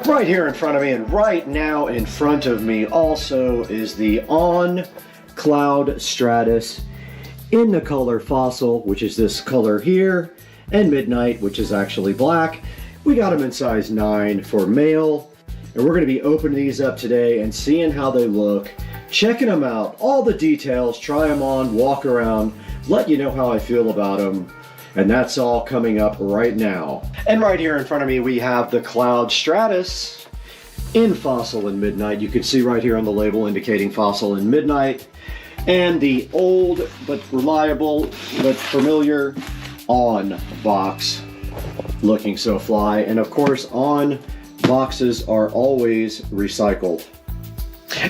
Right here in front of me, and right now in front of me also, is the On Cloud Stratus in the color Fossil, which is this color here, and Midnight, which is actually black. We got them in size 9 for male, and we're going to be opening these up today and seeing how they look, checking them out, all the details, try them on, walk around, let you know how I feel about them. And that's all coming up right now. And right here in front of me, we have the Cloud Stratus in Fossil and Midnight. You can see right here on the label indicating Fossil and Midnight. And the old but reliable but familiar On box, looking so fly. And of course, On boxes are always recycled.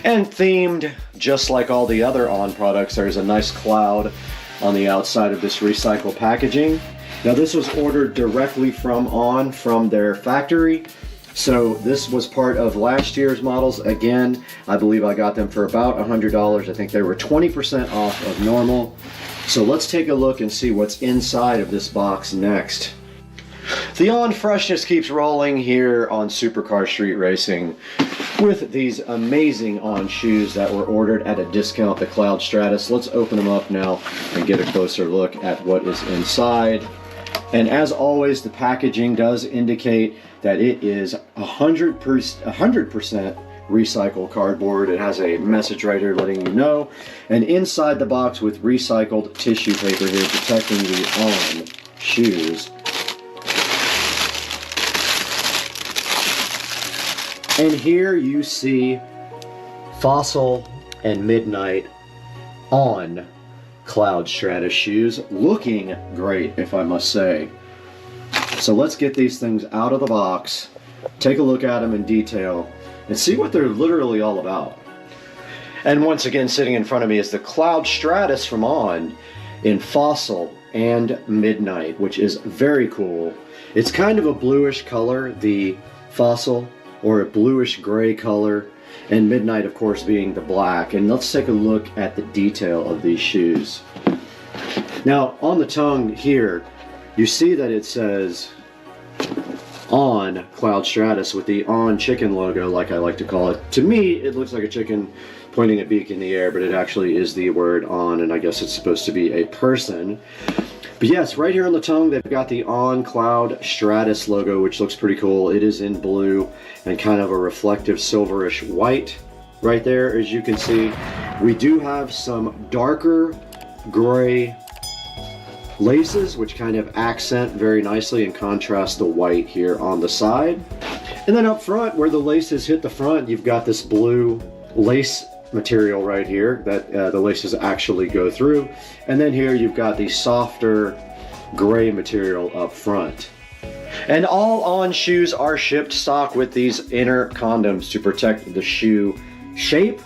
And themed, just like all the other On products, there's a nice cloud on the outside of this recycled packaging. Now this was ordered directly from On, from their factory. So this was part of last year's models. Again, I believe I got them for about $100. I think they were 20% off of normal. So let's take a look and see what's inside of this box next. The On freshness keeps rolling here on Supercar Street Racing with these amazing On shoes that were ordered at a discount, the Cloud Stratus. Let's open them up now and get a closer look at what is inside. And as always, the packaging does indicate that it is 100% recycled cardboard. It has a message right here letting you know. And inside the box with recycled tissue paper here protecting the On shoes. And here you see Fossil and Midnight On Cloud Stratus shoes, looking great, if I must say. So let's get these things out of the box, take a look at them in detail, and see what they're literally all about. And once again, sitting in front of me is the Cloud Stratus from On in Fossil and Midnight, which is very cool. It's kind of a bluish color, the Fossil, or a bluish gray color, and Midnight of course being the black. And let's take a look at the detail of these shoes. Now on the tongue here, you see that it says On Cloud Stratus with the On chicken logo, like I like to call it. To me, it looks like a chicken pointing a beak in the air, but it actually is the word On, and I guess it's supposed to be a person. But yes, right here on the tongue, they've got the On Cloud Stratus logo, which looks pretty cool. It is in blue and kind of a reflective silverish white right there, as you can see. We do have some darker gray laces, which kind of accent very nicely and contrast the white here on the side. And then up front, where the laces hit the front, you've got this blue lace material right here that the laces actually go through, and then here you've got the softer gray material up front. And all On shoes are shipped stock with these inner condoms to protect the shoe shape.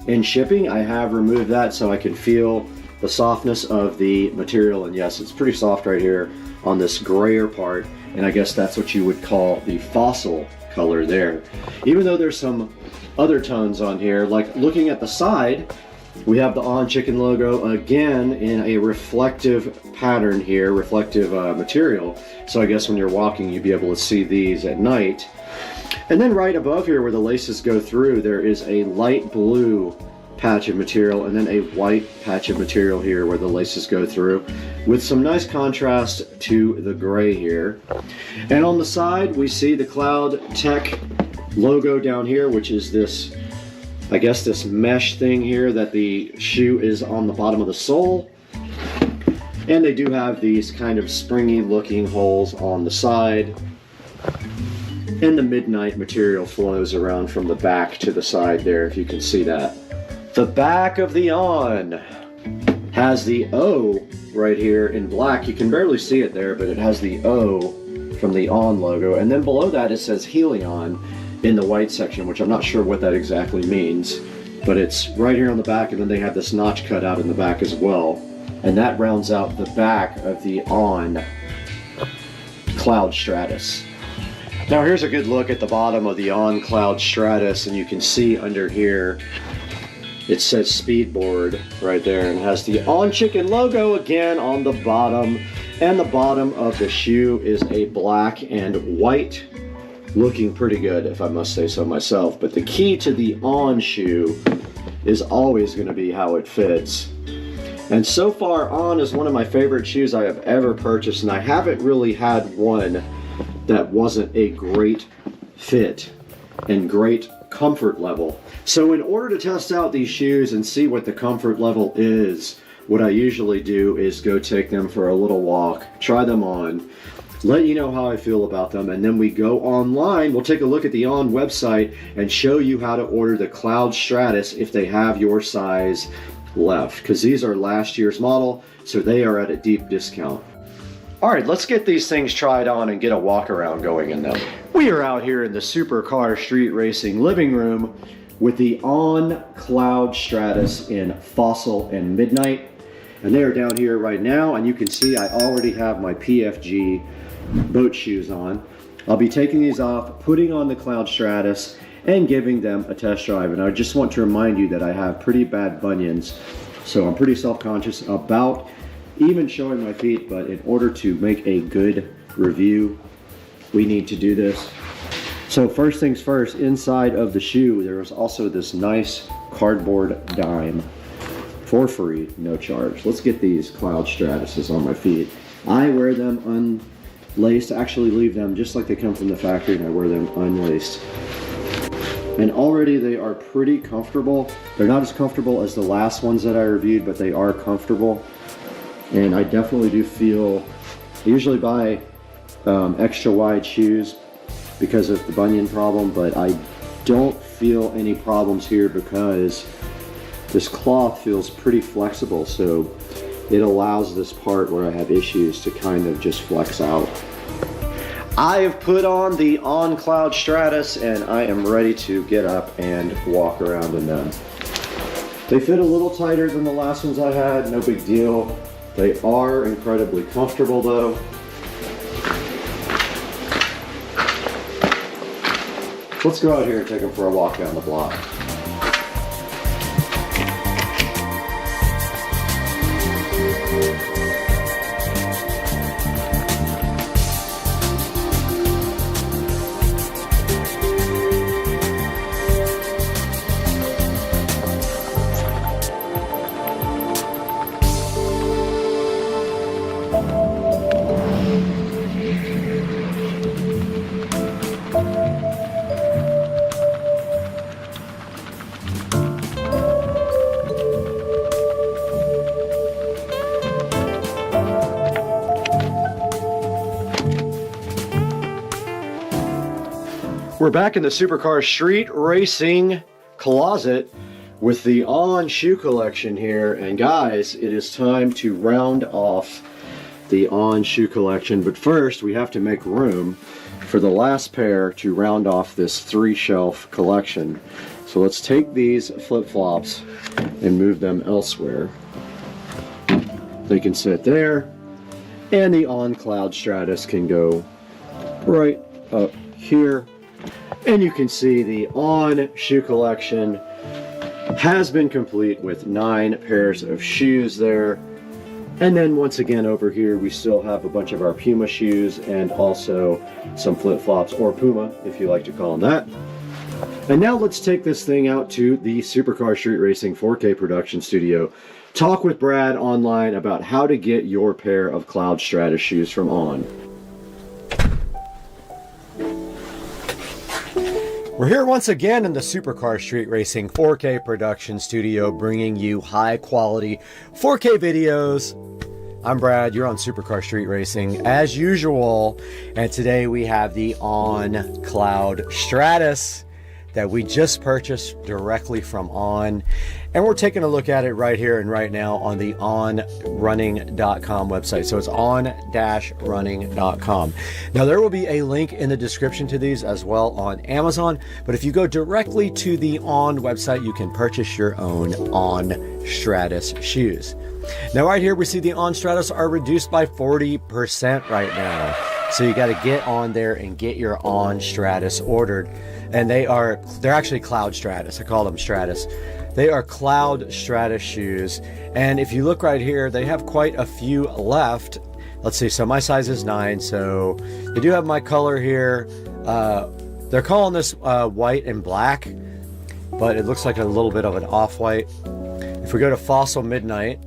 In shipping, I have removed that so I can feel the softness of the material, and yes, it's pretty soft right here on this grayer part, and I guess that's what you would call the Fossil color there. Even though there's some other tones on here, like looking at the side, we have the On chicken logo again in a reflective pattern here, reflective material. So I guess when you're walking, you'd be able to see these at night. And then right above here where the laces go through, there is a light blue patch of material and then a white patch of material here where the laces go through, with some nice contrast to the gray here. And on the side, we see the Cloud Tech logo down here, which is this, I guess, this mesh thing here that the shoe is on the bottom of the sole. And they do have these kind of springy looking holes on the side. And the Midnight material flows around from the back to the side there, if you can see that. The back of the On has the O right here in black. You can barely see it there, but it has the O from the On logo. And then below that it says Helion in the white section, which I'm not sure what that exactly means, but it's right here on the back, and then they have this notch cut out in the back as well. And that rounds out the back of the On Cloud Stratus. Now here's a good look at the bottom of the On Cloud Stratus, and you can see under here it says Speedboard right there, and has the On Chicken logo again on the bottom, and the bottom of the shoe is a black and white looking pretty good, if I must say so myself. But the key to the On shoe is always going to be how it fits. And so far, On is one of my favorite shoes I have ever purchased, and I haven't really had one that wasn't a great fit and great comfort level. So in order to test out these shoes and see what the comfort level is, what I usually do is go take them for a little walk, try them on, let you know how I feel about them, and then we go online. We'll take a look at the On website and show you how to order the Cloud Stratus if they have your size left, because these are last year's model, so they are at a deep discount. All right, let's get these things tried on and get a walk around going in them. We are out here in the Supercar Street Racing living room with the On Cloud Stratus in Fossil and Midnight. And they are down here right now, and you can see I already have my PFG boat shoes on. I'll be taking these off, putting on the Cloud Stratus, and giving them a test drive. And I just want to remind you that I have pretty bad bunions, so I'm pretty self-conscious about even showing my feet, but in order to make a good review, we need to do this. So first things first, inside of the shoe, there is also this nice cardboard dime for free, no charge. Let's get these Cloud Stratuses on my feet. I wear them unlaced, actually leave them just like they come from the factory, and I wear them unlaced. And already they are pretty comfortable. They're not as comfortable as the last ones that I reviewed, but they are comfortable. And I definitely do feel, I usually buy extra wide shoes because of the bunion problem, but I don't feel any problems here because this cloth feels pretty flexible, so it allows this part where I have issues to kind of just flex out. I have put on the On Cloud Stratus and I am ready to get up and walk around in them. They fit a little tighter than the last ones I had, no big deal. They are incredibly comfortable though. Let's go out here and take them for a walk down the block. We're back in the Supercar Street Racing closet with the On shoe collection here, and guys, it is time to round off the On shoe collection, but first we have to make room for the last pair to round off this 3-shelf collection. So let's take these flip-flops and move them elsewhere. They can sit there, and the On Cloud Stratus can go right up here. And you can see the On shoe collection has been complete with 9 pairs of shoes there. And then once again over here we still have a bunch of our Puma shoes and also some flip-flops, or Puma if you like to call them that. And now let's take this thing out to the Supercar Street Racing 4K production studio. Talk with Brad online about how to get your pair of Cloud Stratus shoes from On. We're here once again in the Supercar Street Racing 4K production studio, bringing you high quality 4K videos. I'm Brad, you're on Supercar Street Racing as usual, and today we have the On Cloud Stratus that we just purchased directly from On, and we're taking a look at it right here and right now on the onrunning.com website. So it's on-running.com. Now there will be a link in the description to these as well on Amazon, but if you go directly to the On website, you can purchase your own On Stratus shoes. Now right here we see the On Stratus are reduced by 40% right now, so you got to get on there and get your On Stratus ordered. And they're actually Cloud Stratus. I call them Stratus. They are Cloud Stratus shoes. And if you look right here, they have quite a few left. Let's see, so my size is 9, so they do have my color here. they're calling this white and black, but it looks like a little bit of an off-white. If we go to Fossil Midnight,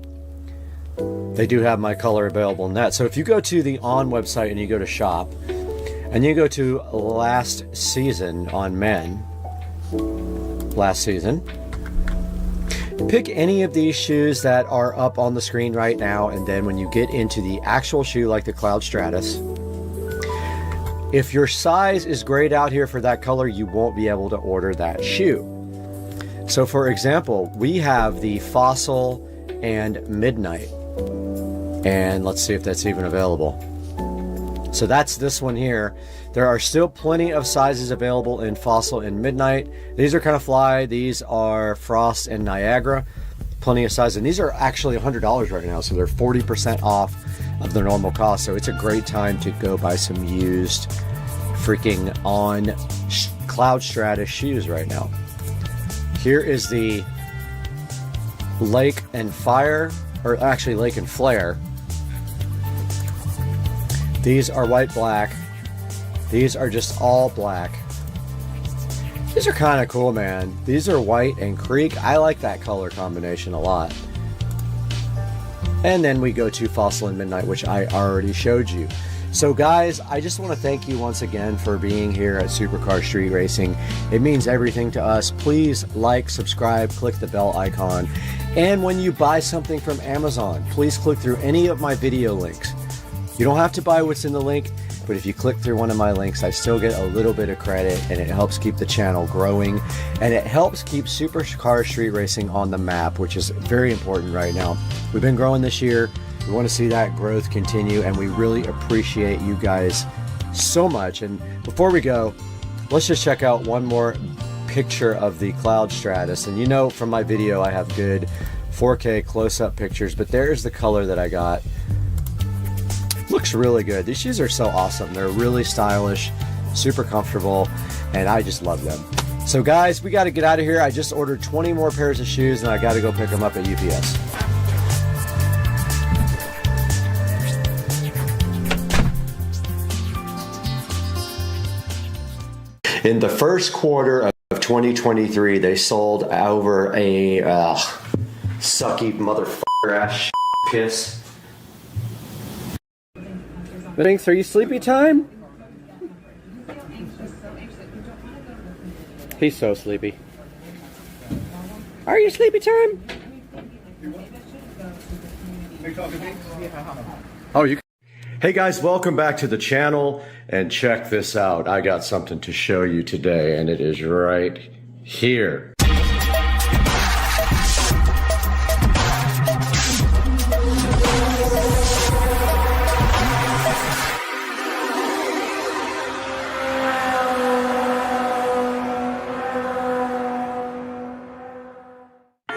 they do have my color available in that. So if you go to the On website and you go to shop, and you go to last season on men, last season, pick any of these shoes that are up on the screen right now, and then when you get into the actual shoe like the Cloud Stratus, if your size is grayed out here for that color, you won't be able to order that shoe. So for example, we have the Fossil and Midnight, and let's see if that's even available. So that's this one here. There are still plenty of sizes available in Fossil and Midnight. These are kind of fly. These are Frost and Niagara. Plenty of sizes. And these are actually $100 right now. So they're 40% off of their normal cost. So it's a great time to go buy some used freaking On Cloud Stratus shoes right now. Here is the Lake and Fire, or actually Lake and Flare. These are white black. These are just all black. These are kind of cool, man. These are white and creek. I like that color combination a lot. And then we go to Fossil and Midnight, which I already showed you. So guys, I just want to thank you once again for being here at Supercar Street Racing. It means everything to us. Please like, subscribe, click the bell icon. And when you buy something from Amazon, please click through any of my video links. You don't have to buy what's in the link, but if you click through one of my links, I still get a little bit of credit, and it helps keep the channel growing, and it helps keep Supercar Street Racing on the map, which is very important right now. We've been growing this year. We want to see that growth continue, and we really appreciate you guys so much. And before we go, let's just check out one more picture of the Cloud Stratus. And you know from my video I have good 4K close-up pictures, but there's the color that I got. Looks really good. These shoes are so awesome. They're really stylish, super comfortable, and I just love them. So guys, we got to get out of here. I just ordered 20 more pairs of shoes, and I got to go pick them up at UPS. In the first quarter of 2023, they sold over a sucky motherfucker ass piss. Thanks. Are you sleepy time? He's so sleepy. Are you sleepy time? Oh, you. Hey guys, welcome back to the channel, and check this out. I got something to show you today, and it is right here.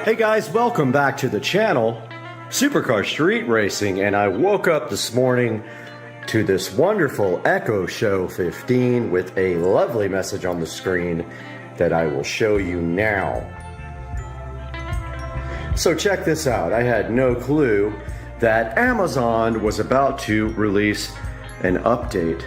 Hey guys, welcome back to the channel, Supercar Street Racing, and I woke up this morning to this wonderful Echo Show 15 with a lovely message on the screen that I will show you now. So check this out. I had no clue that Amazon was about to release an update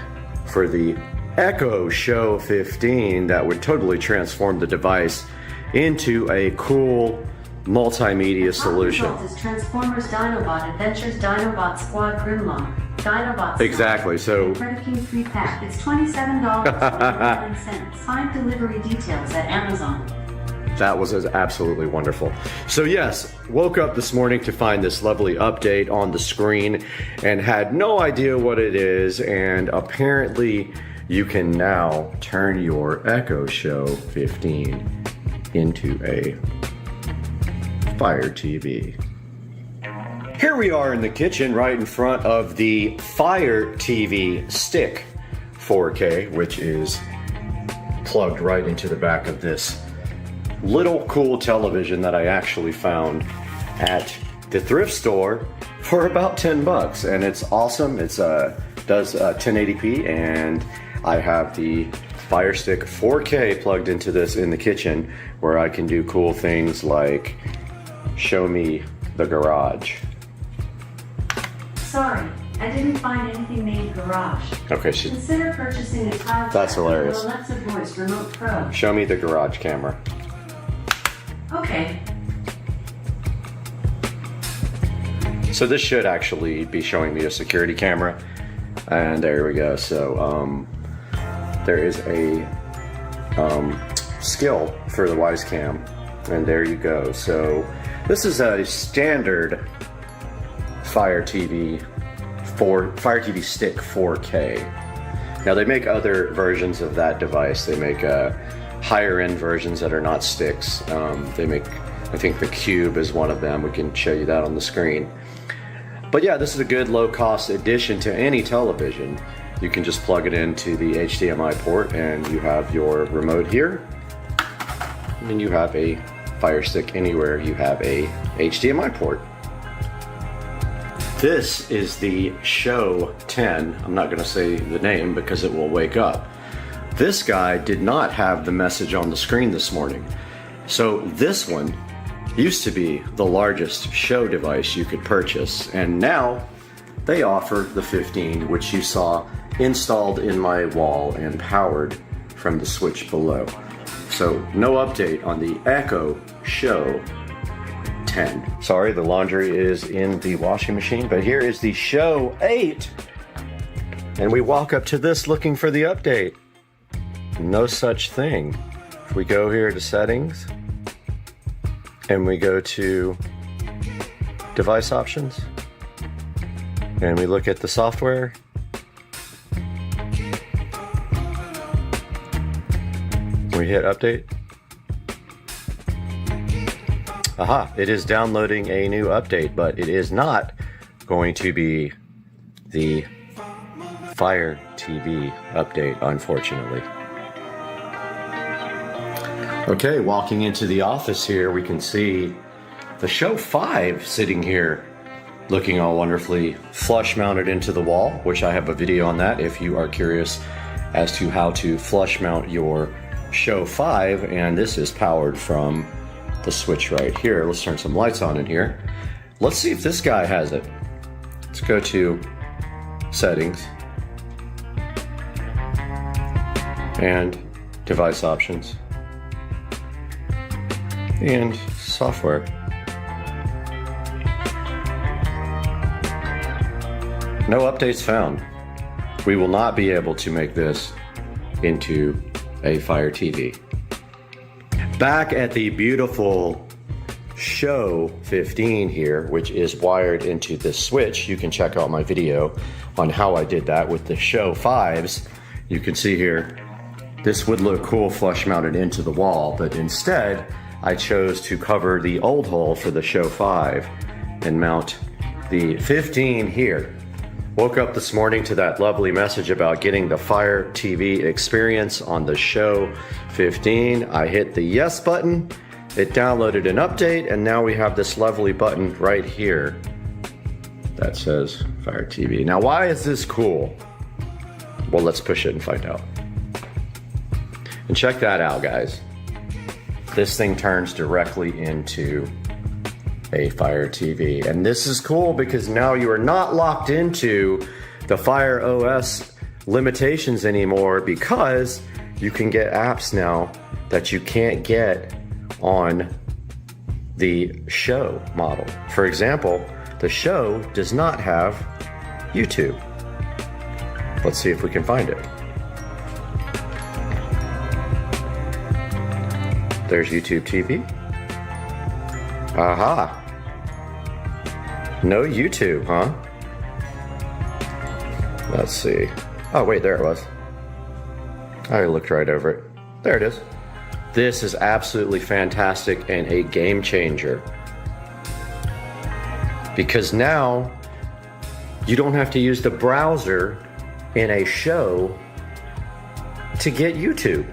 for the Echo Show 15 that would totally transform the device into a cool multimedia solution. Is Transformers Dinobot Adventures Dinobot Squad Grimlock Dinobot. Exactly. So Credit King 3-pack. It's $27.49. Find delivery details at Amazon. That was absolutely wonderful. So yes, woke up this morning to find this lovely update on the screen and had no idea what it is, and apparently you can now turn your Echo Show 15 into a Fire TV. Here we are in the kitchen right in front of the Fire TV Stick 4K, which is plugged right into the back of this little cool television that I actually found at the thrift store for about 10 bucks, and it's awesome. It's does 1080p, and I have the Fire Stick 4K plugged into this in the kitchen, where I can do cool things like show me the garage. Sorry, I I didn't find anything made garage. Okay, Consider purchasing a cloud. That's hilarious. Alexa Voice Remote Pro. Show me the garage camera. Okay. So this should actually be showing me a security camera. And there we go. So there is a skill for the Wise Cam. And there you go. So this is a standard Fire TV Stick 4K. Now they make other versions of that device. They make higher end versions that are not sticks. They make, I think the Cube is one of them. We can show you that on the screen. But yeah, this is a good low cost addition to any television. You can just plug it into the HDMI port and you have your remote here. And then you have a Fire Stick anywhere you have a HDMI port. This is the Show 10. I'm not going to say the name because it will wake up. This guy did not have the message on the screen this morning. So this one used to be the largest Show device you could purchase, and now they offer the 15, which you saw installed in my wall and powered from the switch below. So no update on the Echo Show 10. Sorry, the laundry is in the washing machine, but here is the Show 8. And we walk up to this looking for the update. No such thing. If we go here to settings and we go to device options and we look at the software, we hit update. Aha, it is downloading a new update, but it is not going to be the Fire TV update, unfortunately. Okay, walking into the office here, we can see the Show 5 sitting here looking all wonderfully flush mounted into the wall, which I have a video on that if you are curious as to how to flush mount your Show 5, and this is powered from the switch right here. Let's turn some lights on in here. Let's see if this guy has it. Let's go to settings and device options and software. No updates found. We will not be able to make this into a Fire TV. Back at the beautiful Show 15 here, which is wired into this switch, you can check out my video on how I did that with the Show 5s. You can see here, this would look cool flush mounted into the wall, but instead I chose to cover the old hole for the Show 5 and mount the 15 here. Woke up this morning to that lovely message about getting the Fire TV experience on the Show 15. I hit the yes button, it downloaded an update, and now we have this lovely button right here that says Fire TV. Now, why is this cool? Well, let's push it and find out. And check that out, guys. This thing turns directly into a Fire TV. And this is cool because now you are not locked into the Fire OS limitations anymore, because you can get apps now that you can't get on the Show model. For example, the Show does not have YouTube. Let's see if we can find it. There's YouTube TV. Aha. No YouTube, huh? Let's see. Oh, wait, there it was. I looked right over it. There it is. This is absolutely fantastic and a game changer. Because now you don't have to use the browser in a Show to get YouTube.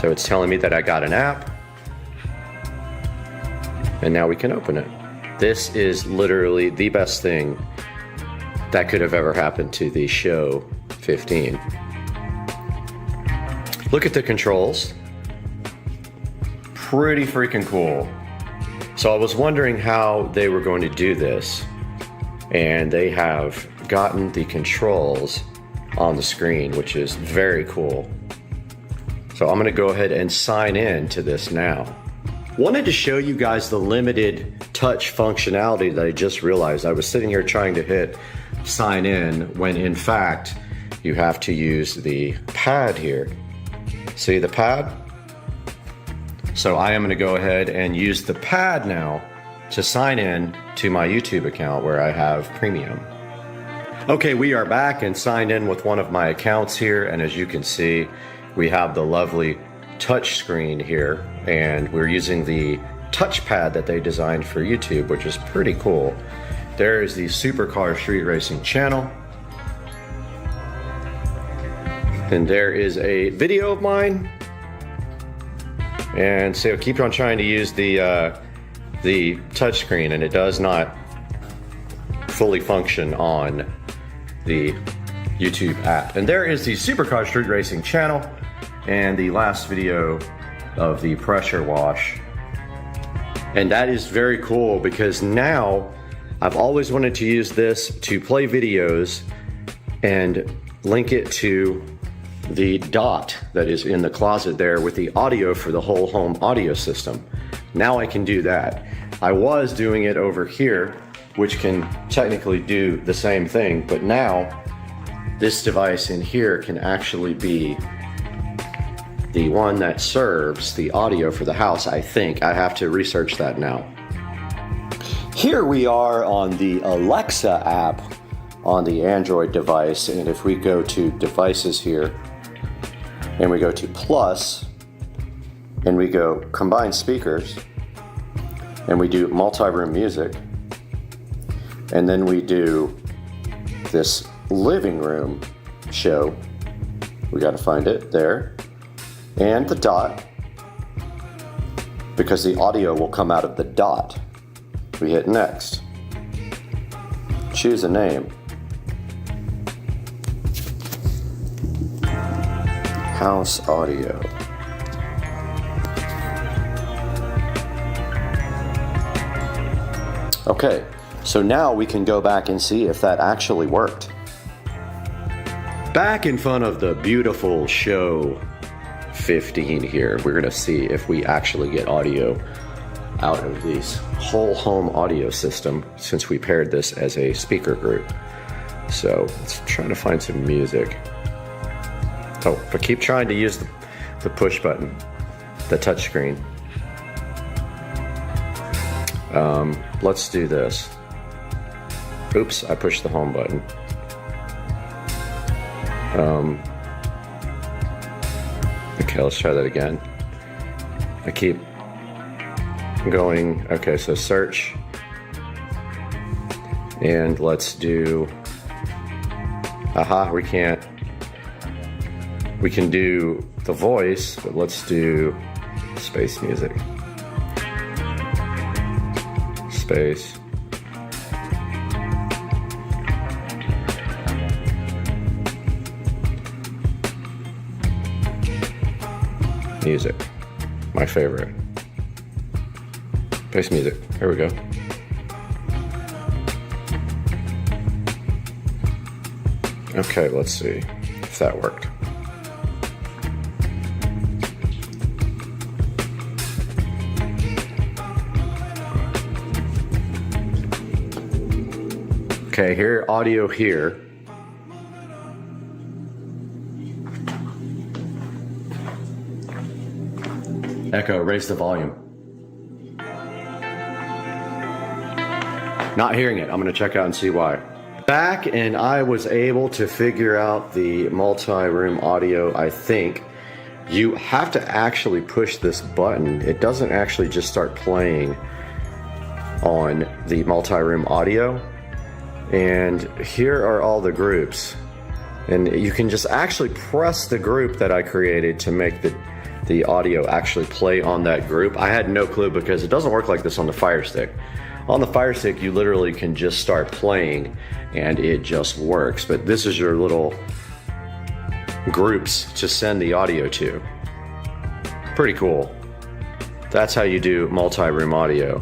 So it's telling me that I got an app, and now we can open it. This is literally the best thing that could have ever happened to the Show 15. Look at the controls. Pretty freaking cool. So I was wondering how they were going to do this, and they have gotten the controls on the screen, which is very cool. So I'm gonna go ahead and sign in to this now. Wanted to show you guys the limited touch functionality that I just realized. I was sitting here trying to hit sign in when in fact you have to use the pad here. See the pad? So I am gonna go ahead and use the pad now to sign in to my YouTube account where I have premium. Okay, we are back and signed in with one of my accounts here, and as you can see, we have the lovely touch screen here, and we're using the touchpad that they designed for YouTube, which is pretty cool. There is the Supercar Street Racing channel. And there is a video of mine. And so keep on trying to use the touch screen, and it does not fully function on the YouTube app. And there is the Supercar Street Racing channel and the last video of the pressure wash. And that is very cool because now I've always wanted to use this to play videos and link it to the dot that is in the closet there with the audio for the whole home audio system. Now I can do that. I was doing it over here, which can technically do the same thing, but now this device in here can actually be the one that serves the audio for the house, I think. I have to research that now. Here we are on the Alexa app on the Android device, and if we go to devices here, and we go to plus, and we go combine speakers, and we do multi-room music, and then we do this living room show. We got to find it there, and the dot, because the audio will come out of the dot. We hit next. Choose a name. House audio. Okay, so now we can go back and see if that actually worked. Back in front of the beautiful show 15 here, we're gonna see if we actually get audio out of this whole home audio system since we paired this as a speaker group. So let's try to find some music. Oh, but keep trying to use the push button, the touch screen. Let's do this. Oops, I pushed the home button. Okay, let's try that again. I keep going. Okay, so search. And let's do, aha, we can't. We can do the voice, but let's do space music. Space. Music. My favorite. Space music. Here we go. Okay, let's see if that worked. Okay, here, audio here. Echo, raise the volume. Not hearing it. I'm gonna check out and see why. Back, and I was able to figure out the multi-room audio. I think you have to actually push this button. It doesn't actually just start playing on the multi-room audio. And here are all the groups. And you can just actually press the group that I created to make the audio actually play on that group. I had no clue because it doesn't work like this on the Fire Stick. On the Fire Stick, you literally can just start playing and it just works. But this is your little groups to send the audio to. Pretty cool. That's how you do multi-room audio.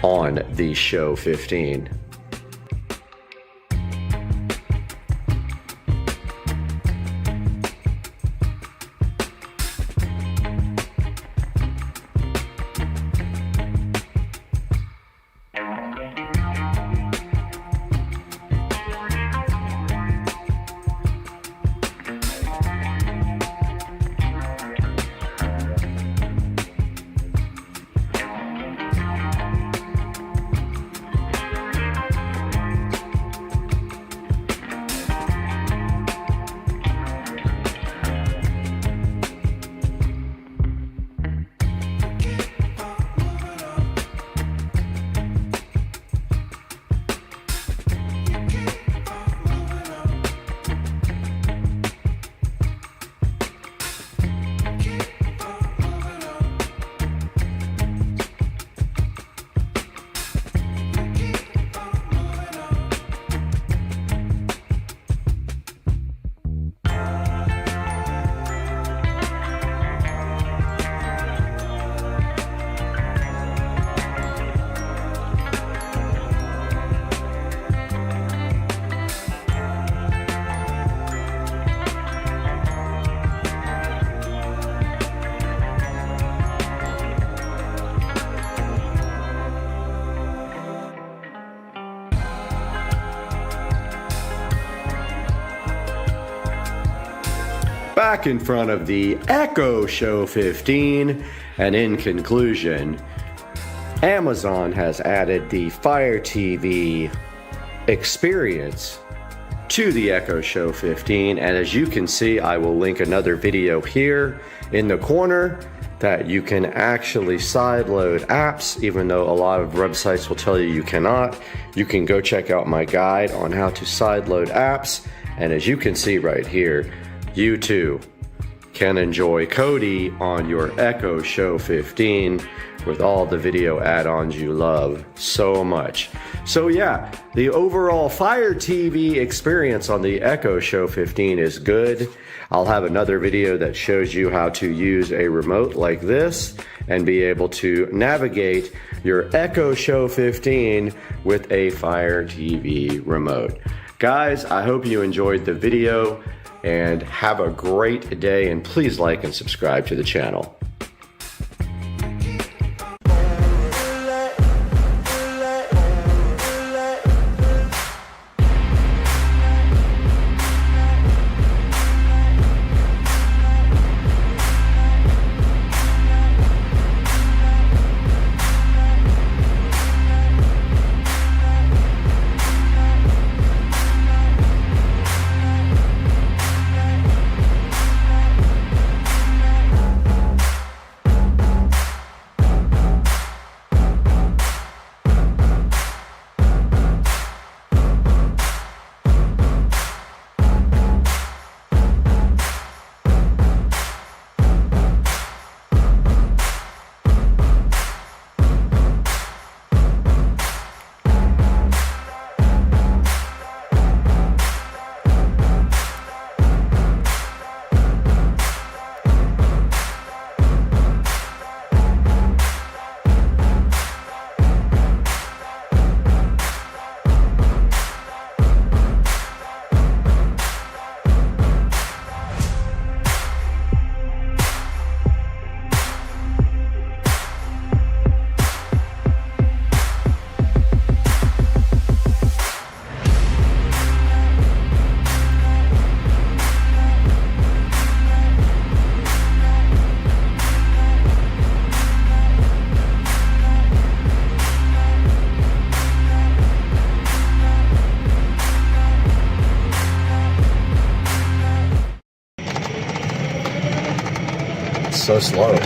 on the Show 15. Back in front of the Echo Show 15, and in conclusion, Amazon has added the Fire TV experience to the Echo Show 15, and as you can see, I will link another video here in the corner that you can actually sideload apps, even though a lot of websites will tell you you cannot. You can go check out my guide on how to sideload apps, and as you can see right here, you too can enjoy Kodi on your Echo Show 15 with all the video add-ons you love so much. So yeah, the overall Fire TV experience on the Echo Show 15 is good. I'll have another video that shows you how to use a remote like this and be able to navigate your Echo Show 15 with a Fire TV remote. Guys, I hope you enjoyed the video, and have a great day, and please like and subscribe to the channel. So slow.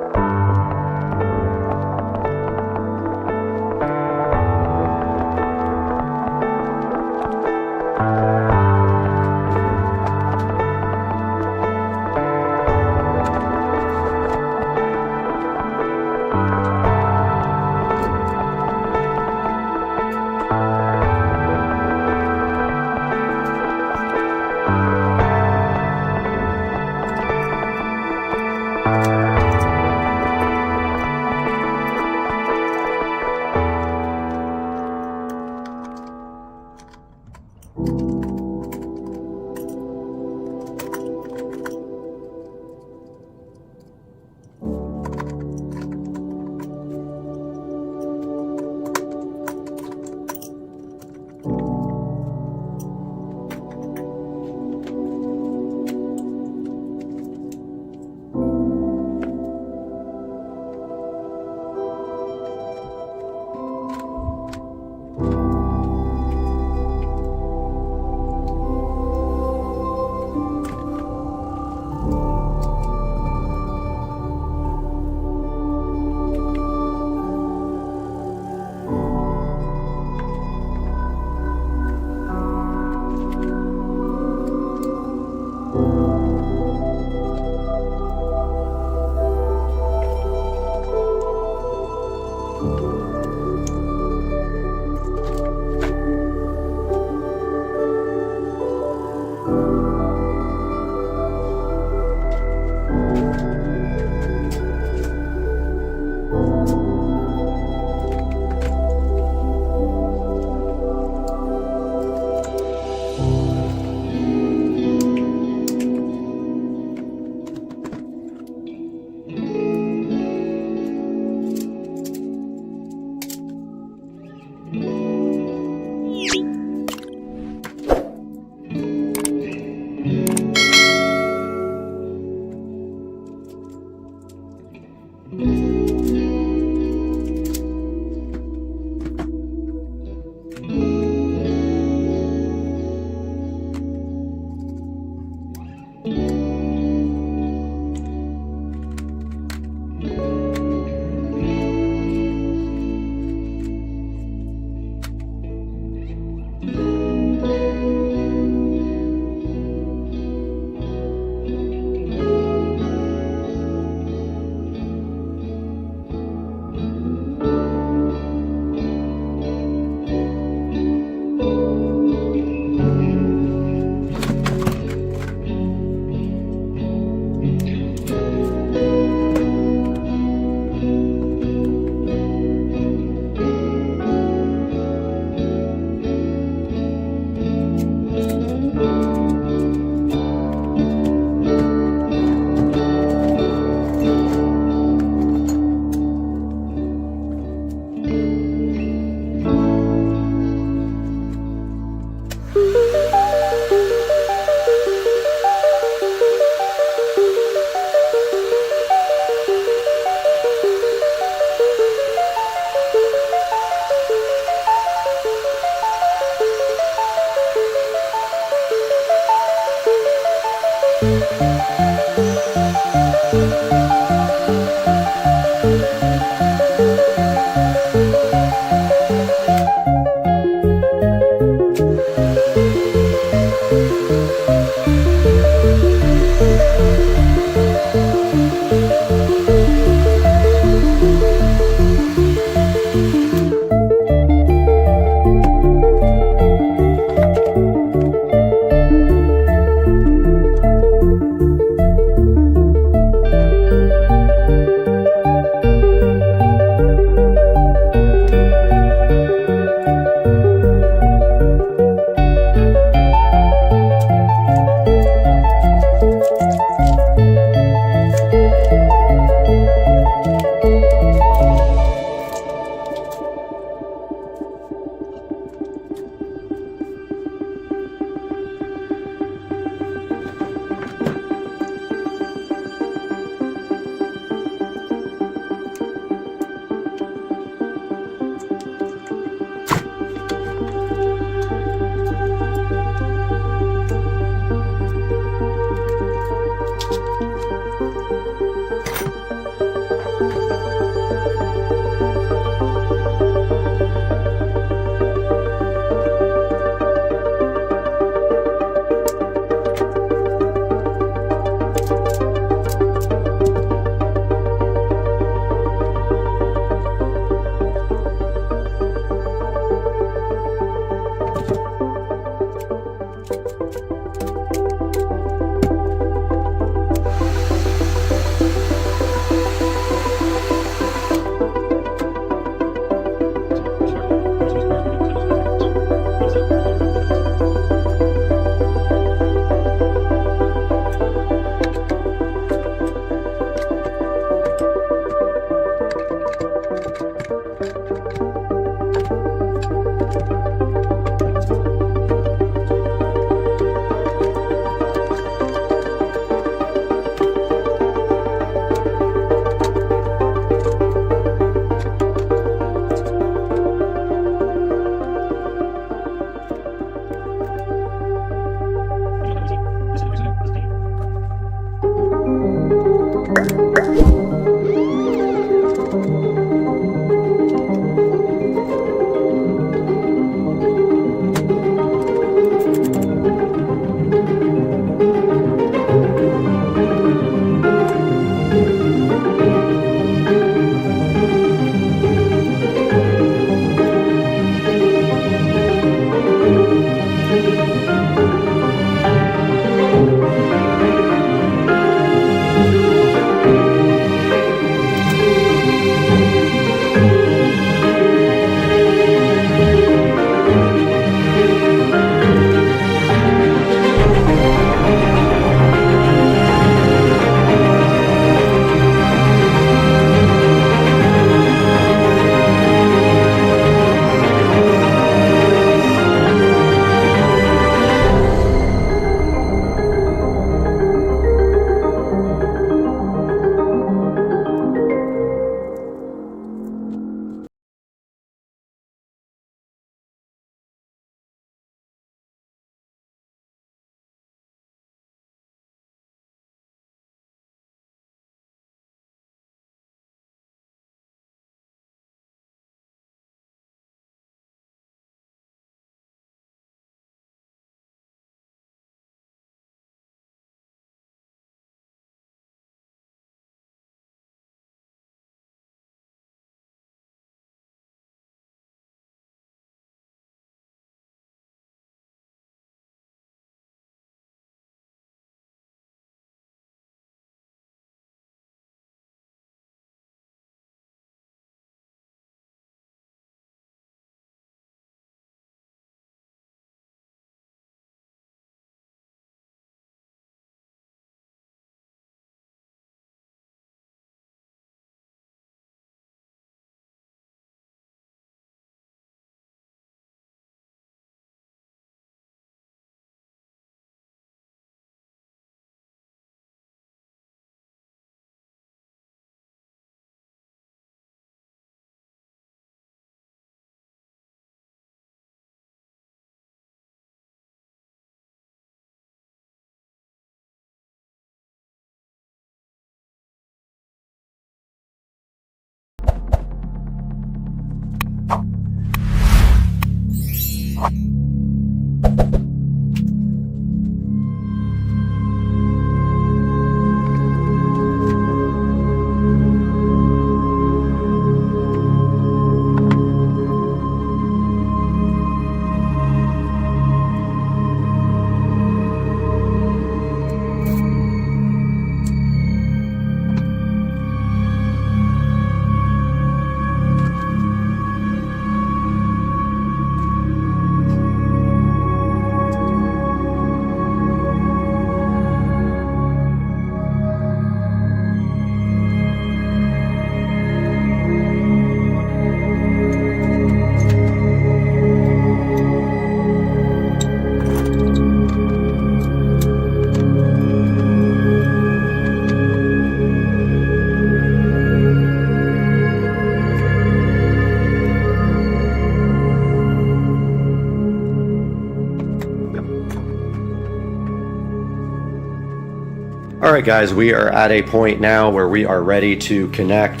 Alright guys, we are at a point now where we are ready to connect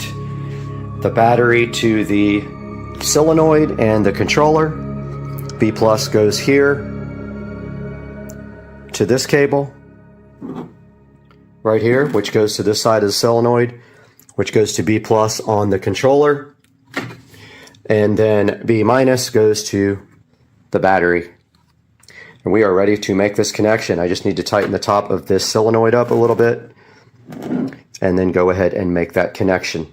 the battery to the solenoid and the controller. B plus goes here to this cable right here, which goes to this side of the solenoid, which goes to B plus on the controller, and then B minus goes to the battery. And we are ready to make this connection. I just need to tighten the top of this solenoid up a little bit and then go ahead and make that connection.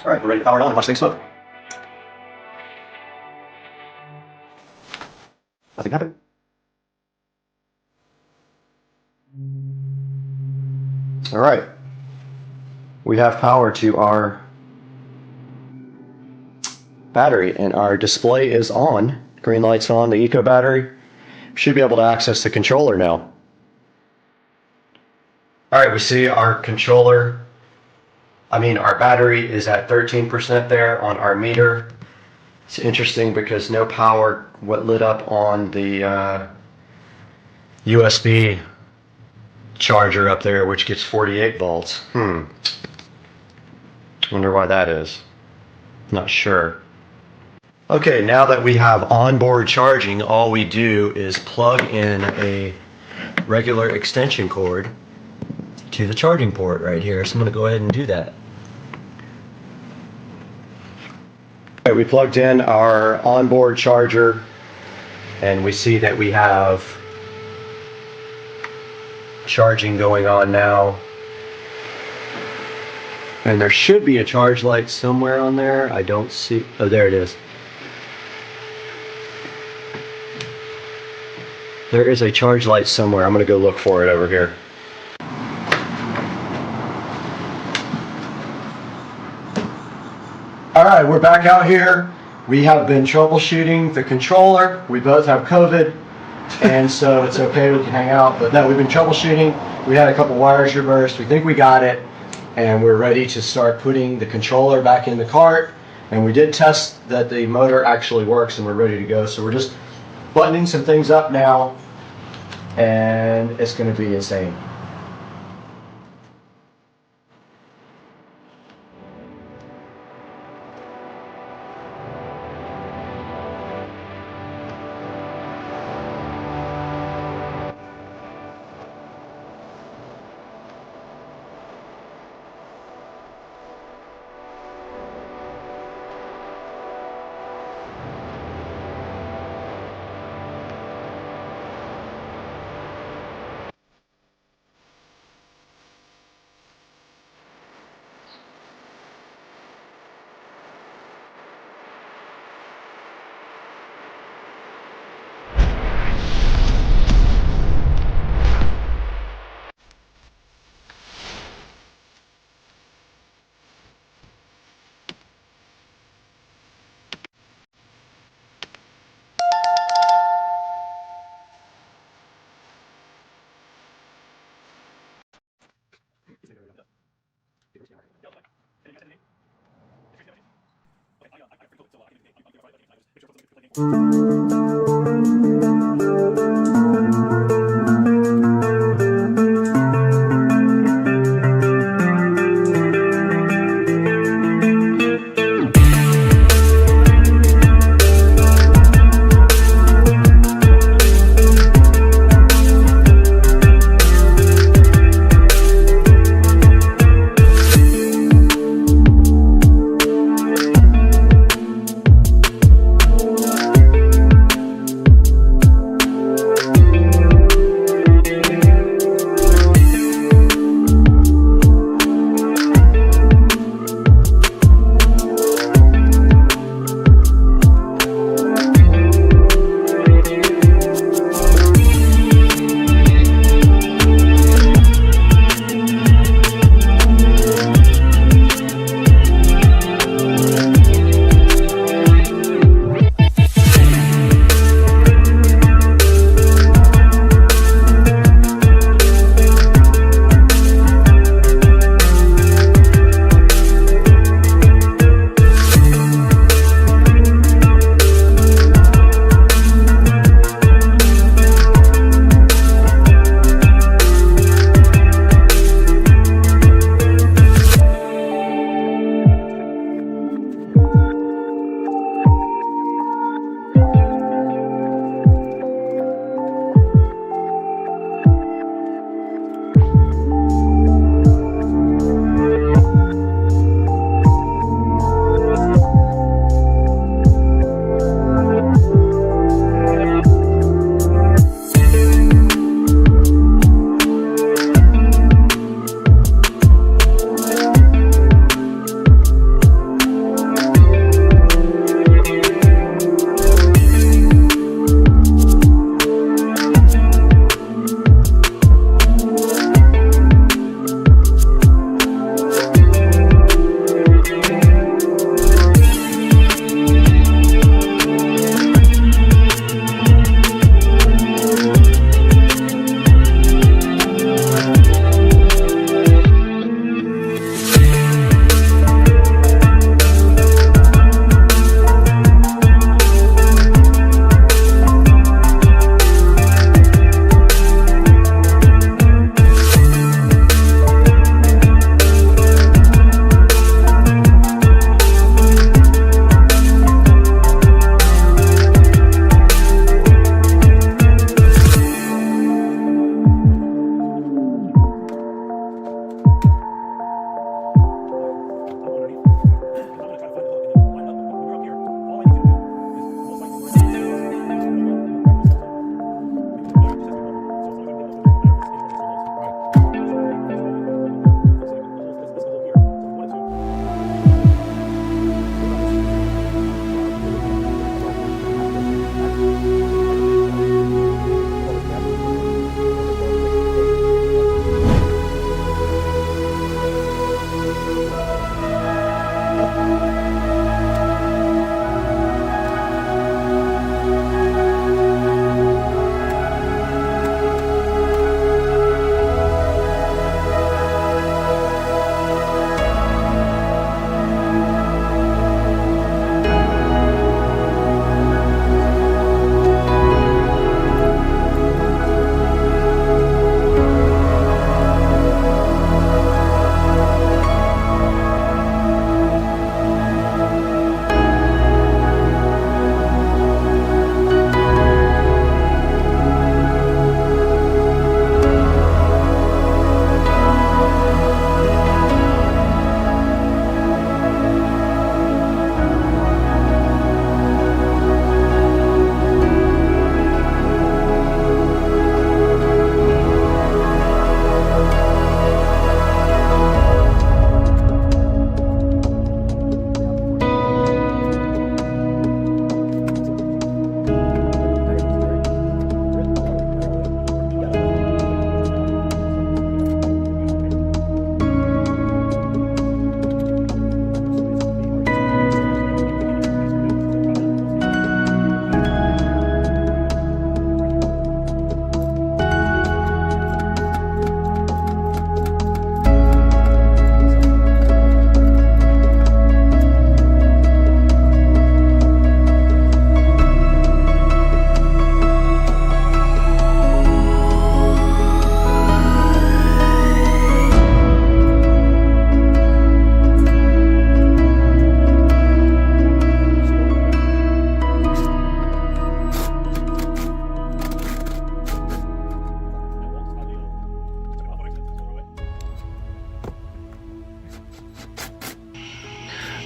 All right, we're ready to power it on and watch things smoke. Nothing happened. All right. We have power to our battery and our display is on. Green light's on, the eco battery. Should be able to access the controller now. All right, we see our controller. Our battery is at 13% there on our meter. It's interesting because no power lit up on the USB charger up there, which gets 48 volts. Wonder why that is. Not sure. Okay, now that we have onboard charging, all we do is plug in a regular extension cord to the charging port right here. So I'm going to go ahead and do that. All right, we plugged in our onboard charger and we see that we have charging going on now. And there should be a charge light somewhere on there. I don't see. Oh, there it is. There is a charge light somewhere. I'm going to go look for it over here. All right, we're back out here. We have been troubleshooting the controller. We both have COVID, and so it's okay, we can hang out. But no, we've been troubleshooting. We had a couple wires reversed. We think we got it, and we're ready to start putting the controller back in the cart. And we did test that the motor actually works, and we're ready to go. So we're just buttoning some things up now, and it's going to be insane.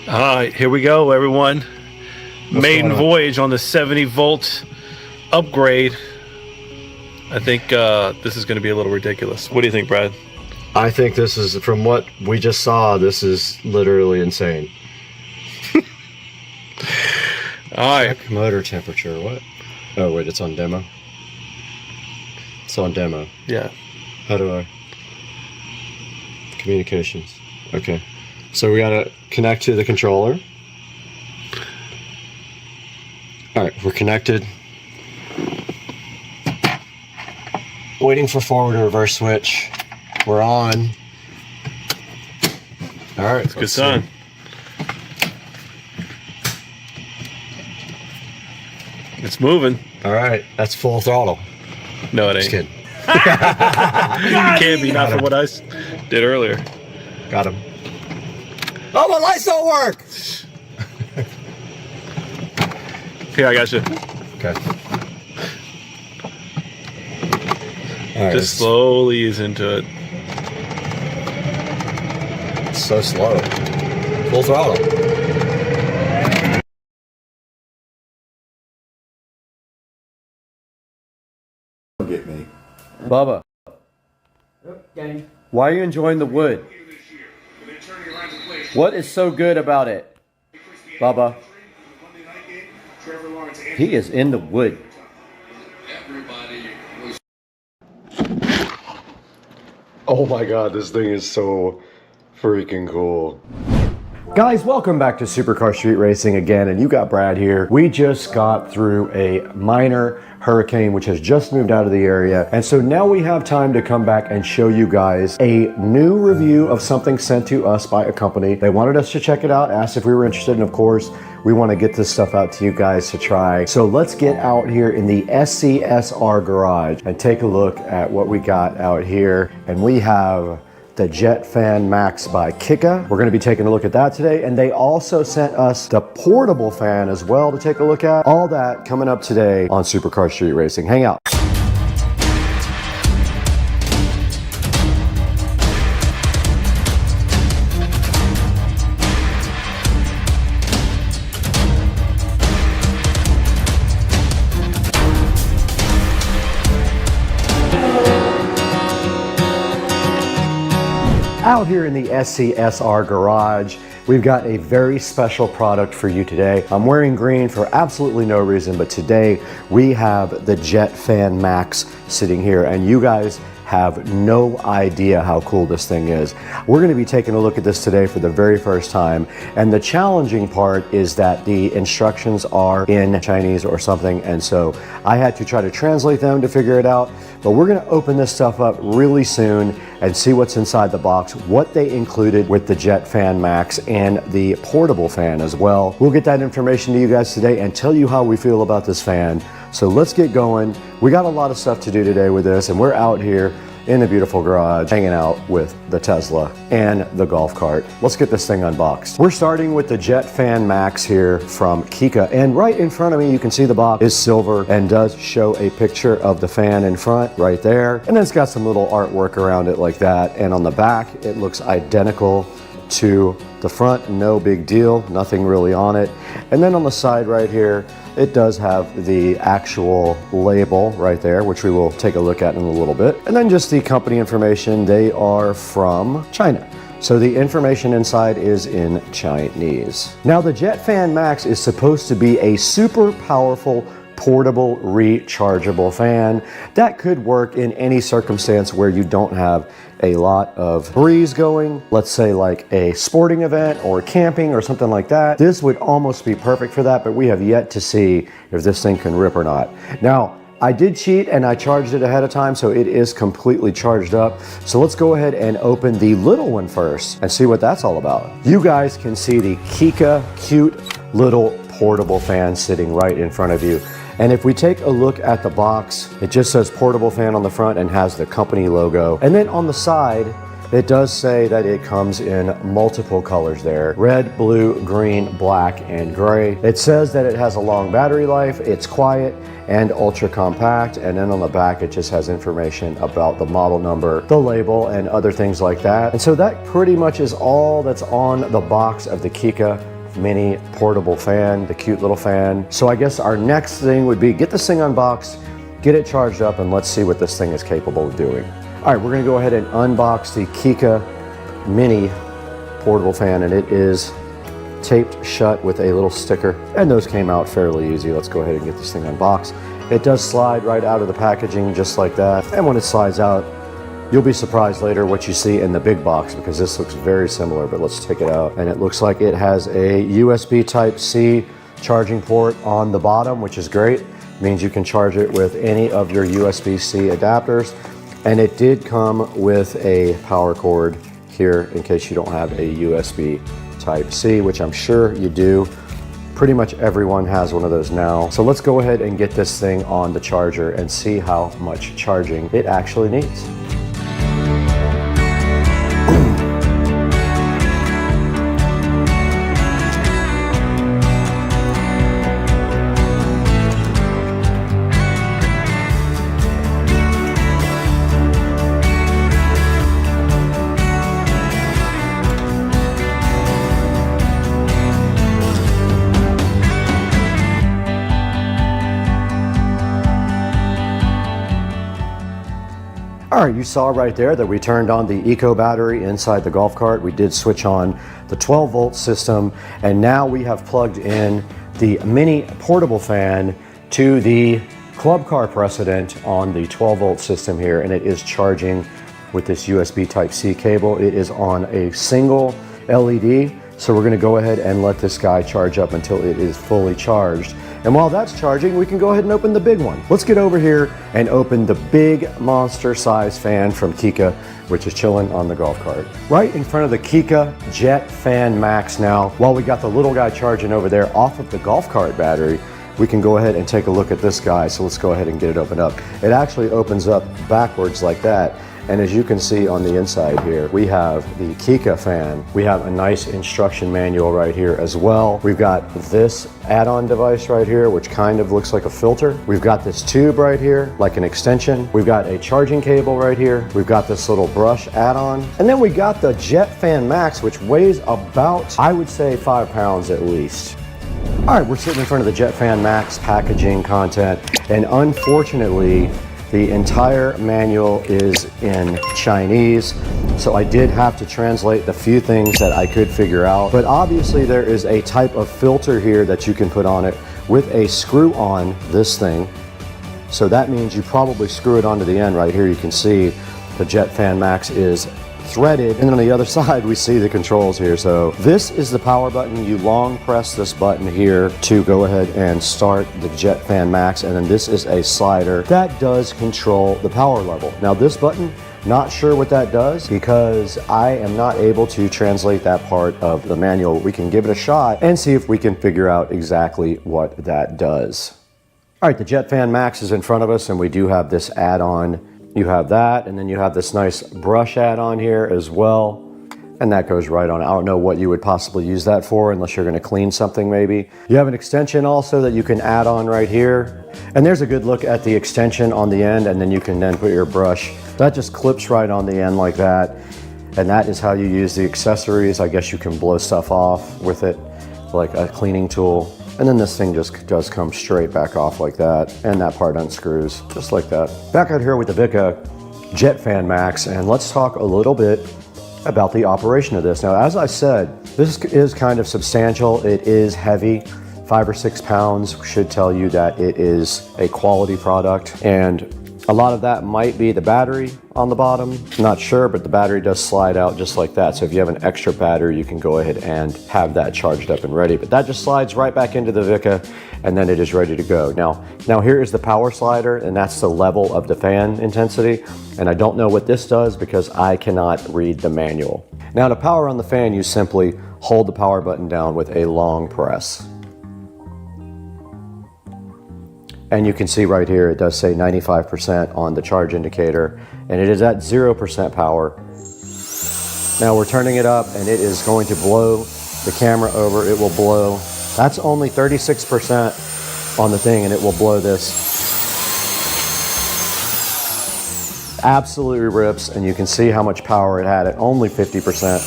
All right, here we go, everyone. Maiden voyage on the 70 volt upgrade. I think this is going to be a little ridiculous. What do you think, Brad? I think this is, from what we just saw, this is literally insane. All right. Check motor temperature. What? Oh wait, it's on demo. It's on demo. Yeah. How do I? Communications. Okay. So we gotta connect to the controller. All right, we're connected. Waiting for forward and reverse switch. We're on. All right, it's a good sign. It's moving. All right, that's full throttle. No, it ain't. Just kidding. You can't be, not for what I did earlier. Got him. Oh, my lights don't work! Here, I got you. Okay. All right, just slowly ease into it. It's so slow. Full throttle. Get me. Bubba. Okay. Why are you enjoying the wood? What is so good about it? Bubba. He is in the wood. Oh my god, this thing is so freaking cool. Guys, welcome back to Supercar Street Racing again, and you got Brad here. We just got through a minor hurricane which has just moved out of the area, and so now we have time to come back and show you guys a new review of something sent to us by a company. They wanted us to check it out, asked if we were interested, and of course we want to get this stuff out to you guys to try. So let's get out here in the SCSR garage and take a look at what we got out here. And we have the Jet Fan Max by Kika. We're going to be taking a look at that today, and they also sent us the portable fan as well to take a look at. All that coming up today on Supercar Street Racing. Hang out. Out here in the SCSR garage, we've got a very special product for you today. I'm wearing green for absolutely no reason, but today we have the Jet Fan Max sitting here, and you guys have no idea how cool this thing is. We're going to be taking a look at this today for the very first time, and the challenging part is that the instructions are in Chinese or something, and so I had to try to translate them to figure it out. But we're going to open this stuff up really soon and see what's inside the box, what they included with the Jet Fan Max and the portable fan as well. We'll get that information to you guys today and tell you how we feel about this fan. So let's get going. We got a lot of stuff to do today with this, and we're out here in the beautiful garage hanging out with the Tesla and the golf cart. Let's get this thing unboxed. We're starting with the Jet Fan Max here from Kika, and right in front of me you can see the box is silver and does show a picture of the fan in front right there, and then it's got some little artwork around it like that, and on the back it looks identical to the front. No big deal, nothing really on it. And then on the side right here, it does have the actual label right there, which we will take a look at in a little bit. And then just the company information. They are from China, so the information inside is in Chinese. Now, the Jet Fan Max is supposed to be a super powerful portable rechargeable fan that could work in any circumstance where you don't have a lot of breeze going, let's say like a sporting event or camping or something like that. This would almost be perfect for that, but we have yet to see if this thing can rip or not. Now, I did cheat and I charged it ahead of time, so it is completely charged up. So let's go ahead and open the little one first and see what that's all about. You guys can see the Kika cute little portable fan sitting right in front of you. And if we take a look at the box, it just says portable fan on the front and has the company logo. And then on the side, it does say that it comes in multiple colors there: red, blue, green, black, and gray. It says that it has a long battery life, it's quiet, and ultra compact. And then on the back, it just has information about the model number, the label, and other things like that. And so that pretty much is all that's on the box of the Kika mini portable fan, the cute little fan. So I guess our next thing would be get this thing unboxed, get it charged up, and let's see what this thing is capable of doing. All right, we're gonna go ahead and unbox the Kika mini portable fan, and it is taped shut with a little sticker, and those came out fairly easy. Let's go ahead and get this thing unboxed. It does slide right out of the packaging just like that, and when it slides out, you'll be surprised later what you see in the big box, because this looks very similar. But let's take it out, and it looks like it has a USB Type-C charging port on the bottom, which is great. It means you can charge it with any of your USB-C adapters, and it did come with a power cord here in case you don't have a USB Type-C, which I'm sure you do. Pretty much everyone has one of those now. So let's go ahead and get this thing on the charger and see how much charging it actually needs. All right, you saw right there that we turned on the Eco battery inside the golf cart. We did switch on the 12-volt system, and now we have plugged in the mini portable fan to the club car precedent on the 12-volt system here, and it is charging with this USB Type-C cable. It is on a single LED, so we're gonna go ahead and let this guy charge up until it is fully charged. And while that's charging, we can go ahead and open the big one. Let's get over here and open the big monster size fan from Kika, which is chilling on the golf cart. Right in front of the Kika Jet Fan Max now, while we got the little guy charging over there off of the golf cart battery, we can go ahead and take a look at this guy. So let's go ahead and get it opened up. It actually opens up backwards like that. And as you can see on the inside here, we have the Kika fan. We have a nice instruction manual right here as well. We've got this add-on device right here, which kind of looks like a filter. We've got this tube right here, like an extension. We've got a charging cable right here. We've got this little brush add-on. And then we got the Jet Fan Max, which weighs about, I would say, 5 pounds at least. All right, we're sitting in front of the Jet Fan Max packaging content, and unfortunately, the entire manual is in Chinese, so I did have to translate the few things that I could figure out. But obviously there is a type of filter here that you can put on it with a screw on this thing. So that means you probably screw it onto the end. Right here you can see the Jet Fan Max is threaded, and then on the other side we see the controls here. So this is the power button. You long press this button here to go ahead and start the Jet Fan Max, and then this is a slider that does control the power level. Now this button, not sure what that does because I am not able to translate that part of the manual. We can give it a shot and see if we can figure out exactly what that does. All right, the Jet Fan Max is in front of us, and we do have this add-on. You have that, and then you have this nice brush add-on here as well, and that goes right on. I don't know what you would possibly use that for unless you're going to clean something maybe. You have an extension also that you can add on right here, and there's a good look at the extension on the end, and then you can then put your brush. That just clips right on the end like that, and that is how you use the accessories. I guess you can blow stuff off with it like a cleaning tool. And then this thing just does come straight back off like that, and that part unscrews just like that. Back out here with the VESA Jet Fan Max, and let's talk a little bit about the operation of this. Now, as I said, this is kind of substantial. It is heavy. 5 or 6 pounds should tell you that it is a quality product, and a lot of that might be the battery on the bottom. Not sure, but the battery does slide out just like that. So if you have an extra battery, you can go ahead and have that charged up and ready. But that just slides right back into the VESA, and then it is ready to go. Now here is the power slider, and that's the level of the fan intensity. And I don't know what this does because I cannot read the manual. Now to power on the fan, you simply hold the power button down with a long press. And you can see right here, it does say 95% on the charge indicator, and it is at 0% power. Now we're turning it up, and it is going to blow the camera over. It will blow. That's only 36% on the thing, and it will blow this. Absolutely rips, and you can see how much power it had at only 50%.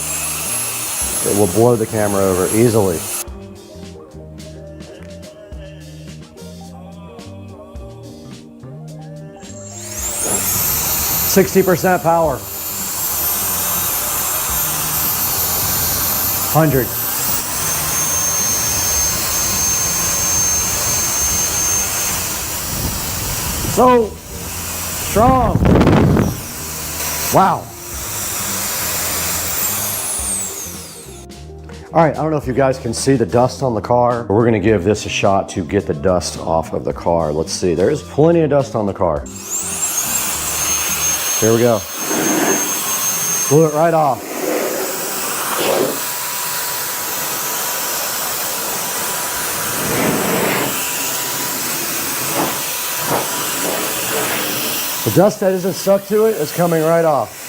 It will blow the camera over easily. 60% power. 100. So strong. Wow. All right, I don't know if you guys can see the dust on the car. We're gonna give this a shot to get the dust off of the car. Let's see, there's plenty of dust on the car. Here we go. Blew it right off. The dust that isn't stuck to it is coming right off.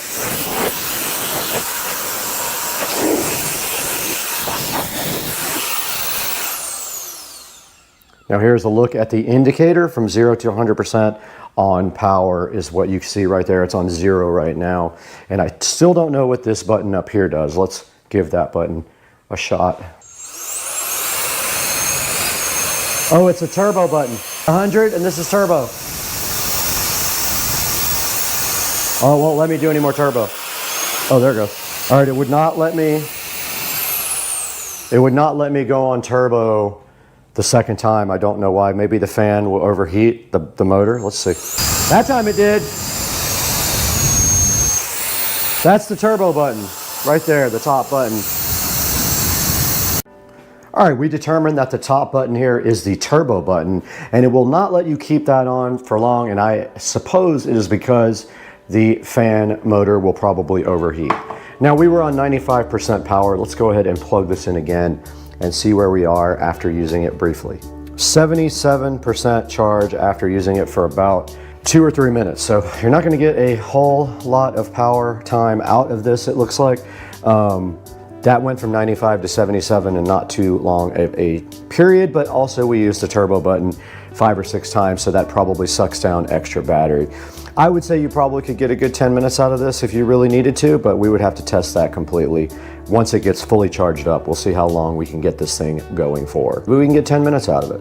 Now here's a look at the indicator from 0 to 100% on power is what you see right there. It's on 0 right now. And I still don't know what this button up here does. Let's give that button a shot. Oh, it's a turbo button. 100 and this is turbo. Oh, it won't let me do any more turbo. Oh, there it goes. All right, it would not let me go on turbo the second time. I don't know why. Maybe the fan will overheat the motor. Let's see. That time it did. That's the turbo button right there, the top button. All right, we determined that the top button here is the turbo button, and it will not let you keep that on for long, and I suppose it is because the fan motor will probably overheat. Now we were on 95% power. Let's go ahead and plug this in again and see where we are after using it briefly. 77% charge after using it for about 2 or 3 minutes. So you're not gonna get a whole lot of power time out of this, it looks like. That went from 95 to 77 in not too long a period, but also we used the turbo button 5 or 6 times, so that probably sucks down extra battery. I would say you probably could get a good 10 minutes out of this if you really needed to, but we would have to test that completely. Once it gets fully charged up, we'll see how long we can get this thing going for. But we can get 10 minutes out of it.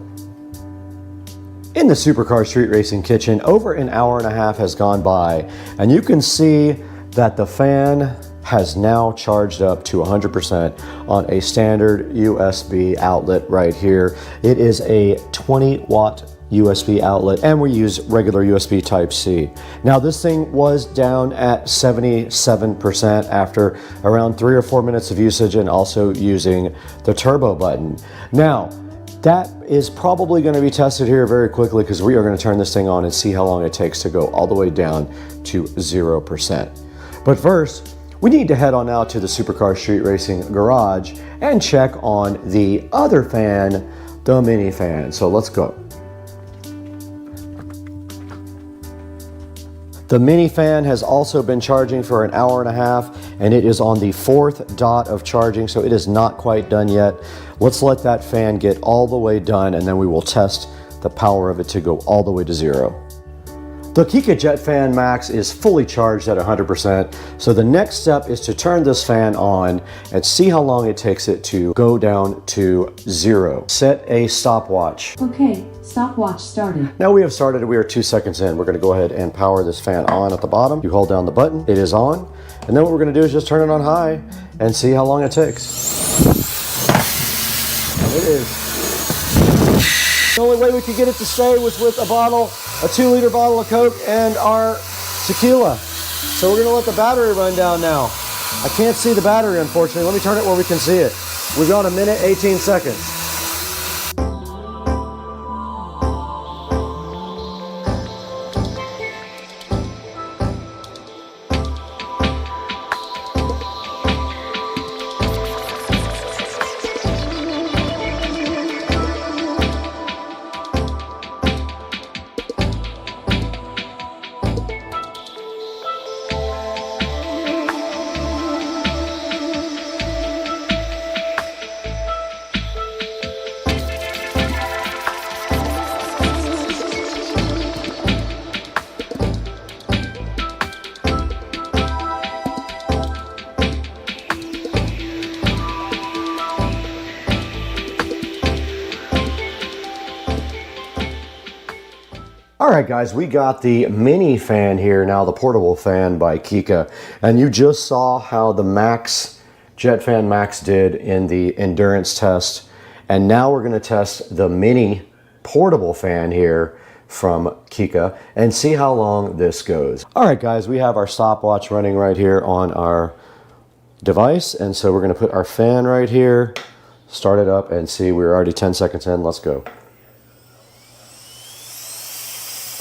In the Supercar Street Racing kitchen, over an hour and a half has gone by, and you can see that the fan has now charged up to 100% on a standard USB outlet right here. It is a 20-watt USB outlet, and we use regular USB Type-C. Now this thing was down at 77% after around 3 or 4 minutes of usage and also using the turbo button. Now, that is probably going to be tested here very quickly because we are going to turn this thing on and see how long it takes to go all the way down to 0%. But first, we need to head on out to the Supercar Street Racing garage and check on the other fan, the mini fan. So let's go. The mini fan has also been charging for an hour and a half, and it is on the 4th dot of charging, so it is not quite done yet. Let's let that fan get all the way done, and then we will test the power of it to go all the way to 0. The Kika Jet Fan Max is fully charged at 100%, so the next step is to turn this fan on and see how long it takes it to go down to 0. Set a stopwatch. Okay, stopwatch started. Now we have started, we are 2 seconds in. We're gonna go ahead and power this fan on at the bottom. You hold down the button, it is on, and then what we're gonna do is just turn it on high and see how long it takes. And it is. The only way we could get it to stay was with a 2-liter bottle of Coke and our tequila. So we're gonna let the battery run down now. I can't see the battery, unfortunately. Let me turn it where we can see it. We've got 1 minute, 18 seconds. All right, guys, we got the mini fan here now, the portable fan by Kika. And you just saw how the Max, Jet Fan Max did in the endurance test. And now we're gonna test the mini portable fan here from Kika and see how long this goes. All right, guys, we have our stopwatch running right here on our device. And so we're gonna put our fan right here, start it up and see, we're already 10 seconds in, let's go.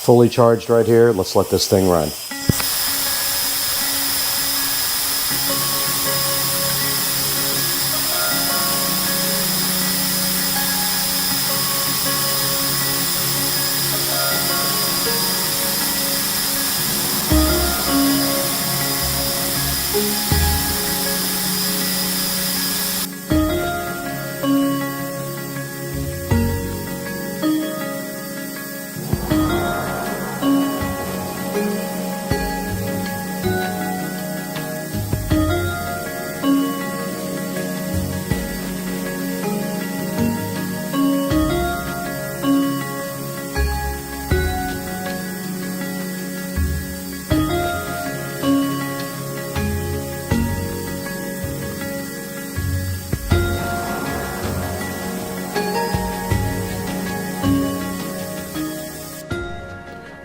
Fully charged right here. Let's let this thing run.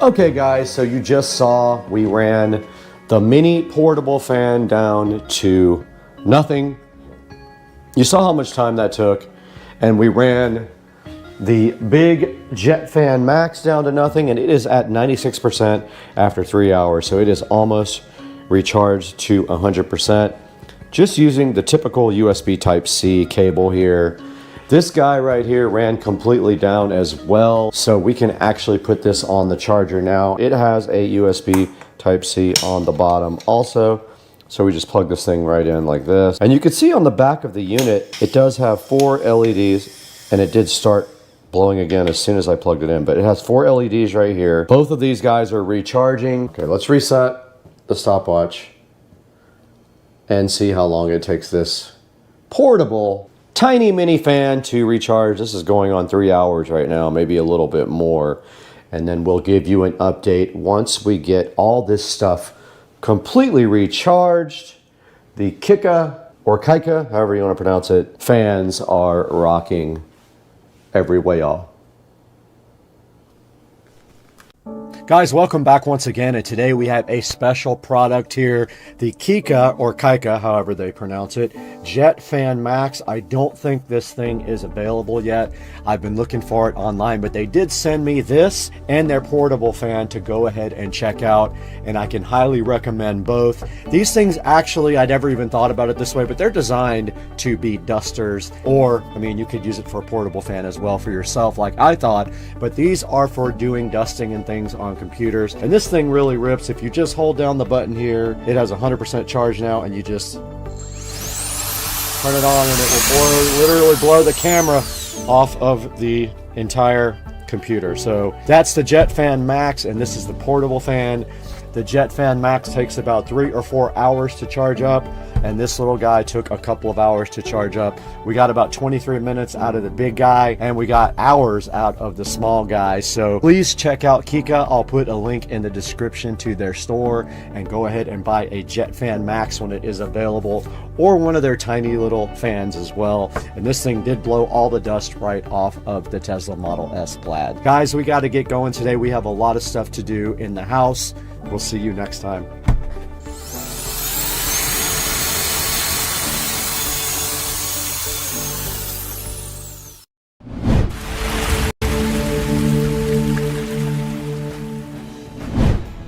Okay guys, so you just saw we ran the mini portable fan down to nothing. You saw how much time that took, and we ran the big Jet Fan Max down to nothing, and it is at 96% after 3 hours, so it is almost recharged to 100%. Just using the typical USB Type-C cable here. This guy right here ran completely down as well, so we can actually put this on the charger now. It has a USB Type-C on the bottom also, so we just plug this thing right in like this. And you can see on the back of the unit, it does have 4 LEDs, and it did start blowing again as soon as I plugged it in, but it has 4 LEDs right here. Both of these guys are recharging. Okay, let's reset the stopwatch and see how long it takes this portable tiny mini fan to recharge. This is going on 3 hours right now, maybe a little bit more. And then we'll give you an update once we get all this stuff completely recharged. The Kika, or Kika, however you want to pronounce it, fans are rocking every way, y'all. Guys, welcome back once again, and today we have a special product here, the Kika, or Kika, however they pronounce it, Jet Fan Max. I don't think this thing is available yet. I've been looking for it online, but they did send me this and their portable fan to go ahead and check out, and I can highly recommend both. These things actually, I never even thought about it this way, but they're designed to be dusters, or, I mean, you could use it for a portable fan as well for yourself, like I thought, but these are for doing dusting and things on computers. And this thing really rips. If you just hold down the button here, it has 100% charge now, and you just turn it on and it will literally blow the camera off of the entire computer. So that's the Jet Fan Max, and this is the portable fan. The Jet Fan Max takes about 3 or 4 hours to charge up, and this little guy took a couple of hours to charge up. We got about 23 minutes out of the big guy, and we got hours out of the small guy. So please check out Kika. I'll put a link in the description to their store, and go ahead and buy a Jet Fan Max when it is available, or one of their tiny little fans as well. And this thing did blow all the dust right off of the Tesla Model S Plaid. Guys, we got to get going today. We have a lot of stuff to do in the house. We'll see you next time.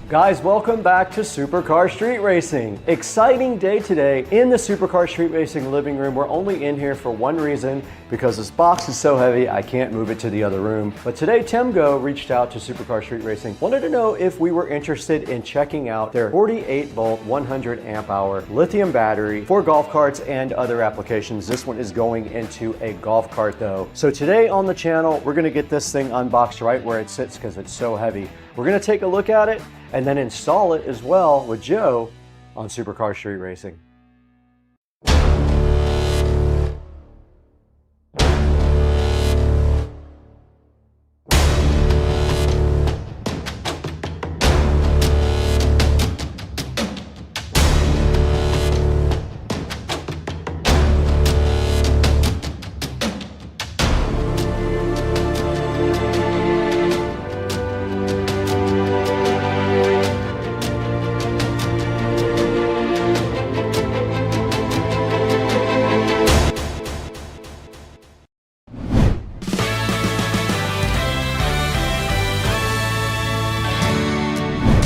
Guys, welcome back to Supercar Street Racing. Exciting day today in the Supercar Street Racing living room. We're only in here for one reason, because this box is so heavy I can't move it to the other room. But today Timgo reached out to Supercar Street Racing, wanted to know if we were interested in checking out their 48 volt 100 amp hour lithium battery for golf carts and other applications. This one is going into a golf cart though. So today on the channel, we're gonna get this thing unboxed right where it sits because it's so heavy. We're gonna take a look at it and then install it as well with Joe on Supercar Street Racing.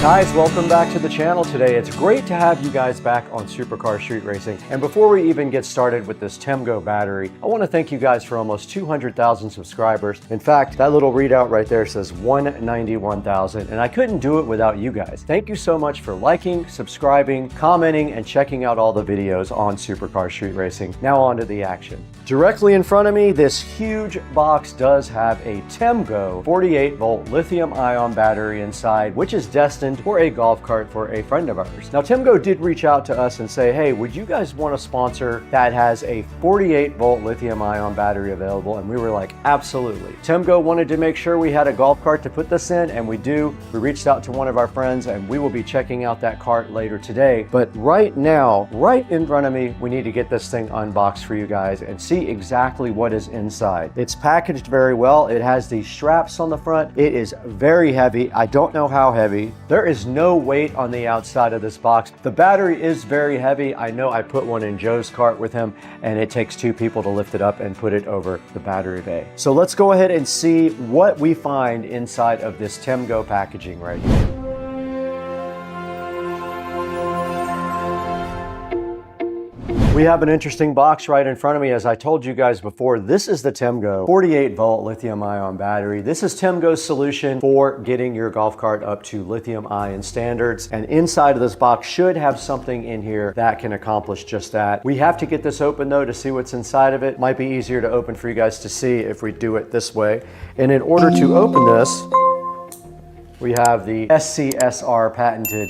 Guys, welcome back to the channel today. It's great to have you guys back on Supercar Street Racing. And before we even get started with this Temgo battery, I want to thank you guys for almost 200,000 subscribers. In fact, that little readout right there says 191,000, and I couldn't do it without you guys. Thank you so much for liking, subscribing, commenting, and checking out all the videos on Supercar Street Racing. Now on to the action. Directly in front of me, this huge box does have a Temgo 48-volt lithium-ion battery inside, which is destined for a golf cart for a friend of ours. Now, Temgo did reach out to us and say, hey, would you guys want a sponsor that has a 48-volt lithium-ion battery available? And we were like, absolutely. Temgo wanted to make sure we had a golf cart to put this in, and we do. We reached out to one of our friends, and we will be checking out that cart later today. But right now, right in front of me, we need to get this thing unboxed for you guys and see exactly what is inside. It's packaged very well. It has these straps on the front. It is very heavy. I don't know how heavy. There is no weight on the outside of this box. The battery is very heavy. I know I put one in Joe's cart with him, and it takes two people to lift it up and put it over the battery bay. So let's go ahead and see what we find inside of this Temgo packaging right here. We have an interesting box right in front of me. As I told you guys before, this is the Temgo 48-volt lithium-ion battery. This is Temgo's solution for getting your golf cart up to lithium-ion standards. And inside of this box should have something in here that can accomplish just that. We have to get this open though to see what's inside of it. Might be easier to open for you guys to see if we do it this way. And in order to open this, we have the SCSR patented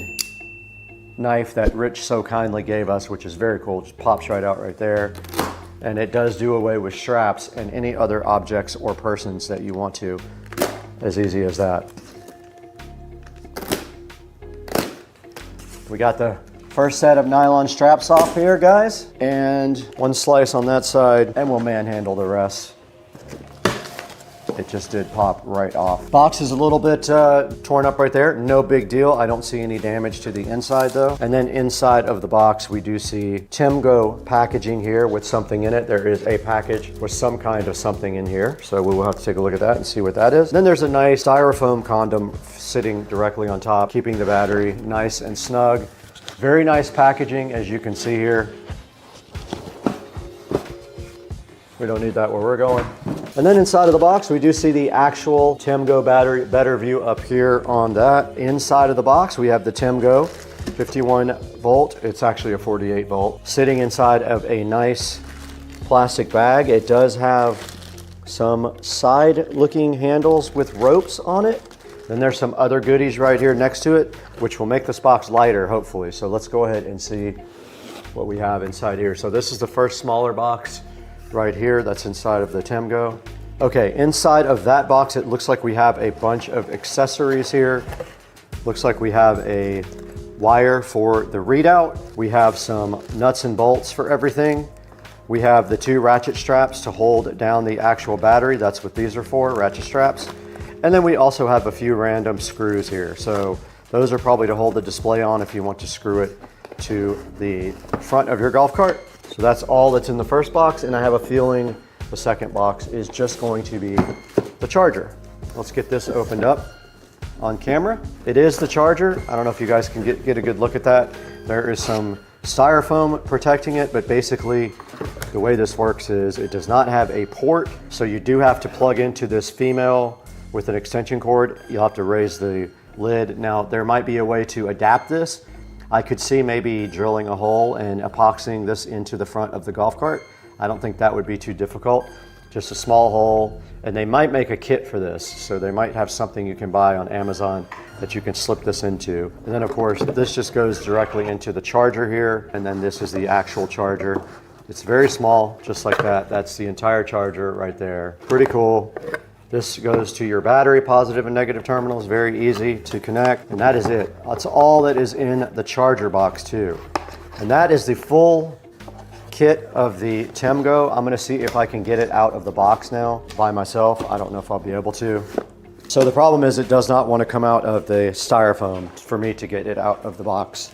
knife that Rich so kindly gave us, which is very cool. It just pops right out right there. And it does do away with straps and any other objects or persons that you want to. As easy as that. We got the first set of nylon straps off here, guys. And one slice on that side, and we'll manhandle the rest. It just did pop right off. Box is a little bit torn up right there. No big deal. I don't see any damage to the inside though. And then inside of the box, we do see Temgo packaging here with something in it. There is a package with some kind of something in here. So we will have to take a look at that and see what that is. And then there's a nice styrofoam condom sitting directly on top, keeping the battery nice and snug. Very nice packaging, as you can see here. We don't need that where we're going. And then inside of the box, we do see the actual Temgo battery. Better view up here on that. Inside of the box, we have the Temgo 51 volt. It's actually a 48 volt. Sitting inside of a nice plastic bag. It does have some side looking handles with ropes on it. Then there's some other goodies right here next to it, which will make this box lighter, hopefully. So let's go ahead and see what we have inside here. So this is the first smaller box right here that's inside of the Temgo. Okay, inside of that box, it looks like we have a bunch of accessories here. Looks like we have a wire for the readout. We have some nuts and bolts for everything. We have the two ratchet straps to hold down the actual battery. That's what these are for, ratchet straps. And then we also have a few random screws here. So those are probably to hold the display on if you want to screw it to the front of your golf cart. So that's all that's in the first box, and I have a feeling the second box is just going to be the charger. Let's get this opened up on camera. It is the charger. I don't know if you guys can get a good look at that. There is some styrofoam protecting it, but basically the way this works is it does not have a port, so you do have to plug into this female with an extension cord. You'll have to raise the lid. Now, there might be a way to adapt this. I could see maybe drilling a hole and epoxying this into the front of the golf cart. I don't think that would be too difficult. Just a small hole, and they might make a kit for this. So they might have something you can buy on Amazon that you can slip this into. And then of course, this just goes directly into the charger here. And then this is the actual charger. It's very small, just like that. That's the entire charger right there. Pretty cool. This goes to your battery, positive and negative terminals, very easy to connect, and that is it. That's all that is in the charger box too. And that is the full kit of the Temgo. I'm gonna see if I can get it out of the box now by myself. I don't know if I'll be able to. So the problem is it does not want to come out of the styrofoam for me to get it out of the box.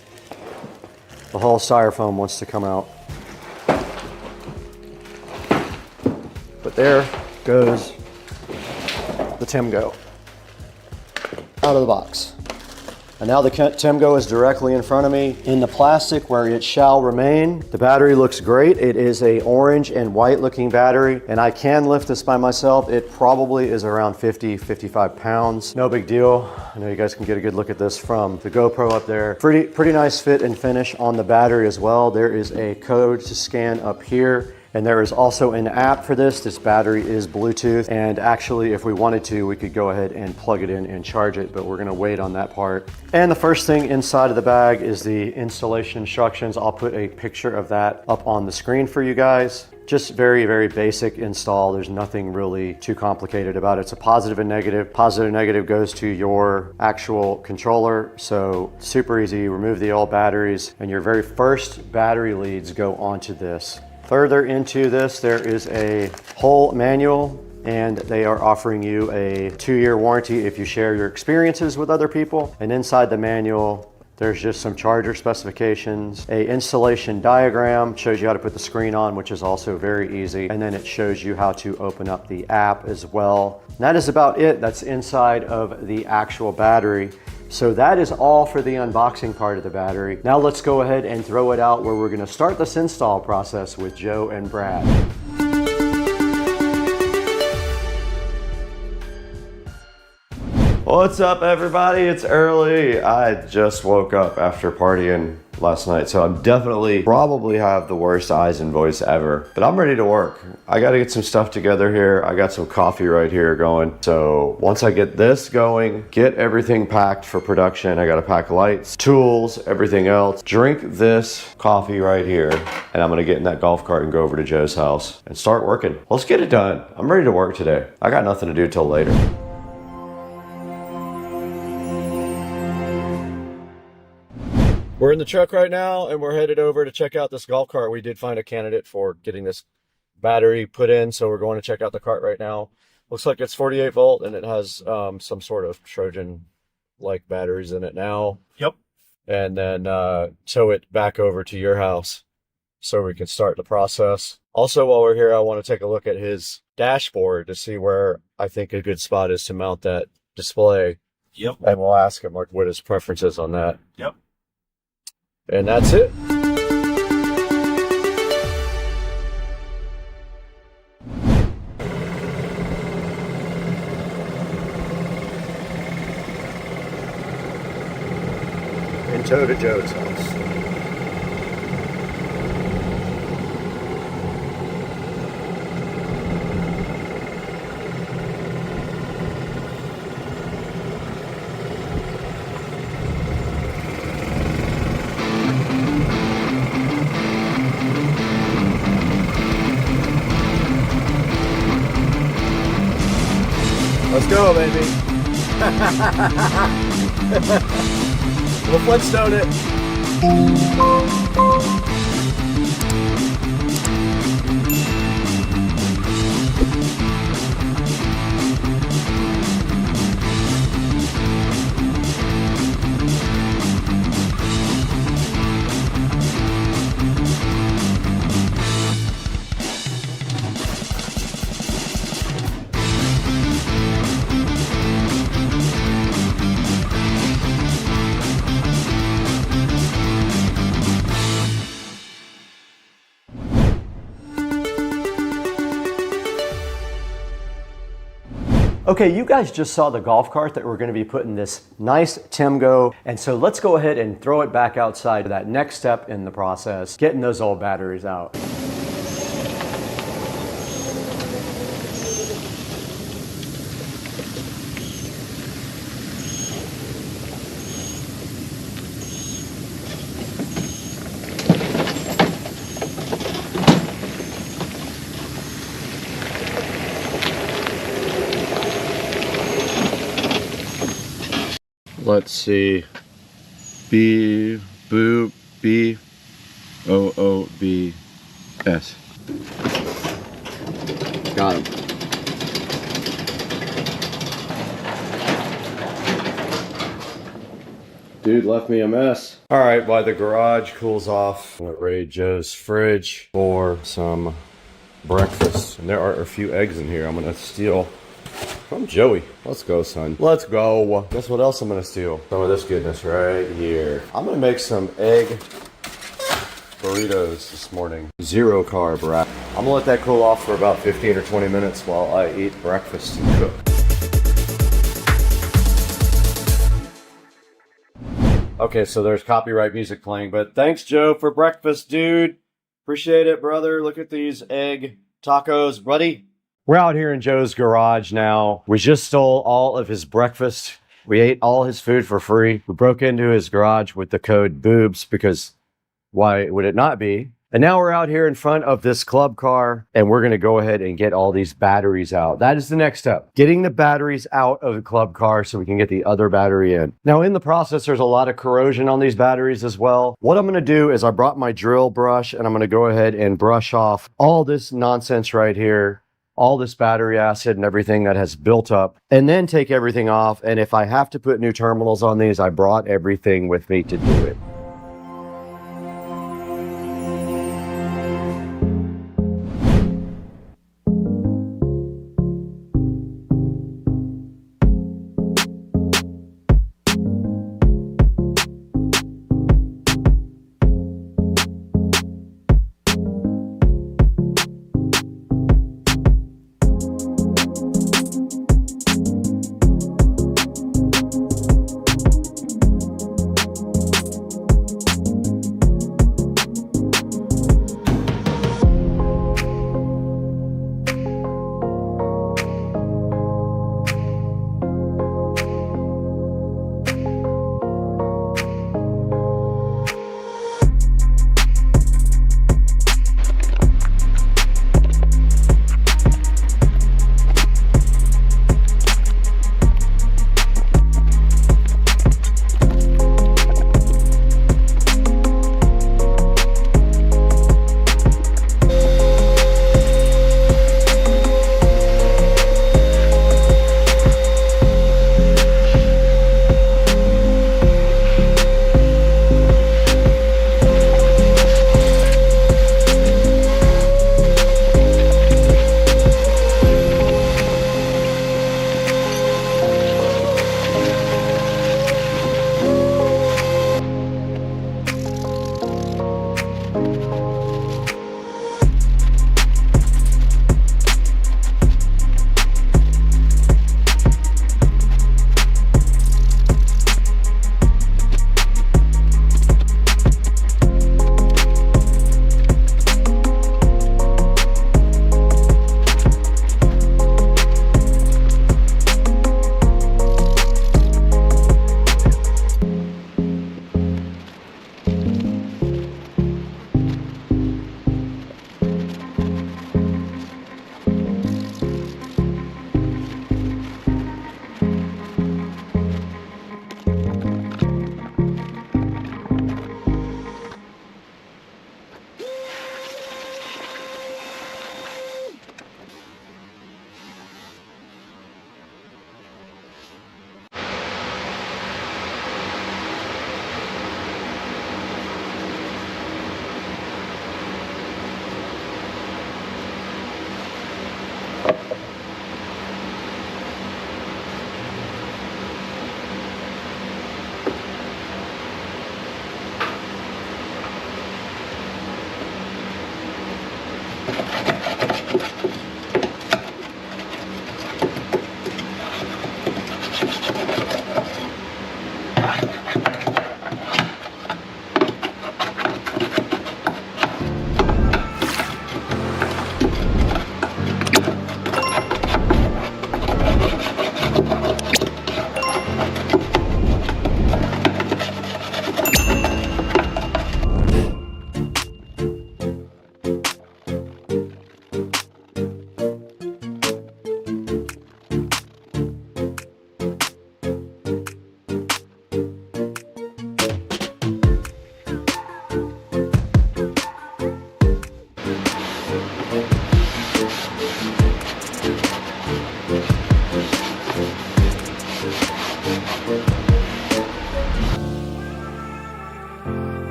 The whole styrofoam wants to come out. But there goes the Temgo out of the box. And now the Temgo is directly in front of me in the plastic where it shall remain. The battery looks great. It is a orange and white looking battery, and I can lift this by myself. It probably is around 50-55 pounds. No big deal. I know you guys can get a good look at this from the GoPro up there. Pretty nice fit and finish on the battery as well. There is a code to scan up here. And there is also an app for this. This battery is Bluetooth, and actually if we wanted to, we could go ahead and plug it in and charge it, but we're gonna wait on that part. And the first thing inside of the bag is the installation instructions. I'll put a picture of that up on the screen for you guys. Just very basic install. There's nothing really too complicated about it. It's a positive and negative. Positive and negative goes to your actual controller. So super easy. Remove the old batteries, and your very first battery leads go onto this. Further into this, there is a whole manual, and they are offering you a 2-year warranty if you share your experiences with other people. And inside the manual, there's just some charger specifications, a installation diagram, shows you how to put the screen on, which is also very easy. And then it shows you how to open up the app as well. And that is about it. That's inside of the actual battery. So that is all for the unboxing part of the battery. Now let's go ahead and throw it out where we're gonna start this install process with Joe and Brad. What's up, everybody? It's early. I just woke up after partying last night, so I'm probably have the worst eyes and voice ever, but I'm ready to work. I got to get some stuff together here. I got some coffee right here going. So once I get this going, get everything packed for production. I got to pack lights, tools, everything else. Drink this coffee right here, and I'm going to get in that golf cart and go over to Joe's house and start working. Let's get it done. I'm ready to work today. I got nothing to do till later. We're in the truck right now, and we're headed over to check out this golf cart. We did find a candidate for getting this battery put in, so we're going to check out the cart right now. Looks like it's 48 volt, and it has some sort of Trojan-like batteries in it now. Yep. And then tow it back over to your house so we can start the process. Also, while we're here, I want to take a look at his dashboard to see where I think a good spot is to mount that display. Yep. And we'll ask him what his preference is on that. Yep. And that's it. And tow to Joe's house. Let's go, baby. We'll Flintstone it. Okay, you guys just saw the golf cart that we're going to be putting this nice Temgo, and so let's go ahead and throw it back outside to that next step in the process, getting those old batteries out. Let's see. B-O-O-B-S. Got him. Dude left me a mess. All right, while the garage cools off, I'm gonna raid Joe's fridge for some breakfast. And there are a few eggs in here. I'm gonna steal From Joey. Let's go, son. Let's go. Guess what else I'm gonna steal? Some of this goodness right here. I'm gonna make some egg burritos this morning. 0 carb wrap. I'm gonna let that cool off for about 15 or 20 minutes while I eat breakfast and cook. Okay, so there's copyright music playing, but thanks, Joe, for breakfast, dude. Appreciate it, brother. Look at these egg tacos, buddy. We're out here in Joe's garage now. We just stole all of his breakfast. We ate all his food for free. We broke into his garage with the code boobs because why would it not be? And now we're out here in front of this club car and we're gonna go ahead and get all these batteries out. That is the next step. Getting the batteries out of the club car so we can get the other battery in. Now in the process, there's a lot of corrosion on these batteries as well. What I'm gonna do is I brought my drill brush and I'm gonna go ahead and brush off all this nonsense right here, all this battery acid and everything that has built up, and then take everything off. And if I have to put new terminals on these, I brought everything with me to do it.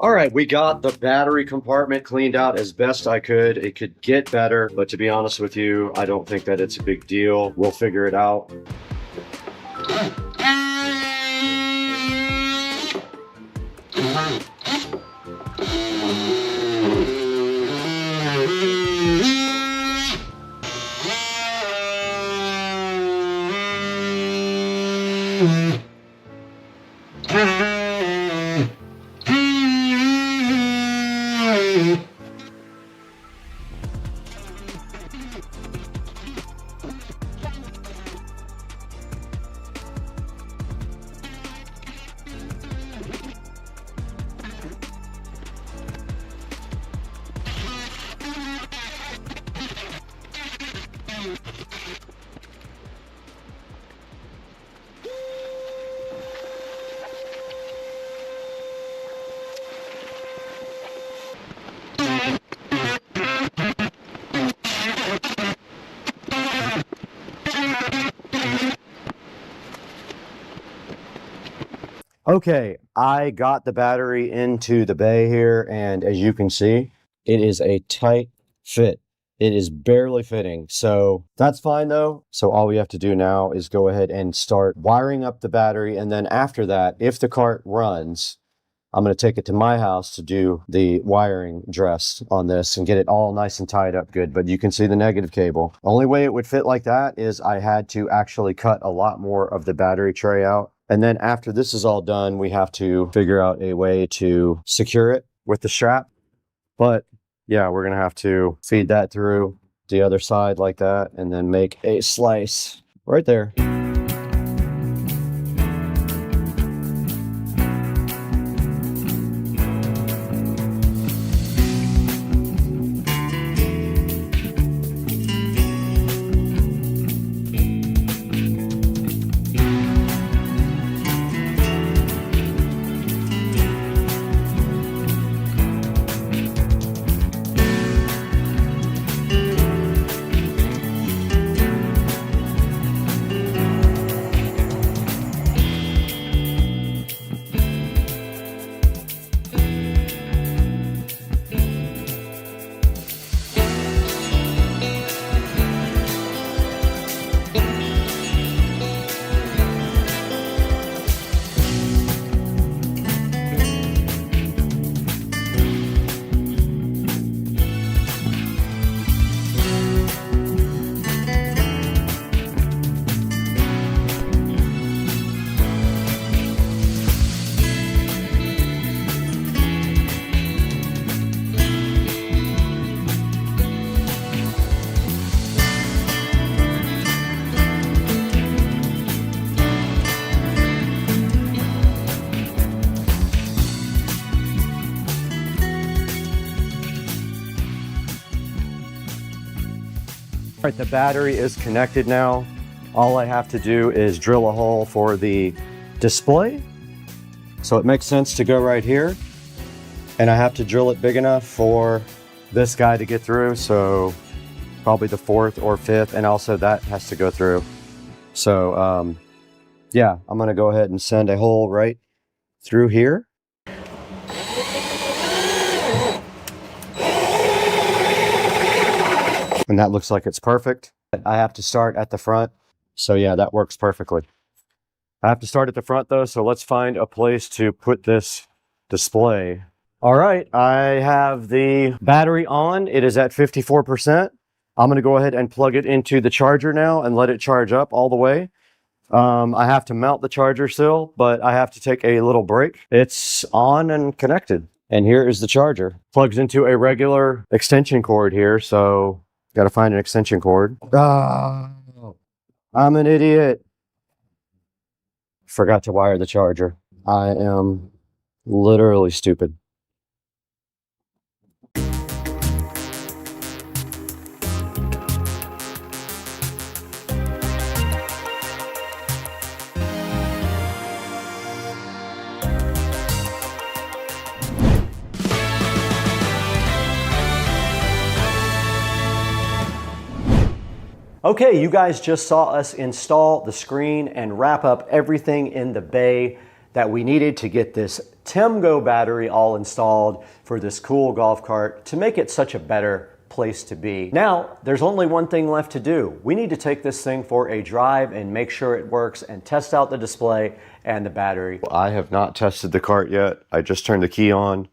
All right, we got the battery compartment cleaned out as best I could. It could get better, but to be honest with you, I don't think that it's a big deal. We'll figure it out. Okay, I got the battery into the bay here, and as you can see, it is a tight fit. It is barely fitting, so that's fine though. So all we have to do now is go ahead and start wiring up the battery, and then after that, if the cart runs, I'm going to take it to my house to do the wiring dress on this and get it all nice and tied up good. But you can see the negative cable. Only way it would fit like that is I had to actually cut a lot more of the battery tray out. And then after this is all done, we have to figure out a way to secure it with the strap. But yeah, we're going to have to feed that through the other side like that and then make a slice right there. All right, the battery is connected now. All I have to do is drill a hole for the display. So it makes sense to go right here. And I have to drill it big enough for this guy to get through. So probably the 4th or 5th, and also that has to go through. So yeah, I'm gonna go ahead and send a hole right through here. And that looks like it's perfect. I have to start at the front. So yeah, that works perfectly. I have to start at the front though, so let's find a place to put this display. All right, I have the battery on. It is at 54%. I'm gonna go ahead and plug it into the charger now and let it charge up all the way. I have to mount the charger still, but I have to take a little break. It's on and connected. And here is the charger. Plugs into a regular extension cord here, so got to find an extension cord. Oh, I'm an idiot. Forgot to wire the charger. I am literally stupid. Okay, you guys just saw us install the screen and wrap up everything in the bay. that we needed to get this TEMGO battery all installed for this cool golf cart to make it such a better place to be. Now, there's only one thing left to do. We need to take this thing for a drive and make sure it works and test out the display and the battery. I have not tested the cart yet. I just turned the key on.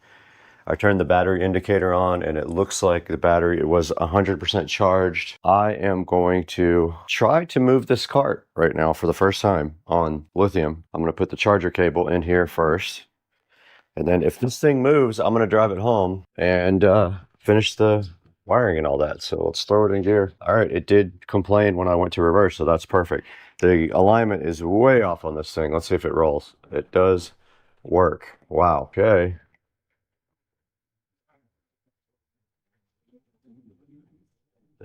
I turned the battery indicator on and it looks like the battery was 100% charged. I am going to try to move this cart right now for the first time on lithium. I'm going to put the charger cable in here first. And then if this thing moves, I'm going to drive it home and finish the wiring and all that. So let's throw it in gear. All right, it did complain when I went to reverse, so that's perfect. The alignment is way off on this thing. Let's see if it rolls. It does work. Wow. Okay.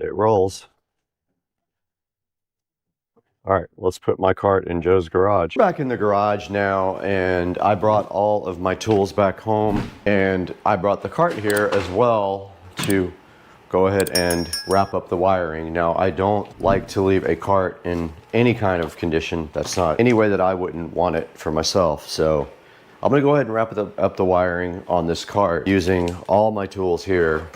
It rolls. All right, let's put my cart in Joe's garage. Back in the garage now, and I brought all of my tools back home, and I brought the cart here as well to go ahead and wrap up the wiring. Now, I don't like to leave a cart in any kind of condition that's not any way that I wouldn't want it for myself. So I'm gonna go ahead and wrap up the wiring on this cart using all my tools here.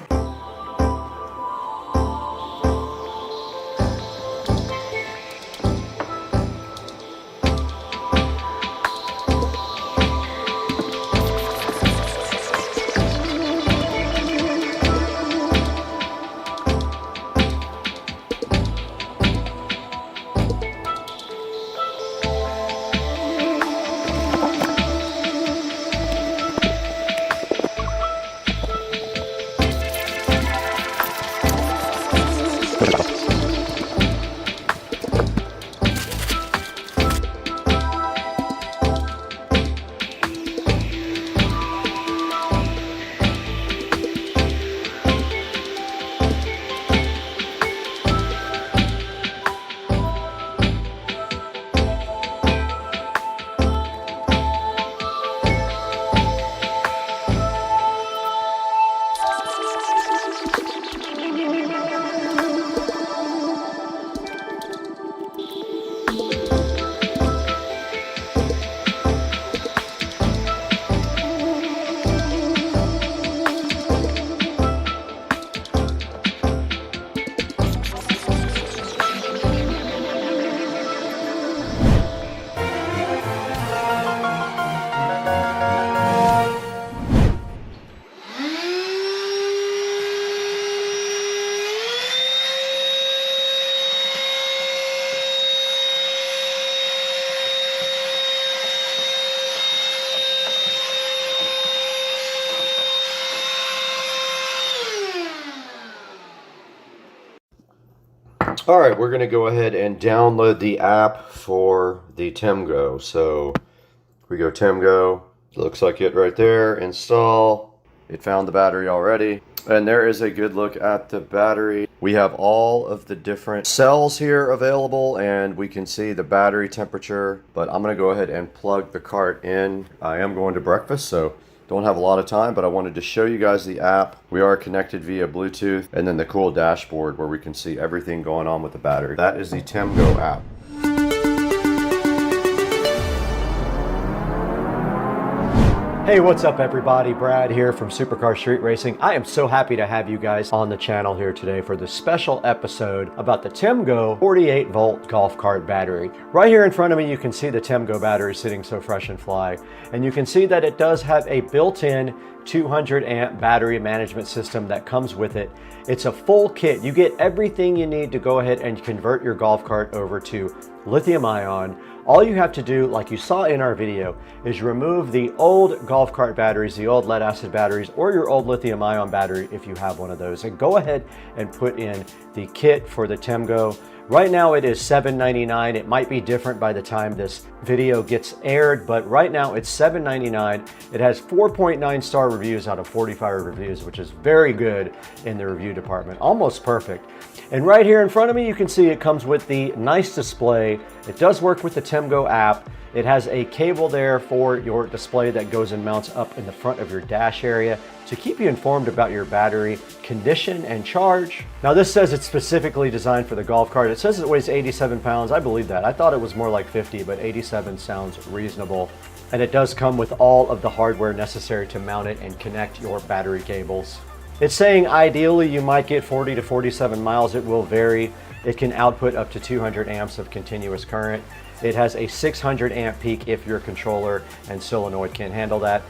All right, we're going to go ahead and download the app for the TEMGO. So we go TEMGO, looks like it right there, install. It found the battery already. And there is a good look at the battery. We have all of the different cells here available and we can see the battery temperature, but I'm going to go ahead and plug the cart in. I am going to breakfast, so don't have a lot of time, but I wanted to show you guys the app. We are connected via Bluetooth, and then the cool dashboard where we can see everything going on with the battery. That is the TEMGO app. Hey, what's up everybody? Brad here from Supercar Street Racing. I am so happy to have you guys on the channel here today for this special episode about the TEMGO 48 volt golf cart battery. Right here in front of me you can see the TEMGO battery sitting so fresh and fly, and you can see that it does have a built-in 200 amp battery management system that comes with it. It's a full kit. You get everything you need to go ahead and convert your golf cart over to lithium ion. All you have to do, like you saw in our video, is remove the old golf cart batteries, the old lead acid batteries, or your old lithium ion battery if you have one of those, and go ahead and put in the kit for the TEMGO. Right now it is $7.99. It might be different by the time this video gets aired, but right now it's $7.99. It has 4.9 star reviews out of 45 reviews, which is very good in the review department, almost perfect. And right here in front of me, you can see it comes with the nice display. It does work with the TEMGO app. It has a cable there for your display that goes and mounts up in the front of your dash area to keep you informed about your battery condition and charge. Now this says it's specifically designed for the golf cart. It says it weighs 87 pounds. I believe that. I thought it was more like 50, but 87 sounds reasonable. And it does come with all of the hardware necessary to mount it and connect your battery cables. It's saying ideally you might get 40 to 47 miles. It will vary. It can output up to 200 amps of continuous current. It has a 600 amp peak if your controller and solenoid can handle that.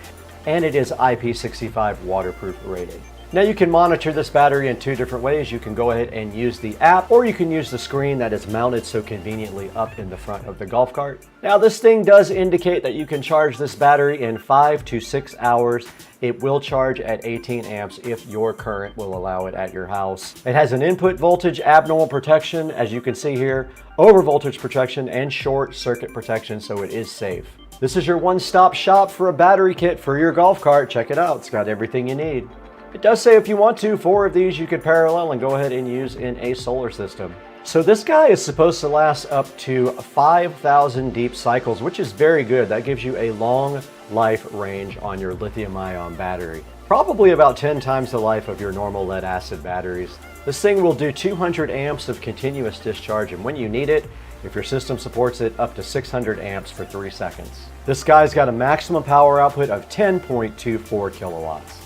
And it is IP65 waterproof rated. Now you can monitor this battery in two different ways. You can go ahead and use the app, or you can use the screen that is mounted so conveniently up in the front of the golf cart. Now this thing does indicate that you can charge this battery in 5 to 6 hours. It will charge at 18 amps if your current will allow it at your house. It has an input voltage abnormal protection, as you can see here, over voltage protection, and short circuit protection, so it is safe. This is your one-stop shop for a battery kit for your golf cart. Check it out, it's got everything you need. It does say if you want to, 4 of these you could parallel and go ahead and use in a solar system. So this guy is supposed to last up to 5,000 deep cycles, which is very good. That gives you a long life range on your lithium-ion battery. Probably about 10 times the life of your normal lead-acid batteries. This thing will do 200 amps of continuous discharge, and when you need it, if your system supports it, up to 600 amps for 3 seconds. This guy's got a maximum power output of 10.24 kilowatts.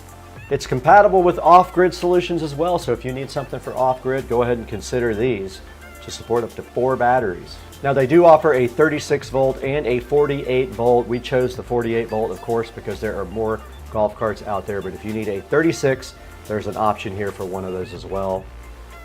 It's compatible with off-grid solutions as well, so if you need something for off-grid, go ahead and consider these to support up to 4 batteries. Now they do offer a 36 volt and a 48 volt. We chose the 48 volt, of course, because there are more golf carts out there, but if you need a 36, there's an option here for one of those as well.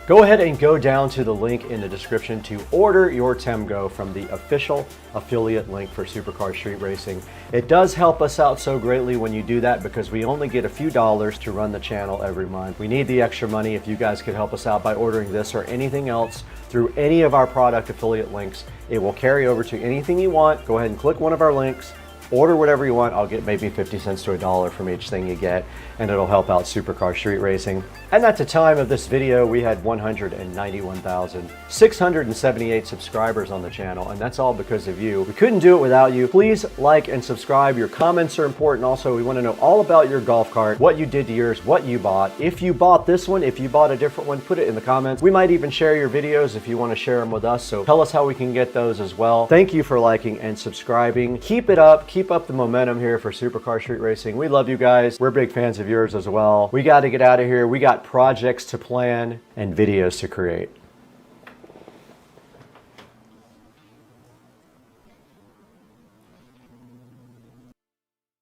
Go ahead and go down to the link in the description to order your TemGo from the official affiliate link for Supercar Street Racing. It does help us out so greatly when you do that because we only get a few dollars to run the channel every month. We need the extra money. If you guys could help us out by ordering this or anything else through any of our product affiliate links, it will carry over to anything you want. Go ahead and click one of our links. Order whatever you want. I'll get maybe 50 cents to $1 from each thing you get, and it'll help out Supercar Street Racing. And at the time of this video, we had 191,678 subscribers on the channel, and that's all because of you. We couldn't do it without you. Please like and subscribe. Your comments are important. Also, we want to know all about your golf cart, what you did to yours, what you bought. If you bought this one, if you bought a different one, put it in the comments. We might even share your videos if you want to share them with us, so tell us how we can get those as well. Thank you for liking and subscribing. Keep it up. Keep up the momentum here for Supercar Street Racing. We love you guys. We're big fans of yours as well. We got to get out of here. We got projects to plan and videos to create.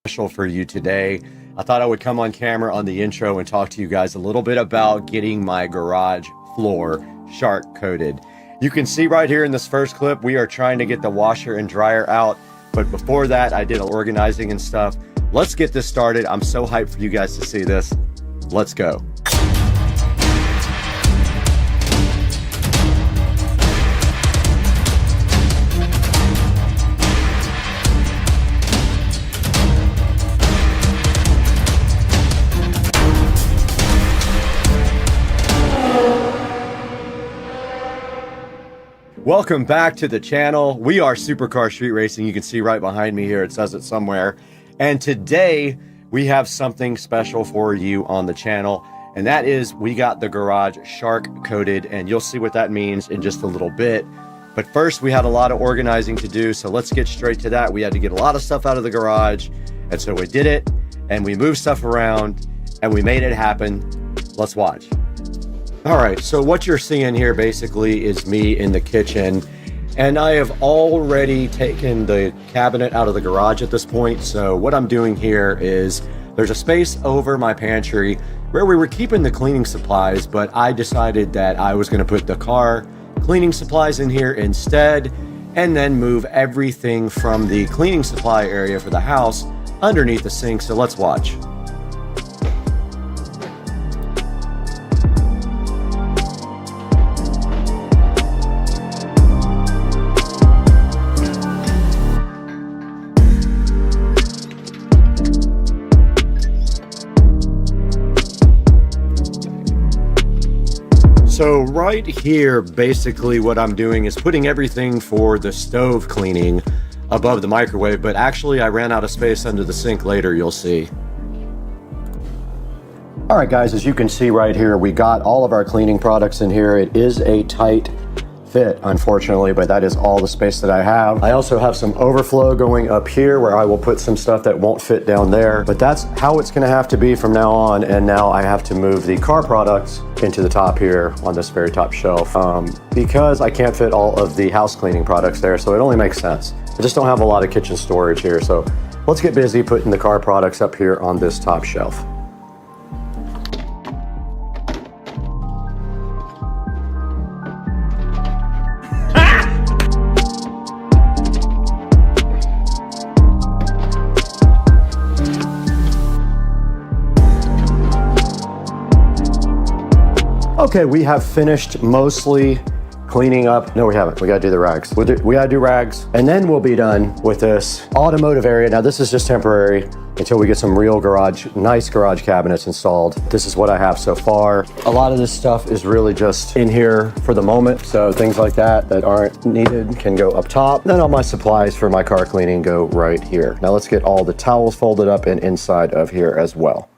Special for you today. I thought I would come on camera on the intro and talk to you guys a little bit about getting my garage floor shark coated. You can see right here in this first clip, we are trying to get the washer and dryer out. But before that, I did organizing and stuff. Let's get this started. I'm so hyped for you guys to see this. Let's go. Welcome back to the channel. We are Supercar Street Racing. You can see right behind me here, it says it somewhere. And today we have something special for you on the channel. And that is we got the garage shark coated, and you'll see what that means in just a little bit. But first we had a lot of organizing to do, so let's get straight to that. We had to get a lot of stuff out of the garage. And so we did it, and we moved stuff around, and we made it happen. Let's watch. All right, so what you're seeing here basically is me in the kitchen, and I have already taken the cabinet out of the garage at this point. So what I'm doing here is there's a space over my pantry where we were keeping the cleaning supplies, but I decided that I was going to put the car cleaning supplies in here instead, and then move everything from the cleaning supply area for the house underneath the sink. So let's watch. So right here, basically what I'm doing is putting everything for the stove cleaning above the microwave, but actually I ran out of space under the sink later, you'll see. All right, guys, as you can see right here, we got all of our cleaning products in here. It is a tight fit, unfortunately, but that is all the space that I have. I also have some overflow going up here where I will put some stuff that won't fit down there, but that's how it's gonna have to be from now on. And now I have to move the car products into the top here on this very top shelf because I can't fit all of the house cleaning products there, so it only makes sense. I just don't have a lot of kitchen storage here, so let's get busy putting the car products up here on this top shelf. Okay, we have finished mostly cleaning up. No, we haven't. We gotta do the rags. We gotta do rags, and then we'll be done with this automotive area. Now, this is just temporary until we get some real nice garage cabinets installed. This is what I have so far. A lot of this stuff is really just in here for the moment, so things like that aren't needed can go up top. Then all my supplies for my car cleaning go right here. Now let's get all the towels folded up and inside of here as well.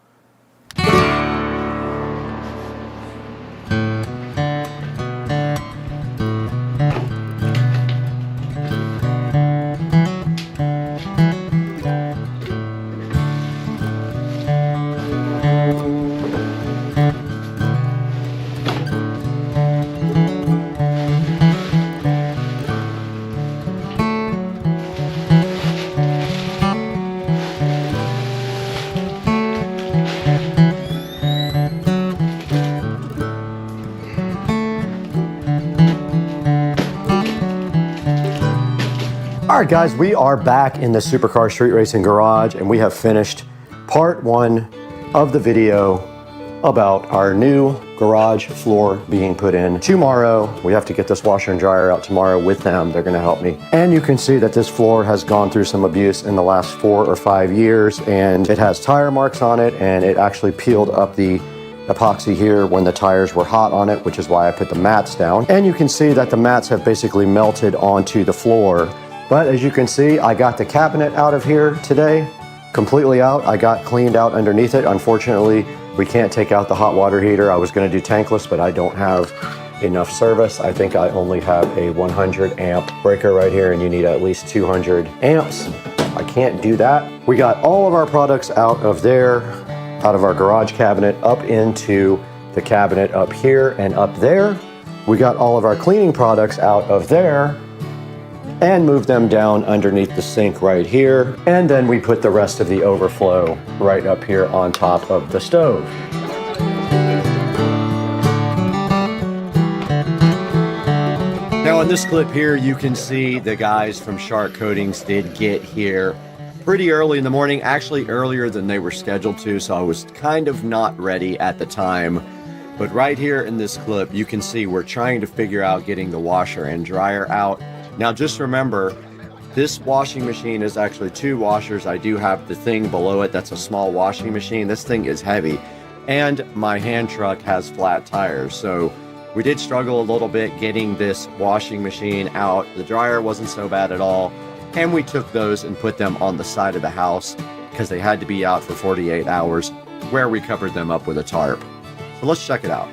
All right, guys, we are back in the Supercar Street Racing Garage, and we have finished part 1 of the video about our new garage floor being put in. Tomorrow, we have to get this washer and dryer out tomorrow with them. They're gonna help me. And you can see that this floor has gone through some abuse in the last 4 or 5 years, and it has tire marks on it, and it actually peeled up the epoxy here when the tires were hot on it, which is why I put the mats down. And you can see that the mats have basically melted onto the floor. But as you can see, I got the cabinet out of here today, completely out. I got cleaned out underneath it. Unfortunately, we can't take out the hot water heater. I was gonna do tankless, but I don't have enough service. I think I only have a 100 amp breaker right here, and you need at least 200 amps. I can't do that. We got all of our products out of there, out of our garage cabinet, up into the cabinet up here and up there. We got all of our cleaning products out of there and move them down underneath the sink right here. And then we put the rest of the overflow right up here on top of the stove. Now in this clip here, you can see the guys from Shark Coatings did get here pretty early in the morning, actually earlier than they were scheduled to, so I was kind of not ready at the time. But right here in this clip, you can see we're trying to figure out getting the washer and dryer out. Now just remember, this washing machine is actually 2 washers. I do have the thing below it that's a small washing machine. This thing is heavy, and my hand truck has flat tires, so we did struggle a little bit getting this washing machine out. The dryer wasn't so bad at all, and we took those and put them on the side of the house because they had to be out for 48 hours, where we covered them up with a tarp. So let's check it out.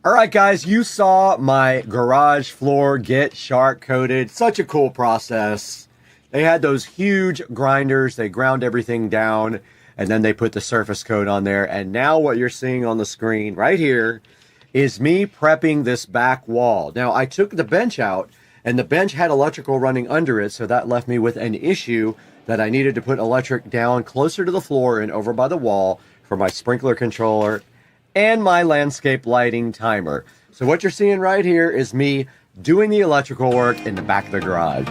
All right, guys, you saw my garage floor get shark coated. Such a cool process. They had those huge grinders. They ground everything down, and then they put the surface coat on there. And now what you're seeing on the screen right here is me prepping this back wall. Now, I took the bench out, and the bench had electrical running under it, so that left me with an issue that I needed to put electric down closer to the floor and over by the wall for my sprinkler controller and my landscape lighting timer. So what you're seeing right here is me doing the electrical work in the back of the garage.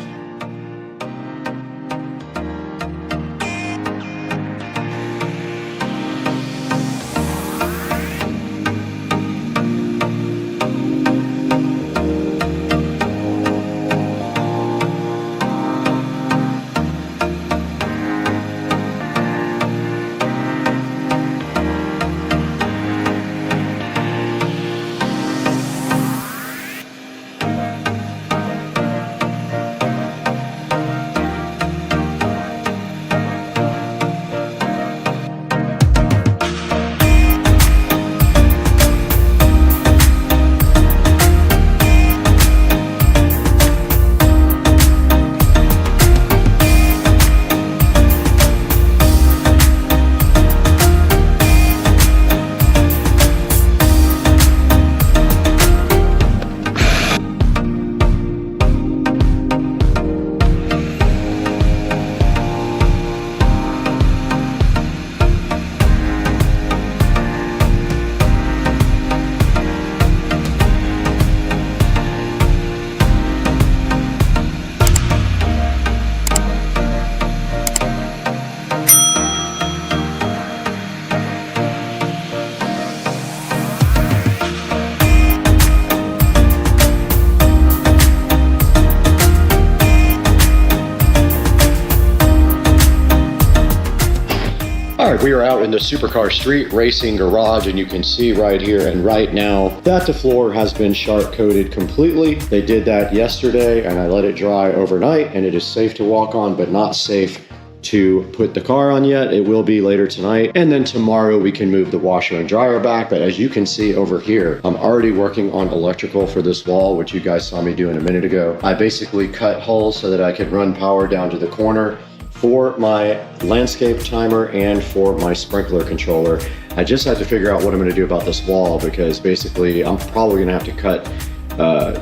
We are out in the supercar street racing garage, and you can see right here and right now that the floor has been shark coated completely. They did that yesterday, and I let it dry overnight, and it is safe to walk on, but not safe to put the car on yet. It will be later tonight, and then tomorrow we can move the washer and dryer back. But as you can see over here, I'm already working on electrical for this wall, which you guys saw me doing a minute ago. I basically cut holes so that I could run power down to the corner for my landscape timer and for my sprinkler controller. I just had to figure out what I'm going to do about this wall, because basically I'm probably going to have to cut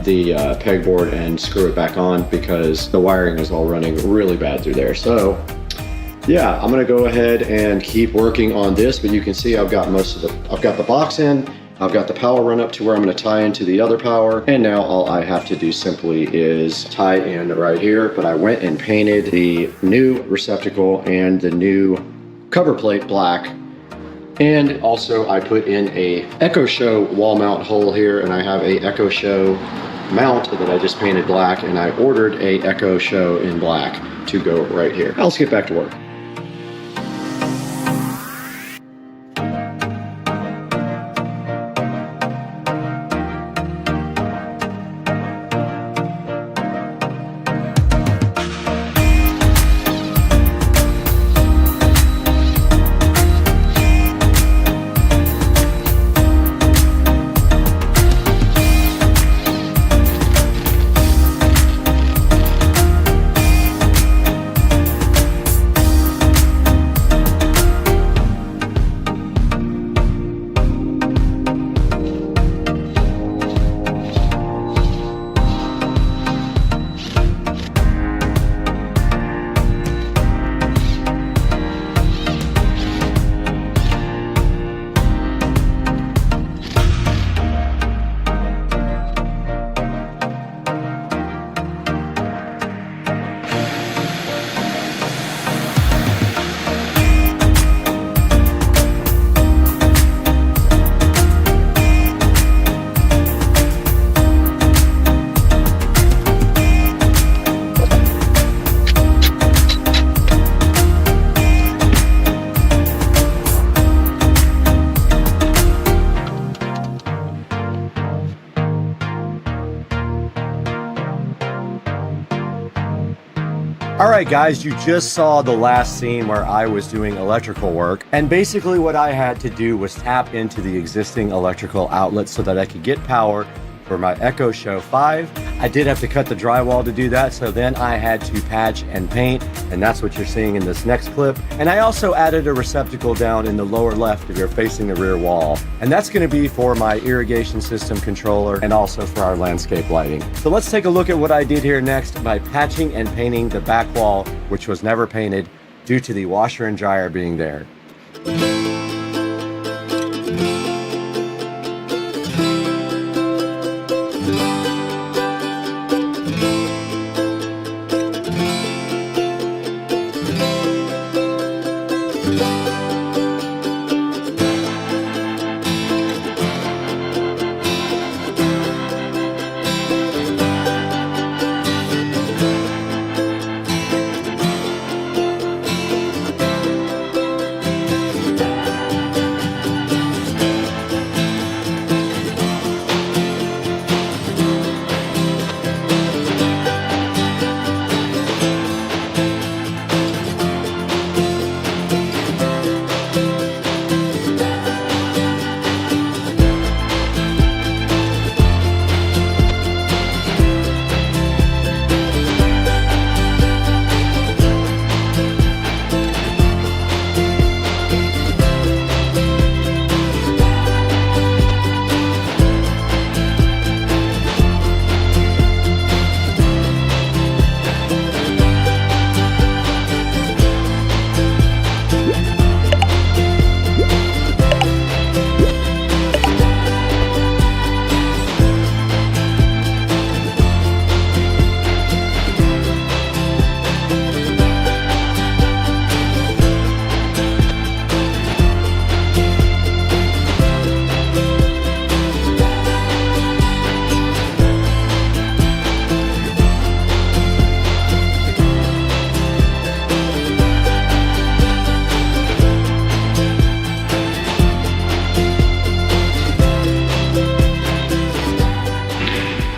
the pegboard and screw it back on, because the wiring is all running really bad through there. So yeah, I'm going to go ahead and keep working on this, but you can see I've got the box in. I've got the power run up to where I'm going to tie into the other power, and now all I have to do simply is tie in right here. But I went and painted the new receptacle and the new cover plate black, and also I put in a Echo Show wall mount hole here, and I have a Echo Show mount that I just painted black, and I ordered a Echo Show in black to go right here. Now let's get back to work. All right, guys, you just saw the last scene where I was doing electrical work. And basically what I had to do was tap into the existing electrical outlet so that I could get power for my Echo Show 5. I did have to cut the drywall to do that, so then I had to patch and paint, and that's what you're seeing in this next clip. And I also added a receptacle down in the lower left if you're facing the rear wall. And that's gonna be for my irrigation system controller and also for our landscape lighting. So let's take a look at what I did here next by patching and painting the back wall, which was never painted due to the washer and dryer being there.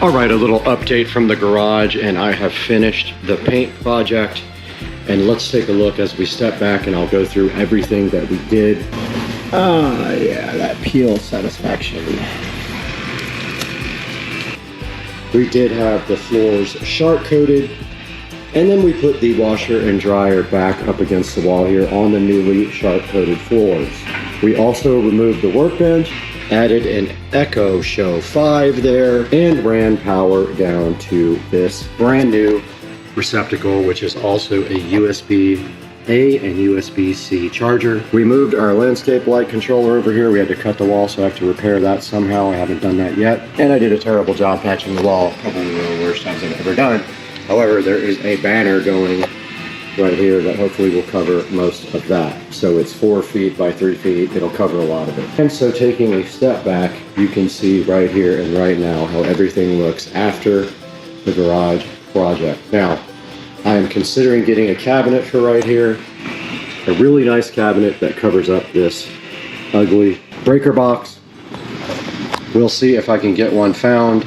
All right, a little update from the garage, and I have finished the paint project. And let's take a look as we step back, and I'll go through everything that we did. Yeah, that peel satisfaction. We did have the floors sharp coated, and then we put the washer and dryer back up against the wall here on the newly sharp coated floors. We also removed the workbench, added an Echo Show 5 there, and ran power down to this brand new receptacle, which is also a USB-A and USB-C charger. We moved our landscape light controller over here. We had to cut the wall, so I have to repair that somehow. I haven't done that yet. And I did a terrible job patching the wall, probably one of the worst times I've ever done. However, there is a banner going right here that hopefully will cover most of that. So it's 4 feet by 3 feet. It'll cover a lot of it. And so taking a step back, you can see right here and right now how everything looks after the garage project. Now, I am considering getting a cabinet for right here. A really nice cabinet that covers up this ugly breaker box. We'll see if I can get one found,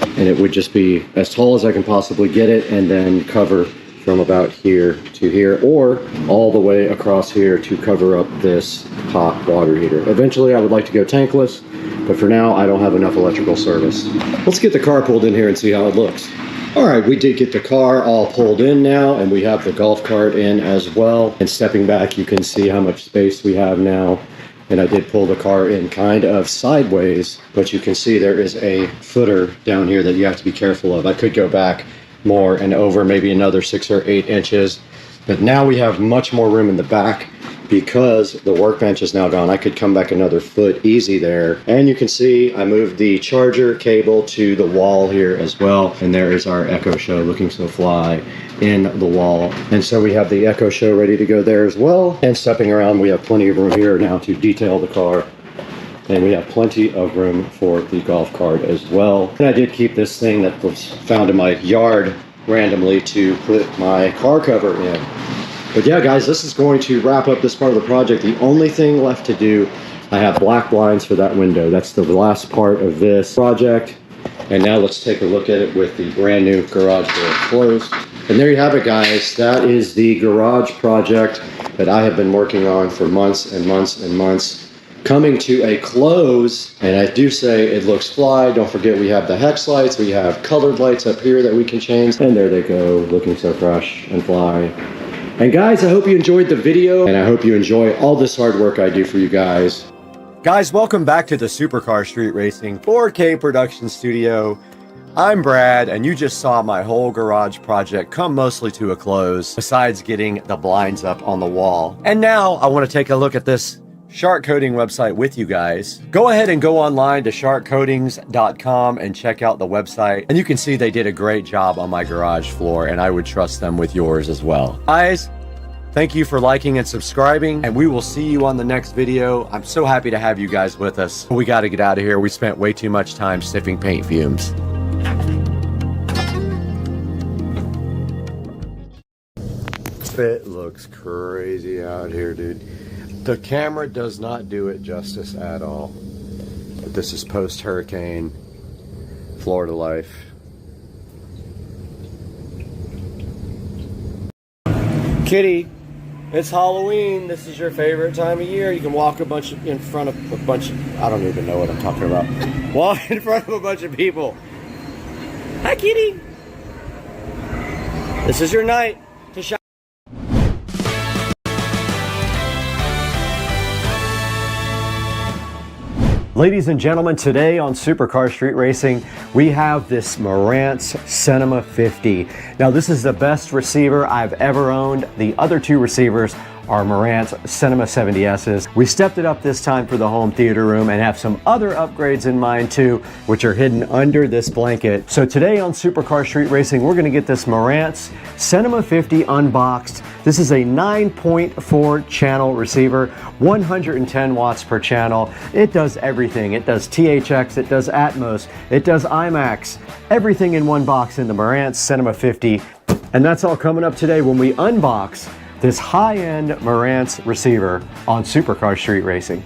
and it would just be as tall as I can possibly get it, and then cover from about here to here, or all the way across here to cover up this hot water heater. Eventually I would like to go tankless, but for now I don't have enough electrical service. Let's get the car pulled in here and see how it looks. All right, we did get the car all pulled in now, and we have the golf cart in as well. And stepping back, you can see how much space we have now. And I did pull the car in kind of sideways, but you can see there is a footer down here that you have to be careful of. I could go back more and over maybe another 6 or 8 inches, but now we have much more room in the back because the workbench is now gone. I could come back another foot easy there. And you can see I moved the charger cable to the wall here as well, and there is our Echo Show looking so fly in the wall. And so we have the Echo Show ready to go there as well. And stepping around, we have plenty of room here now to detail the car. And we have plenty of room for the golf cart as well. And I did keep this thing that was found in my yard randomly to put my car cover in. But yeah, guys, this is going to wrap up this part of the project. The only thing left to do, I have black blinds for that window. That's the last part of this project. And now let's take a look at it with the brand new garage door closed. And there you have it, guys. That is the garage project that I have been working on for months and months and months, coming to a close. And I do say it looks fly. Don't forget we have the hex lights. We have colored lights up here that we can change. And there they go, looking so fresh and fly. And guys, I hope you enjoyed the video, and I hope you enjoy all this hard work I do for you guys. Guys, welcome back to the Supercar Street Racing 4K production studio. I'm Brad, and you just saw my whole garage project come mostly to a close, besides getting the blinds up on the wall. And now I want to take a look at this shark coating website with you guys. Go ahead and go online to sharkcoatings.com and check out the website. And you can see they did a great job on my garage floor, and I would trust them with yours as well. Guys, thank you for liking and subscribing, and we will see you on the next video. I'm so happy to have you guys with us. We got to get out of here. We spent way too much time sniffing paint fumes. It looks crazy out here, dude. The camera does not do it justice at all. But this is post-hurricane Florida life. Kitty, it's Halloween. This is your favorite time of year. You can walk in front of a bunch of, I don't even know what I'm talking about. Walk in front of a bunch of people. Hi, Kitty. This is your night to shop. Ladies and gentlemen, today on Supercar Street Racing, we have this Marantz Cinema 50. Now, this is the best receiver I've ever owned. The other two receivers are Marantz Cinema 70S's. We stepped it up this time for the home theater room and have some other upgrades in mind too, which are hidden under this blanket. So today on Supercar Street Racing, we're gonna get this Marantz Cinema 50 unboxed. This is a 9.4 channel receiver, 110 watts per channel. It does everything. It does THX, it does Atmos, it does IMAX, everything in one box in the Marantz Cinema 50. And that's all coming up today when we unbox this high-end Marantz receiver on Supercar Street Racing.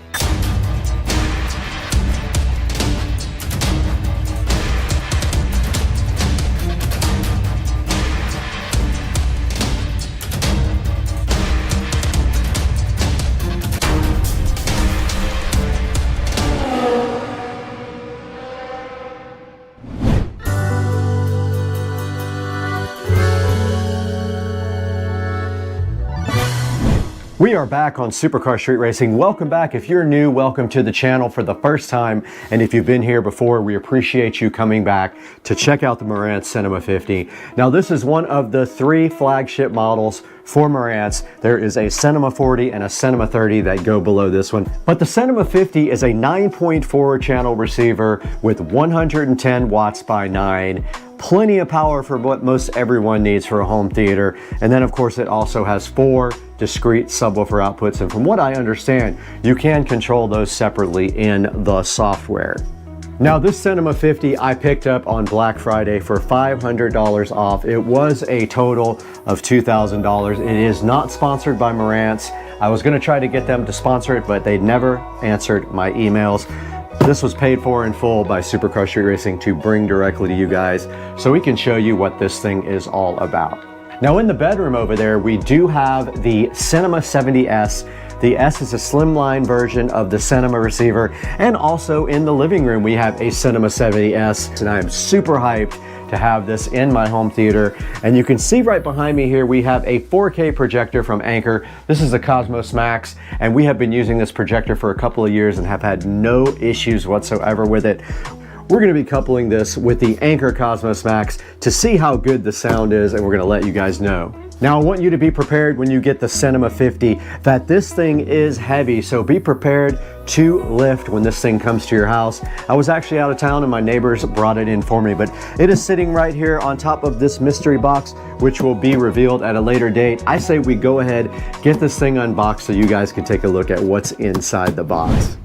We are back on Supercar Street Racing. Welcome back. If you're new, welcome to the channel for the first time. And if you've been here before, we appreciate you coming back to check out the Marantz Cinema 50. Now, this is one of the 3 flagship models for Marantz. There is a Cinema 40 and a Cinema 30 that go below this one. But the Cinema 50 is a 9.4 channel receiver with 110 watts by 9. Plenty of power for what most everyone needs for a home theater. And then of course it also has 4 discrete subwoofer outputs. And from what I understand, you can control those separately in the software. Now this Cinema 50 I picked up on Black Friday for $500 off. It was a total of $2,000. It is not sponsored by Marantz. I was gonna try to get them to sponsor it, but they never answered my emails. This was paid for in full by Supercar Street Racing to bring directly to you guys so we can show you what this thing is all about. Now in the bedroom over there, we do have the Cinema 70S. The S is a slimline version of the Cinema receiver, and also in the living room we have a Cinema 70S, and I am super hyped to have this in my home theater. And you can see right behind me here we have a 4K projector from Anker. This is a Cosmos Max, and we have been using this projector for a couple of years and have had no issues whatsoever with it. We're going to be coupling this with the Anker Cosmos Max to see how good the sound is, and we're going to let you guys know. Now I want you to be prepared when you get the Cinema 50 that this thing is heavy, so be prepared to lift when this thing comes to your house. I was actually out of town and my neighbors brought it in for me, but it is sitting right here on top of this mystery box, which will be revealed at a later date. I say we go ahead, get this thing unboxed so you guys can take a look at what's inside the box.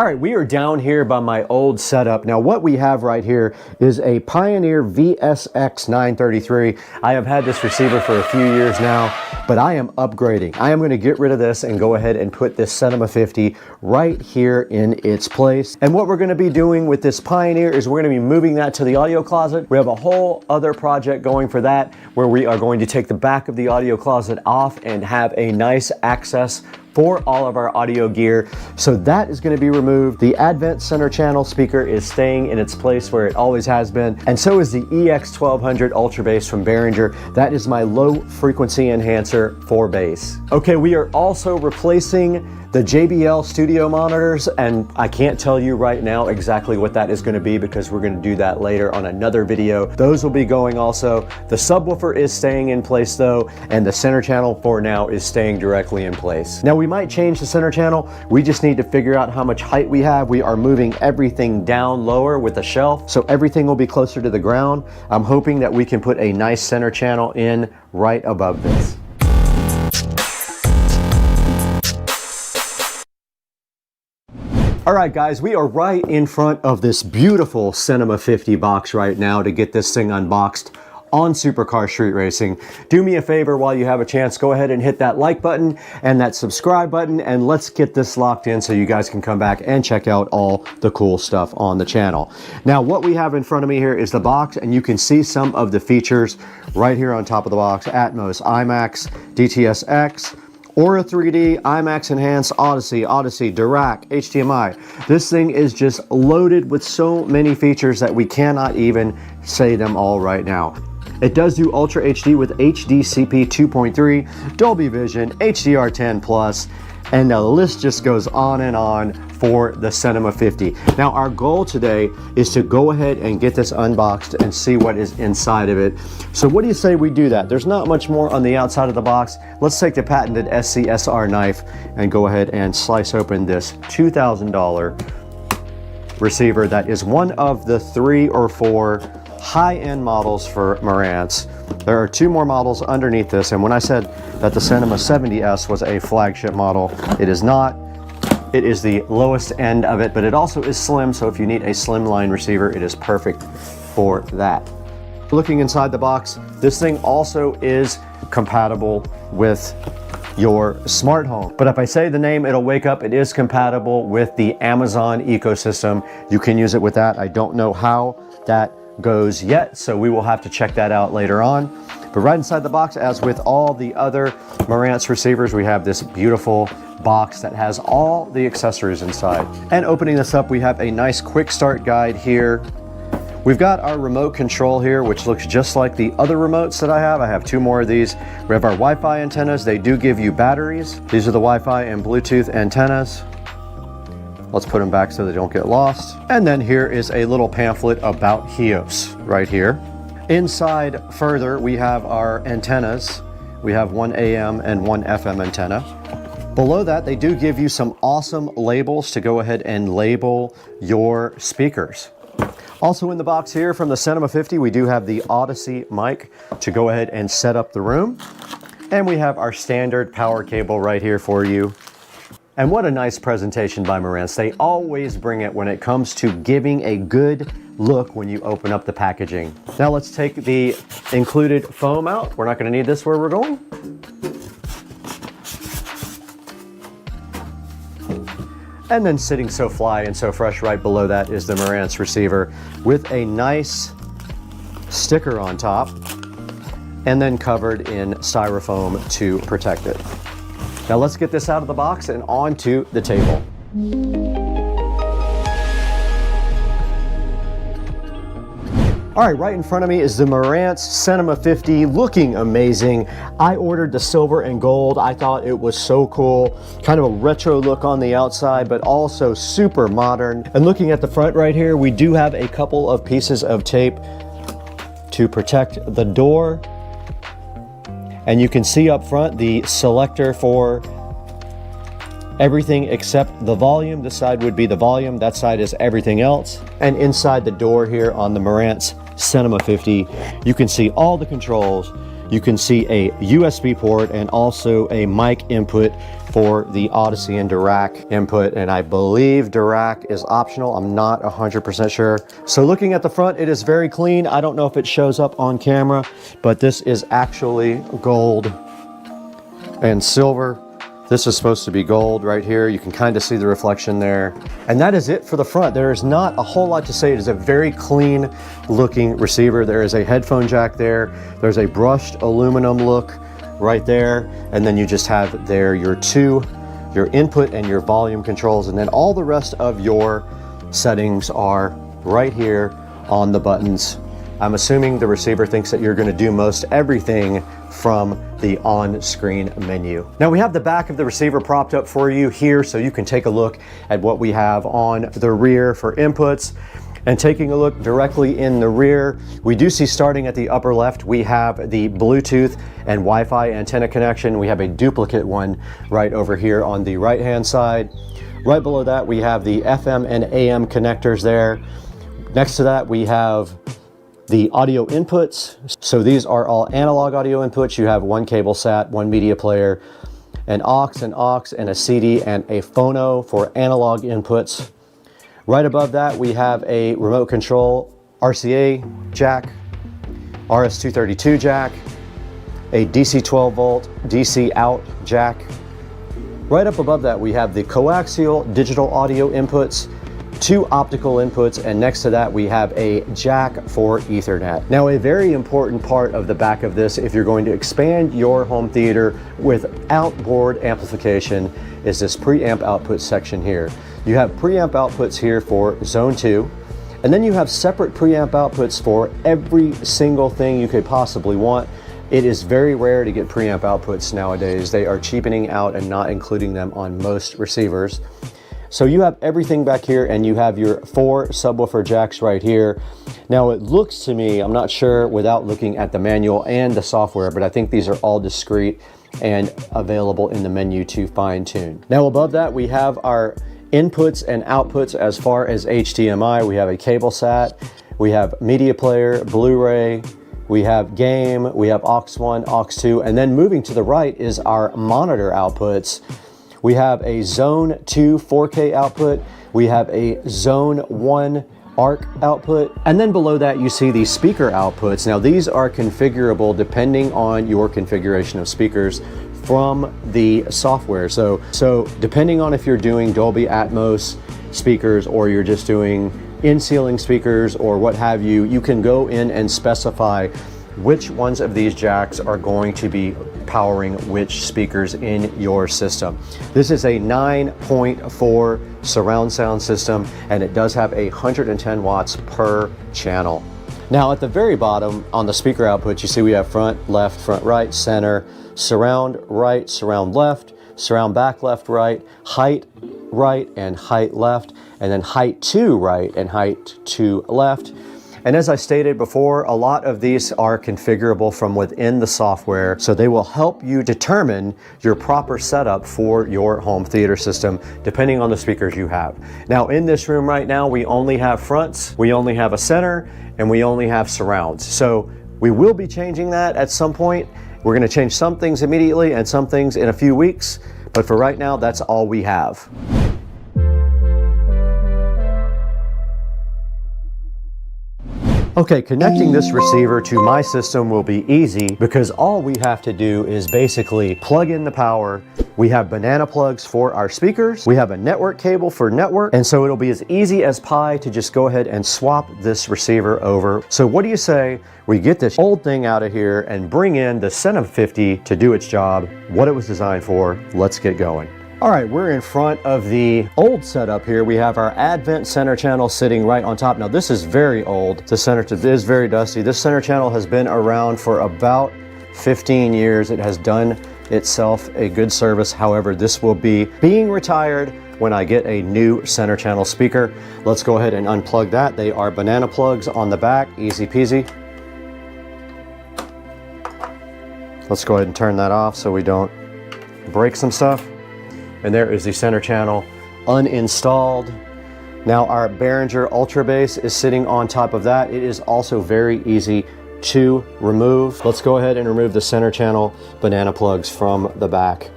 All right, we are down here by my old setup. Now what we have right here is a Pioneer VSX 933. I have had this receiver for a few years now, but I am upgrading. I am going to get rid of this and go ahead and put this Cinema 50 right here in its place. And what we're going to be doing with this Pioneer is we're going to be moving that to the audio closet. We have a whole other project going for that where we are going to take the back of the audio closet off and have a nice access for all of our audio gear. So that is going to be removed. The Advent center channel speaker is staying in its place where it always has been. And so is the EX1200 Ultra Bass from Behringer. That is my low frequency enhancer for bass. Okay, we are also replacing the JBL studio monitors, and I can't tell you right now exactly what that is going to be because we're going to do that later on another video. Those will be going also. The subwoofer is staying in place though, and the center channel for now is staying directly in place. Now we might change the center channel. We just need to figure out how much height we have. We are moving everything down lower with a shelf, so everything will be closer to the ground. I'm hoping that we can put a nice center channel in right above this. All right, guys, we are right in front of this beautiful Cinema 50 box right now to get this thing unboxed on Supercar Street Racing. Do me a favor while you have a chance, go ahead and hit that like button and that subscribe button, and let's get this locked in so you guys can come back and check out all the cool stuff on the channel. Now, what we have in front of me here is the box, and you can see some of the features right here on top of the box: Atmos, IMAX, DTS-X, Aura 3D, IMAX Enhanced, Odyssey, Dirac, HDMI. This thing is just loaded with so many features that we cannot even say them all right now. It does do Ultra HD with HDCP 2.3, Dolby Vision, HDR10 Plus, and now the list just goes on and on for the Cinema 50. Now our goal today is to go ahead and get this unboxed and see what is inside of it. So what do you say we do that? There's not much more on the outside of the box. Let's take the patented SCSR knife and go ahead and slice open this $2,000 receiver that is one of the 3 or 4 high-end models for Marantz. There are 2 more models underneath this, and when I said that the Cinema 70S was a flagship model, it is not. It is the lowest end of it, but it also is slim, so if you need a slimline receiver, it is perfect for that. Looking inside the box, this thing also is compatible with your smart home. But if I say the name, it'll wake up. It is compatible with the Amazon ecosystem. You can use it with that. I don't know how that goes yet, so we will have to check that out later on. But right inside the box, as with all the other Marantz receivers, we have this beautiful box that has all the accessories inside. And opening this up, we have a nice quick start guide here. We've got our remote control here, which looks just like the other remotes that I have. I have 2 more of these. We have our Wi-Fi antennas. They do give you batteries. These are the Wi-Fi and Bluetooth antennas. Let's put them back so they don't get lost. And then here is a little pamphlet about HEOS right here. Inside further, we have our antennas. We have 1 AM and 1 FM antenna. Below that, they do give you some awesome labels to go ahead and label your speakers. Also in the box here from the Cinema 50, we do have the Odyssey mic to go ahead and set up the room. And we have our standard power cable right here for you. And what a nice presentation by Marantz. They always bring it when it comes to giving a good look when you open up the packaging. Now let's take the included foam out. We're not going to need this where we're going. And then sitting so fly and so fresh right below that is the Marantz receiver with a nice sticker on top and then covered in styrofoam to protect it. Now let's get this out of the box and onto the table. All right, right in front of me is the Marantz Cinema 50, looking amazing. I ordered the silver and gold. I thought it was so cool. Kind of a retro look on the outside, but also super modern. And looking at the front right here, we do have a couple of pieces of tape to protect the door. And you can see up front the selector for everything except the volume. This side would be the volume, that side is everything else. And inside the door here on the Marantz Cinema 50, you can see all the controls. You can see a USB port and also a mic input for the Odyssey and Dirac input, and I believe Dirac is optional. I'm not 100% sure. So looking at the front, it is very clean. I don't know if it shows up on camera, but this is actually gold and silver. This is supposed to be gold right here. You can kind of see the reflection there. And that is it for the front. There is not a whole lot to say. It is a very clean looking receiver. There is a headphone jack there. There's a brushed aluminum look right there. And then you just have there your input and your volume controls. And then all the rest of your settings are right here on the buttons. I'm assuming the receiver thinks that you're going to do most everything from the on-screen menu. Now we have the back of the receiver propped up for you here so you can take a look at what we have on the rear for inputs. And taking a look directly in the rear, we do see starting at the upper left, we have the Bluetooth and Wi-Fi antenna connection. We have a duplicate one right over here on the right-hand side. Right below that, we have the FM and AM connectors there. Next to that, we have the audio inputs. So these are all analog audio inputs. You have one cable sat, one media player, an aux, and a CD, and a phono for analog inputs. Right above that, we have a remote control RCA jack, RS-232 jack, a DC 12 volt DC out jack. Right up above that, we have the coaxial digital audio inputs, 2 optical inputs, and next to that we have a jack for Ethernet. Now a very important part of the back of this, if you're going to expand your home theater with outboard amplification, is this preamp output section here. You have preamp outputs here for zone 2, and then you have separate preamp outputs for every single thing you could possibly want. It is very rare to get preamp outputs nowadays. They are cheapening out and not including them on most receivers. So you have everything back here, and you have your 4 subwoofer jacks right here. Now it looks to me, I'm not sure without looking at the manual and the software, but I think these are all discrete and available in the menu to fine tune. Now above that, we have our inputs and outputs as far as HDMI. We have a cable sat, we have media player, Blu-ray, we have game, we have aux 1, aux 2, and then moving to the right is our monitor outputs. We have a zone 2 4K output, we have a zone 1 ARC output, and then below that you see the speaker outputs. Now these are configurable depending on your configuration of speakers from the software. So depending on if you're doing Dolby Atmos speakers or you're just doing in-ceiling speakers or what have you, you can go in and specify which ones of these jacks are going to be powering which speakers in your system. This is a 9.4 surround sound system, and it does have 110 watts per channel. Now at the very bottom on the speaker output, you see we have front, left, front, right, center, surround right, surround left, surround back, left, right, height right, and height left, and then height to right and height to left. And as I stated before, a lot of these are configurable from within the software, so they will help you determine your proper setup for your home theater system, depending on the speakers you have. Now in this room right now, we only have fronts, we only have a center, and we only have surrounds. So we will be changing that at some point. We're gonna change some things immediately and some things in a few weeks, but for right now, that's all we have. Okay, connecting this receiver to my system will be easy because all we have to do is basically plug in the power. We have banana plugs for our speakers. We have a network cable for network. And so it'll be as easy as pie to just go ahead and swap this receiver over. So what do you say we get this old thing out of here and bring in the Senem 50 to do its job, what it was designed for? Let's get going. All right, we're in front of the old setup here. We have our Advent center channel sitting right on top. Now this is very old. The center is very dusty. This center channel has been around for about 15 years. It has done itself a good service. However, this will be being retired when I get a new center channel speaker. Let's go ahead and unplug that. They are banana plugs on the back, easy peasy. Let's go ahead and turn that off so we don't break some stuff. And there is the center channel uninstalled. Now our Behringer Ultra Bass is sitting on top of that. It is also very easy to remove. Let's go ahead and remove the center channel banana plugs from the back.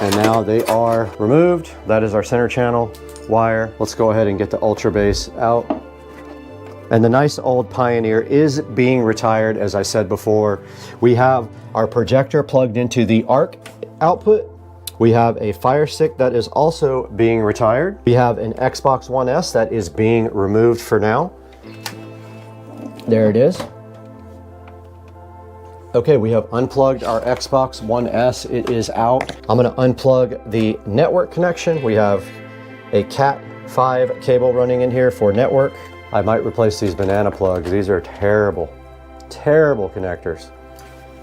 And now they are removed. That is our center channel wire. Let's go ahead and get the Ultra Base out. And the nice old Pioneer is being retired, as I said before. We have our projector plugged into the ARC output. We have a Fire Stick that is also being retired. We have an Xbox One S that is being removed for now. There it is. Okay, we have unplugged our Xbox One S. It is out. I'm gonna unplug the network connection. We have a Cat 5 cable running in here for network. I might replace these banana plugs. These are terrible, terrible connectors.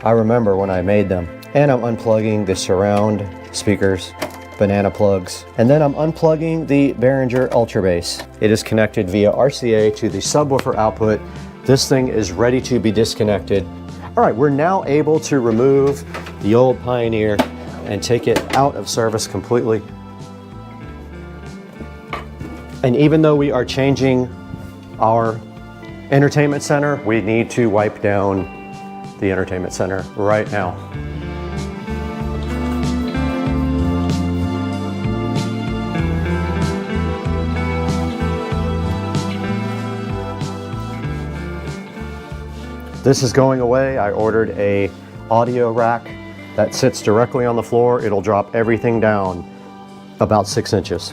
I remember when I made them. And I'm unplugging the surround speakers, banana plugs. And then I'm unplugging the Behringer Ultra Bass. It is connected via RCA to the subwoofer output. This thing is ready to be disconnected. All right, we're now able to remove the old Pioneer and take it out of service completely. And even though we are changing our entertainment center, we need to wipe down the entertainment center right now. This is going away. I ordered a audio rack that sits directly on the floor. It'll drop everything down about 6 inches.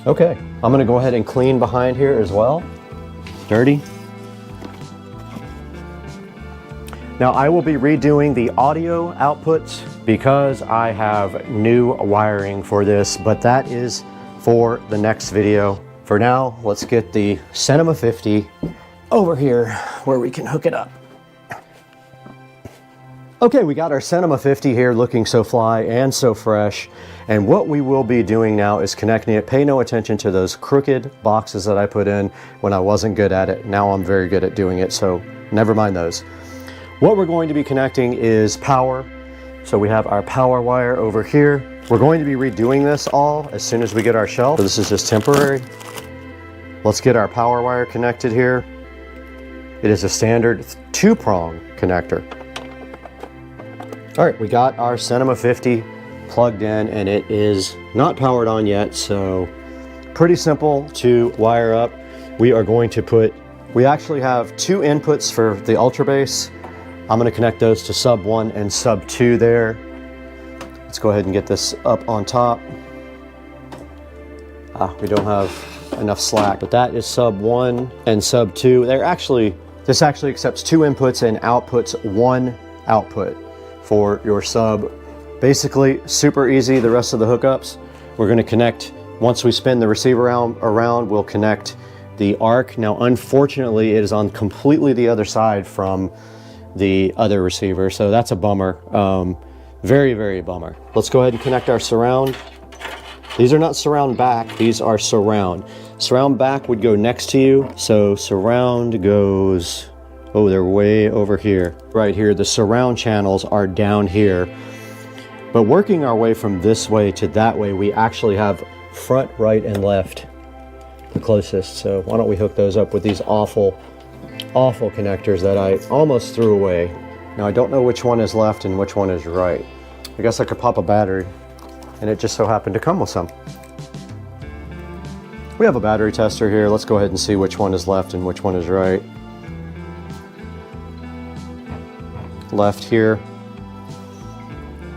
Okay, I'm gonna go ahead and clean behind here as well. Dirty. Now I will be redoing the audio outputs because I have new wiring for this, but that is for the next video. For now, let's get the Cinema 50 over here where we can hook it up. Okay, we got our Cinema 50 here looking so fly and so fresh. And what we will be doing now is connecting it. Pay no attention to those crooked boxes that I put in when I wasn't good at it. Now I'm very good at doing it, so never mind those. What we're going to be connecting is power. So we have our power wire over here. We're going to be redoing this all as soon as we get our shelf. So this is just temporary. Let's get our power wire connected here. It is a standard 2-prong connector. All right, we got our Cinema 50 plugged in and it is not powered on yet, so pretty simple to wire up. We are going to we actually have 2 inputs for the Ultra Bass. I'm gonna connect those to sub 1 and sub 2 there. Let's go ahead and get this up on top. We don't have enough slack, but that is sub 1 and sub 2. This actually accepts 2 inputs and outputs 1 output for your sub. Basically, super easy. The rest of the hookups, we're gonna connect, once we spin the receiver around, we'll connect the ARC. Now, unfortunately, it is on completely the other side from the other receiver, so that's a bummer. Very, very bummer. Let's go ahead and connect our surround. These are not surround back, these are surround. Surround back would go next to you, so surround goes, oh, they're way over here. Right here, the surround channels are down here. But working our way from this way to that way, we actually have front, right, and left, the closest. So why don't we hook those up with these awful, awful connectors that I almost threw away. Now I don't know which one is left and which one is right. I guess I could pop a battery, and it just so happened to come with some. We have a battery tester here. Let's go ahead and see which one is left and which one is right. Left here.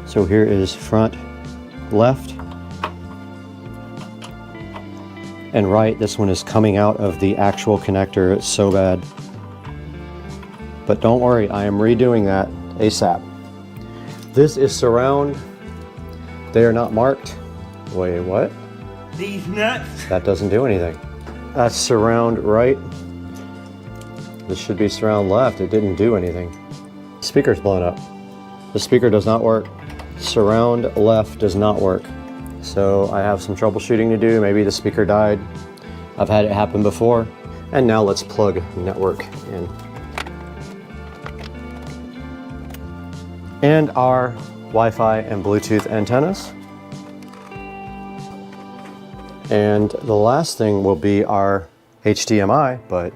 So here is front, left, and right. This one is coming out of the actual connector. It's so bad. But don't worry, I am redoing that ASAP. This is surround. They are not marked. Wait, what? These nuts. That doesn't do anything. That's surround right. This should be surround left. It didn't do anything. Speaker's blown up. The speaker does not work. Surround left does not work. So I have some troubleshooting to do. Maybe the speaker died. I've had it happen before. And now let's plug network in. And our Wi-Fi and Bluetooth antennas. And the last thing will be our HDMI, but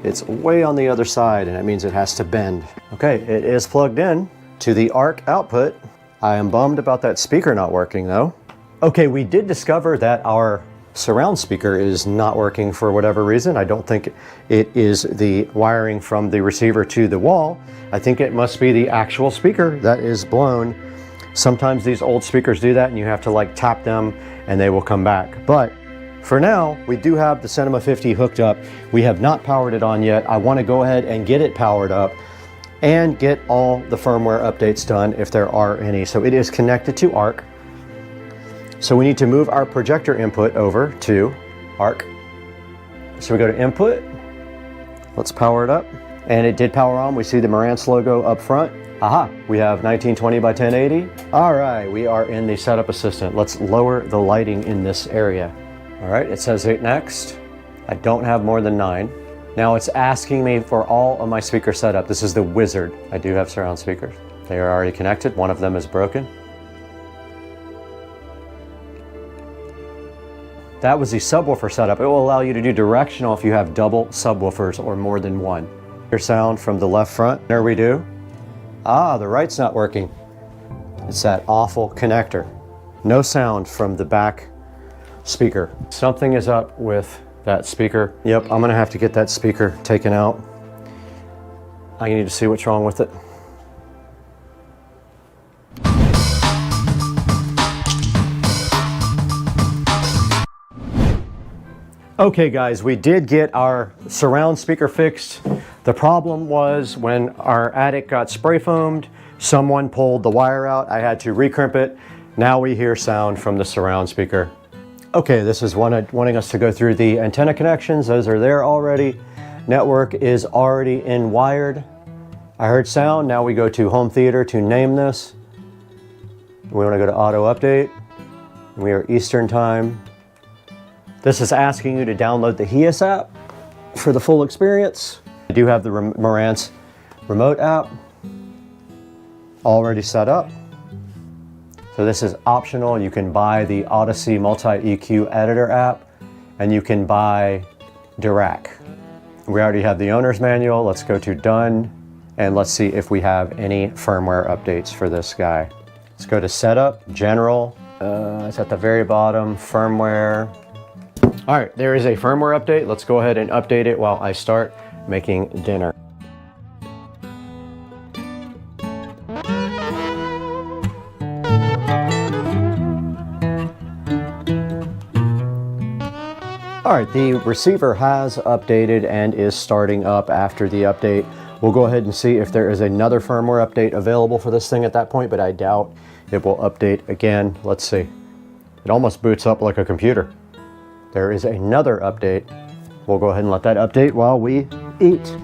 it's way on the other side and that means it has to bend. Okay, it is plugged in to the ARC output. I am bummed about that speaker not working though. Okay, we did discover that our surround speaker is not working for whatever reason. I don't think it is the wiring from the receiver to the wall. I think it must be the actual speaker that is blown. Sometimes these old speakers do that and you have to like tap them and they will come back. But for now, we do have the Cinema 50 hooked up. We have not powered it on yet. I want to go ahead and get it powered up and get all the firmware updates done if there are any. So it is connected to ARC. So we need to move our projector input over to ARC. So we go to input, let's power it up. And it did power on. We see the Marantz logo up front. Aha, we have 1920 by 1080. All right, we are in the setup assistant. Let's lower the lighting in this area. All right, it says 8 next. I don't have more than 9. Now it's asking me for all of my speaker setup. This is the wizard. I do have surround speakers. They are already connected. One of them is broken. That was the subwoofer setup. It will allow you to do directional if you have double subwoofers or more than one. Your sound from the left front. There we do. Ah, the right's not working. It's that awful connector. No sound from the back speaker. Something is up with that speaker. Yep, I'm gonna have to get that speaker taken out. I need to see what's wrong with it. Okay guys, we did get our surround speaker fixed. The problem was when our attic got spray foamed, someone pulled the wire out. I had to recrimp it. Now we hear sound from the surround speaker. Okay, this is wanting us to go through the antenna connections. Those are there already. Network is already in wired. I heard sound. Now we go to home theater to name this. We want to go to auto update. We are Eastern time. This is asking you to download the HEIS app for the full experience. I do have the Marantz remote app already set up. So this is optional. You can buy the Odyssey Multi-EQ Editor app and you can buy Dirac. We already have the owner's manual. Let's go to done and let's see if we have any firmware updates for this guy. Let's go to setup, general. It's at the very bottom, firmware. All right, there is a firmware update. Let's go ahead and update it while I start making dinner. All right, the receiver has updated and is starting up after the update. We'll go ahead and see if there is another firmware update available for this thing at that point, but I doubt it will update again. Let's see. It almost boots up like a computer. There is another update. We'll go ahead and let that update while we eat.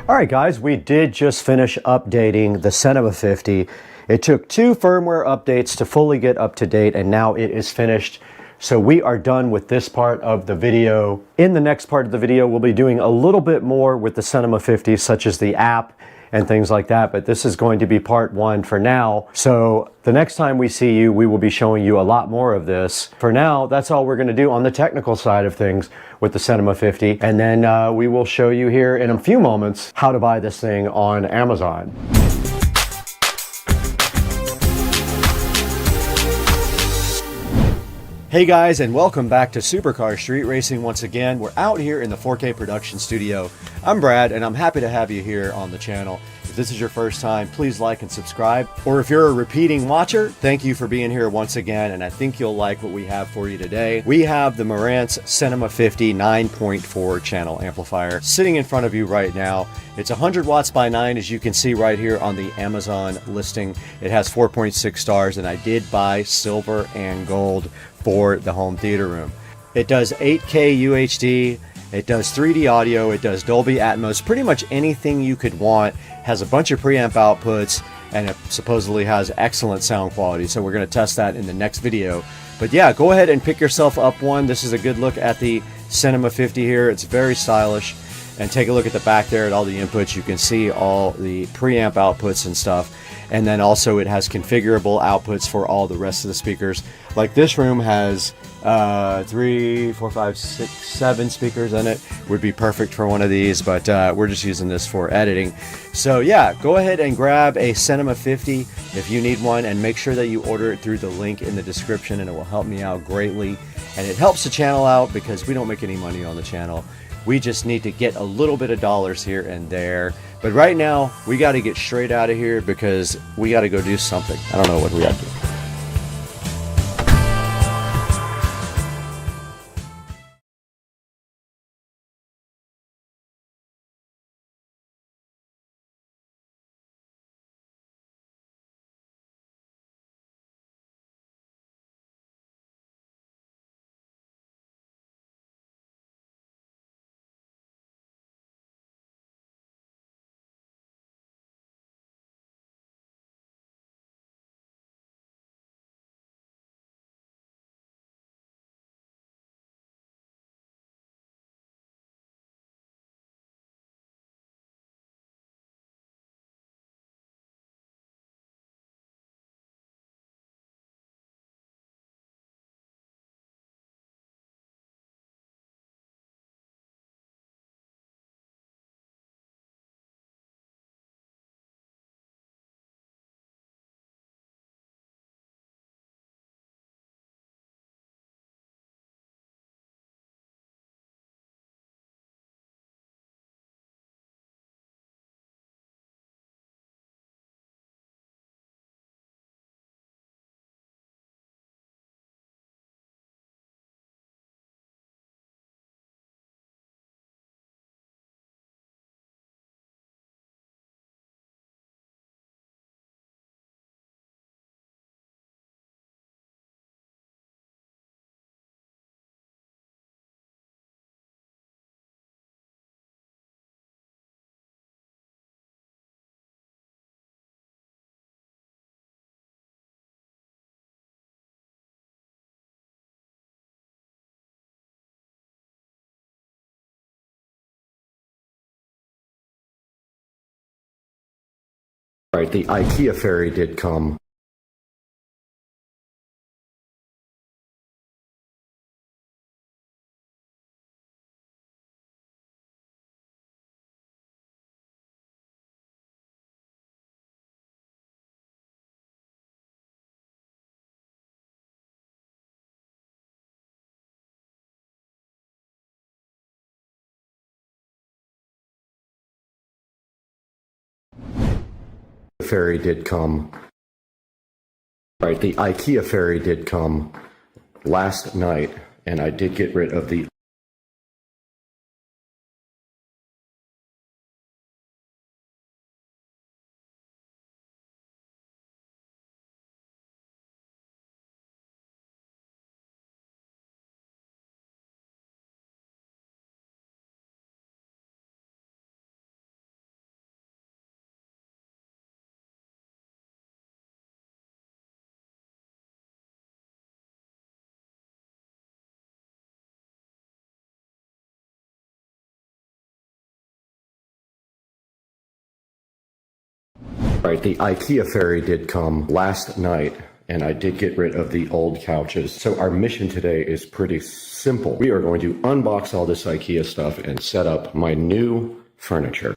All right, guys, we did just finish updating the Cinema 50. It took 2 firmware updates to fully get up to date, and now it is finished. So we are done with this part of the video. In the next part of the video, we'll be doing a little bit more with the Cinema 50, such as the app and things like that, but this is going to be part 1 for now. So the next time we see you, we will be showing you a lot more of this. For now, that's all we're gonna do on the technical side of things with the Cinema 50, and then we will show you here in a few moments how to buy this thing on Amazon. Hey guys, and welcome back to Supercar Street Racing once again. We're out here in the 4K production studio. I'm Brad, and I'm happy to have you here on the channel. If this is your first time, please like and subscribe. Or if you're a repeating watcher, thank you for being here once again, and I think you'll like what we have for you today. We have the Marantz Cinema 50 9.4 channel amplifier sitting in front of you right now. It's 100 watts by 9, as you can see right here on the Amazon listing. It has 4.6 stars, and I did buy silver and gold for the home theater room. It does 8K UHD, it does 3D audio, it does Dolby Atmos, pretty much anything you could want. Has a bunch of preamp outputs, and it supposedly has excellent sound quality. So we're going to test that in the next video. But yeah, go ahead and pick yourself up one. This is a good look at the Cinema 50 here. It's very stylish. And take a look at the back there at all the inputs. You can see all the preamp outputs and stuff. And then also it has configurable outputs for all the rest of the speakers. Like this room has 3, 4, 5, 6, 7 speakers in it. Would be perfect for one of these, but we're just using this for editing. So yeah, go ahead and grab a Cinema 50 if you need one, and make sure that you order it through the link in the description, and it will help me out greatly. And it helps the channel out because we don't make any money on the channel. We just need to get a little bit of dollars here and there. But right now, we got to get straight out of here because we got to go do something. I don't know what we got to do. Right, the IKEA fairy did come. The fairy did come. Right, the IKEA fairy did come last night, and I did get rid of the Right, the IKEA fairy did come last night, and I did get rid of the old couches. So our mission today is pretty simple. We are going to unbox all this IKEA stuff and set up my new furniture.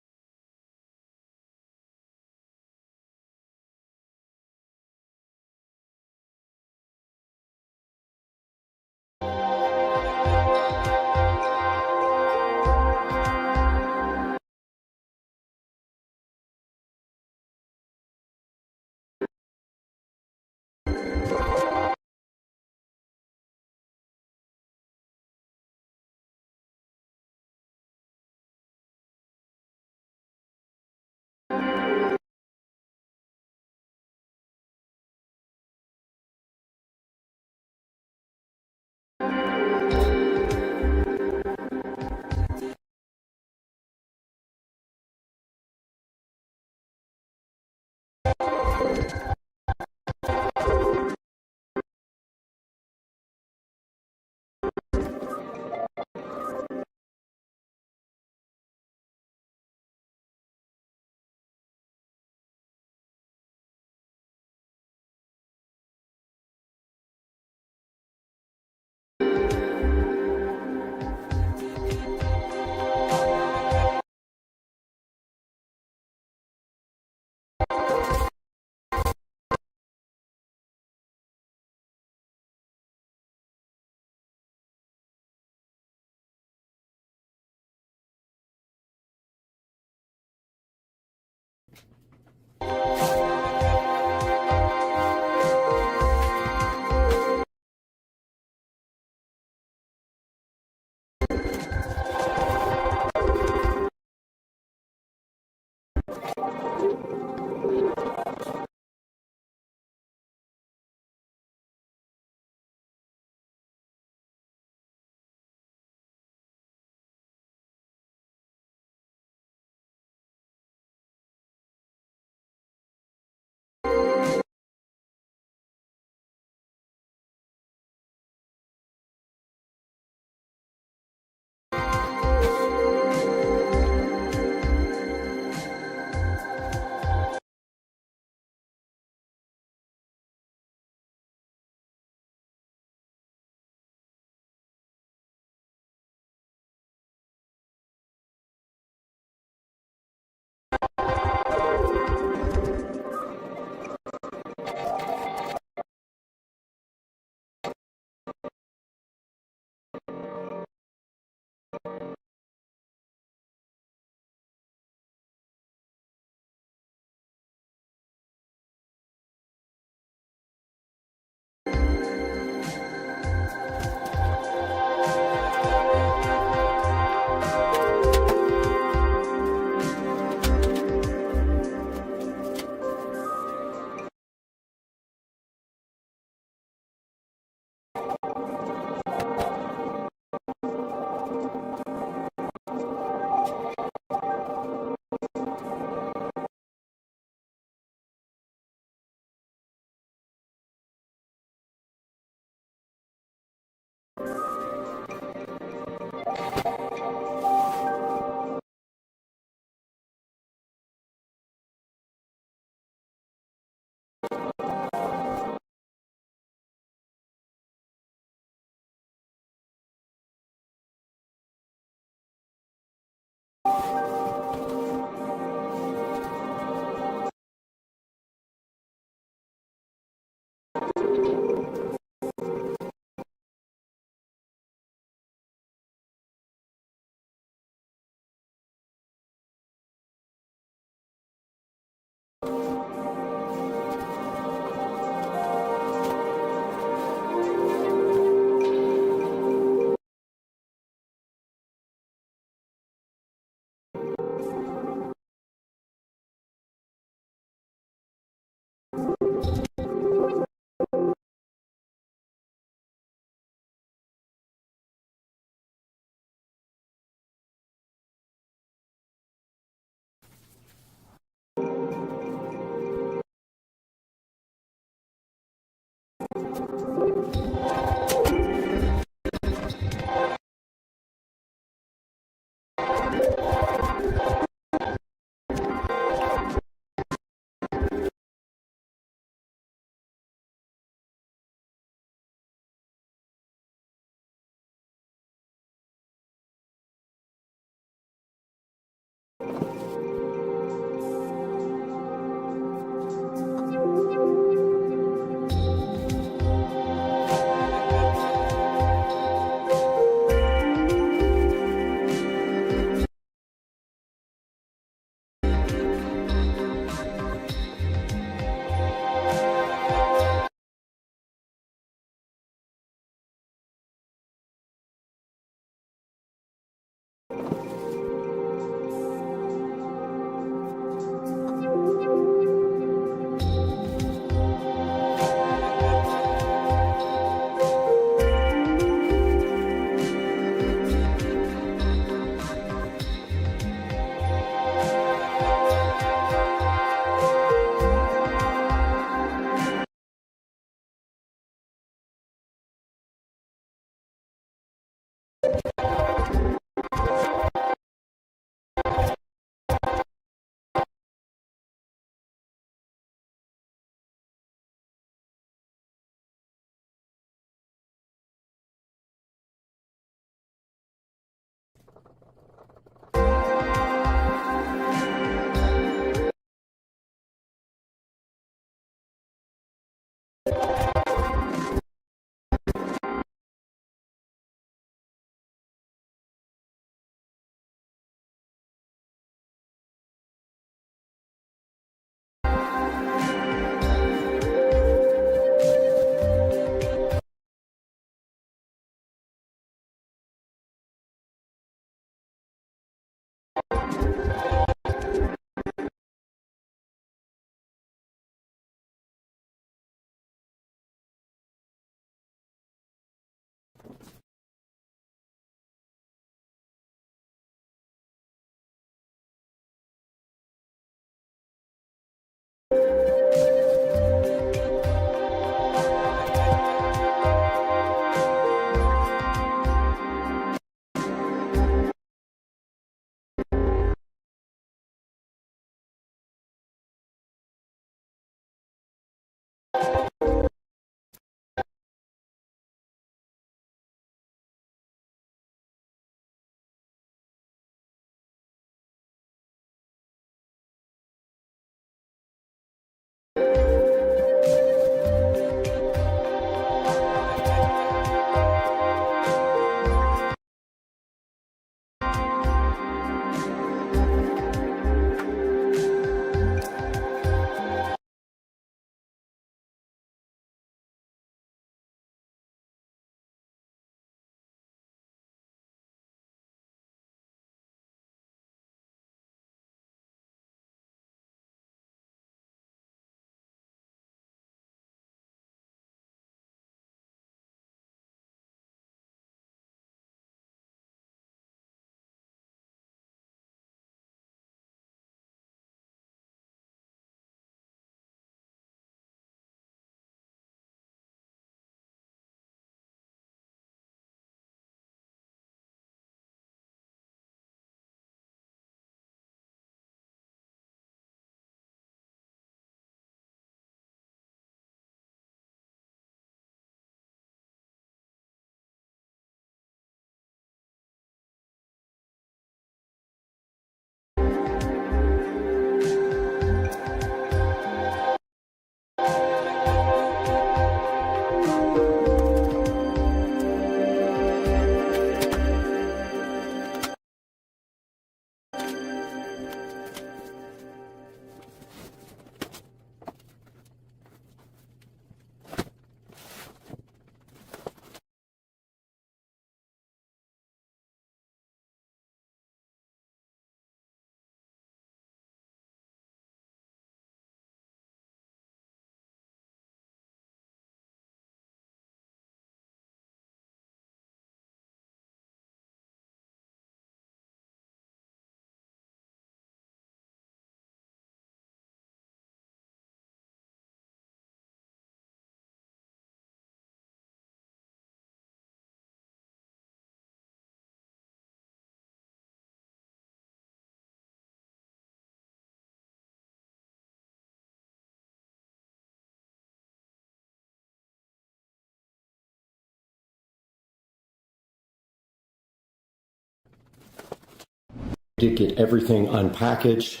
did get everything unpackaged,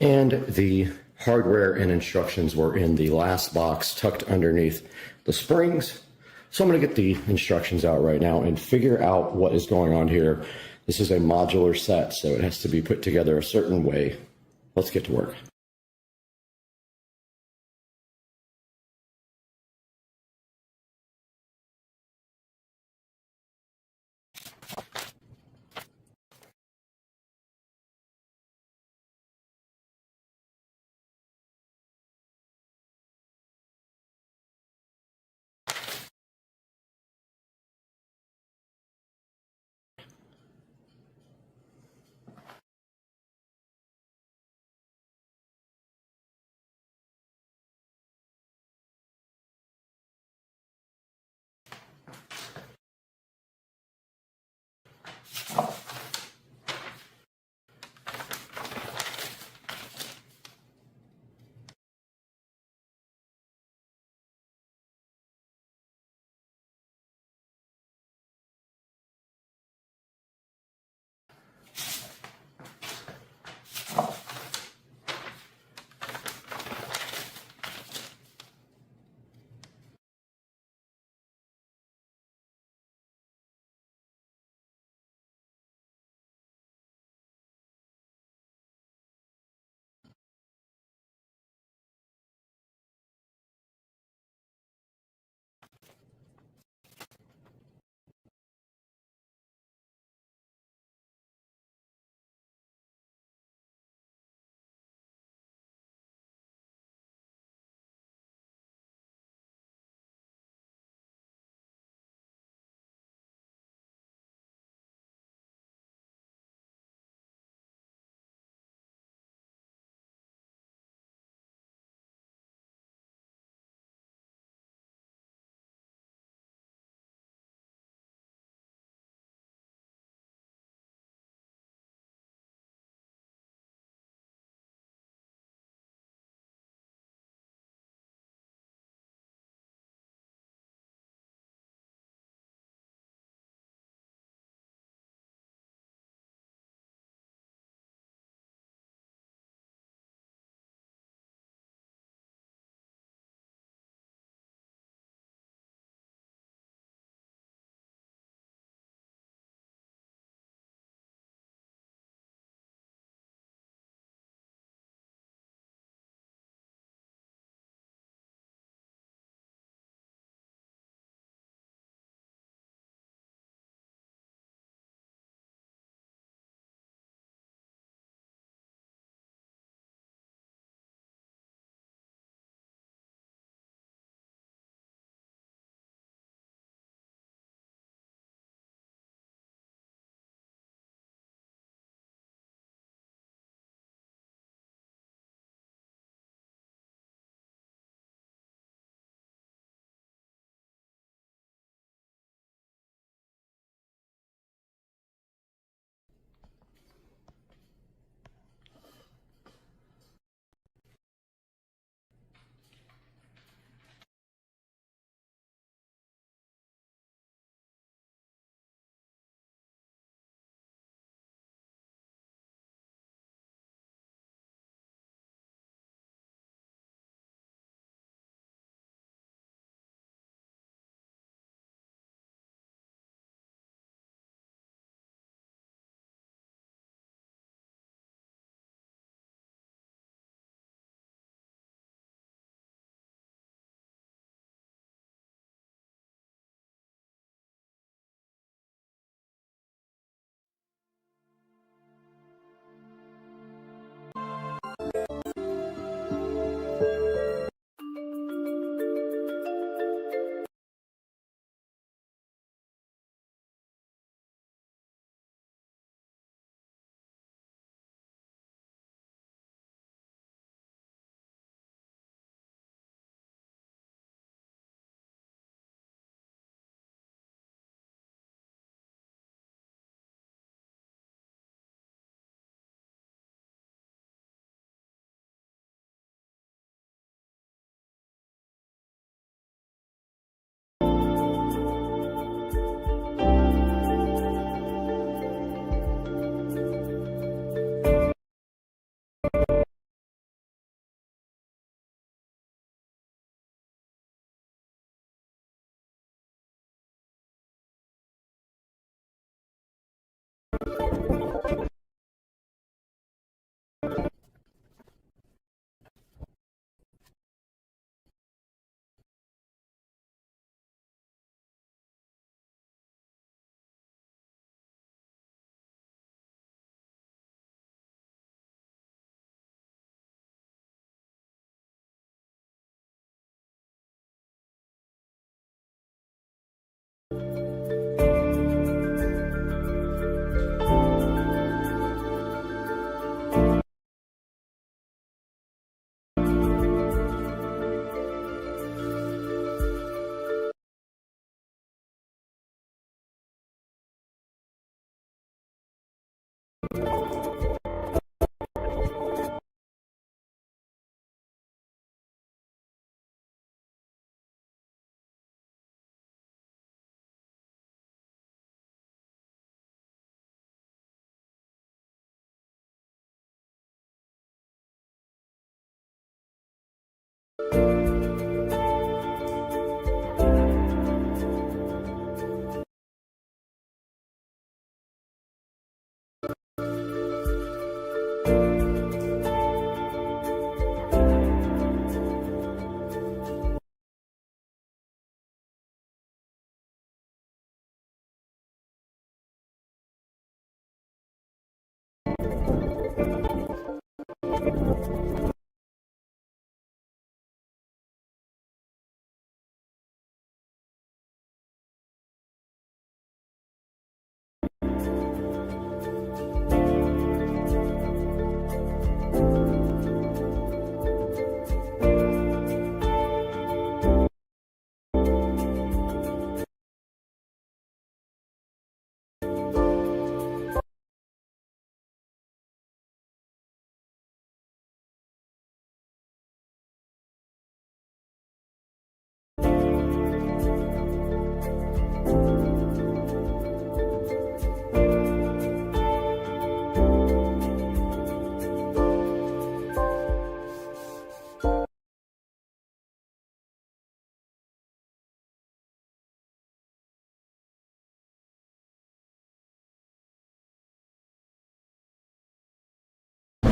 and the hardware and instructions were in the last box tucked underneath the springs. So I'm going to get the instructions out right now and figure out what is going on here. This is a modular set, so it has to be put together a certain way. Let's get to work.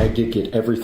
I did get everything.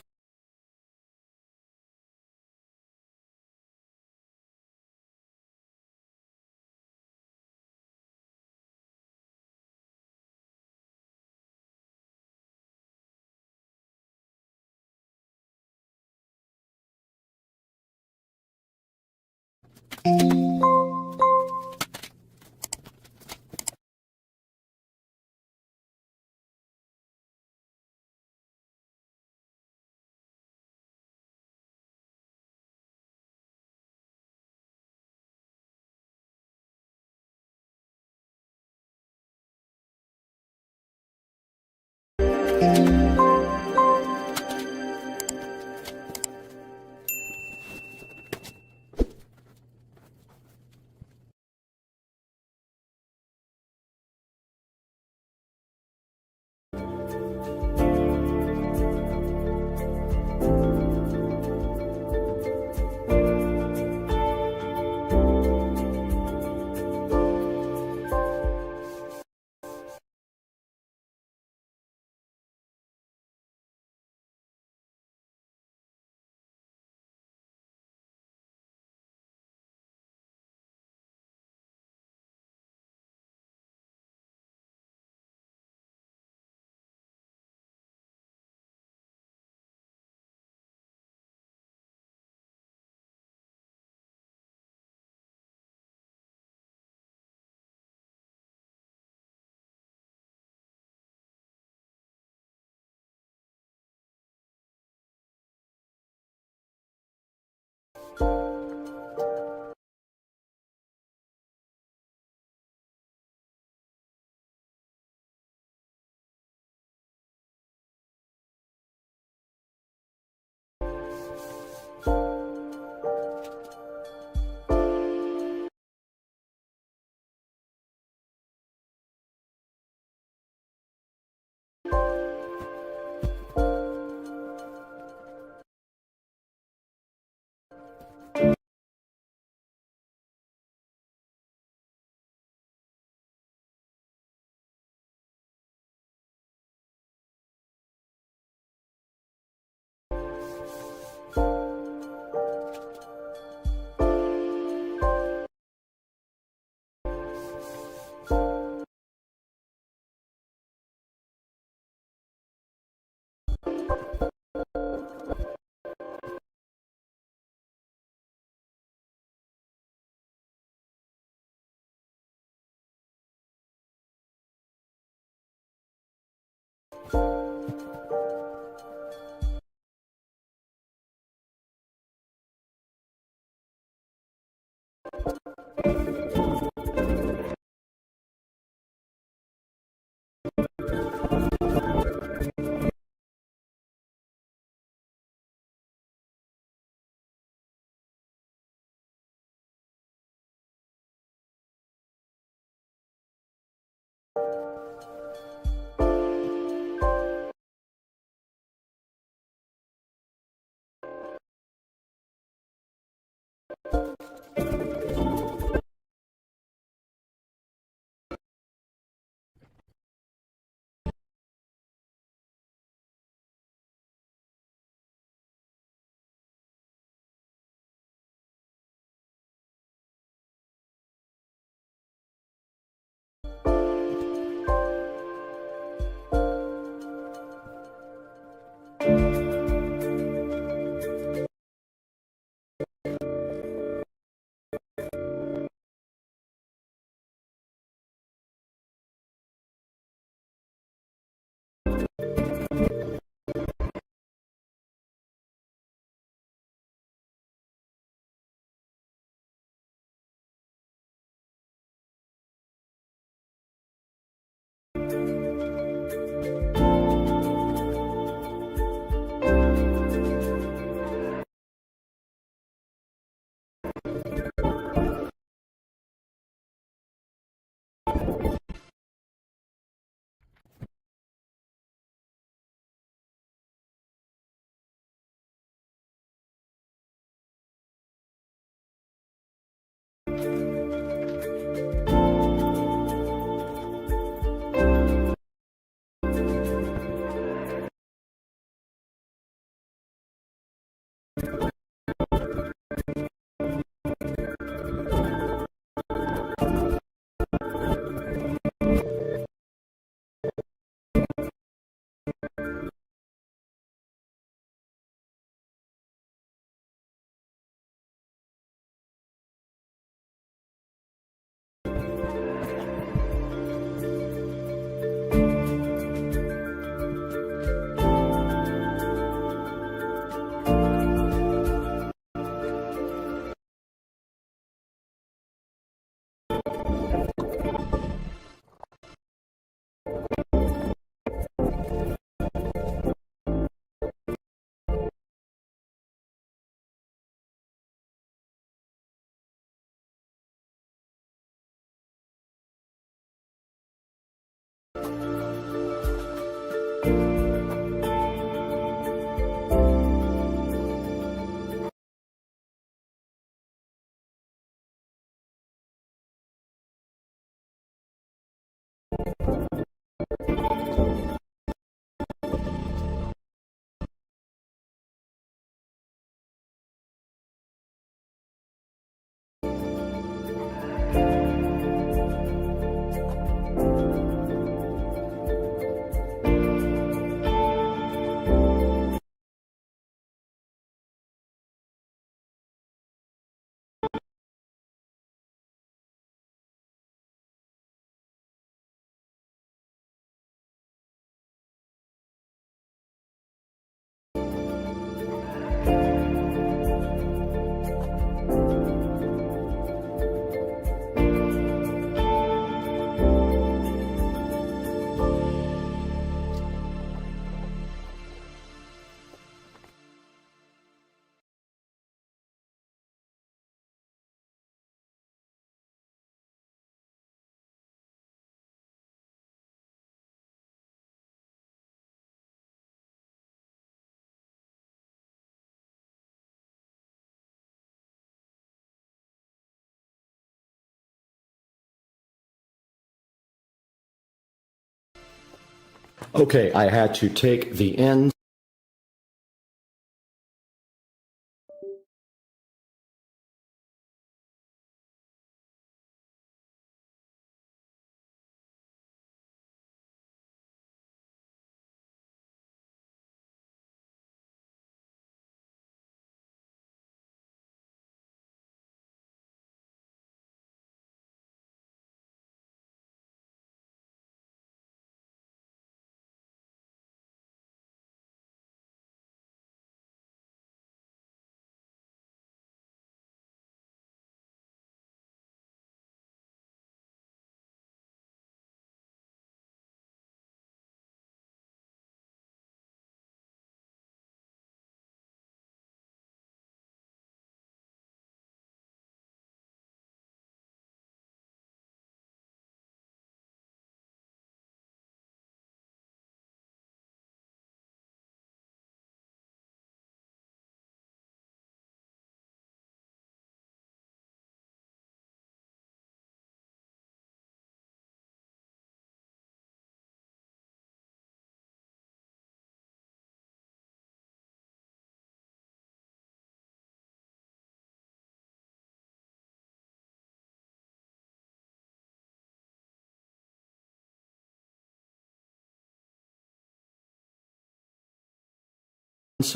Okay, I had to take the ends.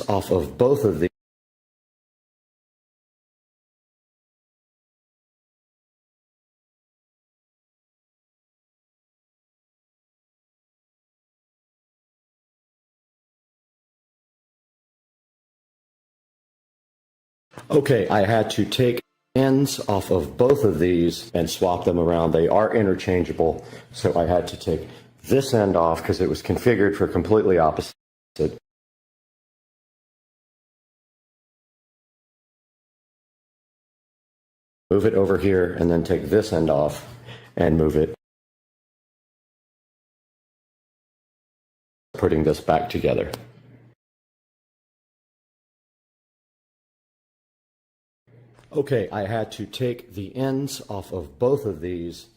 Off of both of these. Okay, I had to take ends off of both of these and swap them around. They are interchangeable, so I had to take this end off because it was configured for completely opposite. Move it over here and then take this end off and move it, putting this back together. Okay, I had to take the ends off of both of these.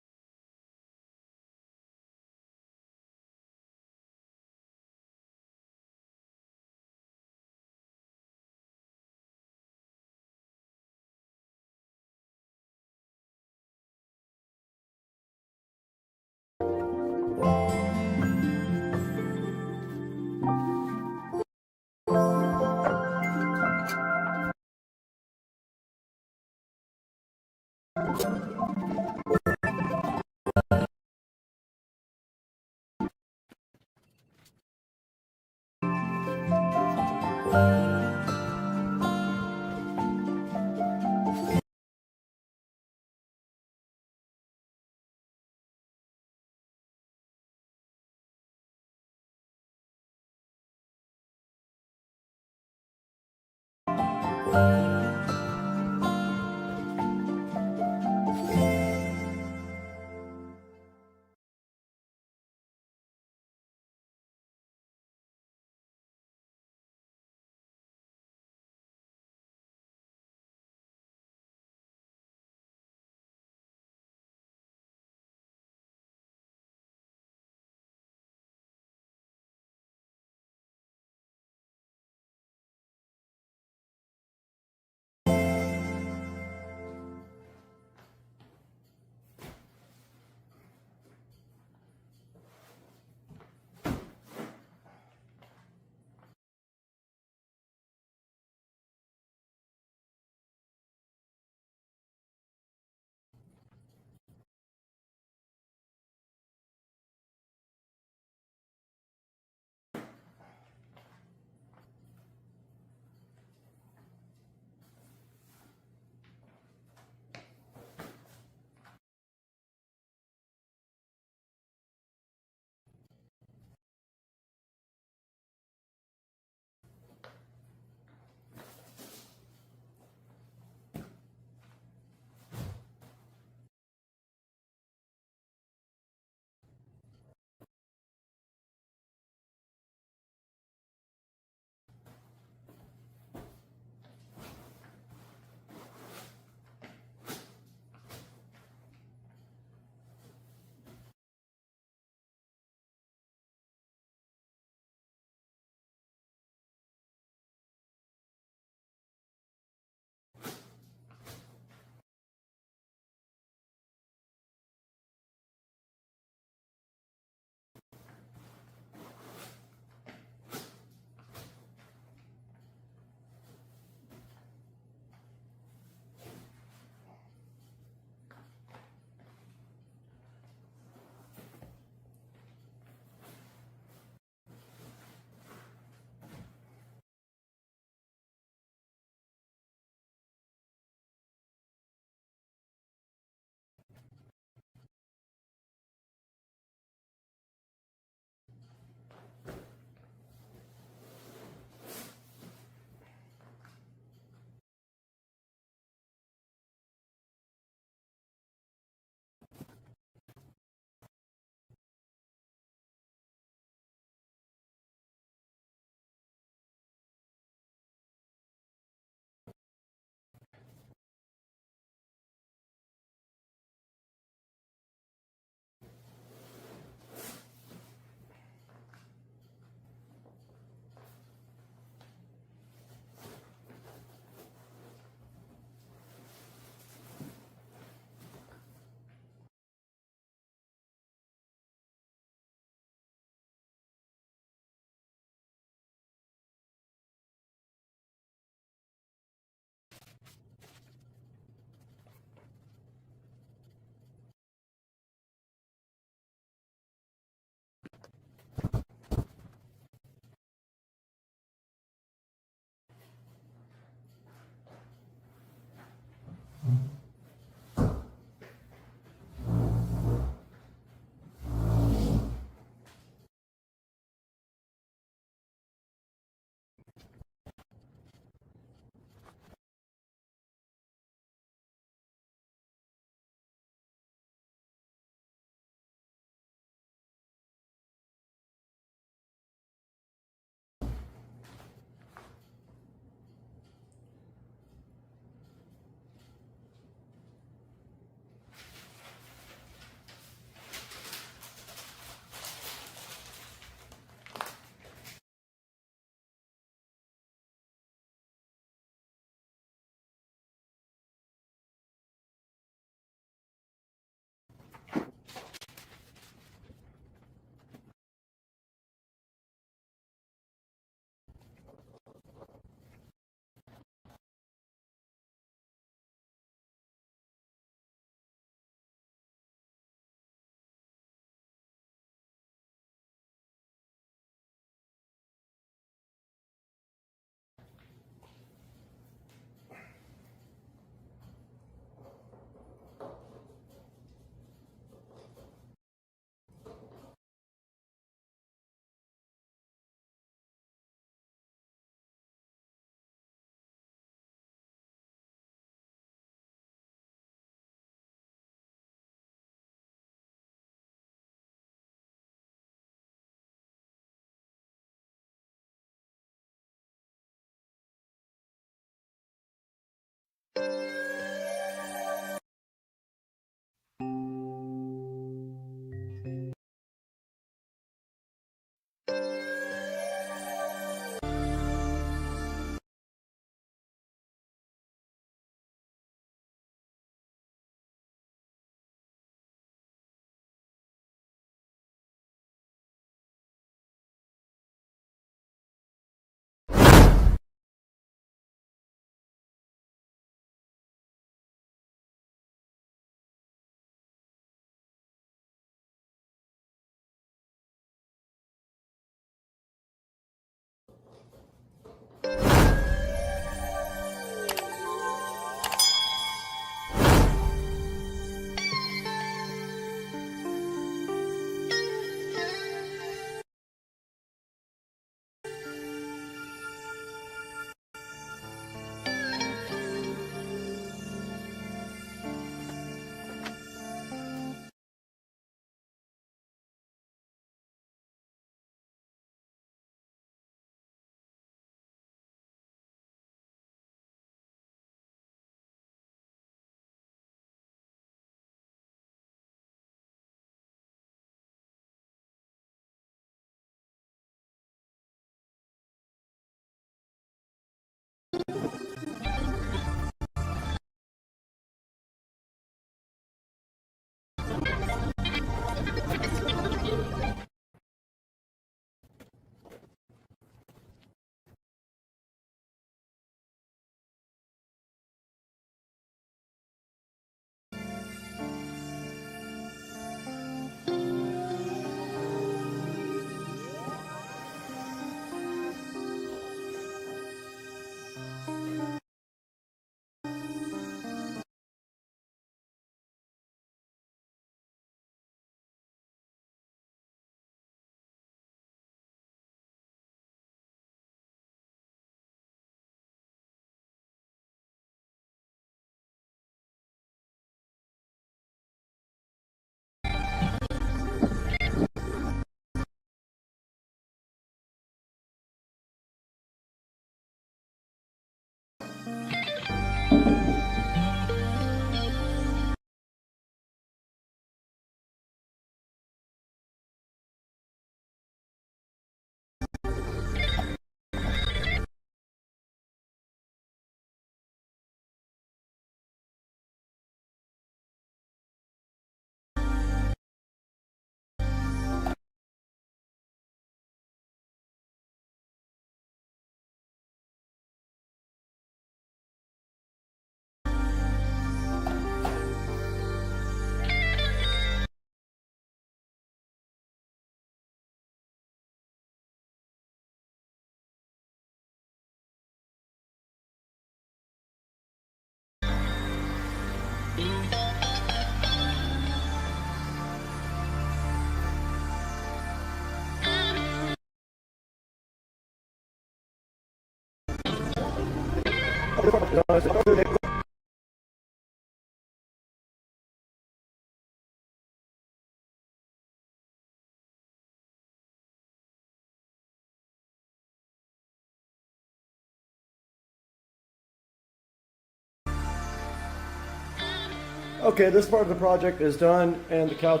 Okay, this part of the project is done, and the couch.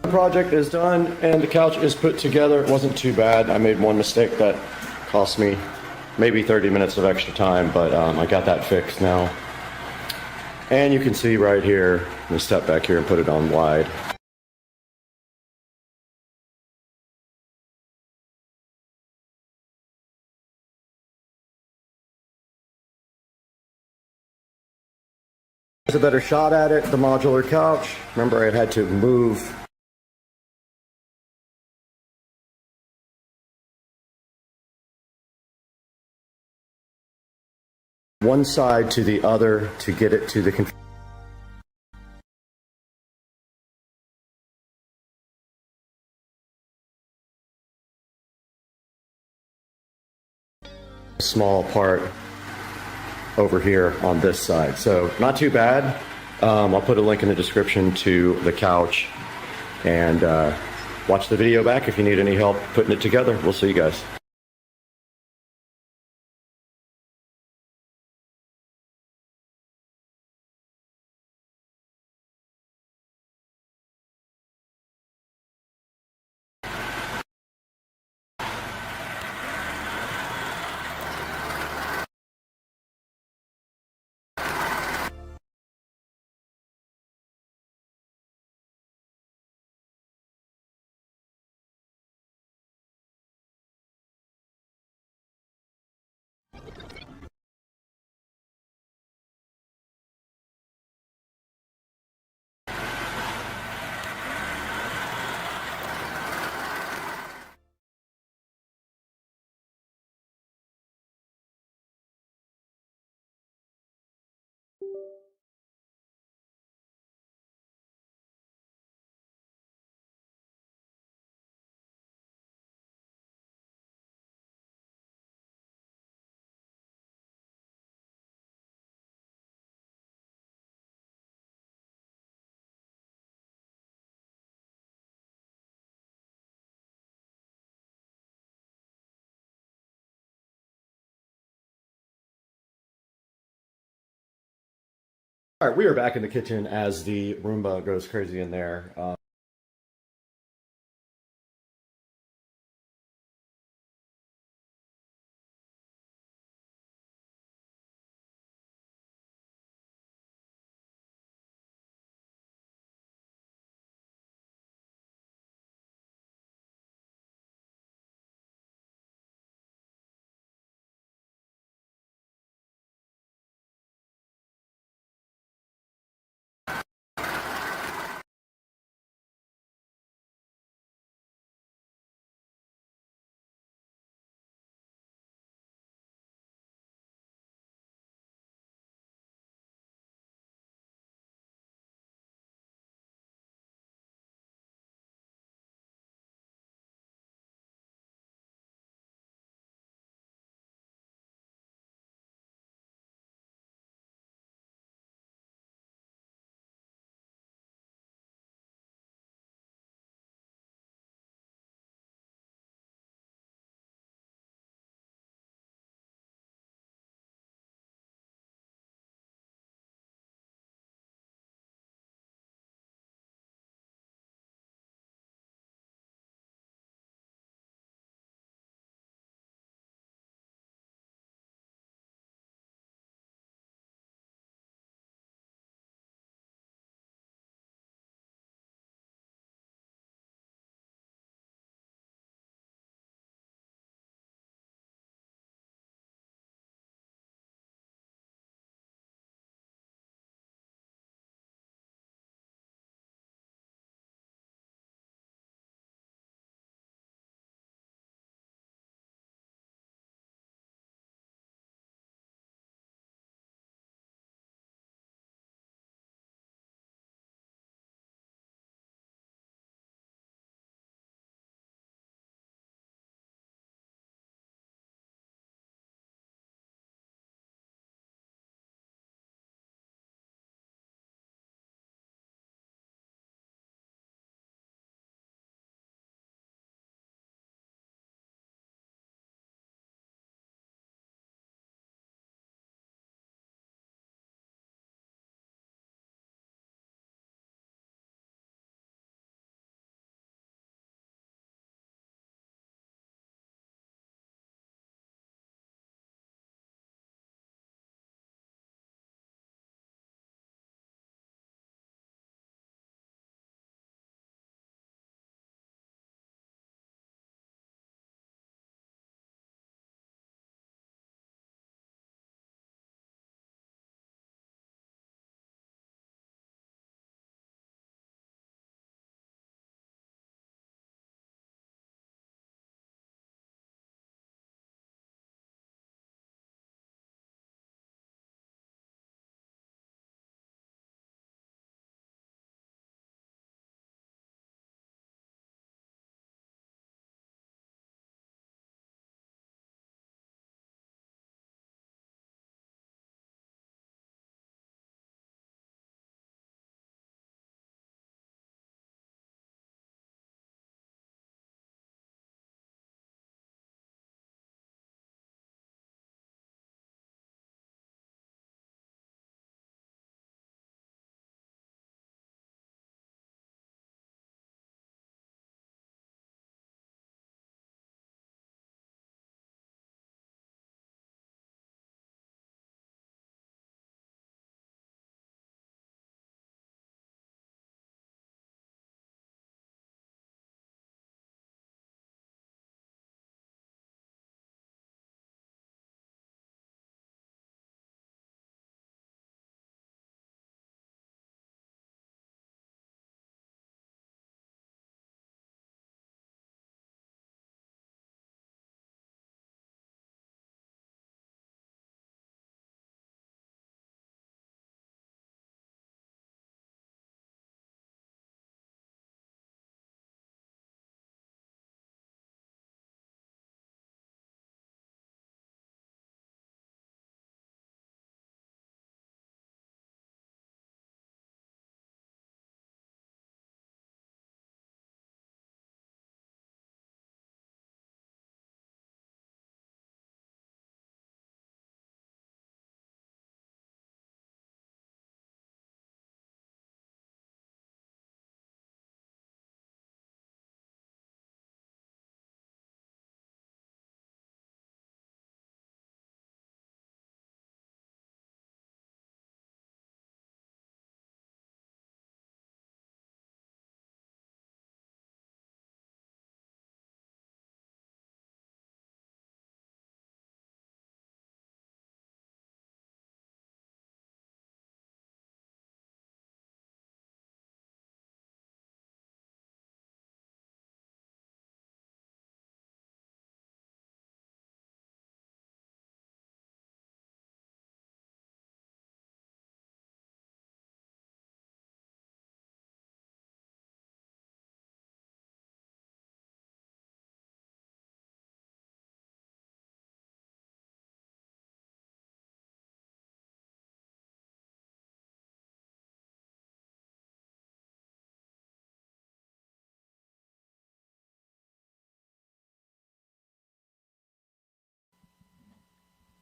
The project is done, and the couch is put together. It wasn't too bad. I made one mistake that cost me maybe 30 minutes of extra time, but I got that fixed now. And you can see right here, let me step back here and put it on wide. There's a better shot at it, the modular couch. Remember, I had to move one side to the other to get it to the small part over here on this side. So not too bad. I'll put a link in the description to the couch, and watch the video back if you need any help putting it together. We'll see you guys. All right, we are back in the kitchen as the Roomba goes crazy in there.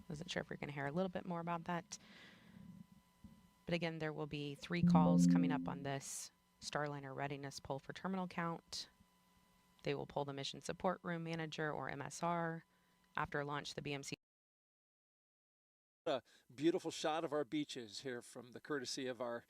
Wasn't sure if we're going to hear a little bit more about that. But again, there will be 3 calls coming up on this Starliner readiness poll for terminal count. They will poll the mission support room manager or MSR. After launch, the BMC. A beautiful shot of our beaches here from the courtesy of our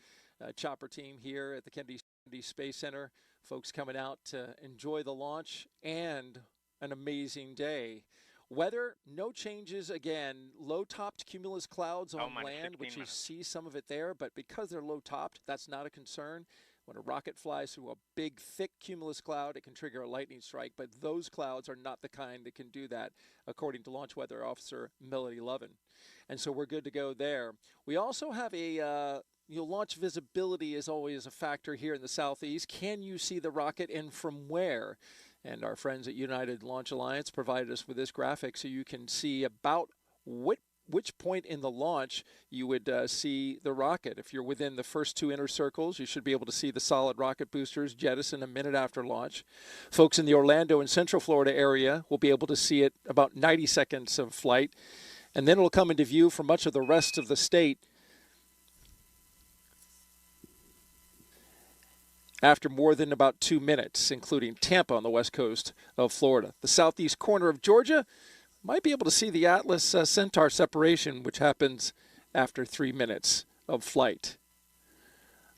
chopper team here at the Kennedy Space Center. Folks coming out to enjoy the launch and an amazing day. Weather, no changes again. Low-topped cumulus clouds on land, which you see some of it there, but because they're low-topped, that's not a concern. When a rocket flies through a big, thick cumulus cloud, it can trigger a lightning strike, but those clouds are not the kind that can do that, according to Launch Weather Officer Melody Lovin. And so we're good to go there. We also have a launch visibility is always a factor here in the southeast. Can you see the rocket and from where? And our friends at United Launch Alliance provided us with this graphic so you can see about which point in the launch you would see the rocket. If you're within the first 2 inner circles, you should be able to see the solid rocket boosters jettison a minute after launch. Folks in the Orlando and Central Florida area will be able to see it about 90 seconds of flight. And then it'll come into view for much of the rest of the state after more than about 2 minutes, including Tampa on the west coast of Florida. The southeast corner of Georgia might be able to see the Atlas Centaur separation, which happens after 3 minutes of flight.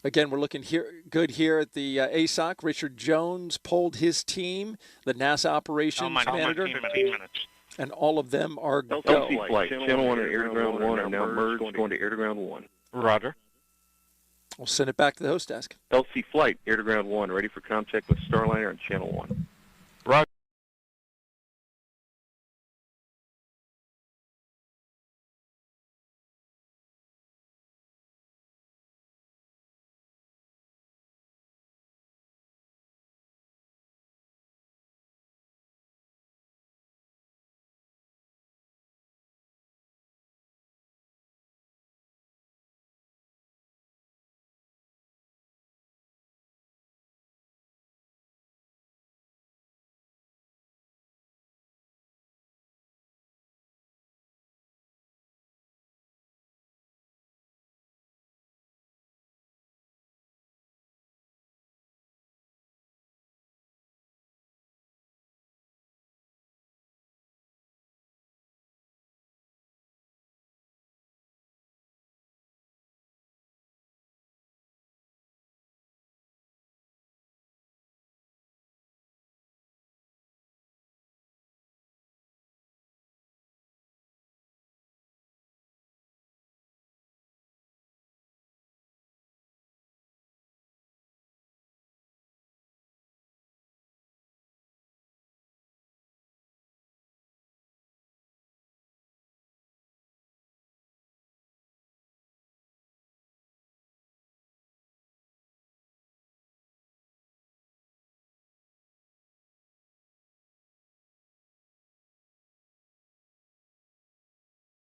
Again, we're looking good here at the ASOC. Richard Jones polled his team, the NASA operations manager. 15 minutes. And all of them are go. LC flight, channel 1 and air to ground 1 are now merged, going to air to ground 1. Roger. We'll send it back to the host desk. LC flight, air to ground 1, ready for contact with Starliner on channel 1. Roger.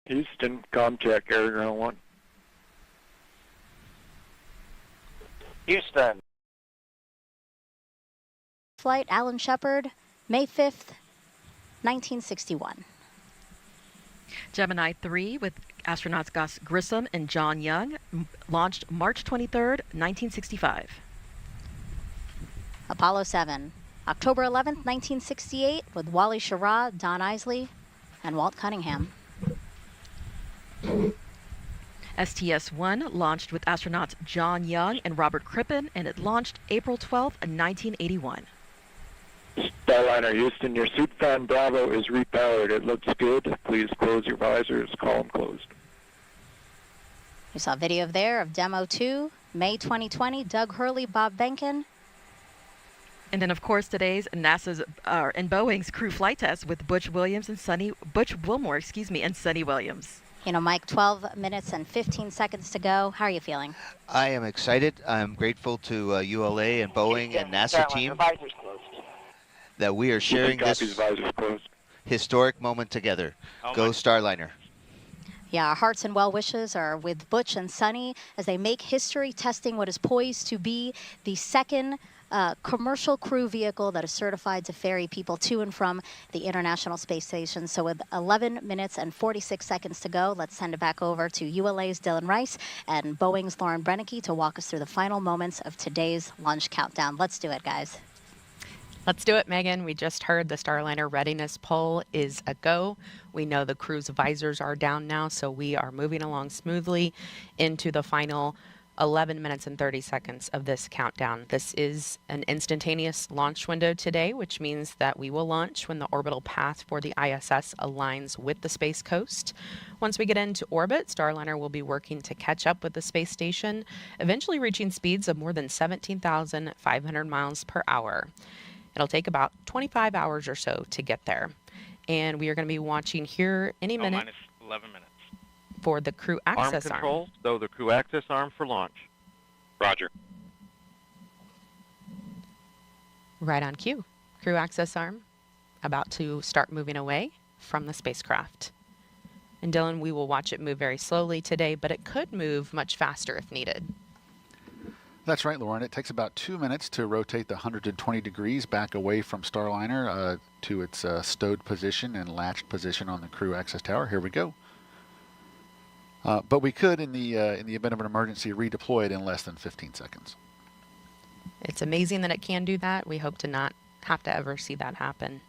Houston, contact air to ground 1. Houston. Flight Alan Shepard, May 5th, 1961. Gemini 3 with astronauts Gus Grissom and John Young launched March 23rd, 1965. Apollo 7, October 11th, 1968, with Wally Schirra, Don Isley, and Walt Cunningham. STS-1 launched with astronauts John Young and Robert Crippen, and it launched April 12th, 1981. Starliner Houston, your suit fan Bravo is repowered. It looks good. Please close your visors. Column closed. You saw video there of Demo 2, May 2020, Doug Hurley, Bob Benkin. And then, of course, today's NASA's and Boeing's crew flight test with Butch Wilmore, and Sonny Williams. You know, Mike, 12 minutes and 15 seconds to go. How are you feeling? I am excited. I'm grateful to ULA and Boeing and NASA team that we are sharing this historic moment together. Go Starliner. Yeah, our hearts and well wishes are with Butch and Sunny as they make history testing what is poised to be the second commercial crew vehicle that is certified to ferry people to and from the International Space Station. So with 11 minutes and 46 seconds to go, let's send it back over to ULA's Dylan Rice and Boeing's Lauren Brennicke to walk us through the final moments of today's launch countdown. Let's do it, guys. Let's do it, Megan. We just heard the Starliner readiness poll is a go. We know the crew's visors are down now, so we are moving along smoothly into the final 11 minutes and 30 seconds of this countdown. This is an instantaneous launch window today, which means that we will launch when the orbital path for the ISS aligns with the Space Coast. Once we get into orbit, Starliner will be working to catch up with the space station, eventually reaching speeds of more than 17,500 miles per hour. It'll take about 25 hours or so to get there. And we are going to be watching here any minute. Minus 11 minutes. For the crew access arm. Control, so the crew access arm for launch. Roger. Right on cue. Crew access arm about to start moving away from the spacecraft. And Dylan, we will watch it move very slowly today, but it could move much faster if needed. That's right, Lauren. It takes about 2 minutes to rotate the 120 degrees back away from Starliner to its stowed position and latched position on the crew access tower. Here we go. But we could, in the event of an emergency, redeploy it in less than 15 seconds. It's amazing that it can do that. We hope to not have to ever see that happen.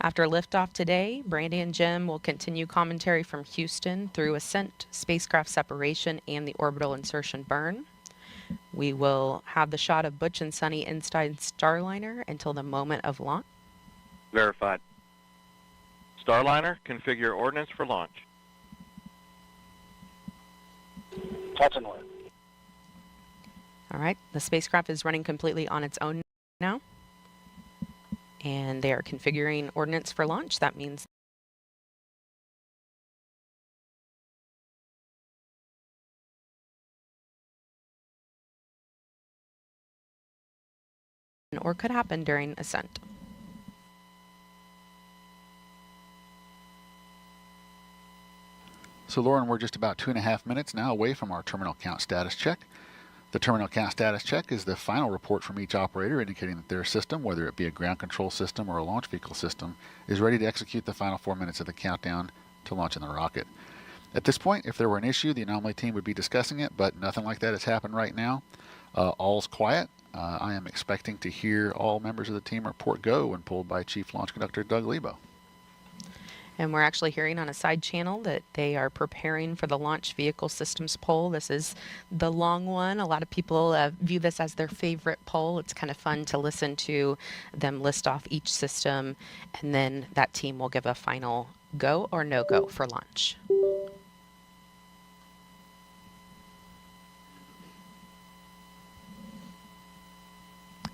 After liftoff today, Brandy and Jim will continue commentary from Houston through ascent, spacecraft separation, and the orbital insertion burn. We will have the shot of Butch and Sunny inside Starliner until the moment of launch. Verified. Starliner, configure ordnance for launch. Touching one. All right, the spacecraft is running completely on its own now. And they are configuring ordnance for launch. That means or could happen during ascent. So Lauren, we're just about 2.5 minutes now away from our terminal count status check. The terminal count status check is the final report from each operator indicating that their system, whether it be a ground control system or a launch vehicle system, is ready to execute the final 4 minutes of the countdown to launching the rocket. At this point, if there were an issue, the anomaly team would be discussing it, but nothing like that has happened right now. All's quiet. I am expecting to hear all members of the team report go when pulled by Chief Launch Conductor Doug Lebo. And we're actually hearing on a side channel that they are preparing for the launch vehicle systems poll. This is the long one. A lot of people view this as their favorite poll. It's kind of fun to listen to them list off each system, and then that team will give a final go or no go for launch.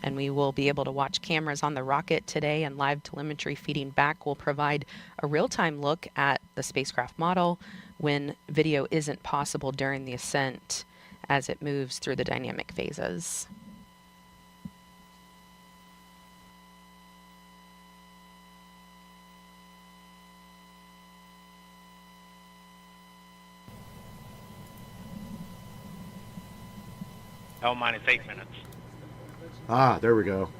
And we will be able to watch cameras on the rocket today, and live telemetry feeding back will provide a real-time look at the spacecraft model when video isn't possible during the ascent as it moves through the dynamic phases. L minus 8 minutes. Ah, there we go.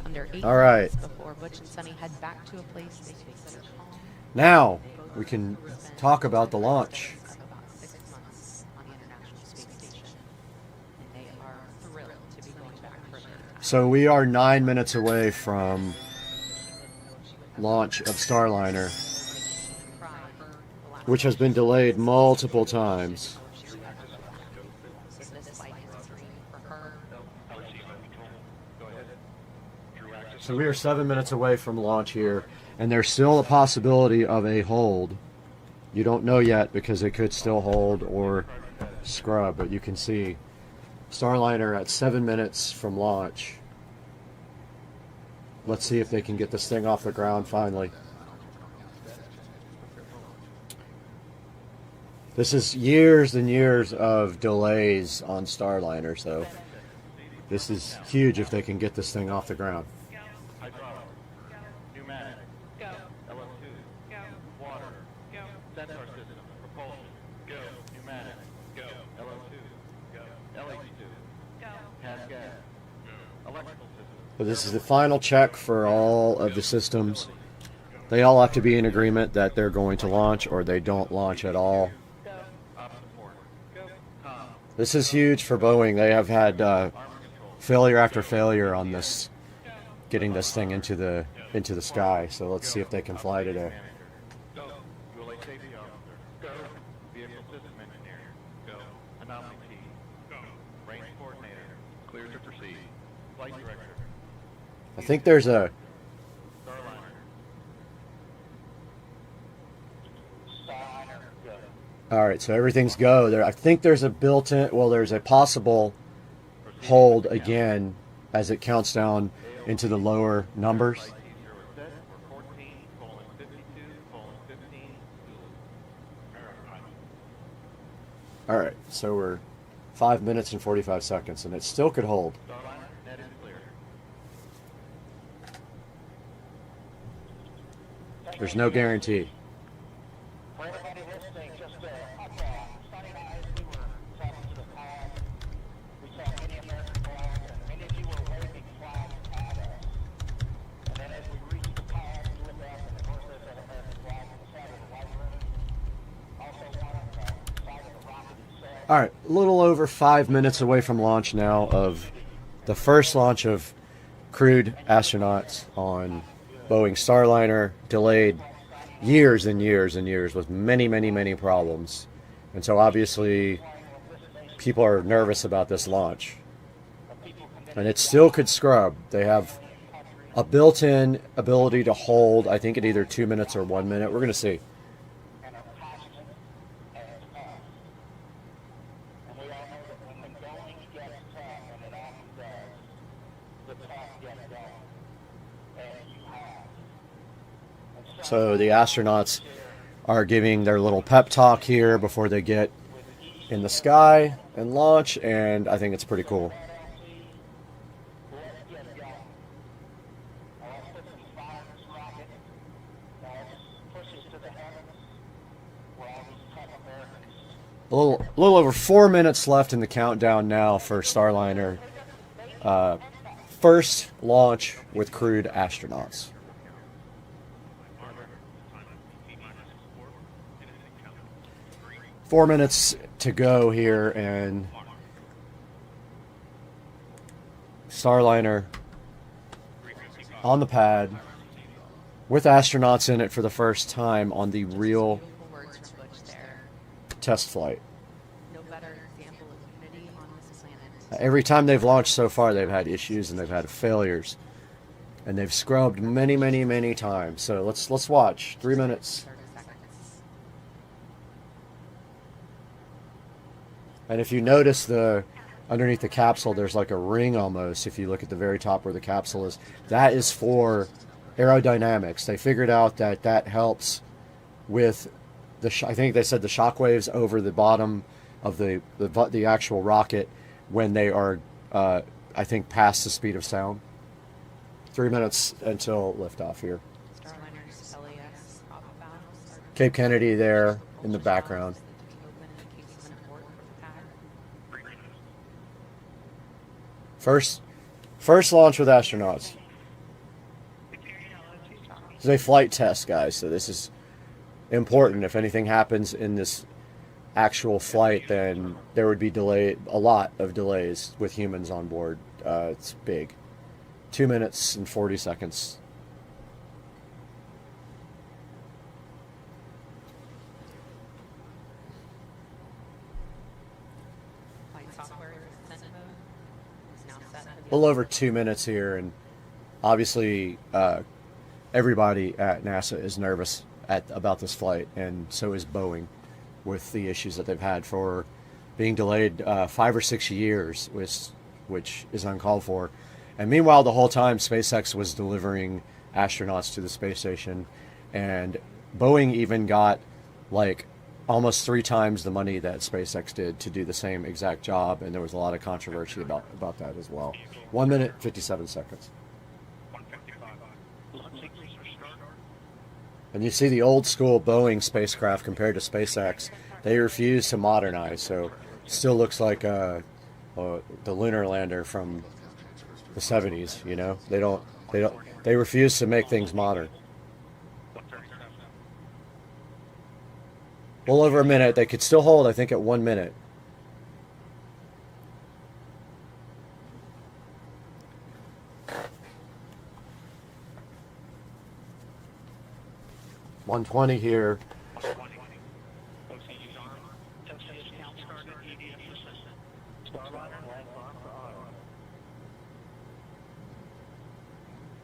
Under 8 All right. minutes before Butch and Sunny head back to a place they consider home. Now we can talk about the launch. About 6 months on the International Space Station, and they are thrilled to be going back for their time. So we are 9 minutes away from launch of Starliner, which has been delayed multiple times. So we are 7 minutes away from launch here, and there's still a possibility of a hold. You don't know yet because it could still hold or scrub, but you can see Starliner at 7 minutes from launch. Let's see if they can get this thing off the ground finally. This is years and years of delays on Starliner, so this is huge if they can get this thing off the ground. So this is the final check for all of the systems. They all have to be in agreement that they're going to launch or they don't launch at all. This is huge for Boeing. They have had failure after failure on this, getting this thing into the sky. So let's see if they can fly today. I think there's a all right, so everything's go there. I think there's a built-in, well, there's a possible hold again as it counts down into the lower numbers. All right, so we're 5 minutes and 45 seconds, and it still could hold. There's no guarantee. All right, a little over 5 minutes away from launch now of the first launch of crewed astronauts on Boeing Starliner, delayed years and years and years with many, many, many problems. And so obviously people are nervous about this launch. And it still could scrub. They have a built-in ability to hold, I think, at either 2 minutes or 1 minute. We're going to see. So the astronauts are giving their little pep talk here before they get in the sky and launch, and I think it's pretty cool. A little over 4 minutes left in the countdown now for Starliner. First launch with crewed astronauts. 4 minutes to go here, and Starliner on the pad with astronauts in it for the first time on the real test flight. Every time they've launched so far, they've had issues and they've had failures, and they've scrubbed many, many, many times. So let's watch. 3 minutes. And if you notice underneath the capsule, there's like a ring almost. If you look at the very top where the capsule is, that is for aerodynamics. They figured out that helps with I think they said the shock waves over the bottom of the actual rocket when they are, I think, past the speed of sound. 3 minutes until liftoff here. Cape Kennedy there in the background. First launch with astronauts. This is a flight test, guys, so this is important. If anything happens in this actual flight, then there would be a lot of delays with humans on board. It's big. 2 minutes and 40 seconds. A little over 2 minutes here, and obviously everybody at NASA is nervous about this flight, and so is Boeing with the issues that they've had for being delayed 5 or 6 years, which is uncalled for. And meanwhile, the whole time SpaceX was delivering astronauts to the space station, and Boeing even got like almost 3 times the money that SpaceX did to do the same exact job, and there was a lot of controversy about that as well. 1 minute, 57 seconds. And you see the old school Boeing spacecraft compared to SpaceX. They refuse to modernize, so still looks like the lunar lander from the 70s, you know? They refuse to make things modern. Well over a minute. They could still hold, I think, at 1 minute. $120 here.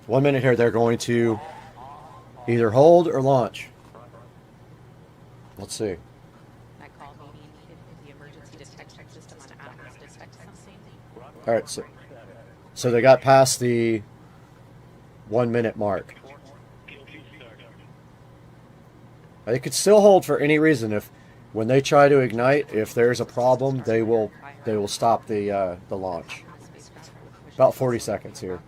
One minute here, they're going to either hold or launch. Let's see. That call meeting if the emergency detection system on Acronis detects something. All right, so they got past the 1 minute mark. They could still hold for any reason. If when they try to ignite, if there's a problem, they will stop the launch. About 40 seconds here.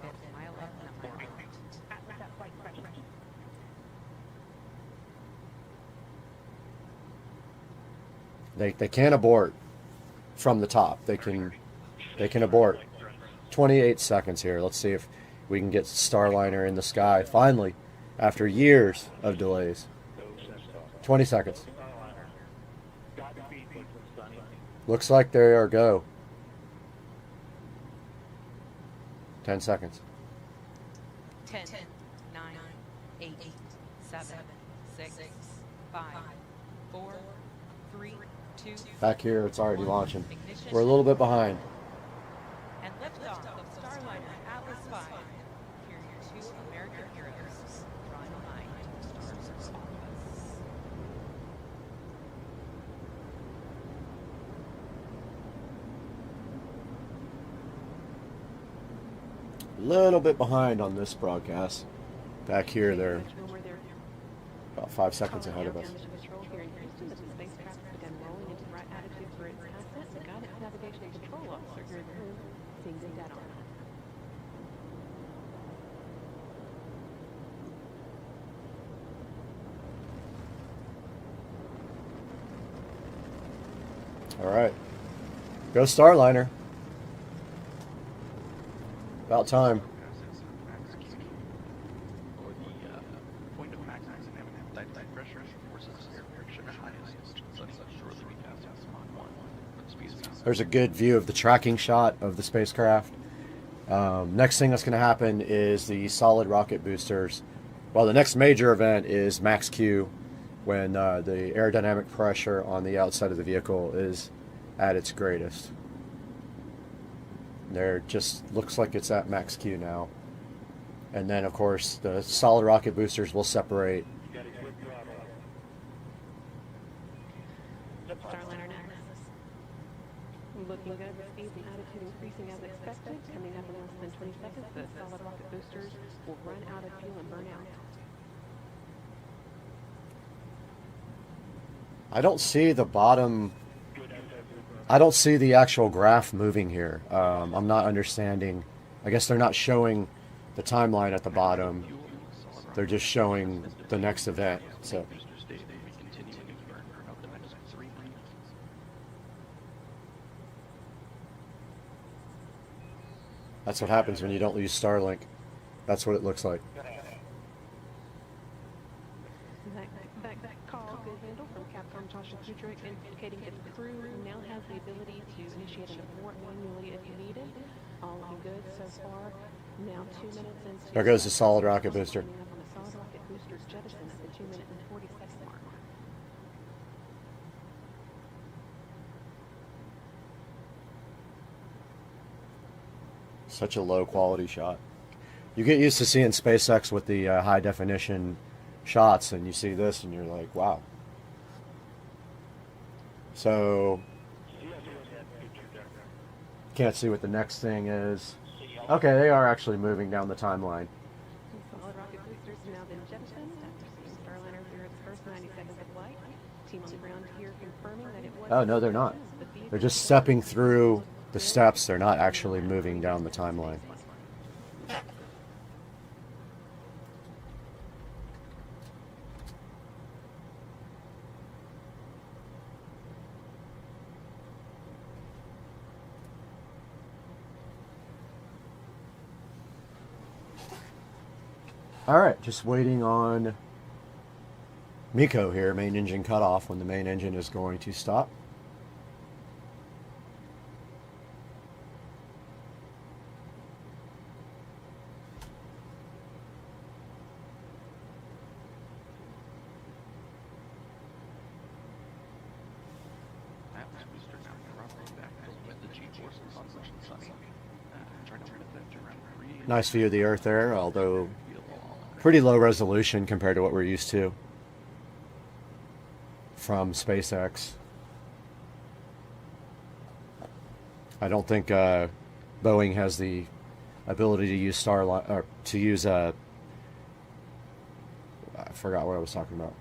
They can abort from the top. They can abort. 28 seconds here. Let's see if we can get Starliner in the sky finally after years of delays. 20 seconds. Looks like they are go. 10 seconds. 10, 9, 8, 7, 6, 5, 4, 3, 2. Back here, it's already launching. We're a little bit behind. And liftoff of Starliner Atlas V. Here are your 2 American heroes, drawing a line to the stars of space. A little bit behind on this broadcast. Back here, they're about 5 seconds ahead of us. All right, go Starliner. About time. There's a good view of the tracking shot of the spacecraft. Next thing that's going to happen is the solid rocket boosters. Well, the next major event is max Q, when the aerodynamic pressure on the outside of the vehicle is at its greatest. There just looks like it's at max Q now. And then, of course, the solid rocket boosters will separate. Starliner analysis. Looking good. Speed and attitude increasing as expected. Coming up in less than 20 seconds, the solid rocket boosters will run out of fuel and burn out. I don't see the bottom. I don't see the actual graph moving here. I'm not understanding. I guess they're not showing the timeline at the bottom. They're just showing the next event. So that's what happens when you don't use Starlink. That's what it looks like. That call, good handle from Capcom Tasha Kudrick, indicating its crew now has the ability to initiate an abort manually if needed. All looking good so far. Now 2 minutes into. There goes the solid rocket booster. Coming up on the solid rocket booster's jettison at the 2 minute and 40 second mark. Such a low quality shot. You get used to seeing SpaceX with the high definition shots, and you see this and you're like, wow. So can't see what the next thing is. Okay, they are actually moving down the timeline. Solid rocket boosters have now been jettisoned after seeing Starliner through its first 90 seconds of flight. Team on the ground here confirming that it was. Oh no, they're not. They're just stepping through the steps. They're not actually moving down the timeline. All right, just waiting on Miko here, main engine cutoff, when the main engine is going to stop. Nice view of the Earth there, although pretty low resolution compared to what we're used to from SpaceX. I don't think Boeing has the ability to use Starline, or to use I forgot what I was talking about.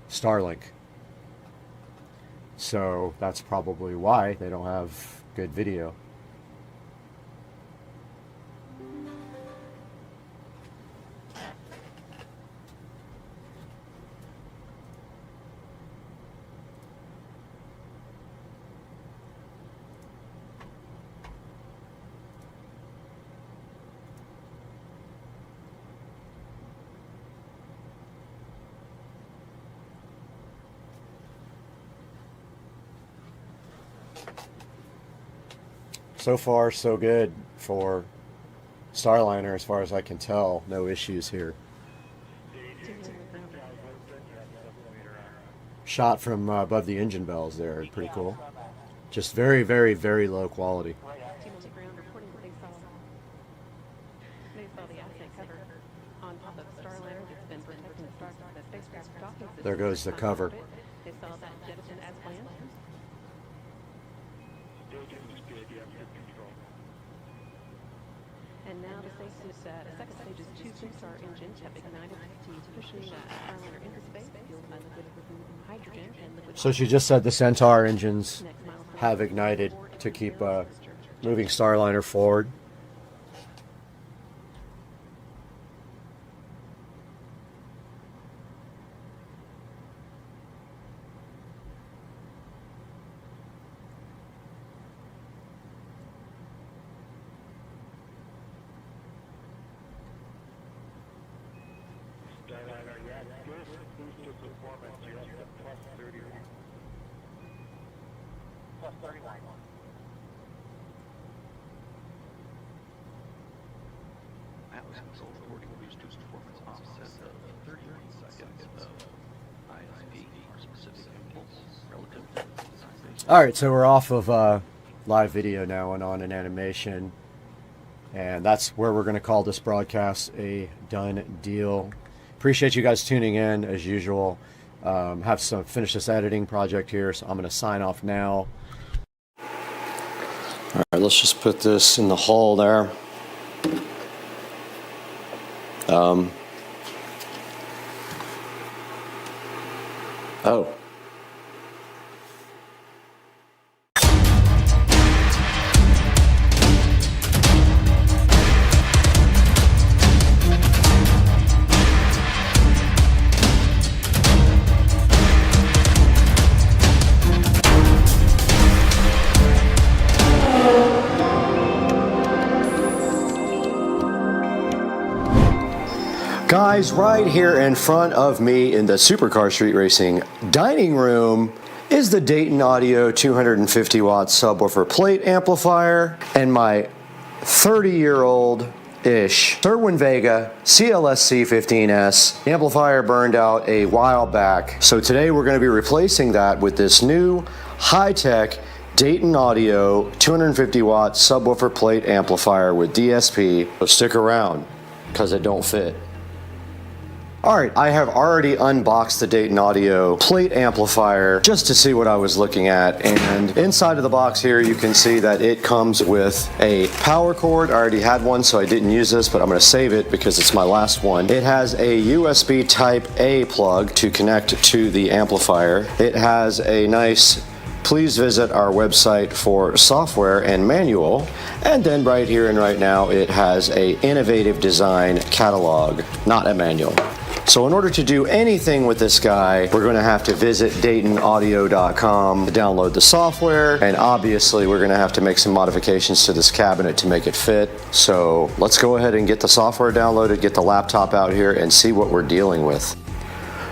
Starlink. So that's probably why they don't have good video. So far, so good for Starliner, as far as I can tell. No issues here. Shot from above the engine bells there, pretty cool. Just very, very, very low quality. There goes the cover. And now the second stage's two SCSR engines have ignited to pushing Starliner into space, fueled by liquid hydrogen and liquid. So she just said the Centaur engines have ignited to keep moving Starliner forward. Alright, so we're off of live video now and on an animation. And that's where we're going to call this broadcast a done deal. Appreciate you guys tuning in as usual. Have some finish this editing project here, so I'm going to sign off now. Alright, let's just put this in the hole there. Oh. Guys, right here in front of me in the Supercar Street Racing dining room is the Dayton Audio 250 watt subwoofer plate amplifier and my 30-year-old-ish Cerwin Vega CLSC 15S. The amplifier burned out a while back, so today we're going to be replacing that with this new high-tech Dayton Audio 250 watt subwoofer plate amplifier with DSP. So stick around, because it don't fit. Alright, I have already unboxed the Dayton Audio plate amplifier just to see what I was looking at, and inside of the box here you can see that it comes with a power cord. I already had one, so I didn't use this, but I'm going to save it because it's my last one. It has a USB Type A plug to connect to the amplifier. It has a nice please visit our website for software and manual. And then right here and right now it has a innovative design catalog, not a manual. So in order to do anything with this guy, we're going to have to visit DaytonAudio.com to download the software, and obviously we're going to have to make some modifications to this cabinet to make it fit. So let's go ahead and get the software downloaded, get the laptop out here, and see what we're dealing with.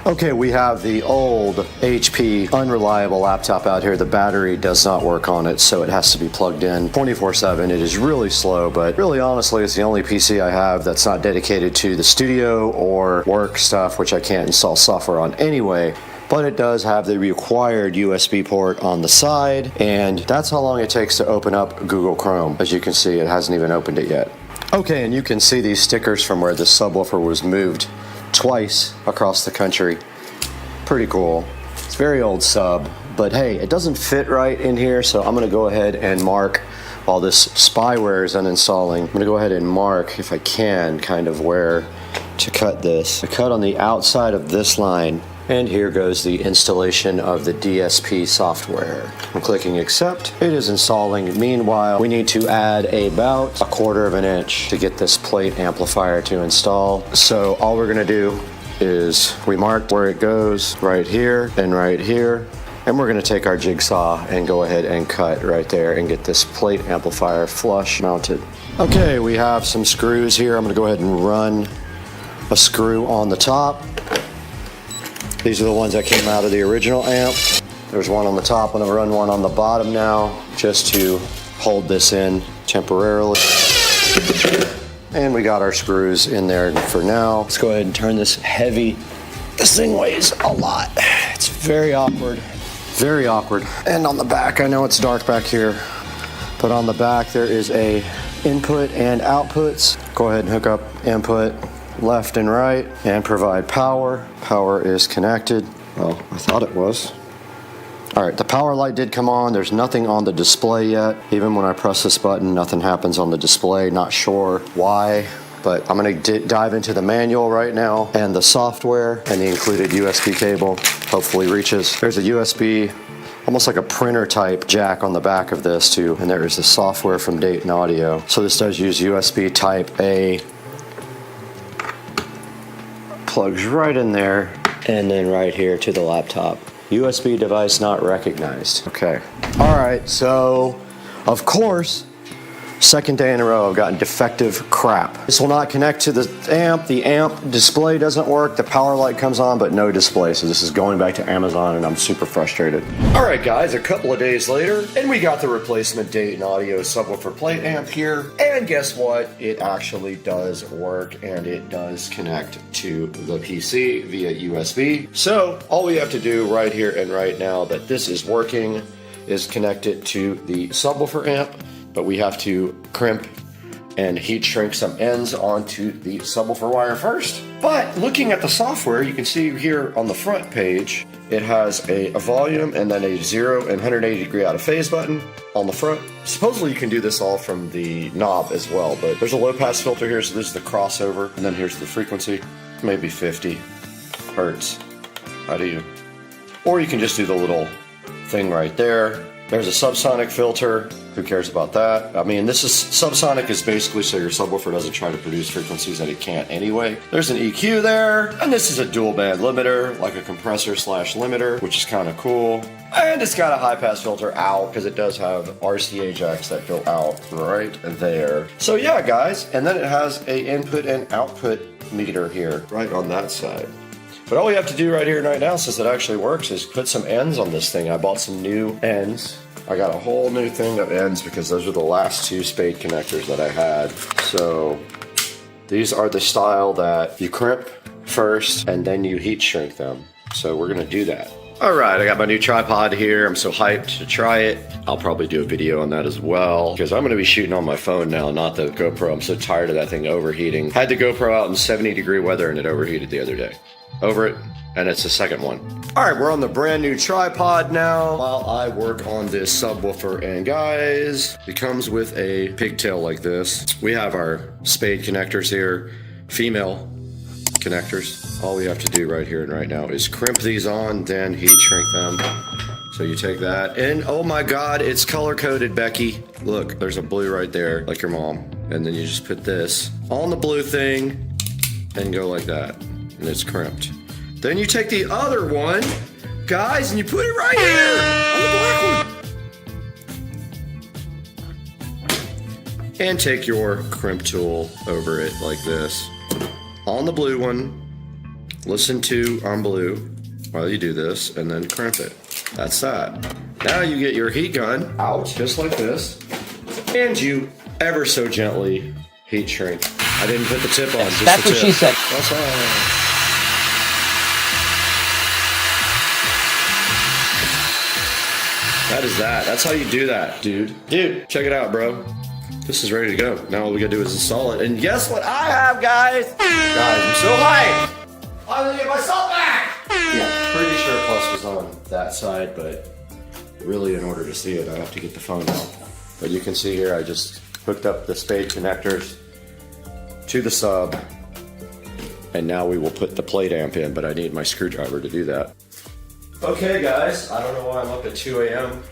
Okay, we have the old HP unreliable laptop out here. The battery does not work on it, so it has to be plugged in 24/7. It is really slow, but really honestly, it's the only PC I have that's not dedicated to the studio or work stuff, which I can't install software on anyway. But it does have the required USB port on the side, and that's how long it takes to open up Google Chrome. As you can see, it hasn't even opened it yet. Okay, and you can see these stickers from where the subwoofer was moved twice across the country. Pretty cool. It's very old sub, but hey, it doesn't fit right in here, so I'm gonna go ahead and mark while this spyware is uninstalling. I'm gonna go ahead and mark, if I can, kind of where to cut this. I cut on the outside of this line, and here goes the installation of the DSP software. I'm clicking accept. It is installing. Meanwhile, we need to add about 1/4 of an inch to get this plate amplifier to install. So all we're gonna do is we mark where it goes right here and right here. And we're gonna take our jigsaw and go ahead and cut right there and get this plate amplifier flush mounted. Okay, we have some screws here. I'm gonna go ahead and run a screw on the top. These are the ones that came out of the original amp. There's one on the top. I'm gonna run one on the bottom now just to hold this in temporarily. And we got our screws in there for now. Let's go ahead and turn this heavy. This thing weighs a lot. It's very awkward. Very awkward. And on the back, I know it's dark back here, but on the back there is a input and outputs. Go ahead and hook up input left and right and provide power. Power is connected. Well, I thought it was. All right, the power light did come on. There's nothing on the display yet. Even when I press this button, nothing happens on the display. Not sure why, but I'm gonna dive into the manual right now and the software, and the included USB cable hopefully reaches. There's a USB, almost like a printer type jack on the back of this too, and there is the software from Dayton Audio. So this does use USB type A. Plugs right in there, and then right here to the laptop. USB device not recognized. Okay. All right, so of course, second day in a row I've gotten defective crap. This will not connect to the amp. The amp display doesn't work. The power light comes on, but no display. So this is going back to Amazon, and I'm super frustrated. All right, guys, a couple of days later, and we got the replacement Dayton Audio subwoofer plate amp here. And guess what? It actually does work, and it does connect to the PC via USB. So all we have to do right here and right now that this is working is connect it to the subwoofer amp. But we have to crimp and heat shrink some ends onto the subwoofer wire first. But looking at the software, you can see here on the front page, it has a volume and then a 0 and 180 degree out of phase button on the front. Supposedly you can do this all from the knob as well, but there's a low pass filter here, so this is the crossover, and then here's the frequency, maybe 50 hertz. How do you? Or you can just do the little thing right there. There's a subsonic filter. Who cares about that? I mean, this is subsonic is basically so your subwoofer doesn't try to produce frequencies that it can't anyway. There's an EQ there, and this is a dual band limiter, like a compressor slash limiter, which is kind of cool. And it's got a high pass filter out because it does have RCA jacks that go out right there. So yeah, guys, and then it has a input and output meter here, right on that side. But all we have to do right here and right now, since it actually works, is put some ends on this thing. I bought some new ends. I got a whole new thing of ends because those are the last two spade connectors that I had. So these are the style that you crimp first and then you heat shrink them. So we're gonna do that. All right, I got my new tripod here. I'm so hyped to try it. I'll probably do a video on that as well because I'm gonna be shooting on my phone now, not the GoPro. I'm so tired of that thing overheating. Had the GoPro out in 70-degree weather and it overheated the other day. Over it, and it's the second one. All right, we're on the brand new tripod now while I work on this subwoofer. And guys, it comes with a pigtail like this. We have our spade connectors here, female connectors. All we have to do right here and right now is crimp these on, then heat shrink them. So you take that, and oh my God, it's color coded, Becky. Look, there's a blue right there, like your mom. And then you just put this on the blue thing and go like that. and it's crimped. Then you take the other one, guys, and you put it right here on the black one. And take your crimp tool over it like this. On the blue one, listen to on blue while you do this, and then crimp it. That's that. Now you get your heat gun out just like this, and you ever so gently heat shrink. I didn't put the tip on, just That's the what tip. she said. That's all. That is that. That's how you do that, dude. Dude, check it out, bro. This is ready to go. Now all we gotta do is install it. And guess what I have, guys? Guys, I'm so hyped. I'm gonna get myself back. Yeah, pretty sure Plus was on that side, but really in order to see it, I have to get the phone out. But you can see here, I just hooked up the spade connectors to the sub. And now we will put the plate amp in, but I need my screwdriver to do that. Okay, guys, I don't know why I'm up at 2 a.m.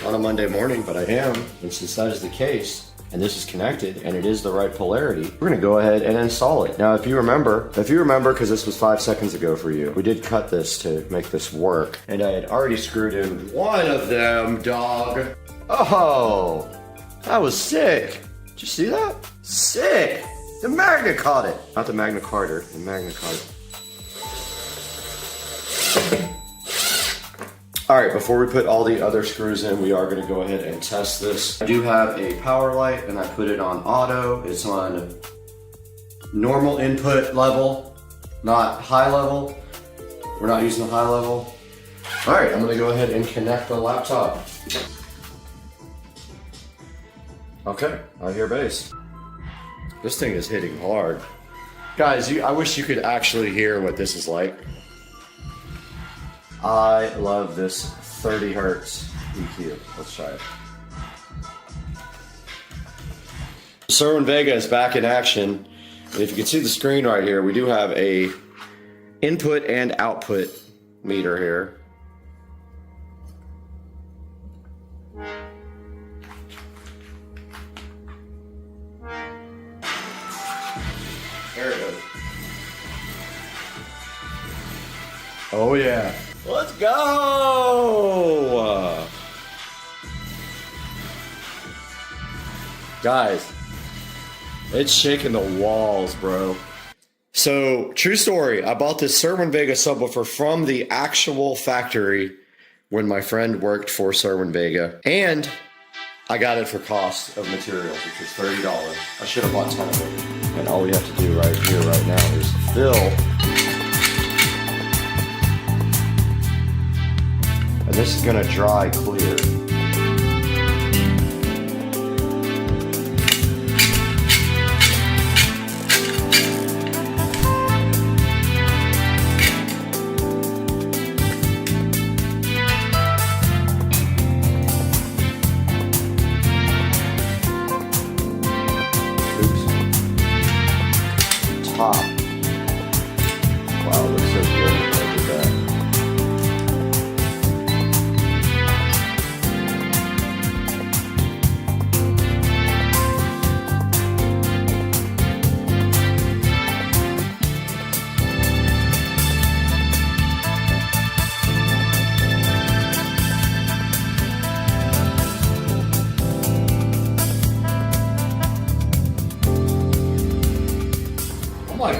on a Monday morning, but I am. And since that is the case, and this is connected, and it is the right polarity, we're gonna go ahead and install it. Now, if you remember, because this was 5 seconds ago for you, we did cut this to make this work, and I had already screwed in one of them, dog. Oh, that was sick. Did you see that? Sick. The Magna caught it. Not the Magna Carta, the Magna caught it. All right, before we put all the other screws in, we are gonna go ahead and test this. I do have a power light and I put it on auto. It's on normal input level, not high level. We're not using the high level. All right, I'm gonna go ahead and connect the laptop. Okay, I hear bass. This thing is hitting hard. Guys, I wish you could actually hear what this is like. I love this 30 hertz EQ. Let's try it. Sreaming VESA is back in action. And if you can see the screen right here, we do have a input and output meter here. There it goes. Oh yeah. Let's go! Guys, it's shaking the walls, bro. So, true story, I bought this Sreaming VESA subwoofer from the actual factory when my friend worked for Sreaming VESA, and I got it for cost of materials, which was $30. I should have bought 10 of it. And all we have to do right here, right now, is fill. And this is gonna dry clear. Oops. Top. Wow, it looks so good. Look at that.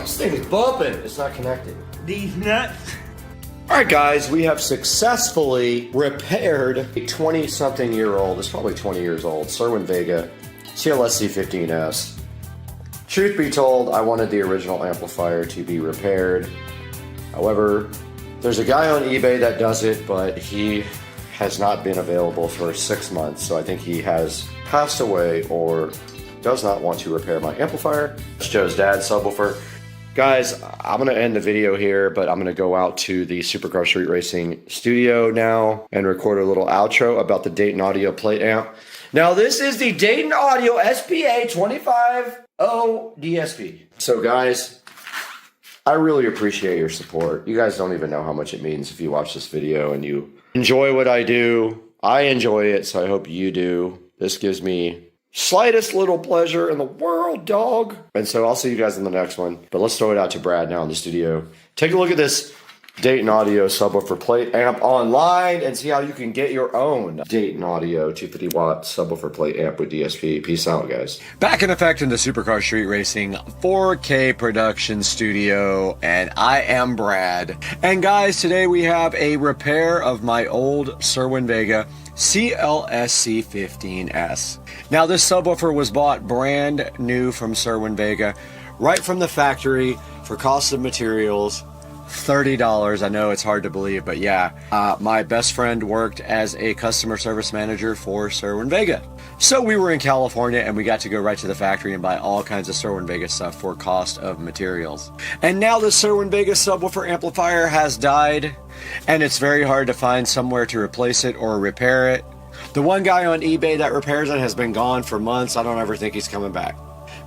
This thing is bumping. It's not connected. These nuts. All right, guys, we have successfully repaired a 20-something-year-old, it's probably 20 years old, Sreaming VESA CLSC15S. Truth be told, I wanted the original amplifier to be repaired. However, there's a guy on eBay that does it, but he has not been available for 6 months, so I think he has passed away or does not want to repair my amplifier. It's Joe's dad's subwoofer. Guys, I'm going to end the video here, but I'm going to go out to the Supercar Street Racing studio now and record a little outro about the Dayton Audio plate amp. Now, this is the Dayton Audio SPA 250 DSP. So, guys, I really appreciate your support. You guys don't even know how much it means if you watch this video and you enjoy what I do. I enjoy it, so I hope you do. This gives me slightest little pleasure in the world, dog. And so I'll see you guys in the next one. But let's throw it out to Brad now in the studio. Take a look at this Dayton Audio subwoofer plate amp online and see how you can get your own Dayton Audio 250 watt subwoofer plate amp with DSP. Peace out, guys. Back in effect in the Supercar Street Racing 4K production studio, and I am Brad. And guys, today we have a repair of my old Cerwin Vega CLSC15S. Now this subwoofer was bought brand new from Cerwin Vega, right from the factory for cost of materials. $30. I know it's hard to believe, but yeah. My best friend worked as a customer service manager for Cerwin Vega. So we were in California and we got to go right to the factory and buy all kinds of Cerwin Vega stuff for cost of materials. And now the Cerwin Vega subwoofer amplifier has died and it's very hard to find somewhere to replace it or repair it. The one guy on eBay that repairs it has been gone for months. I don't ever think he's coming back.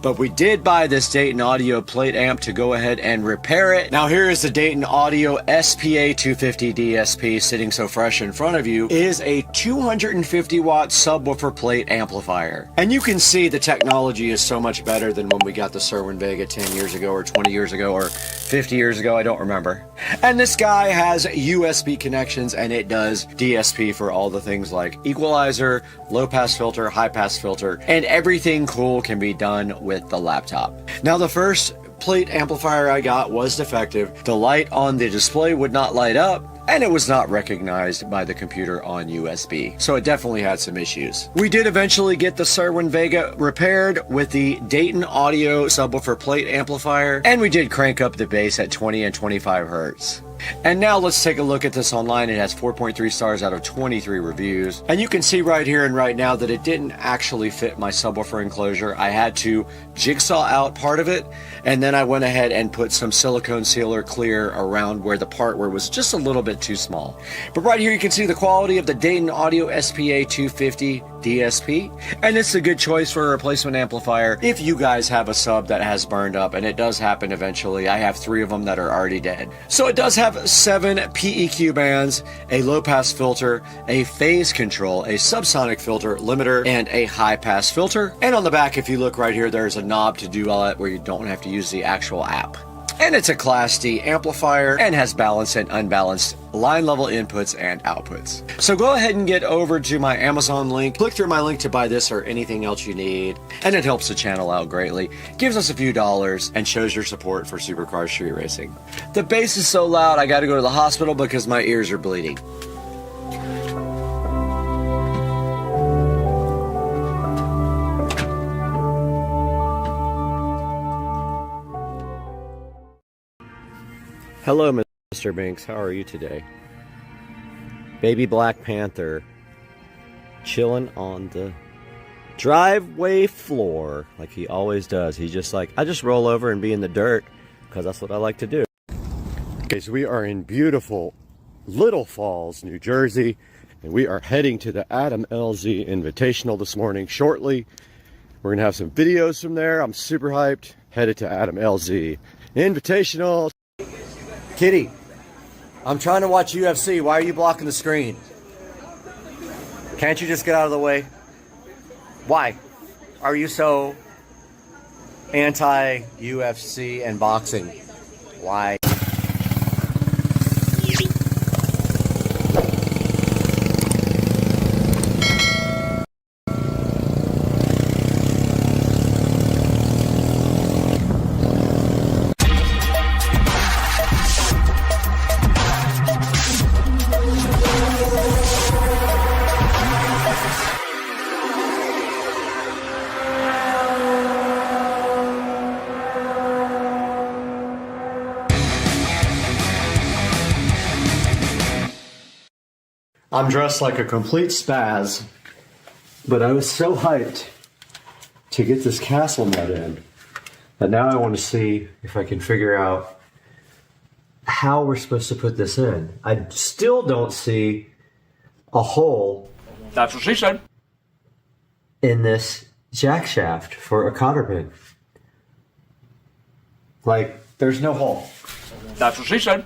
But we did buy this Dayton Audio plate amp to go ahead and repair it. Now here is the Dayton Audio SPA 250 DSP sitting so fresh in front of you. It is a 250 watt subwoofer plate amplifier. And you can see the technology is so much better than when we got the Cerwin Vega 10 years ago or 20 years ago or 50 years ago, I don't remember. And this guy has USB connections and it does DSP for all the things like equalizer, low pass filter, high pass filter, and everything cool can be done with the laptop. Now the first plate amplifier I got was defective. The light on the display would not light up and it was not recognized by the computer on USB. So it definitely had some issues. We did eventually get the Cerwin Vega repaired with the Dayton Audio subwoofer plate amplifier, and we did crank up the bass at 20 and 25 hertz. And now let's take a look at this online. It has 4.3 stars out of 23 reviews. And you can see right here and right now that it didn't actually fit my subwoofer enclosure. I had to jigsaw out part of it, and then I went ahead and put some silicone sealer clear around where the part where it was just a little bit too small. But right here you can see the quality of the Dayton Audio SPA 250 DSP, and it's a good choice for a replacement amplifier if you guys have a sub that has burned up, and it does happen eventually. I have 3 of them that are already dead. So it does have 7 PEQ bands, a low pass filter, a phase control, a subsonic filter limiter, and a high pass filter. And on the back, if you look right here, there's a knob to do all that where you don't have to use the actual app. And it's a Class D amplifier and has balanced and unbalanced line level inputs and outputs. So go ahead and get over to my Amazon link, click through my link to buy this or anything else you need, and it helps the channel out greatly, gives us a few dollars, and shows your support for Supercar Street Racing. The bass is so loud I gotta go to the hospital because my ears are bleeding. Hello, Mr. Binks. How are you today? Baby Black Panther chilling on the driveway floor like he always does. He's just like, I just roll over and be in the dirt because that's what I like to do. Okay, so we are in beautiful Little Falls, New Jersey, and we are heading to the Adam LZ Invitational this morning shortly. We're gonna have some videos from there. I'm super hyped. Headed to Adam LZ Invitational. Kitty, I'm trying to watch UFC. Why are you blocking the screen? Can't you just get out of the way? Why? Are you so anti-UFC and boxing? Why? I'm dressed like a complete spaz, but I was so hyped to get this castle nut in that now I want to see if I can figure out how we're supposed to put this in. I still don't see a hole. That's what she said. In this jack shaft for a cotter pin. Like, there's no hole. That's what she said.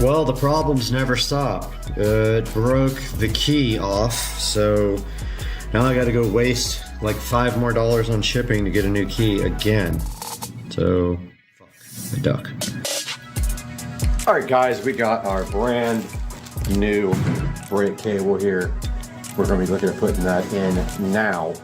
Well, the problems never stop. It broke the key off, so now I gotta go waste like $5 more on shipping to get a new key again. So, fuck, I duck. All right, guys, we got our brand new brake cable here. We're gonna be looking at putting that in now.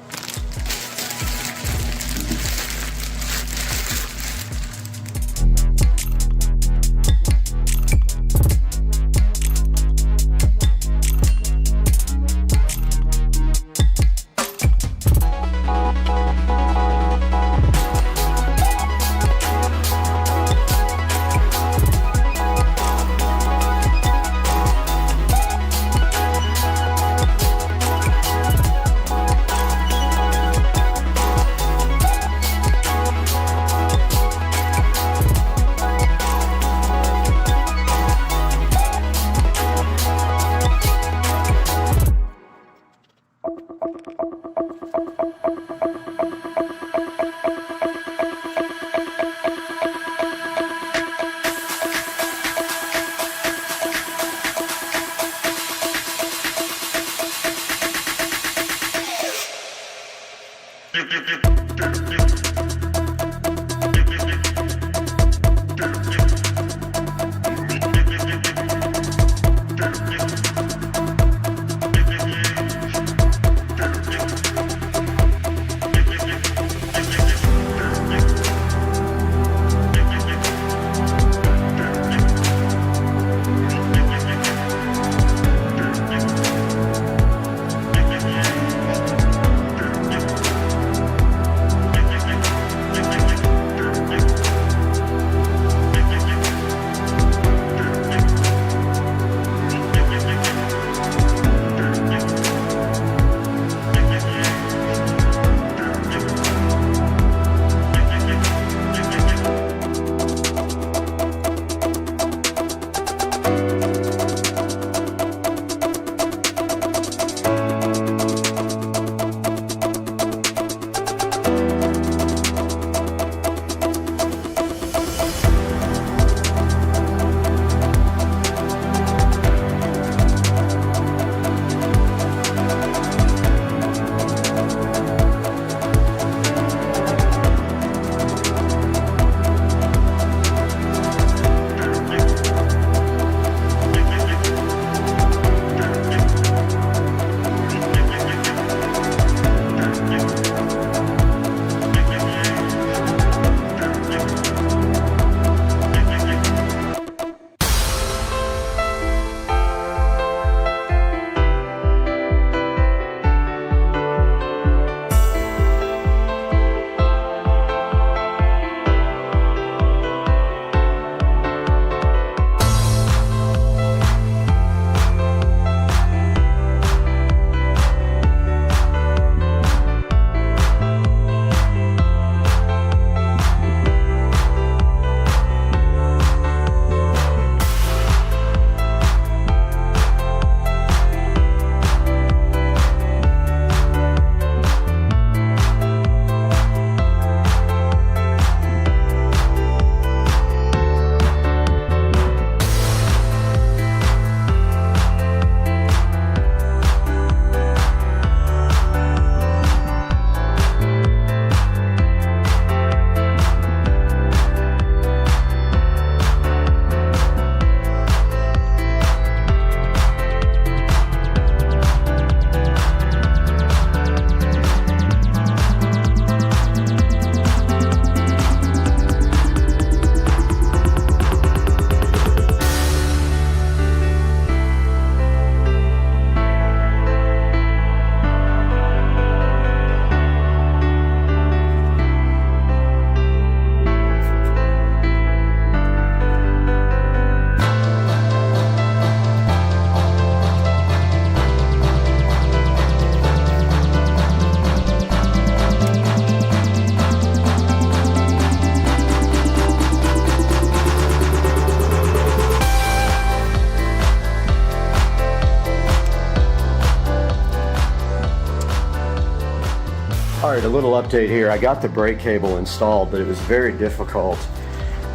All right, a little update here. I got the brake cable installed, but it was very difficult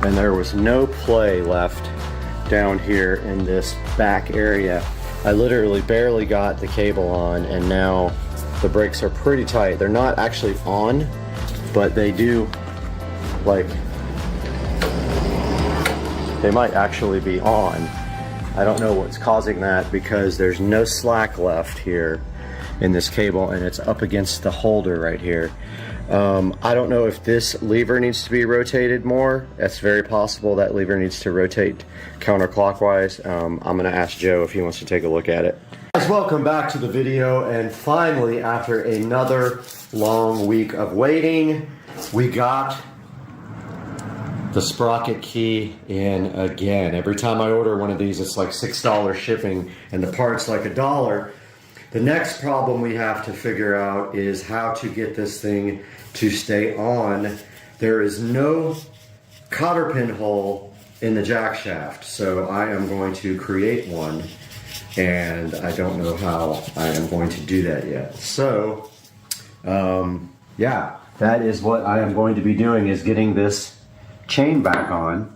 and there was no play left down here in this back area. I literally barely got the cable on, and now the brakes are pretty tight. They're not actually on, but they do, like, they might actually be on. I don't know what's causing that because there's no slack left here in this cable, and it's up against the holder right here. I don't know if this lever needs to be rotated more. It's very possible that lever needs to rotate counterclockwise. I'm gonna ask Joe if he wants to take a look at it. Guys, welcome back to the video, and finally, after another long week of waiting, we got the sprocket key in again. Every time I order one of these, it's like $6 shipping, and the part's like $1. The next problem we have to figure out is how to get this thing to stay on. There is no cotter pin hole in the jack shaft, so I am going to create one, and I don't know how I am going to do that yet. So, yeah, that is what I am going to be doing, is getting this chain back on.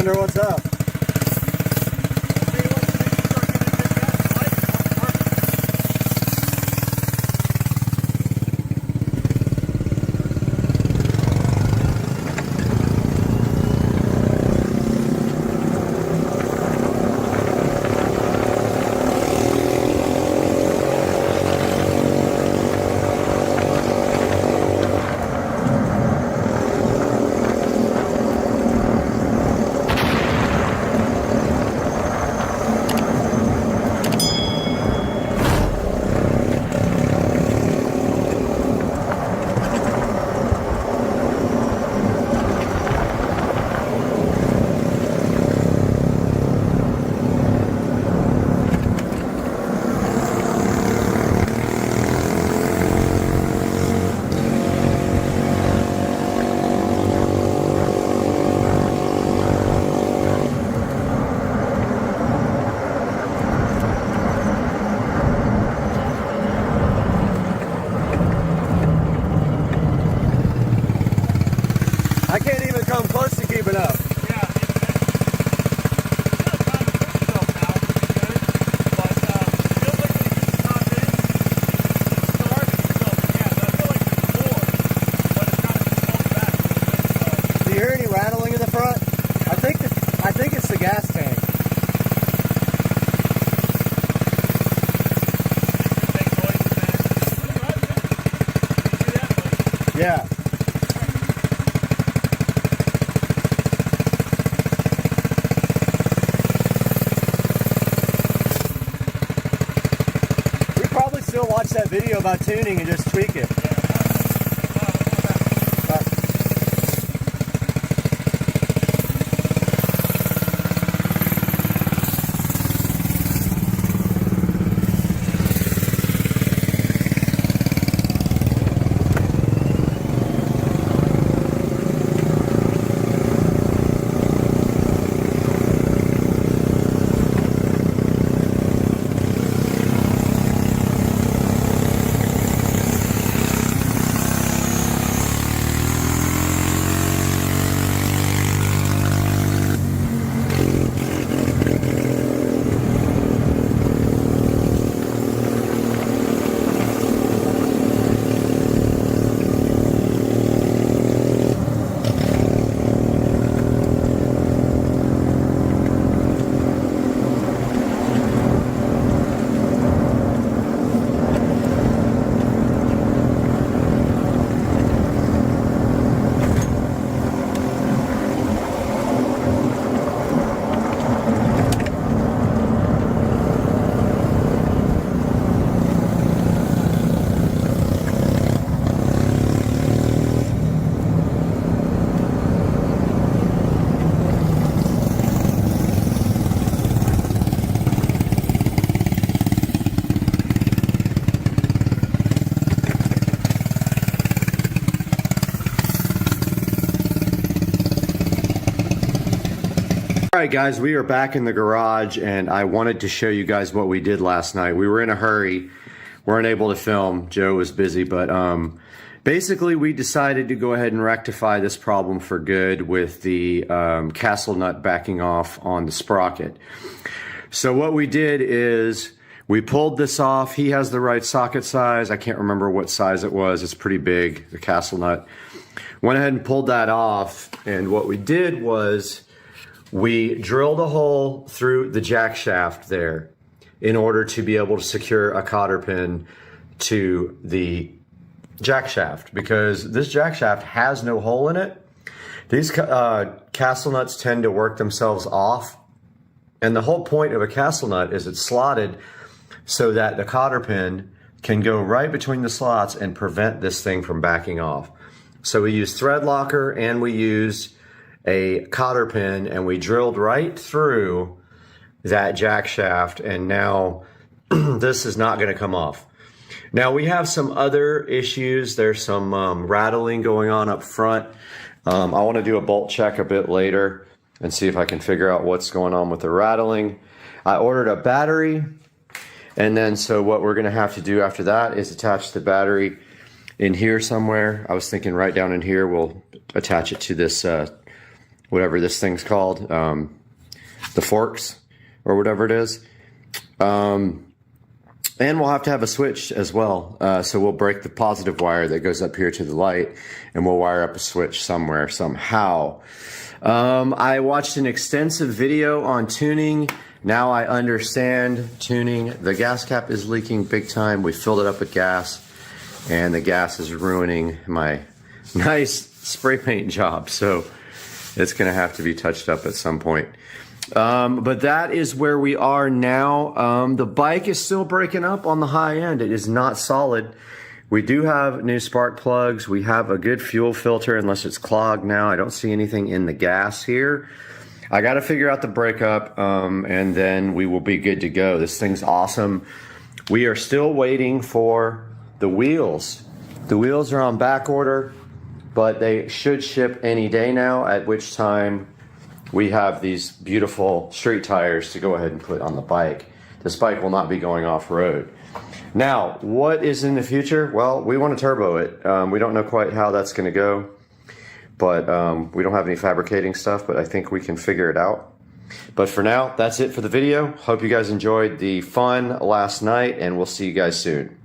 wonder what's up. I can't even come close to keeping up. Do you hear any rattling in the front? I think it's the gas tank. Yeah. We probably still watch that video about tuning and just tweak it. All right, guys, we are back in the garage, and I wanted to show you guys what we did last night. We were in a hurry, weren't able to film. Joe was busy, but basically we decided to go ahead and rectify this problem for good with the castle nut backing off on the sprocket. So what we did is we pulled this off. He has the right socket size. I can't remember what size it was. It's pretty big, the castle nut. Went ahead and pulled that off, and what we did was we drilled a hole through the jack shaft there in order to be able to secure a cotter pin to the jack shaft, because this jack shaft has no hole in it. These castle nuts tend to work themselves off, and the whole point of a castle nut is it's slotted so that the cotter pin can go right between the slots and prevent this thing from backing off. So we used thread locker and we used a cotter pin, and we drilled right through that jack shaft, and now this is not going to come off. Now we have some other issues. There's some rattling going on up front. I want to do a bolt check a bit later and see if I can figure out what's going on with the rattling. I ordered a battery, and then so what we're going to have to do after that is attach the battery in here somewhere. I was thinking right down in here. We'll attach it to this whatever this thing's called, the forks or whatever it is. And we'll have to have a switch as well. So we'll break the positive wire that goes up here to the light, and we'll wire up a switch somewhere, somehow. I watched an extensive video on tuning. Now I understand tuning. The gas cap is leaking big time. We filled it up with gas, and the gas is ruining my nice spray paint job. So it's gonna have to be touched up at some point. But that is where we are now. The bike is still breaking up on the high end. It is not solid. We do have new spark plugs. We have a good fuel filter, unless it's clogged now. I don't see anything in the gas here. I got to figure out the breakup, and then we will be good to go. This thing's awesome. We are still waiting for the wheels. The wheels are on back order, but they should ship any day now, at which time we have these beautiful street tires to go ahead and put on the bike. This bike will not be going off-road. Now, what is in the future? Well, we want to turbo it. We don't know quite how that's going to go, but we don't have any fabricating stuff, but I think we can figure it out. But for now, that's it for the video. Hope you guys enjoyed the fun last night, and we'll see you guys soon.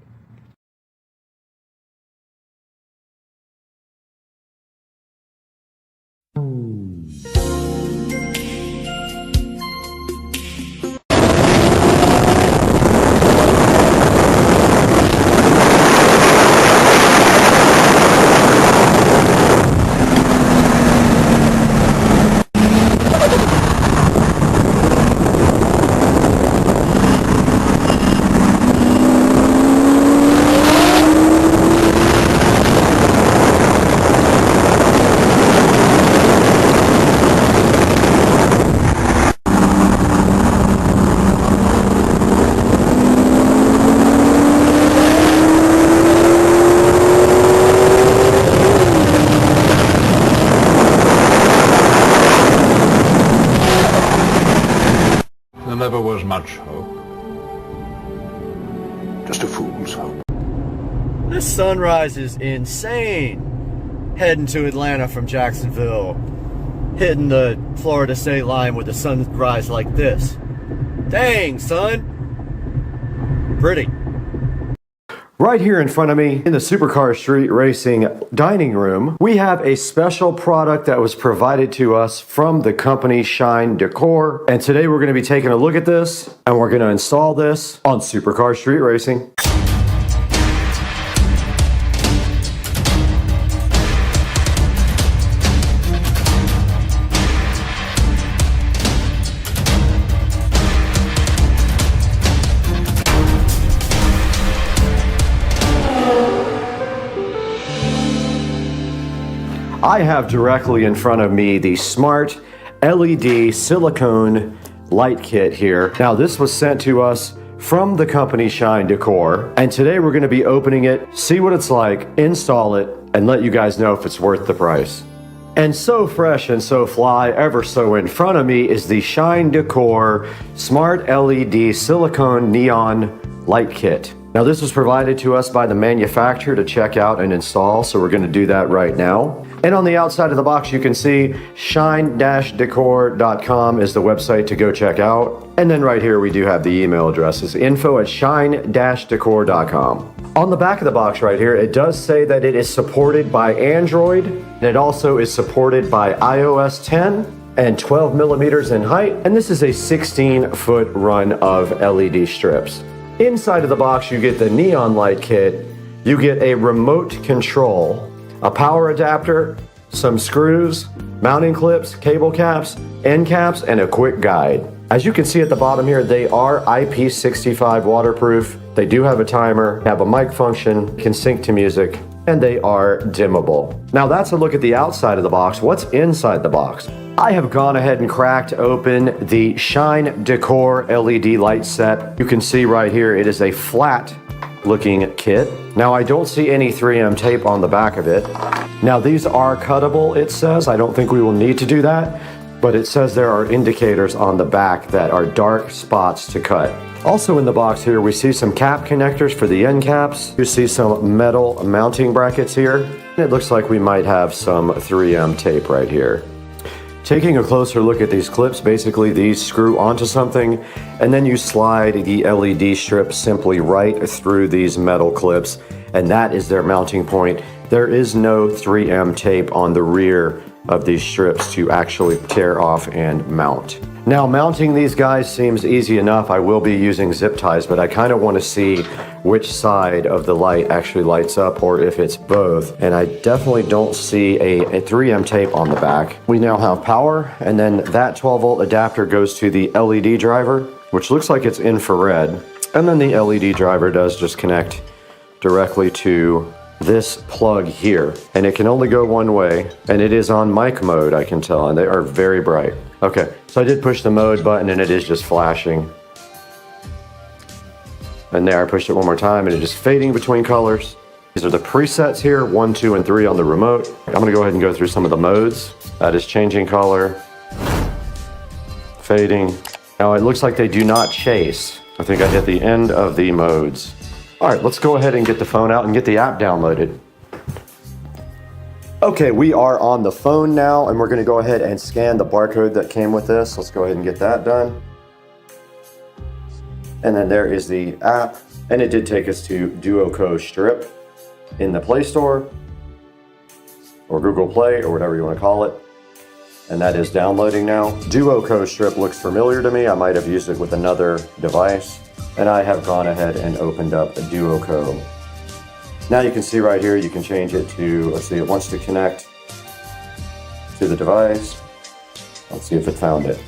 There never was much hope. Just a fool's hope. This sunrise is insane. Heading to Atlanta from Jacksonville. Hitting the Florida state line with a sunrise like this. Dang, son. Pretty. Right here in front of me, in the Supercar Street Racing dining room, we have a special product that was provided to us from the company Shine Decor. And today we're going to be taking a look at this, and we're going to install this on Supercar Street Racing. I have directly in front of me the smart LED silicone light kit here. Now this was sent to us from the company Shine Decor, and today we're going to be opening it, see what it's like, install it, and let you guys know if it's worth the price. And so fresh and so fly, ever so in front of me, is the Shine Decor smart LED silicone neon light kit. Now this was provided to us by the manufacturer to check out and install, so we're going to do that right now. And on the outside of the box you can see shine-decor.com is the website to go check out. And then right here we do have the email addresses, info@shine-decor.com. On the back of the box right here, it does say that it is supported by Android, and it also is supported by iOS 10 and 12 millimeters in height, and this is a 16-foot run of LED strips. Inside of the box you get the neon light kit, you get a remote control, a power adapter, some screws, mounting clips, cable caps, end caps, and a quick guide. As you can see at the bottom here, they are IP65 waterproof. They do have a timer, have a mic function, can sync to music, and they are dimmable. Now that's a look at the outside of the box. What's inside the box? I have gone ahead and cracked open the Shine Decor LED light set. You can see right here, it is a flat looking kit. Now I don't see any 3M tape on the back of it. Now these are cuttable, it says. I don't think we will need to do that, but it says there are indicators on the back that are dark spots to cut. Also in the box here, we see some cap connectors for the end caps. You see some metal mounting brackets here. It looks like we might have some 3M tape right here. Taking a closer look at these clips, basically these screw onto something and then you slide the LED strip simply right through these metal clips, and that is their mounting point. There is no 3M tape on the rear of these strips to actually tear off and mount. Now, mounting these guys seems easy enough. I will be using zip ties, but I kind of want to see which side of the light actually lights up or if it's both. And I definitely don't see a 3M tape on the back. We now have power, and then that 12 volt adapter goes to the LED driver, which looks like it's infrared. And then the LED driver does just connect directly to this plug here, and it can only go one way, and it is on mic mode, I can tell, and they are very bright. Okay, so I did push the mode button and it is just flashing. And there, I pushed it one more time and it is fading between colors. These are the presets here, 1, 2, and 3 on the remote. I'm gonna go ahead and go through some of the modes. That is changing color, fading. Now it looks like they do not chase. I think I hit the end of the modes. All right, let's go ahead and get the phone out and get the app downloaded. Okay, we are on the phone now, and we're gonna go ahead and scan the barcode that came with this. Let's go ahead and get that done. And then there is the app, and it did take us to Duoco Strip in the Play Store, or Google Play, or whatever you wanna call it. And that is downloading now. Duoco Strip looks familiar to me. I might have used it with another device. And I have gone ahead and opened up a Duoco. Now you can see right here, you can change it to, let's see, it wants to connect to the device. Let's see if it found it.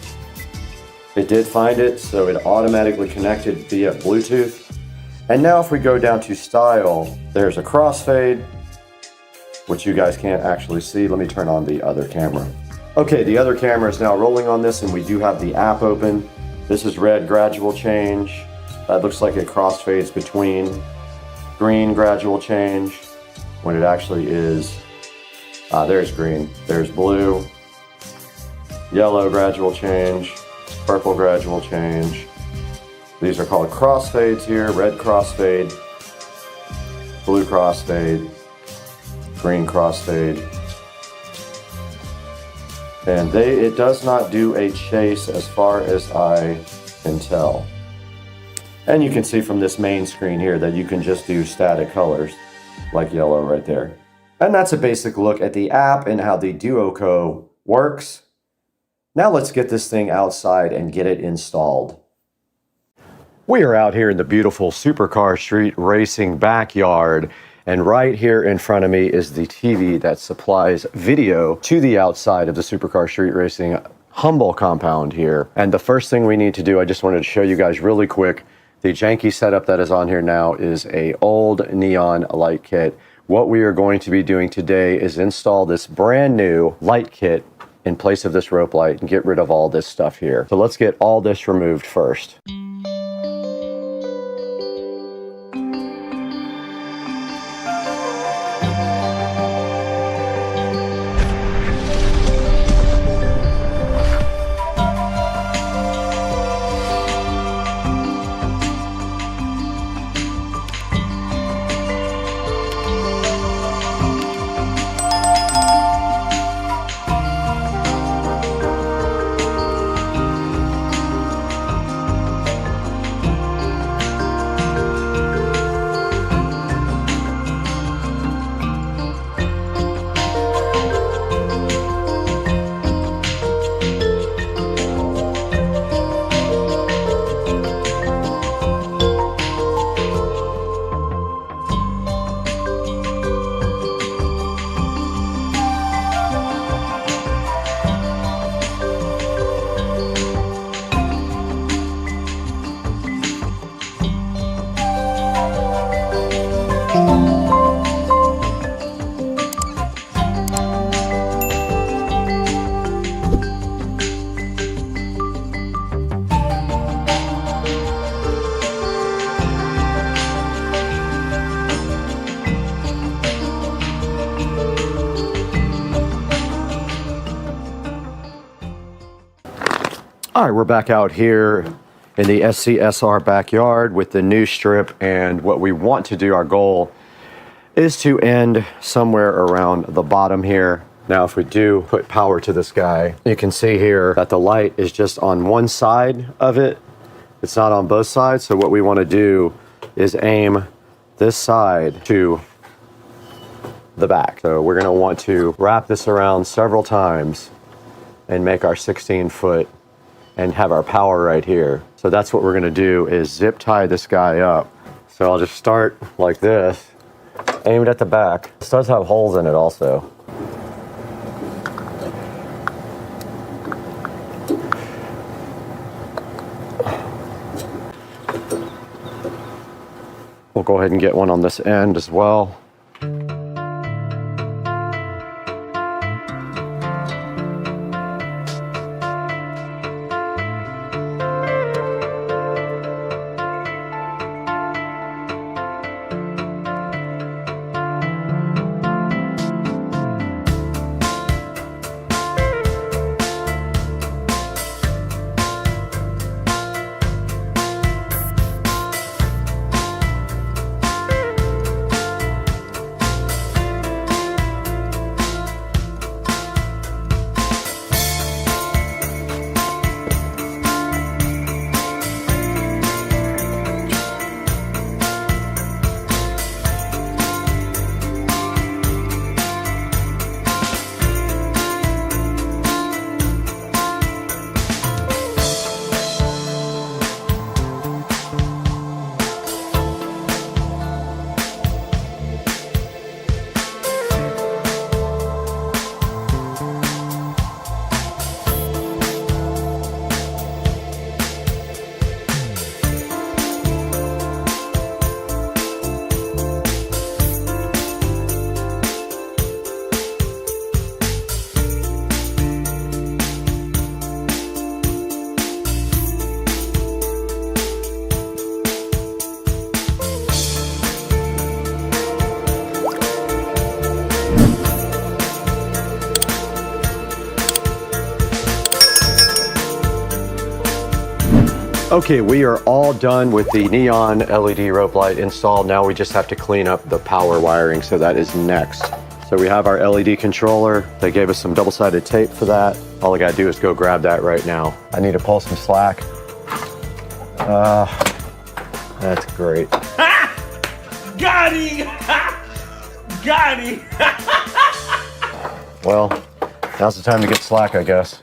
It did find it, so it automatically connected via Bluetooth. And now if we go down to style, there's a crossfade, which you guys can't actually see. Let me turn on the other camera. Okay, the other camera is now rolling on this, and we do have the app open. This is red gradual change. That looks like it crossfades between green gradual change when it actually is, there's green, there's blue, yellow gradual change, purple gradual change. These are called crossfades here, red crossfade, blue crossfade, green crossfade. And it does not do a chase as far as I can tell. And you can see from this main screen here that you can just do static colors, like yellow right there. And that's a basic look at the app and how the Duoco works. Now let's get this thing outside and get it installed. We are out here in the beautiful Supercar Street Racing backyard. And right here in front of me is the TV that supplies video to the outside of the Supercar Street Racing humble compound here. And the first thing we need to do, I just wanted to show you guys really quick. The janky setup that is on here now is a old neon light kit. What we are going to be doing today is install this brand new light kit in place of this rope light and get rid of all this stuff here. So let's get all this removed first. All right, we're back out here in the SCSR backyard with the new strip, and what we want to do, our goal, is to end somewhere around the bottom here. Now, if we do put power to this guy, you can see here that the light is just on one side of it. It's not on both sides. So what we want to do is aim this side to the back. So we're going to want to wrap this around several times and make our 16-foot and have our power right here. So that's what we're going to do, is zip tie this guy up. So I'll just start like this, aimed at the back. This does have holes in it also. We'll go ahead and get one on this end as well. Okay, we are all done with the neon LED rope light installed. Now we just have to clean up the power wiring, so that is next. So we have our LED controller. They gave us some double-sided tape for that. All I gotta do is go grab that right now. I need to pull some slack. That's great. Got him! Got him! Well, now's the time to get slack, I guess.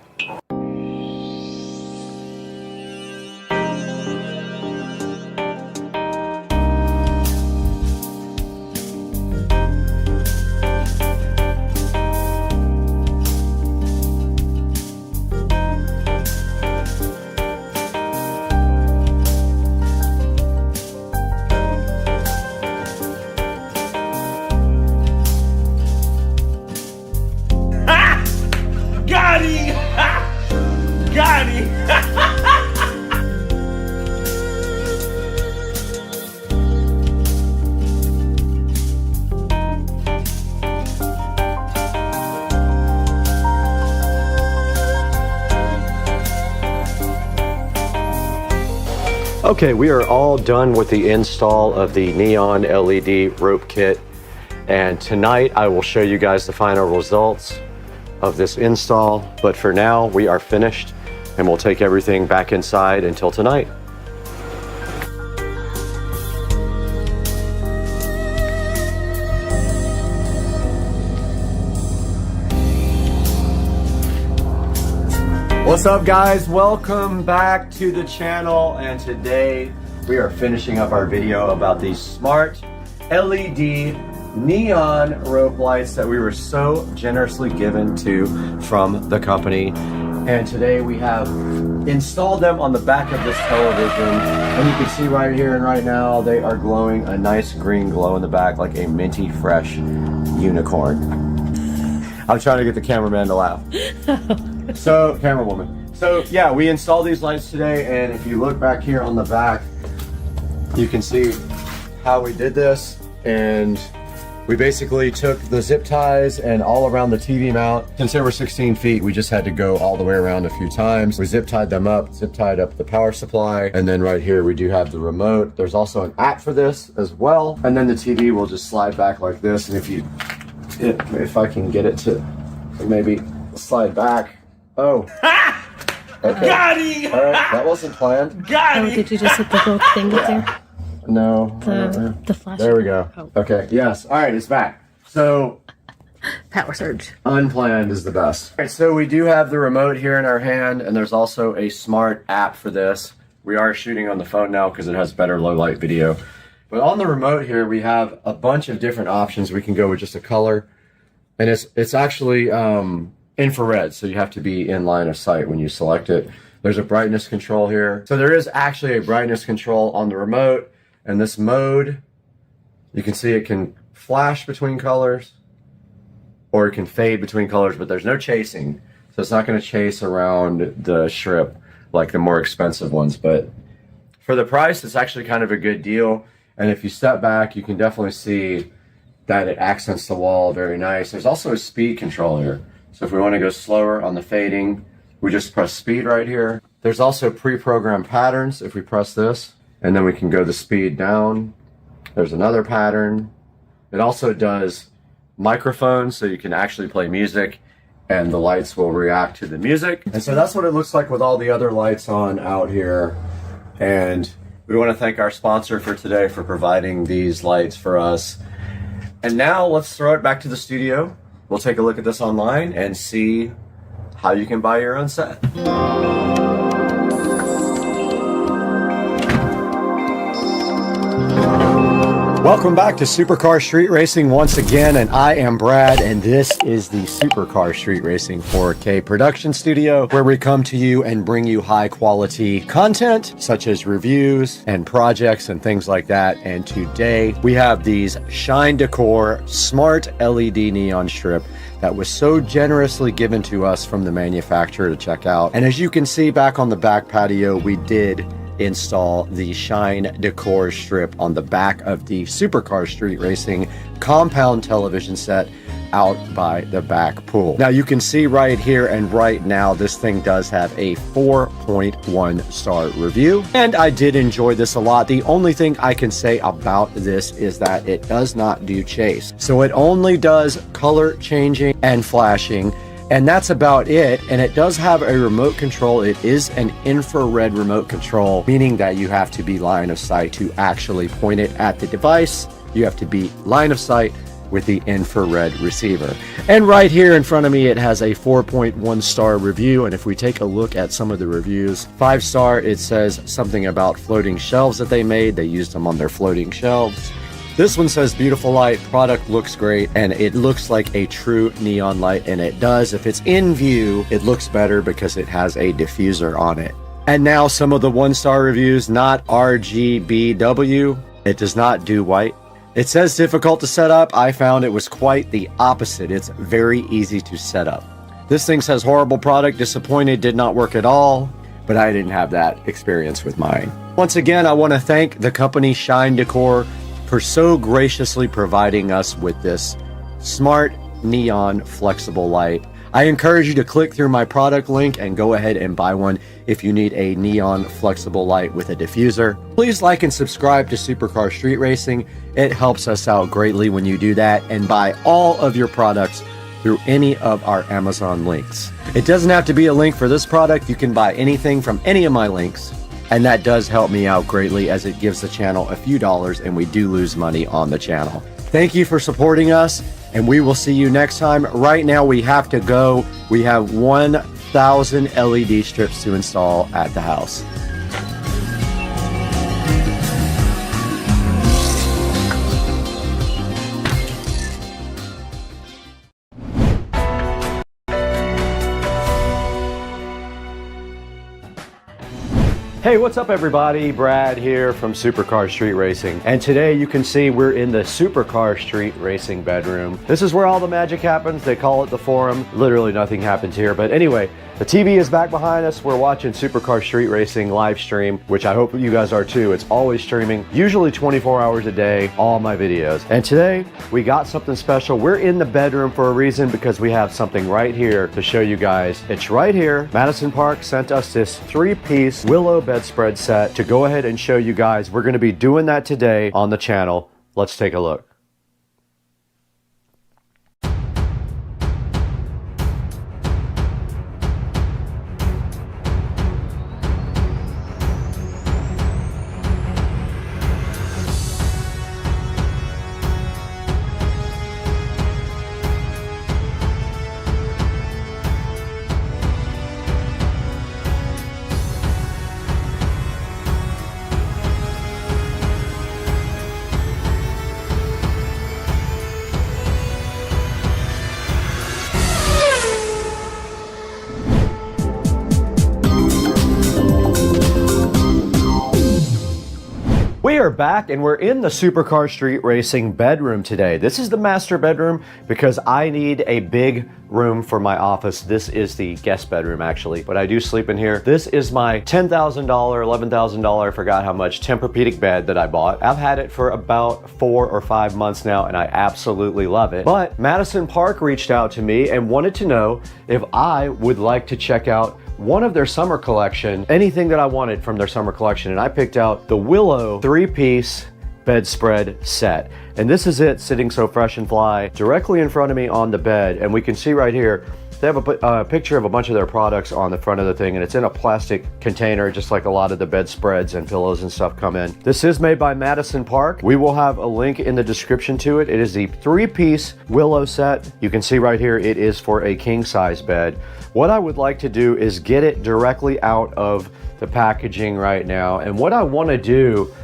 Okay, we are all done with the install of the neon LED rope kit, and tonight I will show you guys the final results of this install. But for now, we are finished and we'll take everything back inside until tonight. What's up, guys? Welcome back to the channel, and today we are finishing up our video about these smart LED neon rope lights that we were so generously given to from the company. And today we have installed them on the back of this television, and you can see right here and right now they are glowing a nice green glow in the back, like a minty fresh unicorn. I'm trying to get the cameraman to laugh. So, camera woman. So yeah, we installed these lights today, and if you look back here on the back, you can see how we did this. And we basically took the zip ties and all around the TV mount. Since they were 16 feet, we just had to go all the way around a few times. We zip tied them up, zip tied up the power supply, and then right here we do have the remote. There's also an app for this as well. And then the TV will just slide back like this, and if I can get it to maybe slide back. Oh. Okay. Got him! All right, that wasn't planned. Got him! Oh, did you just hit the little thing up there? No. The flash. There we go. Oh. Okay, yes. All right, it's back. So, Power surge. unplanned is the best. All right, so we do have the remote here in our hand, and there's also a smart app for this. We are shooting on the phone now because it has better low light video. But on the remote here, we have a bunch of different options. We can go with just a color, and it's actually infrared, so you have to be in line of sight when you select it. There's a brightness control here. So there is actually a brightness control on the remote, and this mode, you can see it can flash between colors, or it can fade between colors, but there's no chasing. So it's not gonna chase around the strip like the more expensive ones, but for the price, it's actually kind of a good deal. And if you step back, you can definitely see that it accents the wall very nice. There's also a speed control here. So if we want to go slower on the fading, we just press speed right here. There's also pre-programmed patterns if we press this, and then we can go the speed down. There's another pattern. It also does microphones, so you can actually play music and the lights will react to the music. And so that's what it looks like with all the other lights on out here. And we want to thank our sponsor for today for providing these lights for us. And now let's throw it back to the studio. We'll take a look at this online and see how you can buy your own set. Welcome back to Supercar Street Racing once again, and I am Brad, and this is the Supercar Street Racing 4K production studio, where we come to you and bring you high quality content such as reviews and projects and things like that. And today we have these Shine Decor smart LED neon strip that was so generously given to us from the manufacturer to check out. And as you can see back on the back patio, we did install the Shine Decor strip on the back of the Supercar Street Racing compound television set out by the back pool. Now you can see right here and right now this thing does have a 4.1 star review, and I did enjoy this a lot. The only thing I can say about this is that it does not do chase, so it only does color changing and flashing, and that's about it. And it does have a remote control. It is an infrared remote control, meaning that you have to be line of sight to actually point it at the device. You have to be line of sight with the infrared receiver. And right here in front of me, it has a 4.1 star review. And if we take a look at some of the reviews, 5 star, it says something about floating shelves that they made. They used them on their floating shelves. This one says beautiful light, product looks great, and it looks like a true neon light, and it does. If it's in view, it looks better because it has a diffuser on it. And now some of the 1-star reviews, not RGBW. It does not do white. It says difficult to set up. I found it was quite the opposite. It's very easy to set up. This thing says horrible product, disappointed, did not work at all, but I didn't have that experience with mine. Once again, I want to thank the company Shine Decor for so graciously providing us with this smart neon flexible light. I encourage you to click through my product link and go ahead and buy one if you need a neon flexible light with a diffuser. Please like and subscribe to Supercar Street Racing. It helps us out greatly when you do that, and buy all of your products through any of our Amazon links. It doesn't have to be a link for this product. You can buy anything from any of my links. And that does help me out greatly, as it gives the channel a few dollars, and we do lose money on the channel. Thank you for supporting us, and we will see you next time. Right now we have to go. We have 1,000 LED strips to install at the house. Hey, what's up everybody? Brad here from Supercar Street Racing. And today you can see we're in the Supercar Street Racing bedroom. This is where all the magic happens. They call it the forum. Literally nothing happens here. But anyway, the TV is back behind us. We're watching Supercar Street Racing live stream, which I hope you guys are too. It's always streaming, usually 24 hours a day, all my videos. And today we got something special. We're in the bedroom for a reason, because we have something right here to show you guys. It's right here. Madison Park sent us this 3-piece Willow bedspread set to go ahead and show you guys. We're going to be doing that today on the channel. Let's take a look. We are back and we're in the Supercar Street Racing bedroom today. This is the master bedroom because I need a big room for my office. This is the guest bedroom actually, but I do sleep in here. This is my $10,000, $11,000, I forgot how much, Tempur-Pedic bed that I bought. I've had it for about 4 or 5 months now and I absolutely love it. But Madison Park reached out to me and wanted to know if I would like to check out one of their summer collection, anything that I wanted from their summer collection, and I picked out the Willow 3-piece bedspread set. And this is it, sitting so fresh and fly directly in front of me on the bed. And we can see right here, they have a picture of a bunch of their products on the front of the thing, and it's in a plastic container, just like a lot of the bedspreads and pillows and stuff come in. This is made by Madison Park. We will have a link in the description to it. It is the 3-piece Willow set. You can see right here, it is for a king-size bed. What I would like to do is get it directly out of the packaging right now. And what I want to do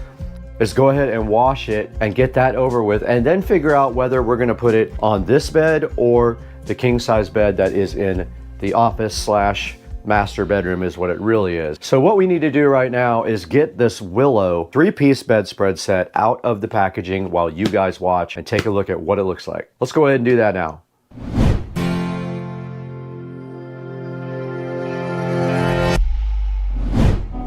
is go ahead and wash it and get that over with, and then figure out whether we're going to put it on this bed or the king-size bed that is in the office / master bedroom is what it really is. So what we need to do right now is get this Willow 3-piece bedspread set out of the packaging while you guys watch and take a look at what it looks like. Let's go ahead and do that now.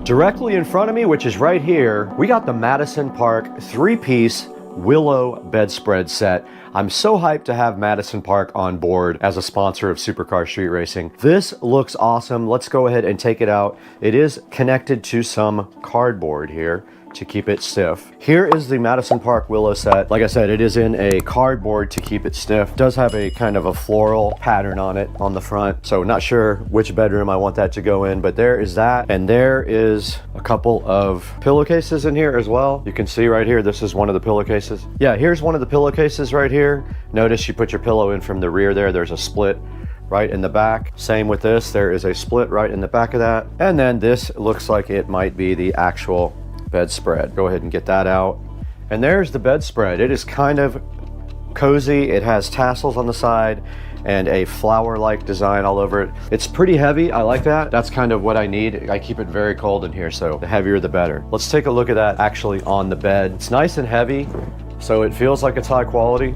Directly in front of me, which is right here, we got the Madison Park 3-piece Willow bedspread set. I'm so hyped to have Madison Park on board as a sponsor of Supercar Street Racing. This looks awesome. Let's go ahead and take it out. It is connected to some cardboard here to keep it stiff. Here is the Madison Park Willow set. Like I said, it is in a cardboard to keep it stiff. It does have a kind of a floral pattern on it on the front. So not sure which bedroom I want that to go in, but there is that. And there is a couple of pillowcases in here as well. You can see right here, this is one of the pillowcases. Yeah, here's one of the pillowcases right here. Notice you put your pillow in from the rear there. There's a split right in the back. Same with this. There is a split right in the back of that. And then this looks like it might be the actual bedspread. Go ahead and get that out. And there's the bedspread. It is kind of cozy. It has tassels on the side and a flower-like design all over it. It's pretty heavy. I like that. That's kind of what I need. I keep it very cold in here, so the heavier the better. Let's take a look at that actually on the bed. It's nice and heavy, so it feels like it's high quality.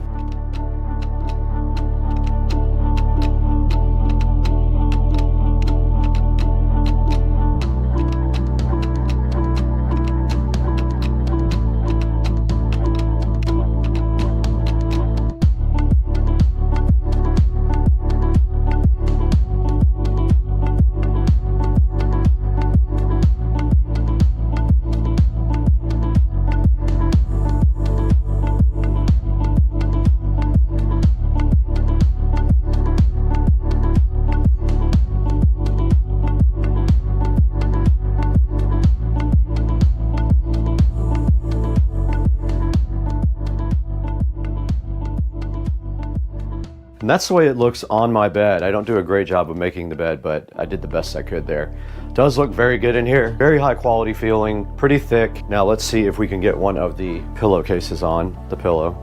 And that's the way it looks on my bed. I don't do a great job of making the bed, but I did the best I could there. Does look very good in here. Very high quality feeling, pretty thick. Now let's see if we can get one of the pillowcases on the pillow.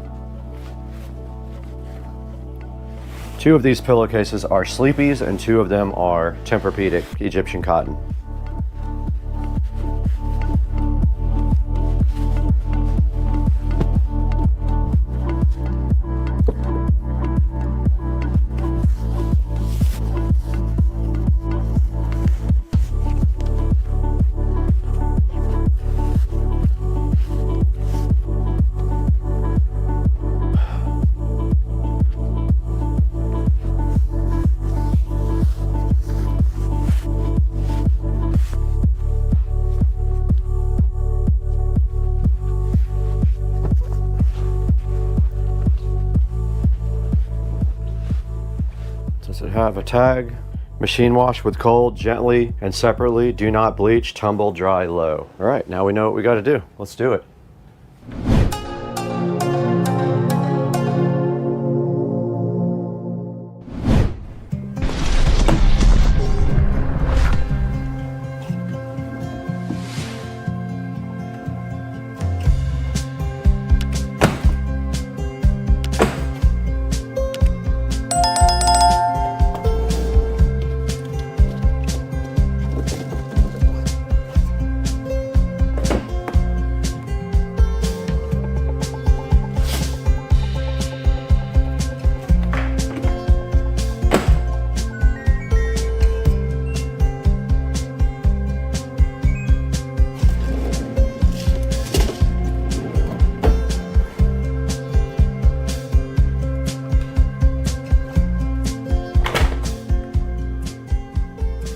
2 of these pillowcases are Sleepy's and 2 of them are Tempur-Pedic Egyptian cotton. Does it have a tag? Machine wash with cold, gently and separately. Do not bleach, tumble, dry, low. All right, now we know what we got to do. Let's do it.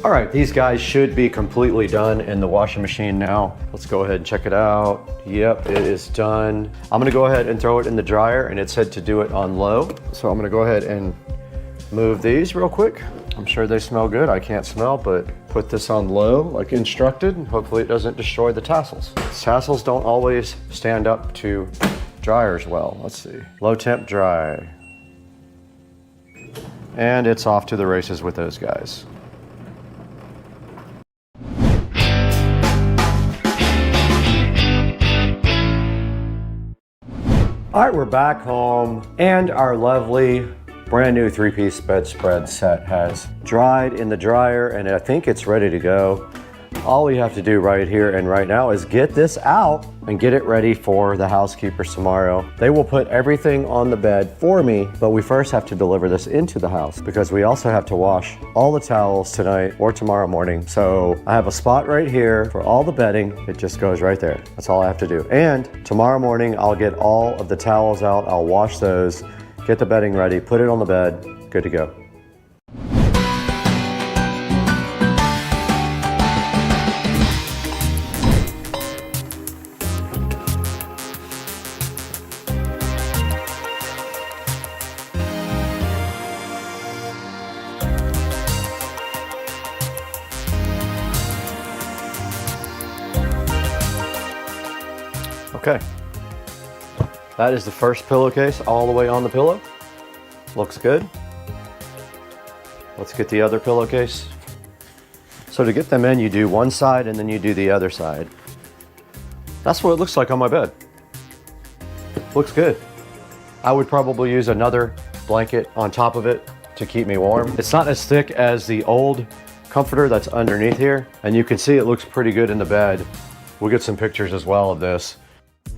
All right, these guys should be completely done in the washing machine now. Let's go ahead and check it out. Yep, it is done. I'm gonna go ahead and throw it in the dryer, and it said to do it on low. So I'm gonna go ahead and move these real quick. I'm sure they smell good. I can't smell, but put this on low like instructed, and hopefully it doesn't destroy the tassels. Tassels don't always stand up to dryers well. Let's see. Low temp dry. And it's off to the races with those guys. All right, we're back home, and our lovely brand new 3-piece bedspread set has dried in the dryer, and I think it's ready to go. All we have to do right here and right now is get this out and get it ready for the housekeepers tomorrow. They will put everything on the bed for me, but we first have to deliver this into the house because we also have to wash all the towels tonight or tomorrow morning. So I have a spot right here for all the bedding. It just goes right there. That's all I have to do. And tomorrow morning, I'll get all of the towels out. I'll wash those, get the bedding ready, put it on the bed, good to go. Okay, that is the first pillowcase all the way on the pillow. Looks good. Let's get the other pillowcase. So to get them in, you do one side and then you do the other side. That's what it looks like on my bed. Looks good. I would probably use another blanket on top of it to keep me warm. It's not as thick as the old comforter that's underneath here, and you can see it looks pretty good in the bed. We'll get some pictures as well of this.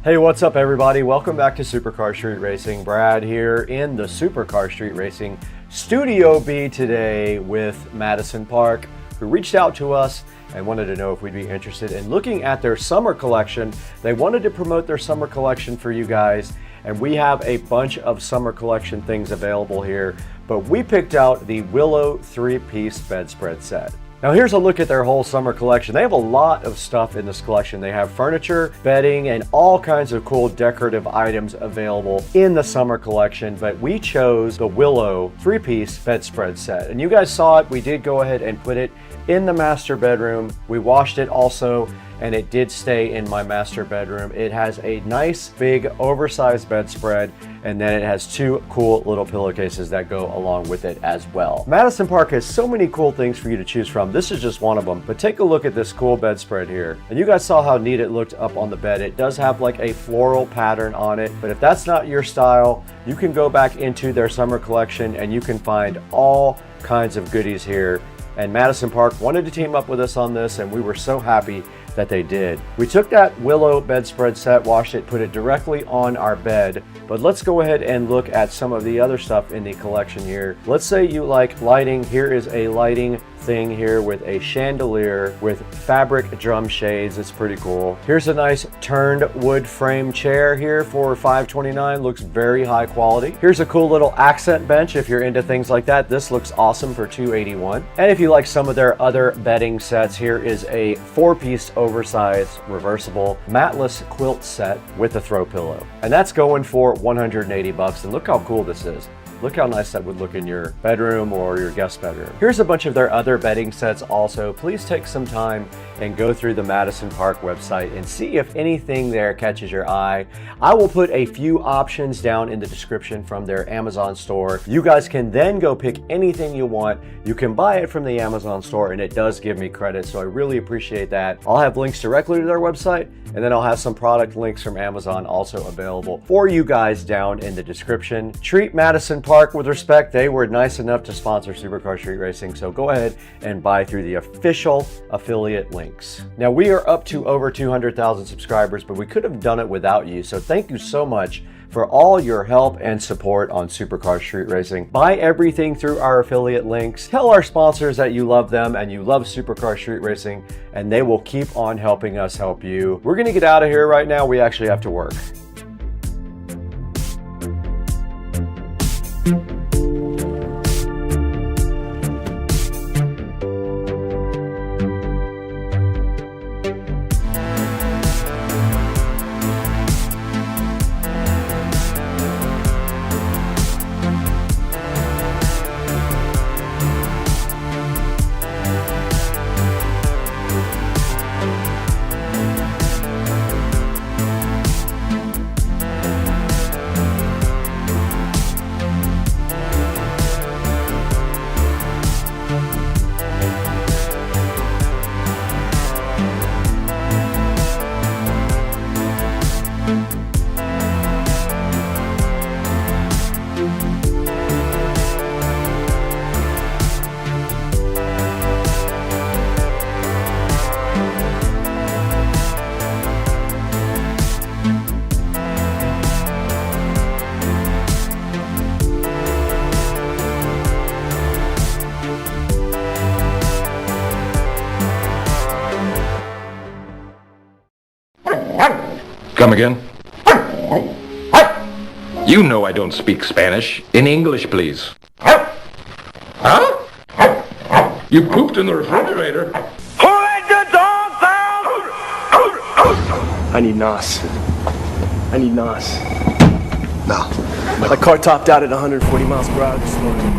Hey, what's up everybody? Welcome back to Supercar Street Racing. Brad here in the Supercar Street Racing Studio B today with Madison Park, who reached out to us and wanted to know if we'd be interested in looking at their summer collection. They wanted to promote their summer collection for you guys, and we have a bunch of summer collection things available here, but we picked out the Willow 3-piece bedspread set. Now here's a look at their whole summer collection. They have a lot of stuff in this collection. They have furniture, bedding, and all kinds of cool decorative items available in the summer collection, but we chose the Willow 3-piece bedspread set. And you guys saw it, we did go ahead and put it in the master bedroom. We washed it also, and it did stay in my master bedroom. It has a nice big oversized bedspread, and then it has two cool little pillowcases that go along with it as well. Madison Park has so many cool things for you to choose from. This is just one of them, but take a look at this cool bedspread here. And you guys saw how neat it looked up on the bed. It does have like a floral pattern on it, but if that's not your style, you can go back into their summer collection and you can find all kinds of goodies here. And Madison Park wanted to team up with us on this, and we were so happy that they did. We took that Willow bedspread set, washed it, put it directly on our bed, but let's go ahead and look at some of the other stuff in the collection here. Let's say you like lighting. Here is a lighting thing here with a chandelier with fabric drum shades. It's pretty cool. Here's a nice turned wood frame chair here for $529. Looks very high quality. Here's a cool little accent bench if you're into things like that. This looks awesome for $281. And if you like some of their other bedding sets, here is a 4-piece oversized reversible matless quilt set with a throw pillow. And that's going for $180. And look how cool this is. Look how nice that would look in your bedroom or your guest bedroom. Here's a bunch of their other bedding sets also. Please take some time and go through the Madison Park website and see if anything there catches your eye. I will put a few options down in the description from their Amazon store. You guys can then go pick anything you want. You can buy it from the Amazon store, and it does give me credit, so I really appreciate that. I'll have links directly to their website, and then I'll have some product links from Amazon also available for you guys down in the description. Treat Madison Park with respect. They were nice enough to sponsor Supercar Street Racing, so go ahead and buy through the official affiliate links. Now we are up to over 200,000 subscribers, but we could have done it without you, so thank you so much for all your help and support on Supercar Street Racing. Buy everything through our affiliate links. Tell our sponsors that you love them and you love Supercar Street Racing, and they will keep on helping us help you. We're gonna get out of here right now. We actually have to work. Come again? You know I don't speak Spanish. In English, please. Huh? You pooped in the refrigerator. Who let the dogs out? I need NOS. I need NOS. No. My car topped out at 140 miles per hour this morning.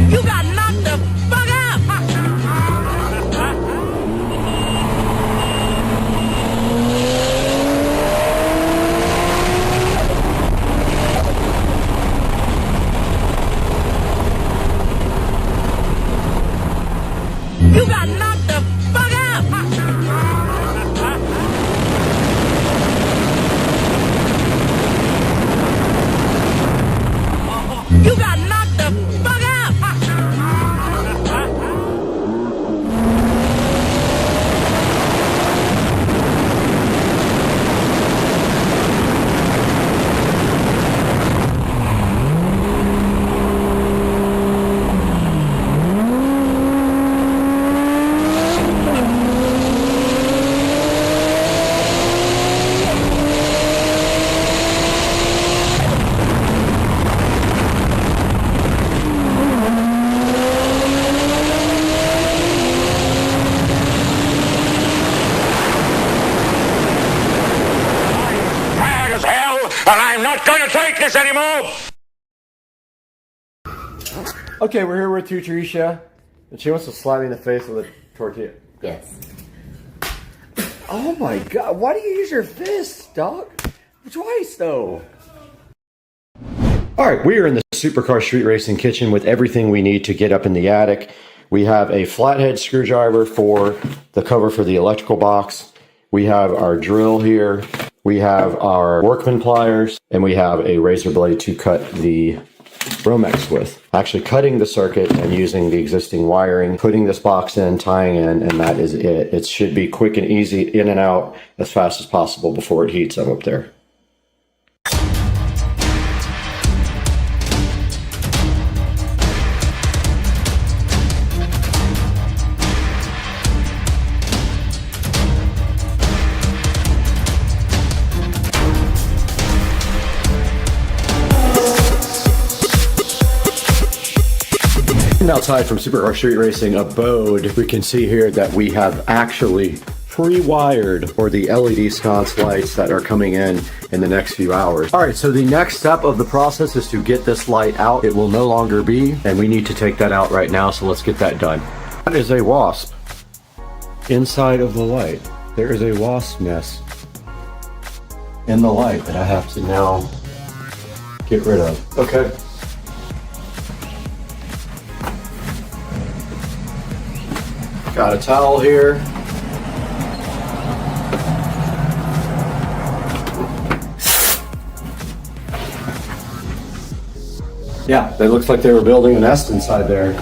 You got knocked the fuck out! You got knocked the fuck out! You got knocked the fuck out! Mad as hell, and I'm not gonna take this anymore! Okay, we're here with Tutricia, and she wants to slap me in the face with a tortilla. Yes. Oh my god, why do you use your fist, dog? Twice, though. Alright, we are in the Supercar Street Racing kitchen with everything we need to get up in the attic. We have a flathead screwdriver for the cover for the electrical box. We have our drill here. We have our workman pliers, and we have a razor blade to cut the Romex with. Actually cutting the circuit and using the existing wiring, putting this box in, tying in, and that is it. It should be quick and easy, in and out as fast as possible before it heats up there. Outside from Supercar Street Racing abode, we can see here that we have actually pre-wired for the LED sconce lights that are coming in the next few hours. All right, so the next step of the process is to get this light out. It will no longer be, and we need to take that out right now, so let's get that done. That is a wasp inside of the light. There is a wasp nest in the light that I have to now get rid of. Okay. Got a towel here. Yeah, it looks like they were building a nest inside there.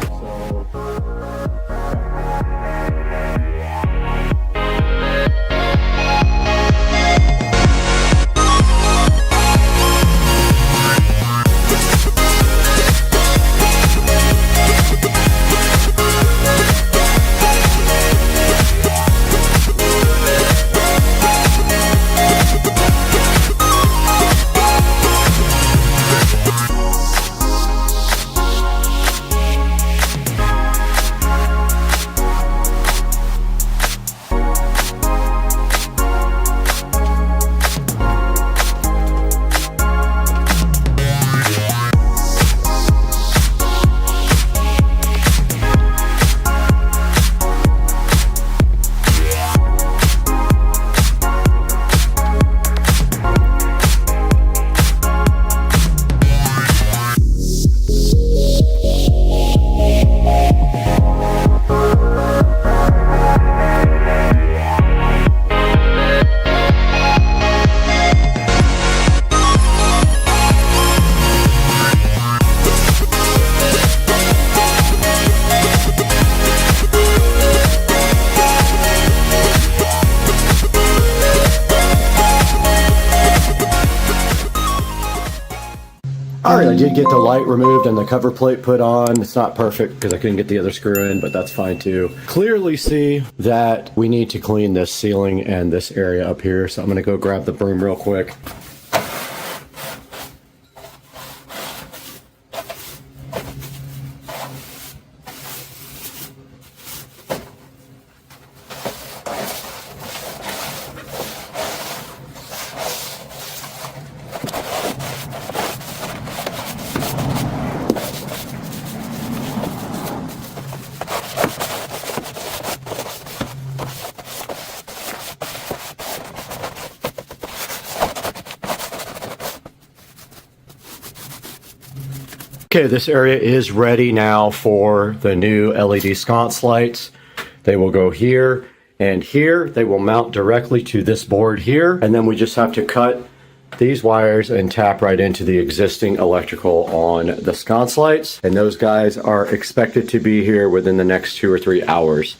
All right, I did get the light removed and the cover plate put on. It's not perfect because I couldn't get the other screw in, but that's fine too. Clearly see that we need to clean this ceiling and this area up here. So I'm gonna go grab the broom real quick. Okay, this area is ready now for the new LED sconce lights. They will go here and here. They will mount directly to this board here. And then we just have to cut these wires and tap right into the existing electrical on the sconce lights. And those guys are expected to be here within the next 2 or 3 hours.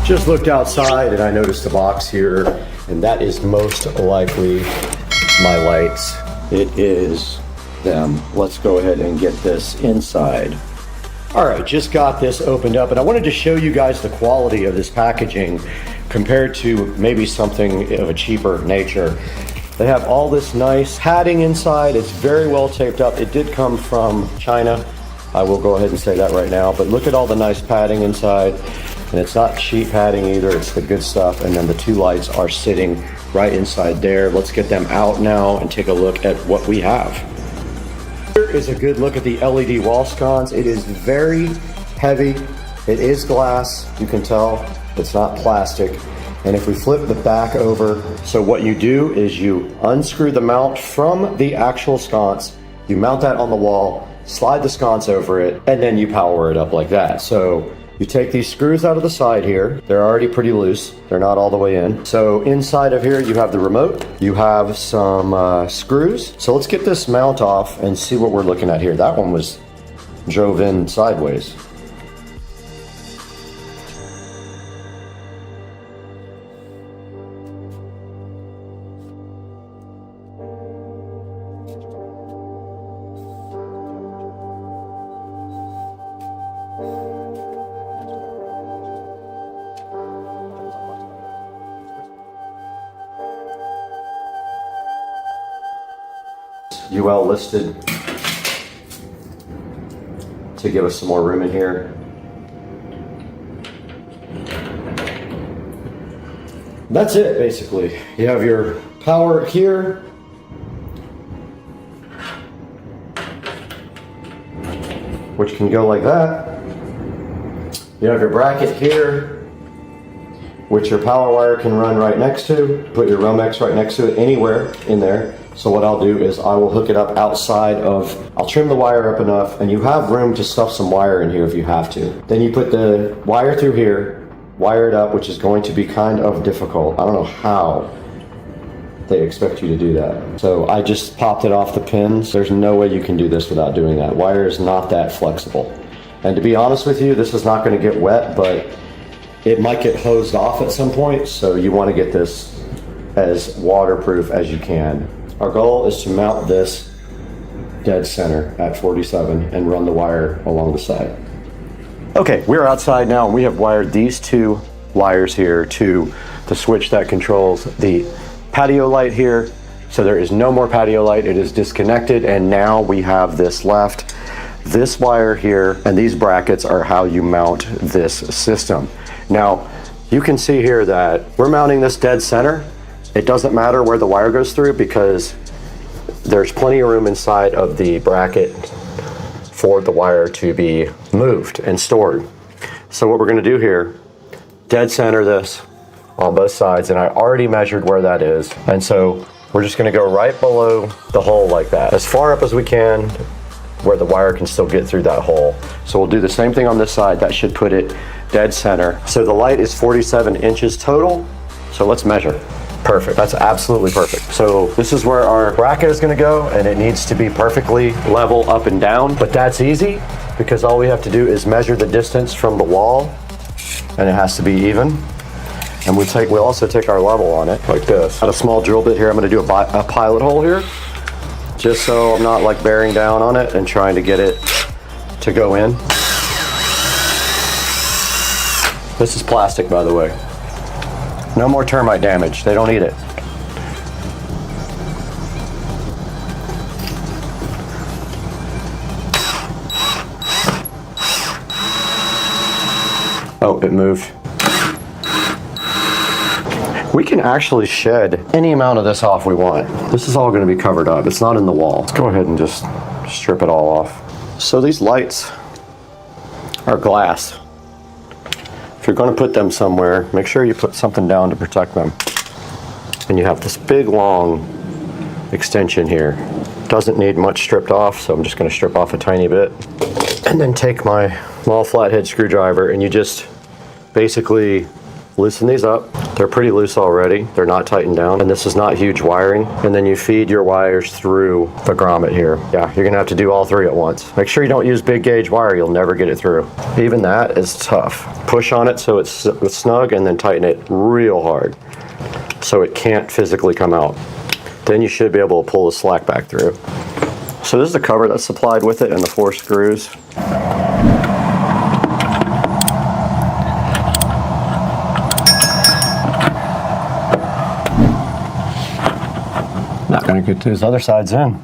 Just looked outside and I noticed the box here, and that is most likely my lights. It is them. Let's go ahead and get this inside. All right, just got this opened up, and I wanted to show you guys the quality of this packaging compared to maybe something of a cheaper nature. They have all this nice padding inside. It's very well taped up. It did come from China. I will go ahead and say that right now, but look at all the nice padding inside. And it's not cheap padding either, it's the good stuff. And then the two lights are sitting right inside there. Let's get them out now and take a look at what we have. Here is a good look at the LED wall sconce. It is very heavy. It is glass, you can tell. It's not plastic. And if we flip the back over, so what you do is you unscrew the mount from the actual sconce, you mount that on the wall, slide the sconce over it, and then you power it up like that. So you take these screws out of the side here. They're already pretty loose. They're not all the way in. So inside of here, you have the remote. You have some screws. So let's get this mount off and see what we're looking at here. That one was drove in sideways. UL listed to give us some more room in here. That's it, basically. You have your power here. Which can go like that. You have your bracket here, which your power wire can run right next to. Put your Romex right next to it, anywhere in there. So what I'll do is I will hook it up outside of, I'll trim the wire up enough, and you have room to stuff some wire in here if you have to. Then you put the wire through here, wire it up, which is going to be kind of difficult. I don't know how they expect you to do that. So I just popped it off the pins. There's no way you can do this without doing that. Wire is not that flexible. And to be honest with you, this is not going to get wet, but it might get hosed off at some point. So you want to get this as waterproof as you can. Our goal is to mount this dead center at 47 and run the wire along the side. Okay, we're outside now and we have wired these two wires here to the switch that controls the patio light here. So there is no more patio light, it is disconnected, and now we have this left. This wire here and these brackets are how you mount this system. Now, you can see here that we're mounting this dead center. It doesn't matter where the wire goes through because there's plenty of room inside of the bracket for the wire to be moved and stored. So what we're going to do here, dead center this on both sides, and I already measured where that is, and so we're just going to go right below the hole like that, as far up as we can where the wire can still get through that hole. So we'll do the same thing on this side. That should put it dead center. So the light is 47 inches total, so let's measure. Perfect, that's absolutely perfect. So this is where our bracket is going to go, and it needs to be perfectly level up and down, but that's easy because all we have to do is measure the distance from the wall, and it has to be even. And we'll also take our level on it like this. Got a small drill bit here. I'm going to do a pilot hole here, just so I'm not like bearing down on it and trying to get it to go in. This is plastic, by the way. No more termite damage. They don't eat it. Oh, it moved. We can actually shed any amount of this off we want. This is all going to be covered up. It's not in the wall. Let's go ahead and just strip it all off. So these lights are glass. If you're going to put them somewhere, make sure you put something down to protect them. And you have this big long extension here. Doesn't need much stripped off, so I'm just going to strip off a tiny bit. And then take my small flathead screwdriver and you just basically loosen these up. They're pretty loose already. They're not tightened down. And this is not huge wiring. And then you feed your wires through the grommet here. Yeah, you're gonna have to do all three at once. Make sure you don't use big gauge wire. You'll never get it through. Even that is tough. Push on it so it's snug and then tighten it real hard so it can't physically come out. Then you should be able to pull the slack back through. So this is the cover that's supplied with it and the 4 screws. Not going to get those other sides in.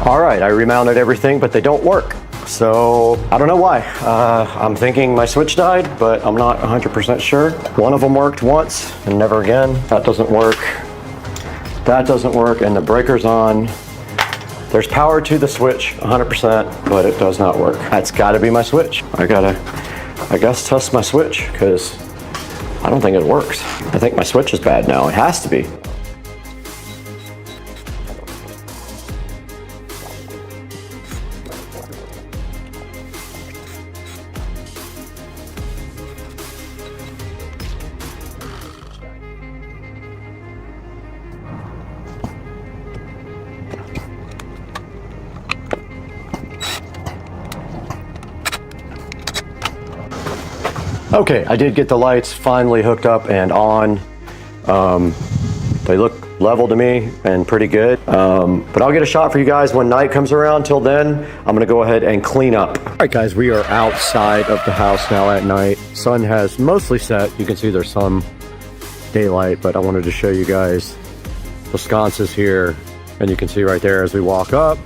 All right, I remounted everything, but they don't work. So I don't know why. I'm thinking my switch died, but I'm not 100% sure. One of them worked once and never again. That doesn't work. That doesn't work, and the breaker's on. There's power to the switch, 100%, but it does not work. That's gotta be my switch. I guess, test my switch, because I don't think it works. I think my switch is bad now. It has to be. Okay, I did get the lights finally hooked up and on. They look level to me and pretty good. But I'll get a shot for you guys when night comes around. Till then, I'm gonna go ahead and clean up. All right, guys, we are outside of the house now at night. Sun has mostly set. You can see there's some daylight, but I wanted to show you guys the sconces here. And you can see right there as we walk up,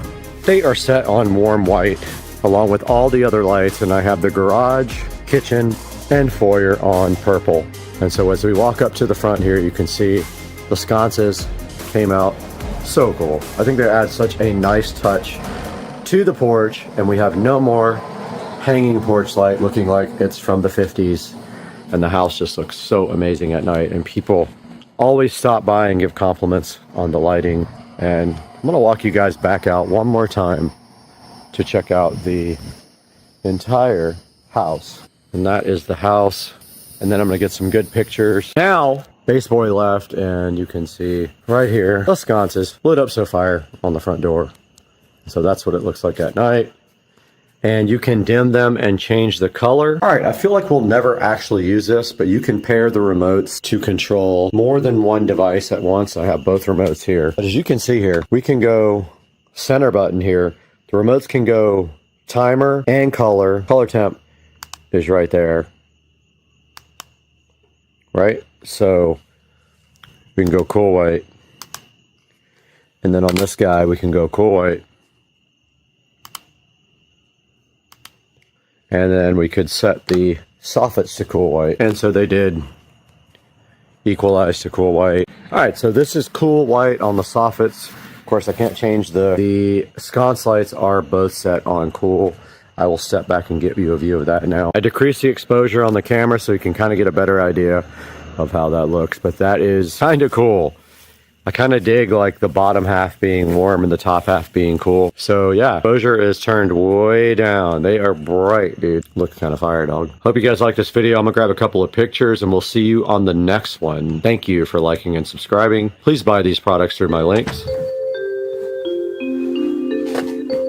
they are set on warm white along with all the other lights. And I have the garage, kitchen, and foyer on purple. And so as we walk up to the front here, you can see the sconces came out so cool. I think they add such a nice touch to the porch, and we have no more hanging porch light looking like it's from the 50s. And the house just looks so amazing at night, and people always stop by and give compliments on the lighting. And I'm gonna walk you guys back out one more time to check out the entire house. And that is the house. And then I'm gonna get some good pictures. Now, Base Boy left, and you can see right here, the sconces lit up so fire on the front door. So that's what it looks like at night. And you can dim them and change the color. All right, I feel like we'll never actually use this, but you can pair the remotes to control more than one device at once. I have both remotes here. But as you can see here, we can go center button here. The remotes can go timer and color. Color temp is right there, right? So we can go cool white, and then on this guy we can go cool white, and then we could set the soffits to cool white, and so they did equalize to cool white. All right, so this is cool white on the soffits. Of course, I can't change the sconce lights are both set on cool. I will step back and give you a view of that now. I decreased the exposure on the camera so you can kind of get a better idea of how that looks, but that is kind of cool. I kind of dig like the bottom half being warm and the top half being cool. So yeah, exposure is turned way down. They are bright, dude. Looks kind of fire, dog. Hope you guys like this video. I'm gonna grab a couple of pictures and we'll see you on the next one. Thank you for liking and subscribing. Please buy these products through my links.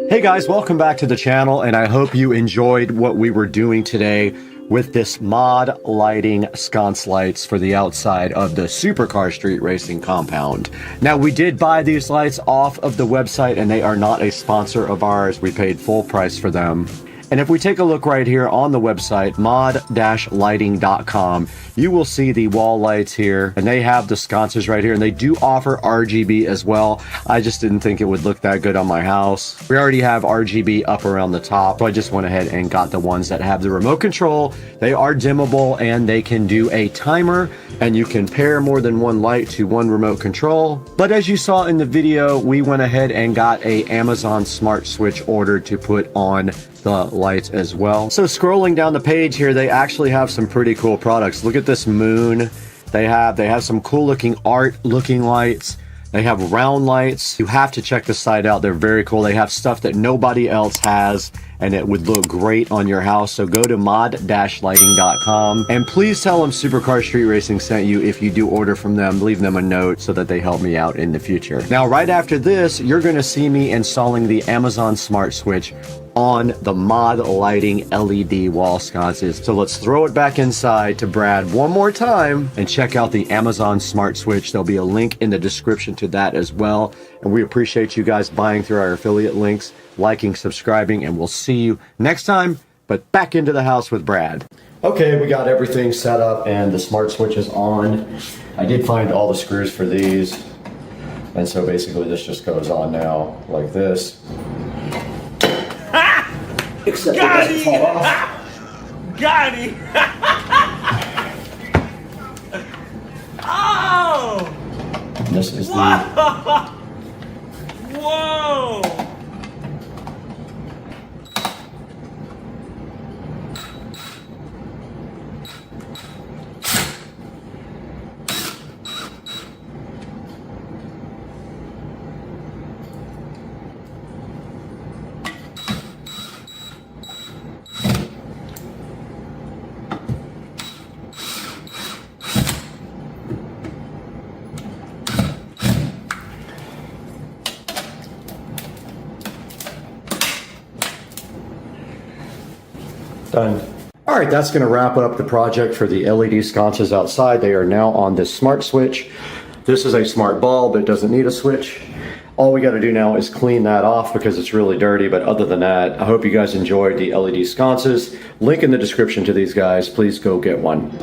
Hey guys, welcome back to the channel, and I hope you enjoyed what we were doing today with this mod lighting sconce lights for the outside of the Supercar Street Racing compound. Now, we did buy these lights off of the website, and they are not a sponsor of ours. We paid full price for them. And if we take a look right here on the website, mod-lighting.com, you will see the wall lights here, and they have the sconces right here, and they do offer RGB as well. I just didn't think it would look that good on my house. We already have RGB up around the top, so I just went ahead and got the ones that have the remote control. They are dimmable, and they can do a timer, and you can pair more than one light to one remote control. But as you saw in the video, we went ahead and got a Amazon Smart Switch ordered to put on the lights as well. So scrolling down the page here, they actually have some pretty cool products. Look at this moon. They have some cool looking art looking lights. They have round lights. You have to check the site out. They're very cool. They have stuff that nobody else has, and it would look great on your house. So go to mod-lighting.com, and please tell them Supercar Street Racing sent you if you do order from them. Leave them a note so that they help me out in the future. Now, right after this, you're going to see me installing the Amazon Smart Switch on the Mod Lighting LED wall sconces. So let's throw it back inside to Brad one more time and check out the Amazon Smart Switch. There'll be a link in the description to that as well. And we appreciate you guys buying through our affiliate links, liking, subscribing, and we'll see you next time. But back into the house with Brad. Okay, we got everything set up and the Smart Switch is on. I did find all the screws for these. And so basically this just goes on now like this. Except Got it doesn't fall off. Got him! Oh! And this is the Whoa! Done. All right, that's going to wrap up the project for the LED sconces outside. They are now on this smart switch. This is a smart bulb. It doesn't need a switch. All we got to do now is clean that off because it's really dirty. But other than that, I hope you guys enjoyed the LED sconces. Link in the description to these guys. Please go get one.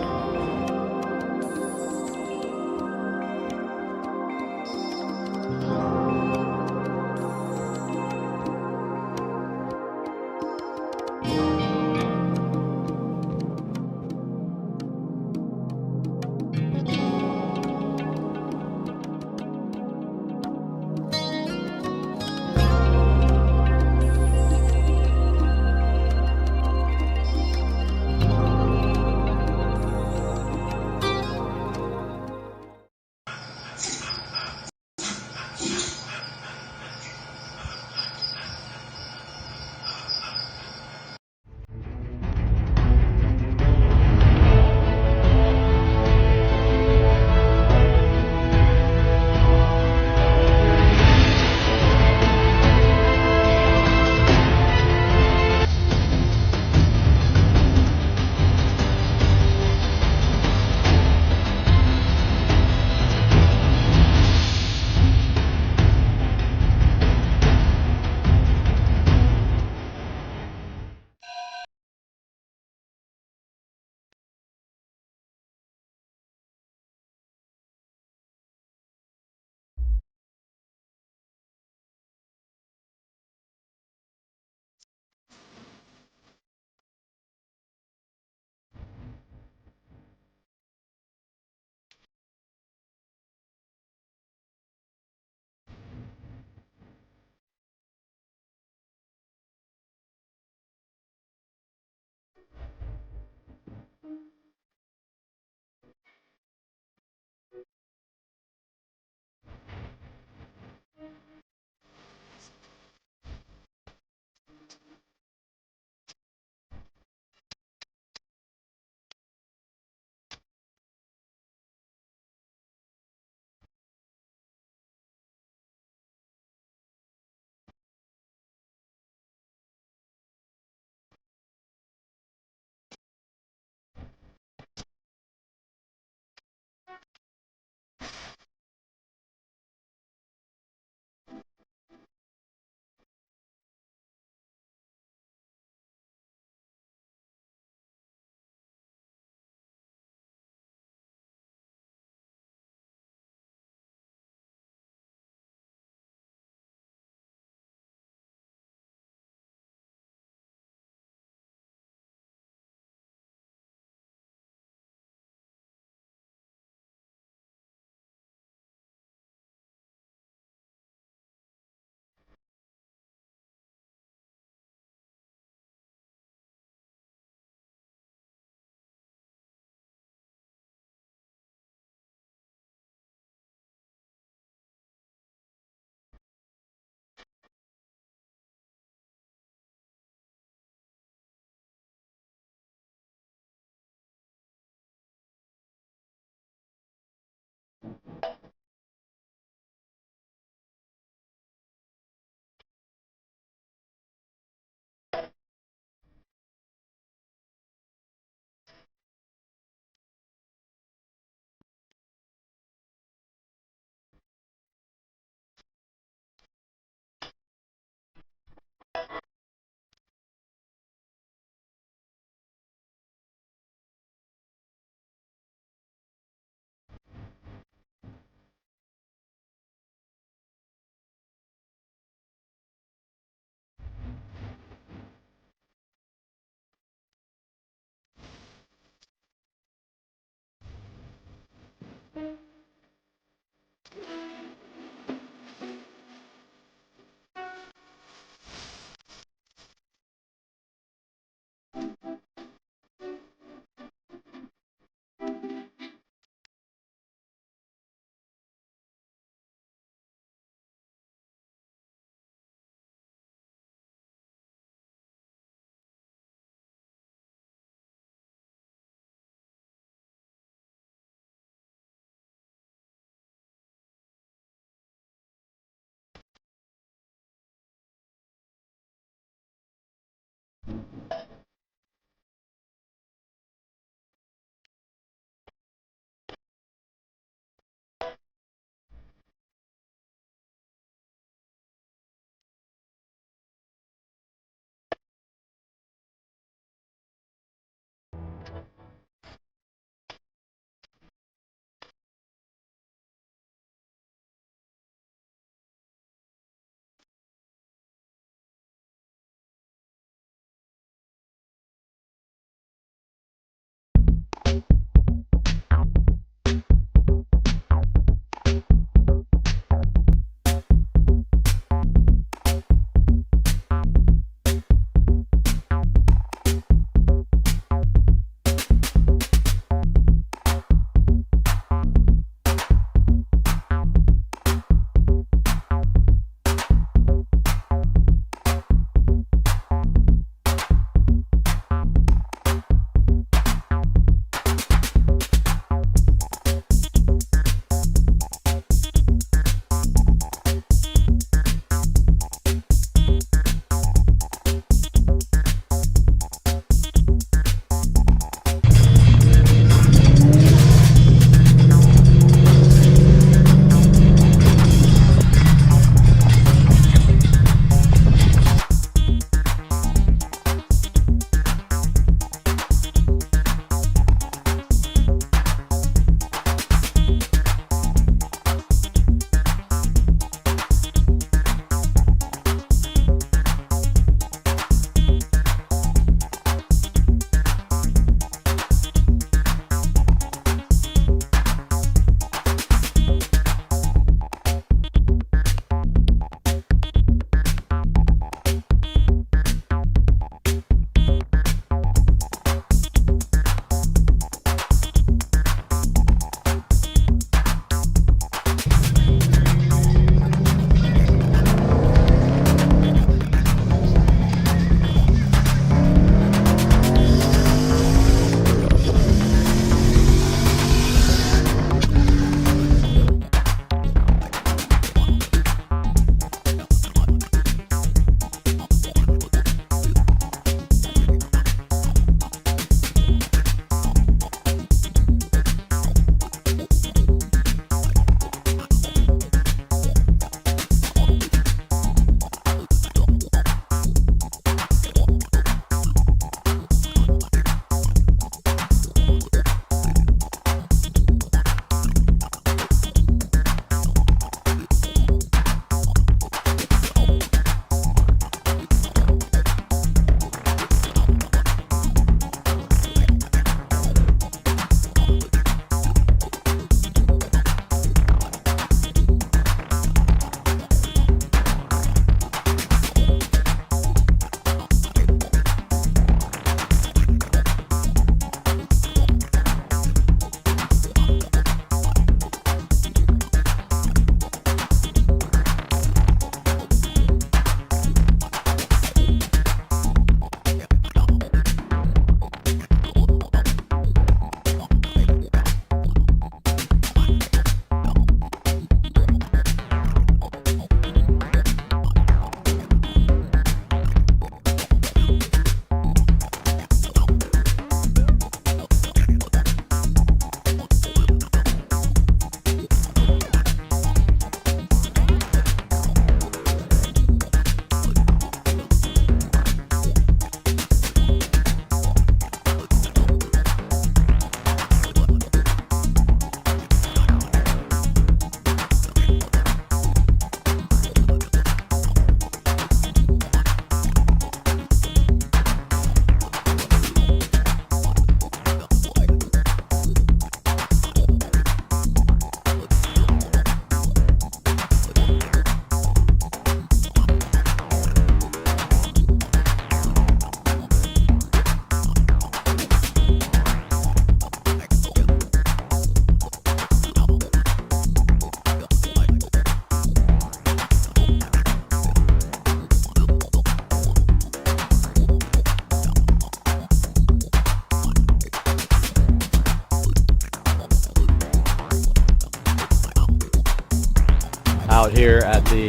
here at the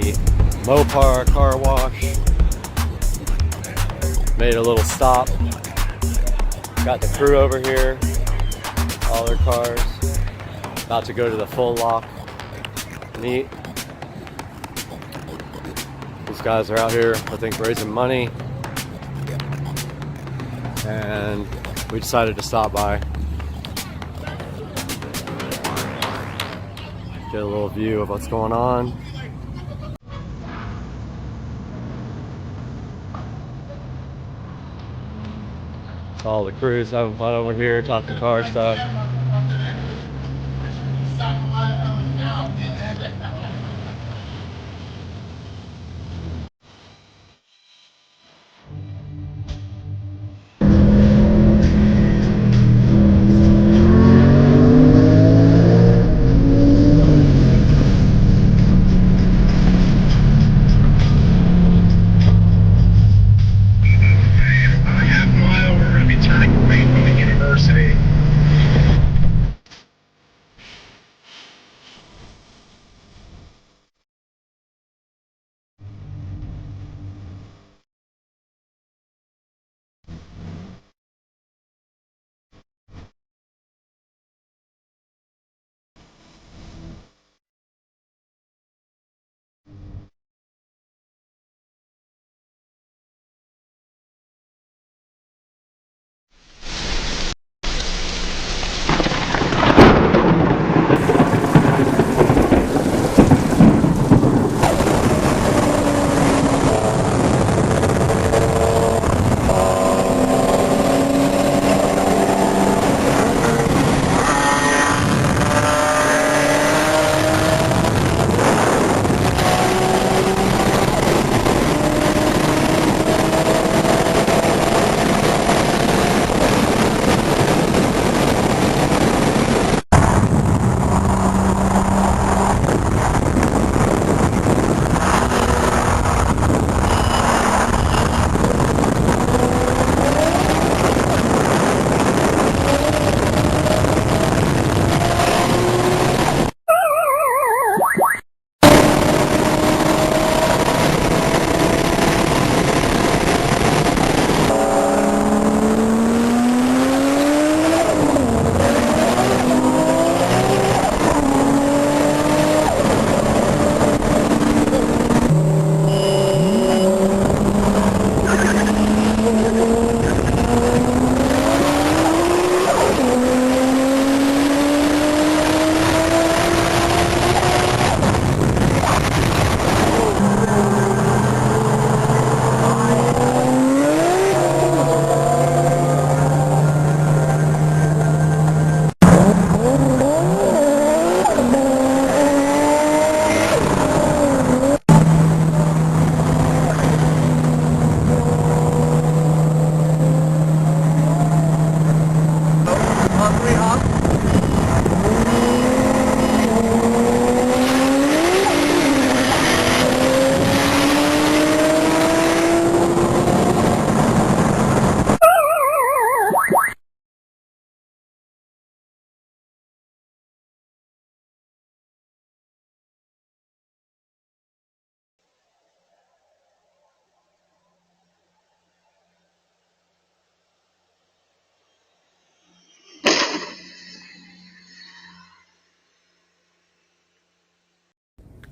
Mopar car wash. Made a little stop. Got the crew over here, all their cars. About to go to the full lock. Neat. These guys are out here, I think, raising money. And we decided to stop by. Get a little view of what's going on. All the crews having fun over here, talking car stuff.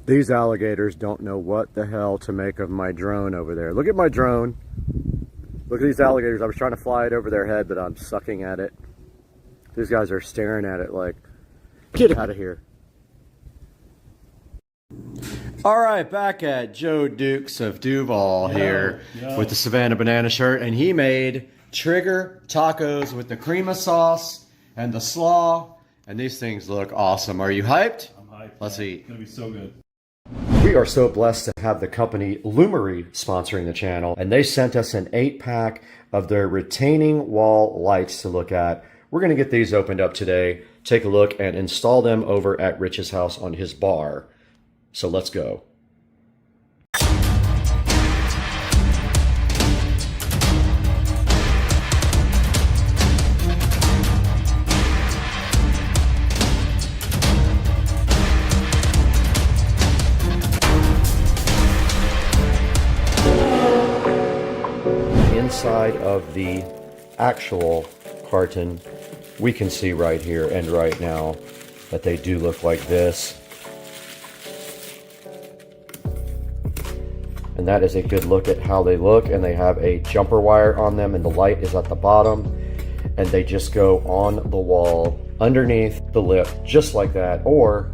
These alligators don't know what the hell to make of my drone over there. Look at my drone. Look at these alligators. I was trying to fly it over their head, but I'm sucking at it. These guys are staring at it like, get out of here. All right, back at Joe Dukes of Duval here with the Savannah Banana shirt, and he made trigger tacos with the crema sauce and the slaw, and these things look awesome. Are you hyped? I'm hyped. Let's eat. It's gonna be so good. We are so blessed to have the company Lumery sponsoring the channel, and they sent us an 8-pack of their retaining wall lights to look at. We're going to get these opened up today, take a look, and install them over at Rich's house on his bar. So let's go. inside of the actual carton, we can see right here and right now that they do look like this. And that is a good look at how they look, and they have a jumper wire on them, and the light is at the bottom, and they just go on the wall underneath the lip just like that. Or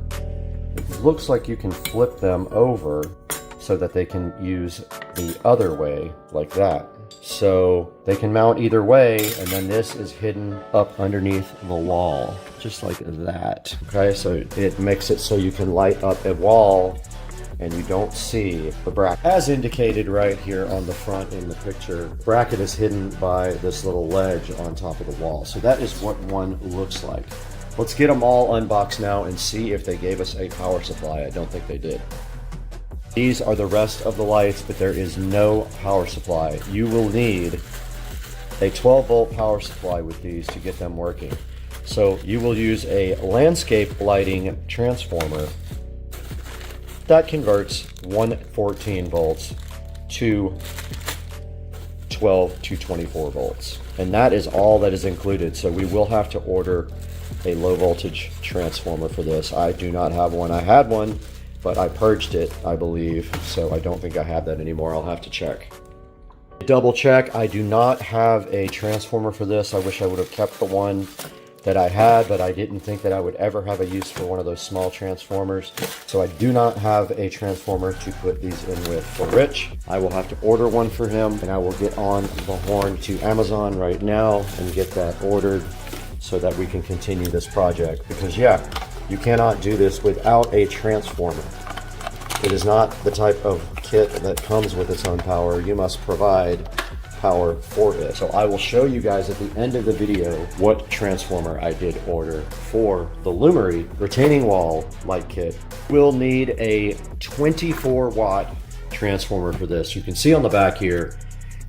it looks like you can flip them over so that they can use the other way like that. So they can mount either way, and then this is hidden up underneath the wall just like that. Okay, so it makes it so you can light up a wall and you don't see the bracket. As indicated right here on the front in the picture, the bracket is hidden by this little ledge on top of the wall. So that is what one looks like. Let's get them all unboxed now and see if they gave us a power supply. I don't think they did. These are the rest of the lights, but there is no power supply. You will need a 12-volt power supply with these to get them working. So you will use a landscape lighting transformer that converts 114 volts to 12 to 24 volts. And that is all that is included. So we will have to order a low voltage transformer for this. I do not have one. I had one, but I purged it, I believe. So I don't think I have that anymore. I'll have to check. Double check, I do not have a transformer for this. I wish I would have kept the one that I had, but I didn't think that I would ever have a use for one of those small transformers. So I do not have a transformer to put these in with for Rich. I will have to order one for him, and I will get on the horn to Amazon right now and get that ordered so that we can continue this project. Because yeah, you cannot do this without a transformer. It is not the type of kit that comes with its own power. You must provide power for it. So I will show you guys at the end of the video what transformer I did order for the Lumery retaining wall light kit. We'll need a 24-watt transformer for this. You can see on the back here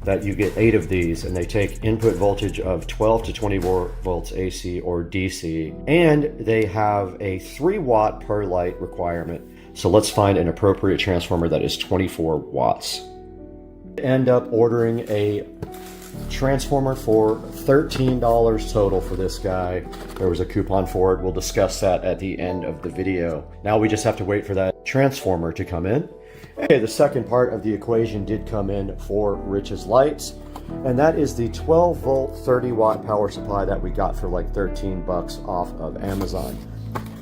that you get 8 of these, and they take input voltage of 12 to 24 volts AC or DC, and they have a 3-watt per light requirement. So let's find an appropriate transformer that is 24 watts. End up ordering a transformer for $13 total for this guy. There was a coupon for it. We'll discuss that at the end of the video. Now we just have to wait for that transformer to come in. Okay, the second part of the equation did come in for Rich's lights, and that is the 12 volt 30 watt power supply that we got for like 13 bucks off of Amazon.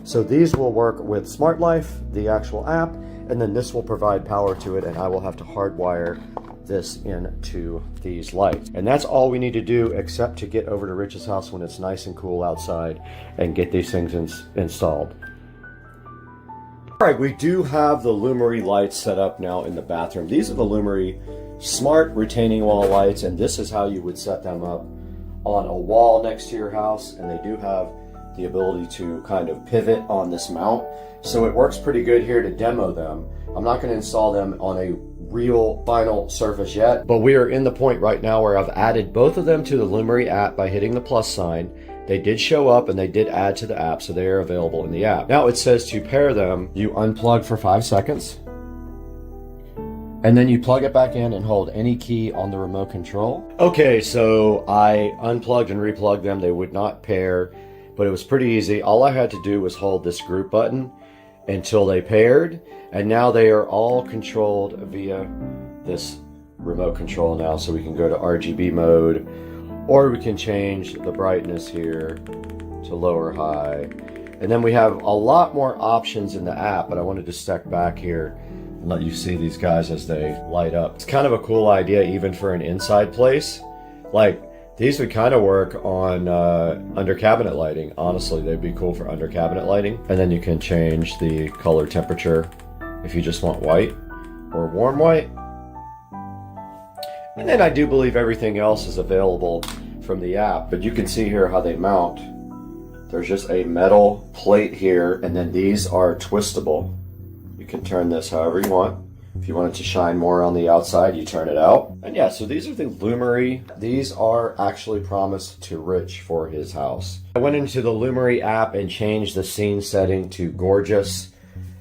So these will work with Smart Life, the actual app, and then this will provide power to it, and I will have to hardwire this into these lights. And that's all we need to do, except to get over to Rich's house when it's nice and cool outside and get these things installed. All right, we do have the Lumery lights set up now in the bathroom. These are the Lumery smart retaining wall lights, and this is how you would set them up on a wall next to your house. And they do have the ability to kind of pivot on this mount. So it works pretty good here to demo them. I'm not going to install them on a real final surface yet, but we are in the point right now where I've added both of them to the Lumery app by hitting the plus sign. They did show up and they did add to the app, so they are available in the app. Now it says to pair them, you unplug for 5 seconds, and then you plug it back in and hold any key on the remote control. Okay, so I unplugged and replugged them. They would not pair, but it was pretty easy. All I had to do was hold this group button until they paired, and now they are all controlled via this remote control now. So we can go to RGB mode, or we can change the brightness here to low or high. And then we have a lot more options in the app, but I wanted to step back here and let you see these guys as they light up. It's kind of a cool idea even for an inside place. Like, these would kind of work on under cabinet lighting. Honestly, they'd be cool for under cabinet lighting. And then you can change the color temperature if you just want white or warm white. And then I do believe everything else is available from the app, but you can see here how they mount. There's just a metal plate here, and then these are twistable. You can turn this however you want. If you want it to shine more on the outside, you turn it out. And yeah, so these are the Lumery. These are actually promised to Rich for his house. I went into the Lumery app and changed the scene setting to gorgeous.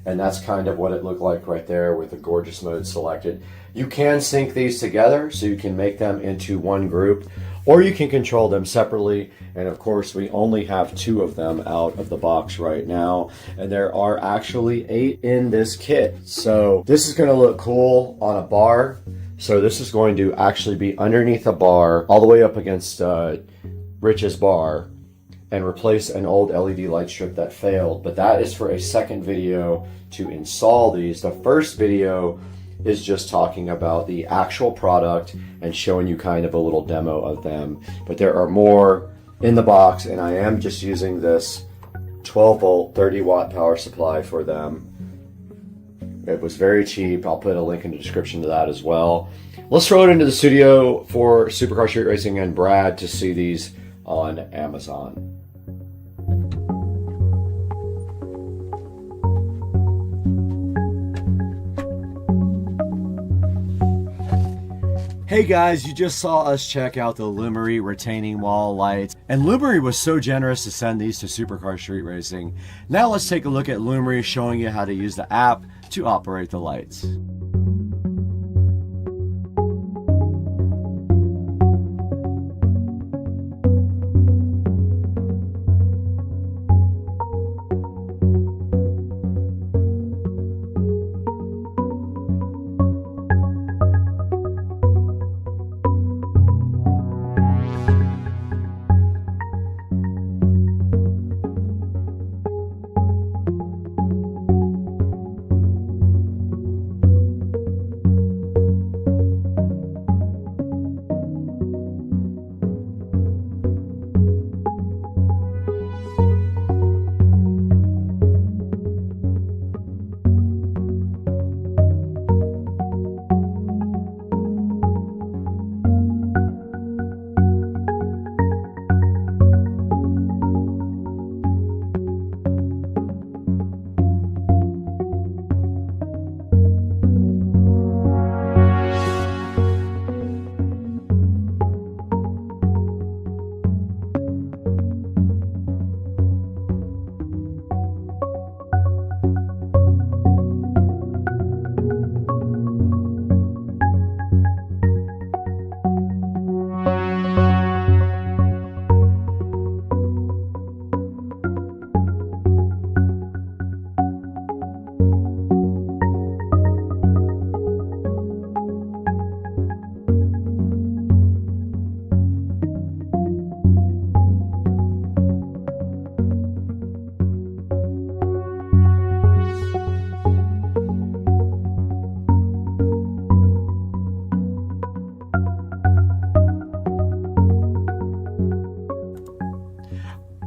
And that's kind of what it looked like right there with the gorgeous mode selected. You can sync these together so you can make them into one group, or you can control them separately. And of course, we only have 2 of them out of the box right now. And there are actually 8 in this kit. So this is gonna look cool on a bar. So this is going to actually be underneath a bar, all the way up against Rich's bar, and replace an old LED light strip that failed. But that is for a second video to install these. The first video is just talking about the actual product and showing you kind of a little demo of them. But there are more in the box, and I am just using this 12 volt 30 watt power supply for them. It was very cheap. I'll put a link in the description to that as well. Let's throw it into the studio for Supercar Street Racing and Brad to see these on Amazon. Hey guys, you just saw us check out the Lumery retaining wall lights, and Lumery was so generous to send these to Supercar Street Racing. Now let's take a look at Lumery showing you how to use the app to operate the lights.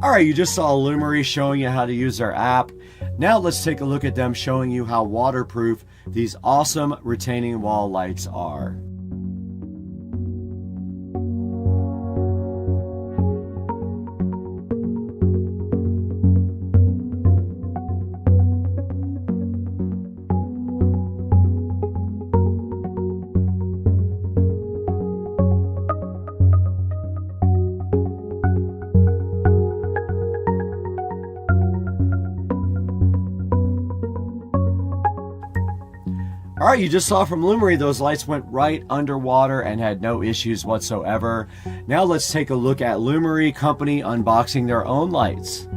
Alright, you just saw Lumery showing you how to use their app. Now let's take a look at them showing you how waterproof these awesome retaining wall lights are. Alright, you just saw from Lumery those lights went right underwater and had no issues whatsoever. Now let's take a look at Lumery Company unboxing their own lights.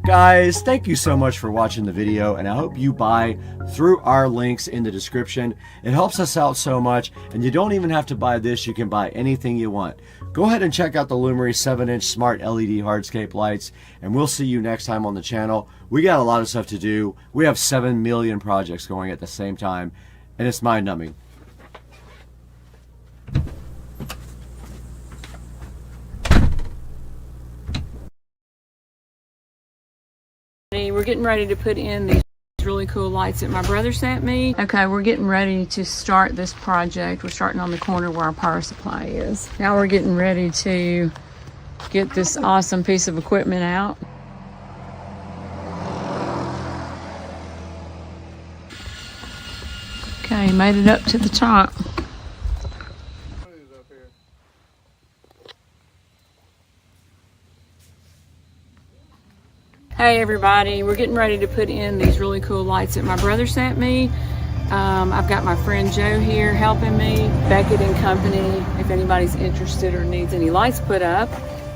Guys, thank you so much for watching the video, and I hope you buy through our links in the description. It helps us out so much, and you don't even have to buy this. You can buy anything you want. Go ahead and check out the Lumery 7-inch smart LED hardscape lights, and we'll see you next time on the channel. We got a lot of stuff to do. We have 7 million projects going at the same time, and it's mind-numbing. We're getting ready to put in these really cool lights that my brother sent me. Okay, we're getting ready to start this project. We're starting on the corner where our power supply is. Now we're getting ready to get this awesome piece of equipment out. Okay, made it up to the top. Hey everybody, we're getting ready to put in these really cool lights that my brother sent me. I've got my friend Joe here helping me. Beckett and Company, if anybody's interested or needs any lights put up,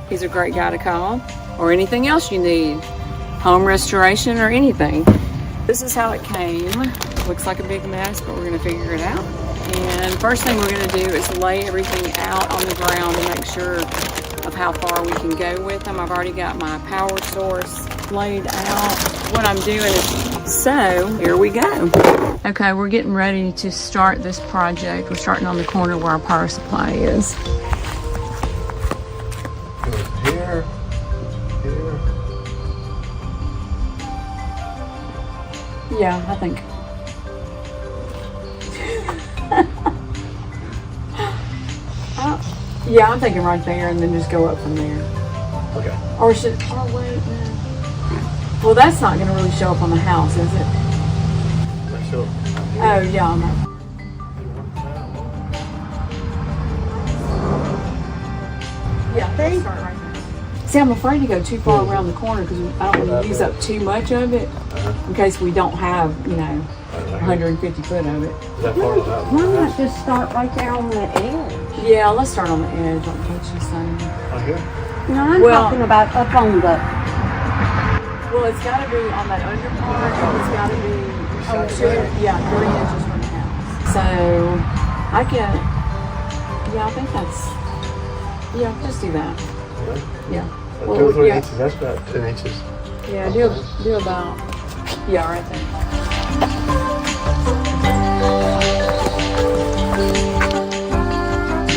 he's a great guy to call. Or anything else you need, home restoration or anything. This is how it came. Looks like a big mess, but we're gonna figure it out. And first thing we're gonna do is lay everything out on the ground to make sure of how far we can go with them. I've already got my power source laid out. What I'm doing is, so here we go. Okay, we're getting ready to start this project. We're starting on the corner where our power supply is. Here, here. Yeah, I think. Yeah, I'm thinking right there and then just go up from there. Okay. Or should, oh wait, no. Well, that's not going to really show up on the house, is it? Oh, yeah, I know. Yeah, let's start right there. See, I'm afraid to go too far around the corner because I don't want to use up too much of it in case we don't have, you know, 150 foot of it. Why not just start right there on the edge? Yeah, let's start on the edge, like what you're saying. No, I'm talking about up on the... Well, it's got to be on that under part, and it's got to be, yeah, 3 inches from the house. So, I can, yeah, I think that's, yeah, just do that. Yeah. Well, 2 or 3 yeah. inches, that's about 10 inches. Yeah, do about, yeah, right there.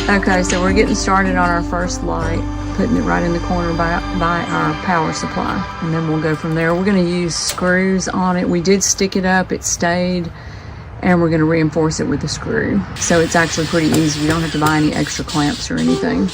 Okay, so we're getting started on our first light, putting it right in the corner by our power supply, and then we'll go from there. We're going to use screws on it. We did stick it up, it stayed, and we're going to reinforce it with a screw. So it's actually pretty easy. You don't have to buy any extra clamps or anything.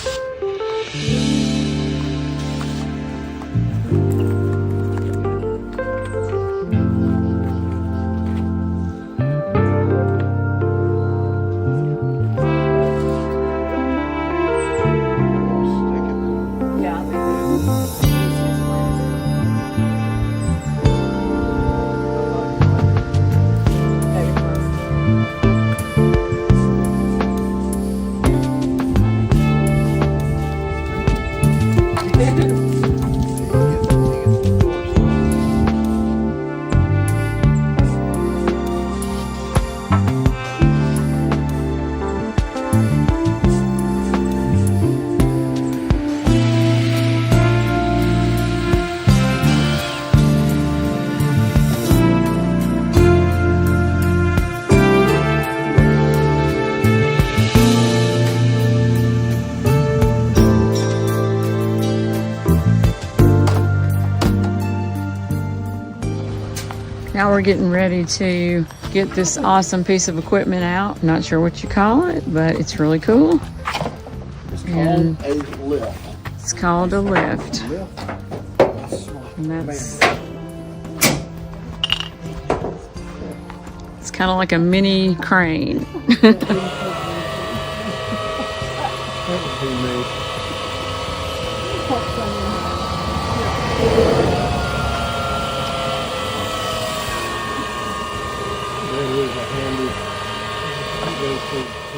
Now we're getting ready to get this awesome piece of equipment out. Not sure what you call it, but it's really cool. It's called a lift. It's called a lift. And that's, it's kind of like a mini crane.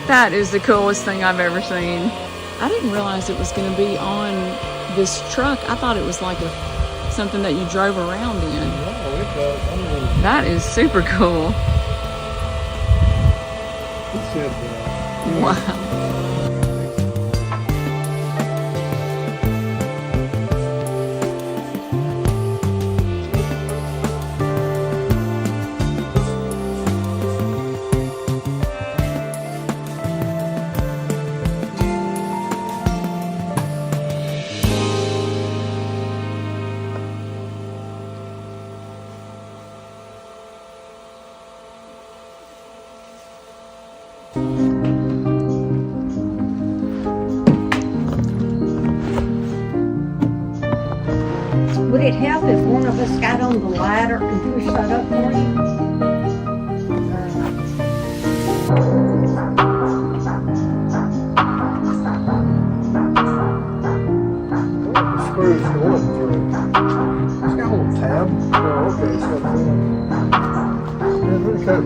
That is the coolest thing I've ever seen. I didn't realize it was going to be on this truck. I thought it was like a something that you drove around in. That is super cool. Wow. Would it help if one of us got on the ladder and pushed that up for you? The screw's going through. It's got a little tab. Oh, okay. It's got a little cool.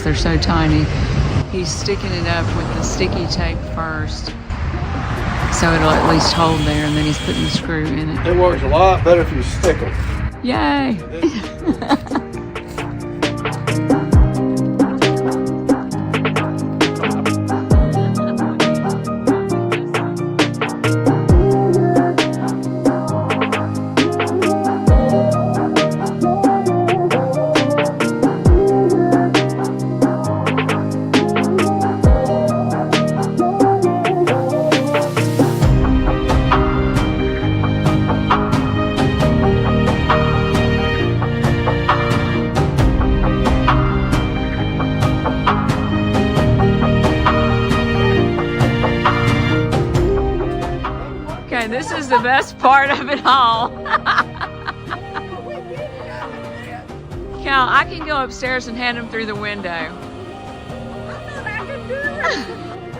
They're so tiny. He's sticking it up with the sticky tape first, so it'll at least hold there, and then he's putting the screw in it. It works a lot better if you stick them. Yay! This is the best part of it all. Cal, I can go upstairs and hand them through the window.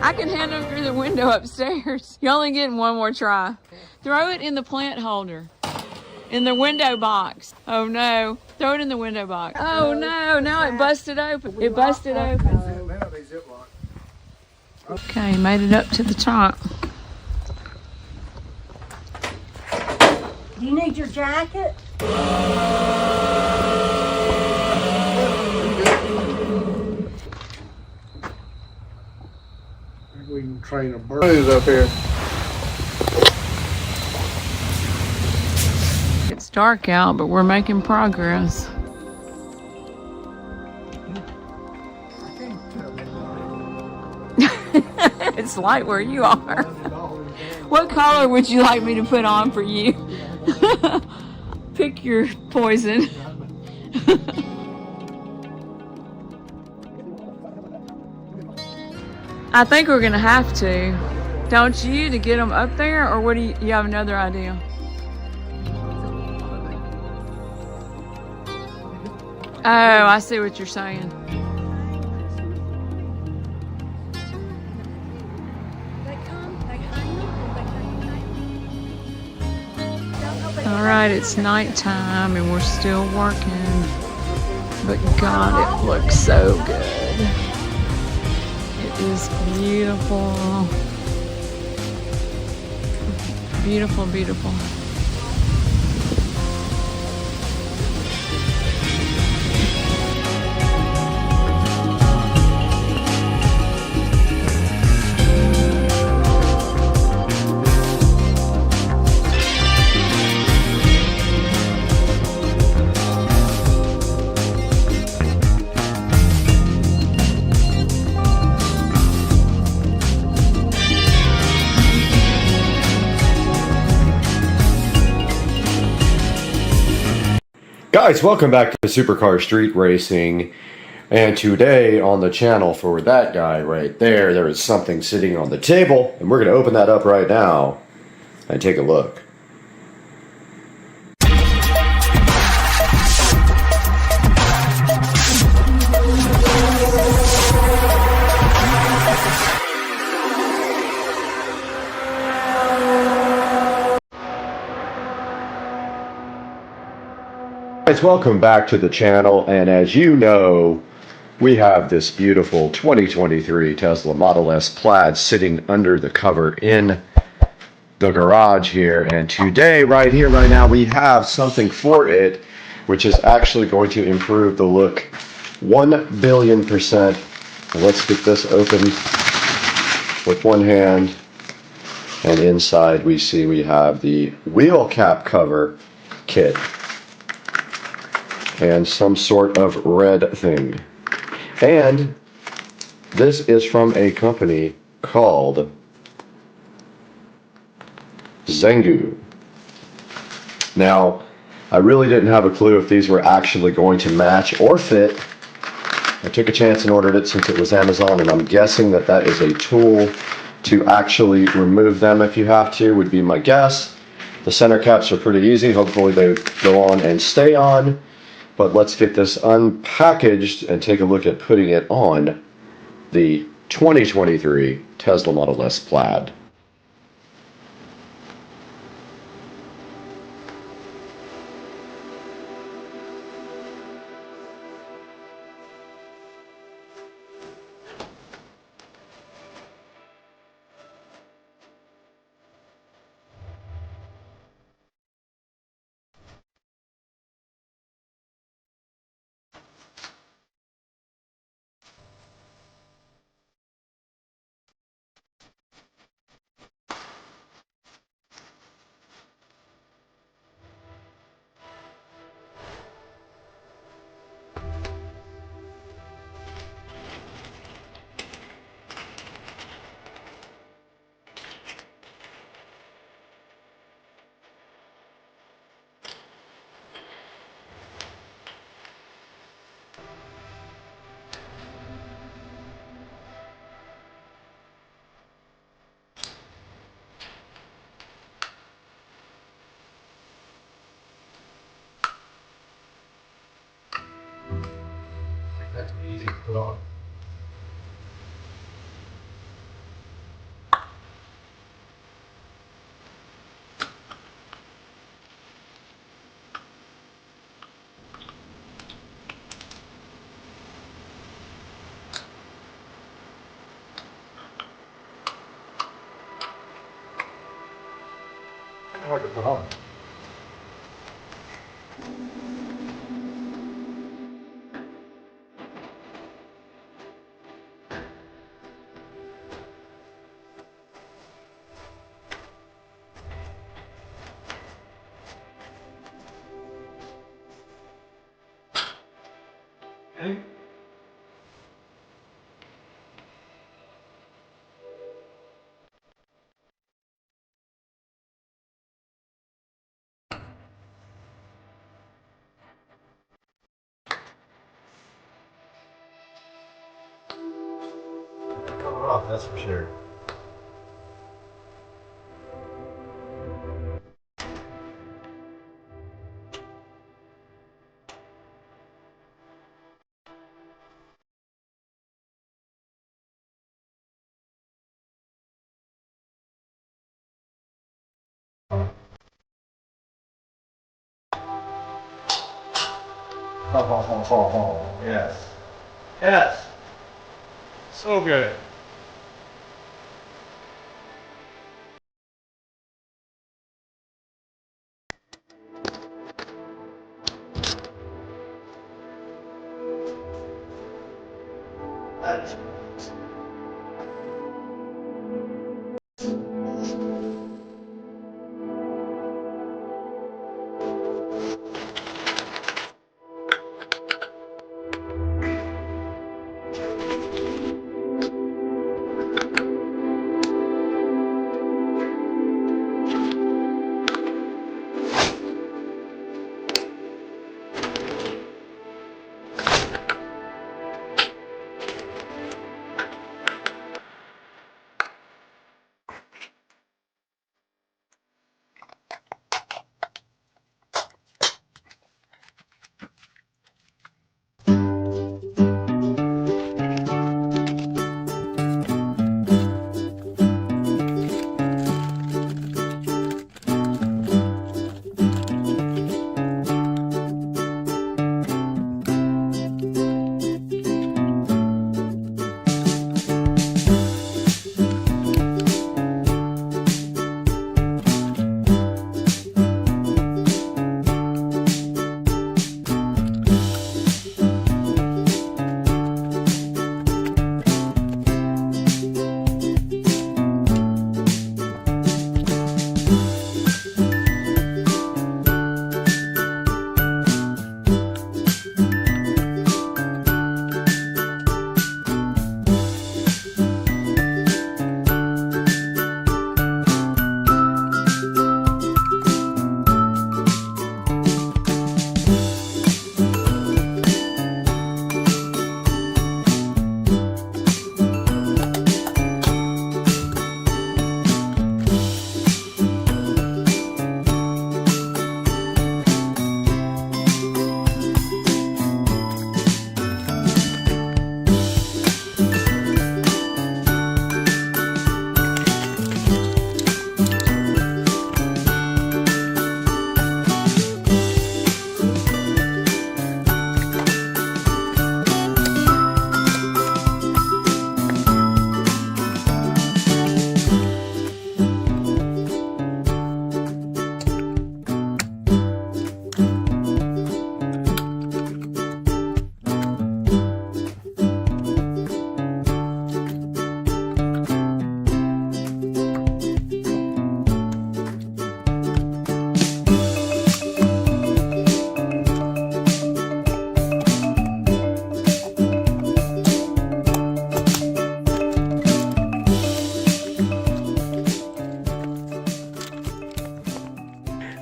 I can hand them through the window upstairs. You're only getting one more try. Throw it in the plant holder. In the window box. Oh no. Throw it in the window box. Oh no, now it busted open. It busted open. Okay, made it up to the top. Do you need your jacket? We can train a bird up here. It's dark out, but we're making progress. It's light where you are. What color would you like me to put on for you? Pick your poison. I think we're gonna have to, don't you, to get them up there, or what do you have another idea? Oh, I see what you're saying. right, it's nighttime and we're still working. But God, it looks so good. It is beautiful. Beautiful, beautiful. Guys, welcome back to Supercar Street Racing. And today on the channel, for that guy right there, there is something sitting on the table, and we're going to open that up right now and take a look. Guys, welcome back to the channel, and as you know, we have this beautiful 2023 Tesla Model S Plaid sitting under the cover in the garage here, and today, right here, right now, we have something for it, which is actually going to improve the look 1,000,000,000%. Let's get this open with one hand, and inside we see we have the wheel cap cover kit and some sort of red thing. And this is from a company called Zengu. Now, I really didn't have a clue if these were actually going to match or fit. I took a chance and ordered it since it was Amazon, and I'm guessing that that is a tool to actually remove them if you have to, would be my guess. The center caps are pretty easy. Hopefully they go on and stay on. But let's get this unpackaged and take a look at putting it on the 2023 Tesla Model S Plaid. That's easy to put on. Hard to put on. Okay. Cover off, that's for sure. Oh, yes. Yes. So good. That's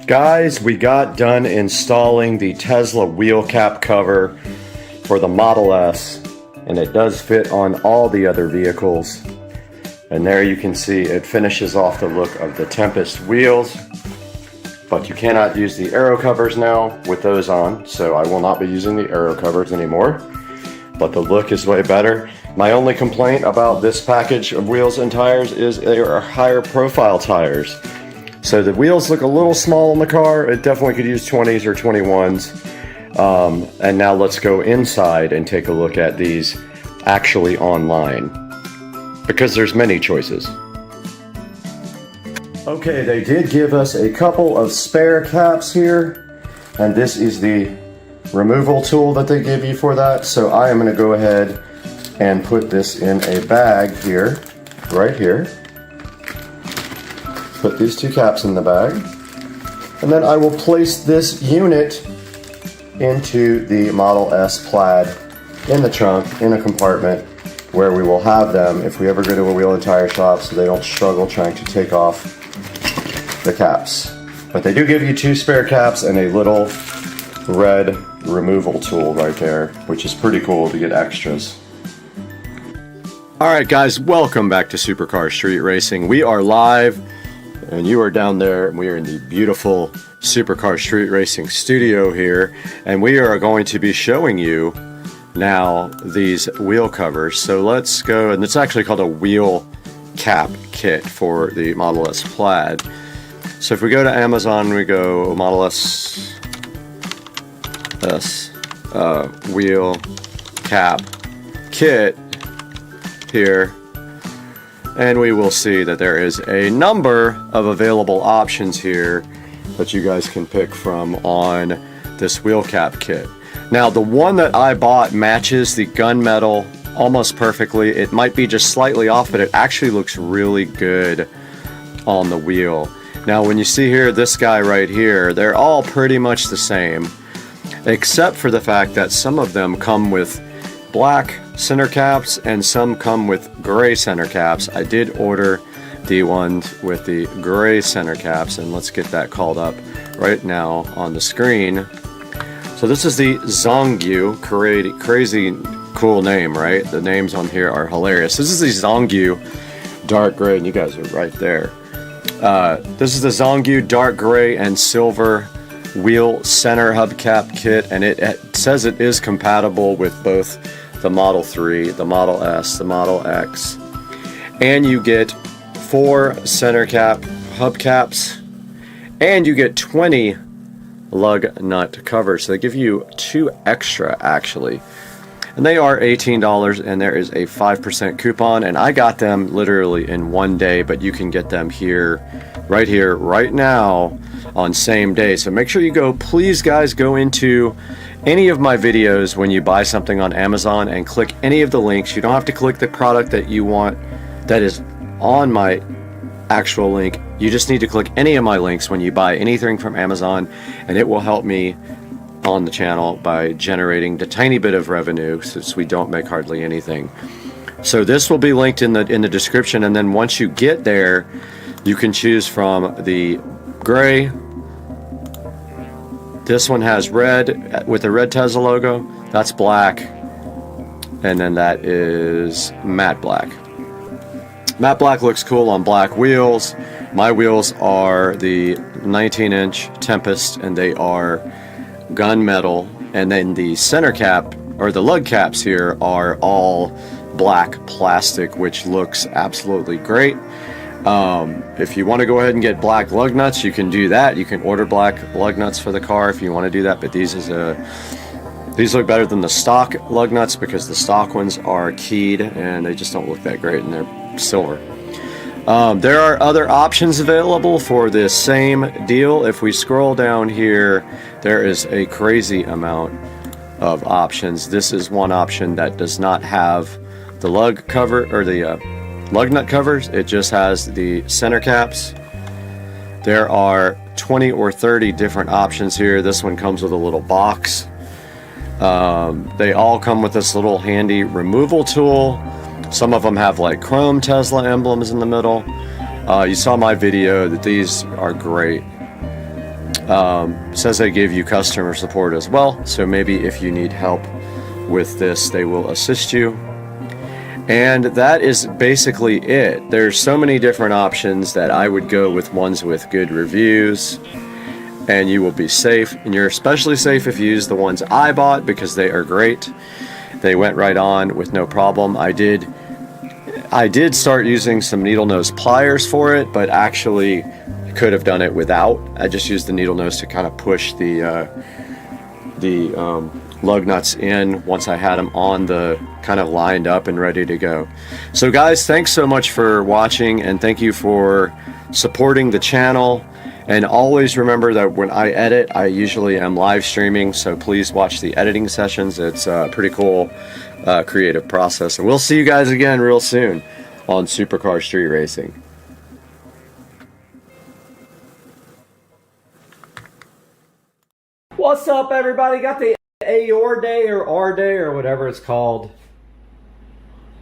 Guys, we got done installing the Tesla wheel cap cover for the Model S, and it does fit on all the other vehicles. And there you can see it finishes off the look of the Tempest wheels, but you cannot use the aero covers now with those on, so I will not be using the aero covers anymore, but the look is way better. My only complaint about this package of wheels and tires is they are higher profile tires. So the wheels look a little small in the car. It definitely could use 20s or 21s. And now let's go inside and take a look at these actually online, because there's many choices. Okay, they did give us a couple of spare caps here, and this is the removal tool that they give you for that. So I am going to go ahead and put this in a bag here, right here. Put these two caps in the bag, and then I will place this unit into the Model S Plaid in the trunk, in a compartment, where we will have them if we ever go to a wheel and tire shop, so they don't struggle trying to take off the caps. But they do give you two spare caps and a little red removal tool right there, which is pretty cool to get extras. Alright guys, welcome back to Supercar Street Racing. We are live, and you are down there, and we are in the beautiful Supercar Street Racing studio here, and we are going to be showing you now these wheel covers. So let's go, and it's actually called a wheel cap kit for the Model S Plaid. So if we go to Amazon, we go Model S wheel cap kit here, and we will see that there is a number of available options here that you guys can pick from on this wheel cap kit. Now, the one that I bought matches the gunmetal almost perfectly. It might be just slightly off, but it actually looks really good on the wheel. Now, when you see here, this guy right here, they're all pretty much the same, except for the fact that some of them come with black center caps and some come with gray center caps. I did order the ones with the gray center caps, and let's get that called up right now on the screen. So this is the Zongyu, crazy cool name, right? The names on here are hilarious. This is the Zongyu dark gray, and you guys are right there. This is the Zongyu dark gray and silver wheel center hubcap kit, and it says it is compatible with both the Model 3, the Model S, the Model X, and you get 4 center cap hubcaps, and you get 20 lug nut covers. So they give you 2 extra actually, and they are $18, and there is a 5% coupon, and I got them literally in one day, but you can get them here, right now on same day. So make sure you go, please guys, go into any of my videos when you buy something on Amazon and click any of the links. You don't have to click the product that you want that is on my actual link. You just need to click any of my links when you buy anything from Amazon, and it will help me on the channel by generating the tiny bit of revenue, since we don't make hardly anything. So this will be linked in the description, and then once you get there, you can choose from the gray. This one has red with the red Tesla logo. That's black, and then that is matte black. Matte black looks cool on black wheels. My wheels are the 19-inch Tempest, and they are gunmetal, and then the center cap, or the lug caps here, are all black plastic, which looks absolutely great. If you want to go ahead and get black lug nuts, you can do that. You can order black lug nuts for the car if you want to do that, but these look better than the stock lug nuts because the stock ones are keyed and they just don't look that great, and they're silver. There are other options available for this same deal. If we scroll down here, there is a crazy amount of options. This is one option that does not have the lug cover, or the lug nut covers. It just has the center caps. There are 20 or 30 different options here. This one comes with a little box. They all come with this little handy removal tool. Some of them have like chrome Tesla emblems in the middle. You saw my video that these are great. Says they give you customer support as well, so maybe if you need help with this, they will assist you. And that is basically it. There's so many different options that I would go with ones with good reviews, and you will be safe. And you're especially safe if you use the ones I bought, because they are great. They went right on with no problem. I did start using some needle nose pliers for it, but actually could have done it without. I just used the needle nose to kind of push the lug nuts in once I had them on the kind of lined up and ready to go. So guys, thanks so much for watching, and thank you for supporting the channel. And always remember that when I edit, I usually am live streaming, so please watch the editing sessions. It's a pretty cool creative process. And we'll see you guys again real soon on Supercar Street Racing. What's up, everybody? Got the AOR Day or R Day or whatever it's called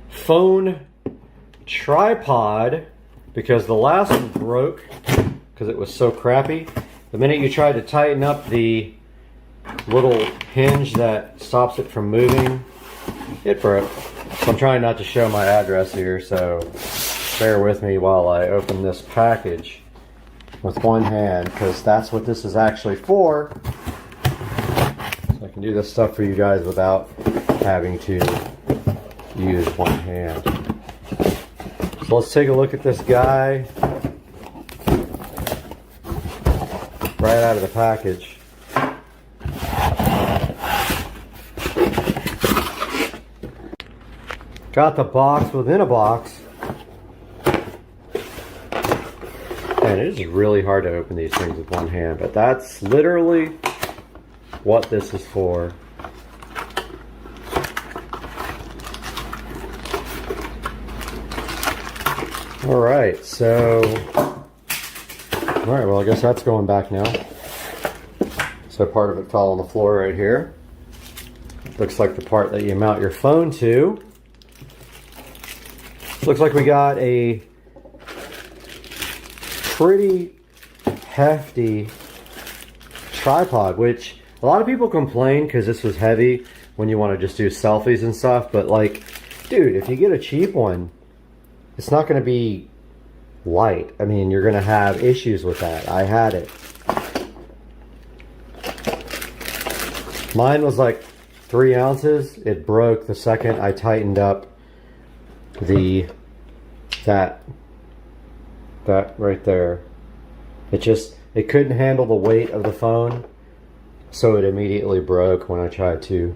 phone tripod, because the last one broke because it was so crappy. The minute you tried to tighten up the little hinge that stops it from moving, it broke. So I'm trying not to show my address here, so bear with me while I open this package with one hand, because that's what this is actually for. So I can do this stuff for you guys without having to use one hand. So let's take a look at this guy right out of the package. Got the box within a box. And it is really hard to open these things with one hand, but that's literally what this is for. All right, so, all right, well, I guess that's going back now. So part of it fell on the floor right here. Looks like the part that you mount your phone to. Looks like we got a pretty hefty tripod, which a lot of people complain because this was heavy when you want to just do selfies and stuff, but like, dude, if you get a cheap one, it's not going to be light. I mean, you're going to have issues with that. I had it. Mine was like 3 ounces. It broke the second I tightened up that right there. It couldn't handle the weight of the phone, so it immediately broke when I tried to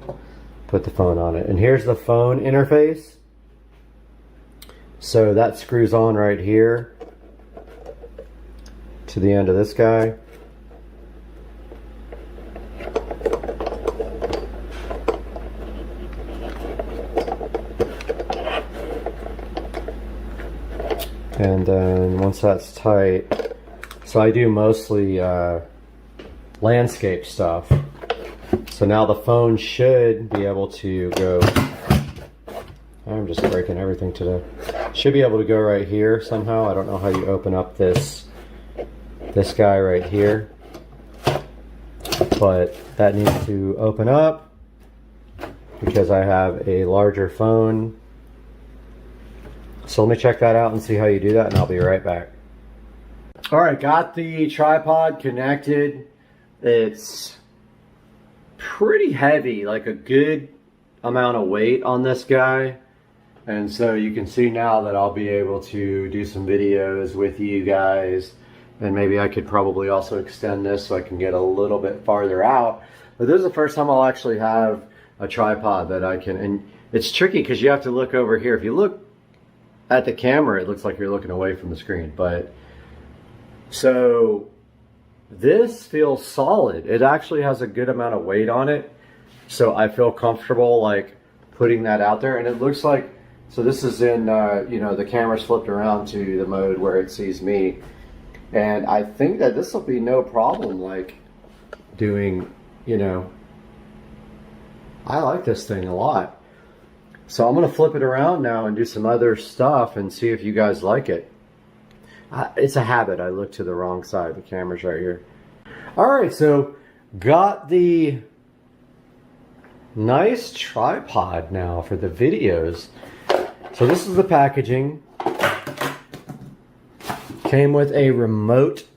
put the phone on it. And here's the phone interface. So that screws on right here to the end of this guy. And then once that's tight, so I do mostly landscape stuff. So now the phone should be able to go, I'm just breaking everything today. Should be able to go right here somehow. I don't know how you open up this guy right here, but that needs to open up because I have a larger phone. So let me check that out and see how you do that, and I'll be right back. All right, got the tripod connected. It's pretty heavy, like a good amount of weight on this guy. And so you can see now that I'll be able to do some videos with you guys. And maybe I could probably also extend this so I can get a little bit farther out. But this is the first time I'll actually have a tripod that I can, and it's tricky because you have to look over here. If you look at the camera, it looks like you're looking away from the screen. But so this feels solid. It actually has a good amount of weight on it. So I feel comfortable like putting that out there. And it looks like, so this is in, you know, the camera's flipped around to the mode where it sees me. And I think that this will be no problem like doing, you know, I like this thing a lot. So I'm going to flip it around now and do some other stuff and see if you guys like it. It's a habit. I look to the wrong side. The camera's right here. All right, so got the nice tripod now for the videos. So this is the packaging. Came with a remote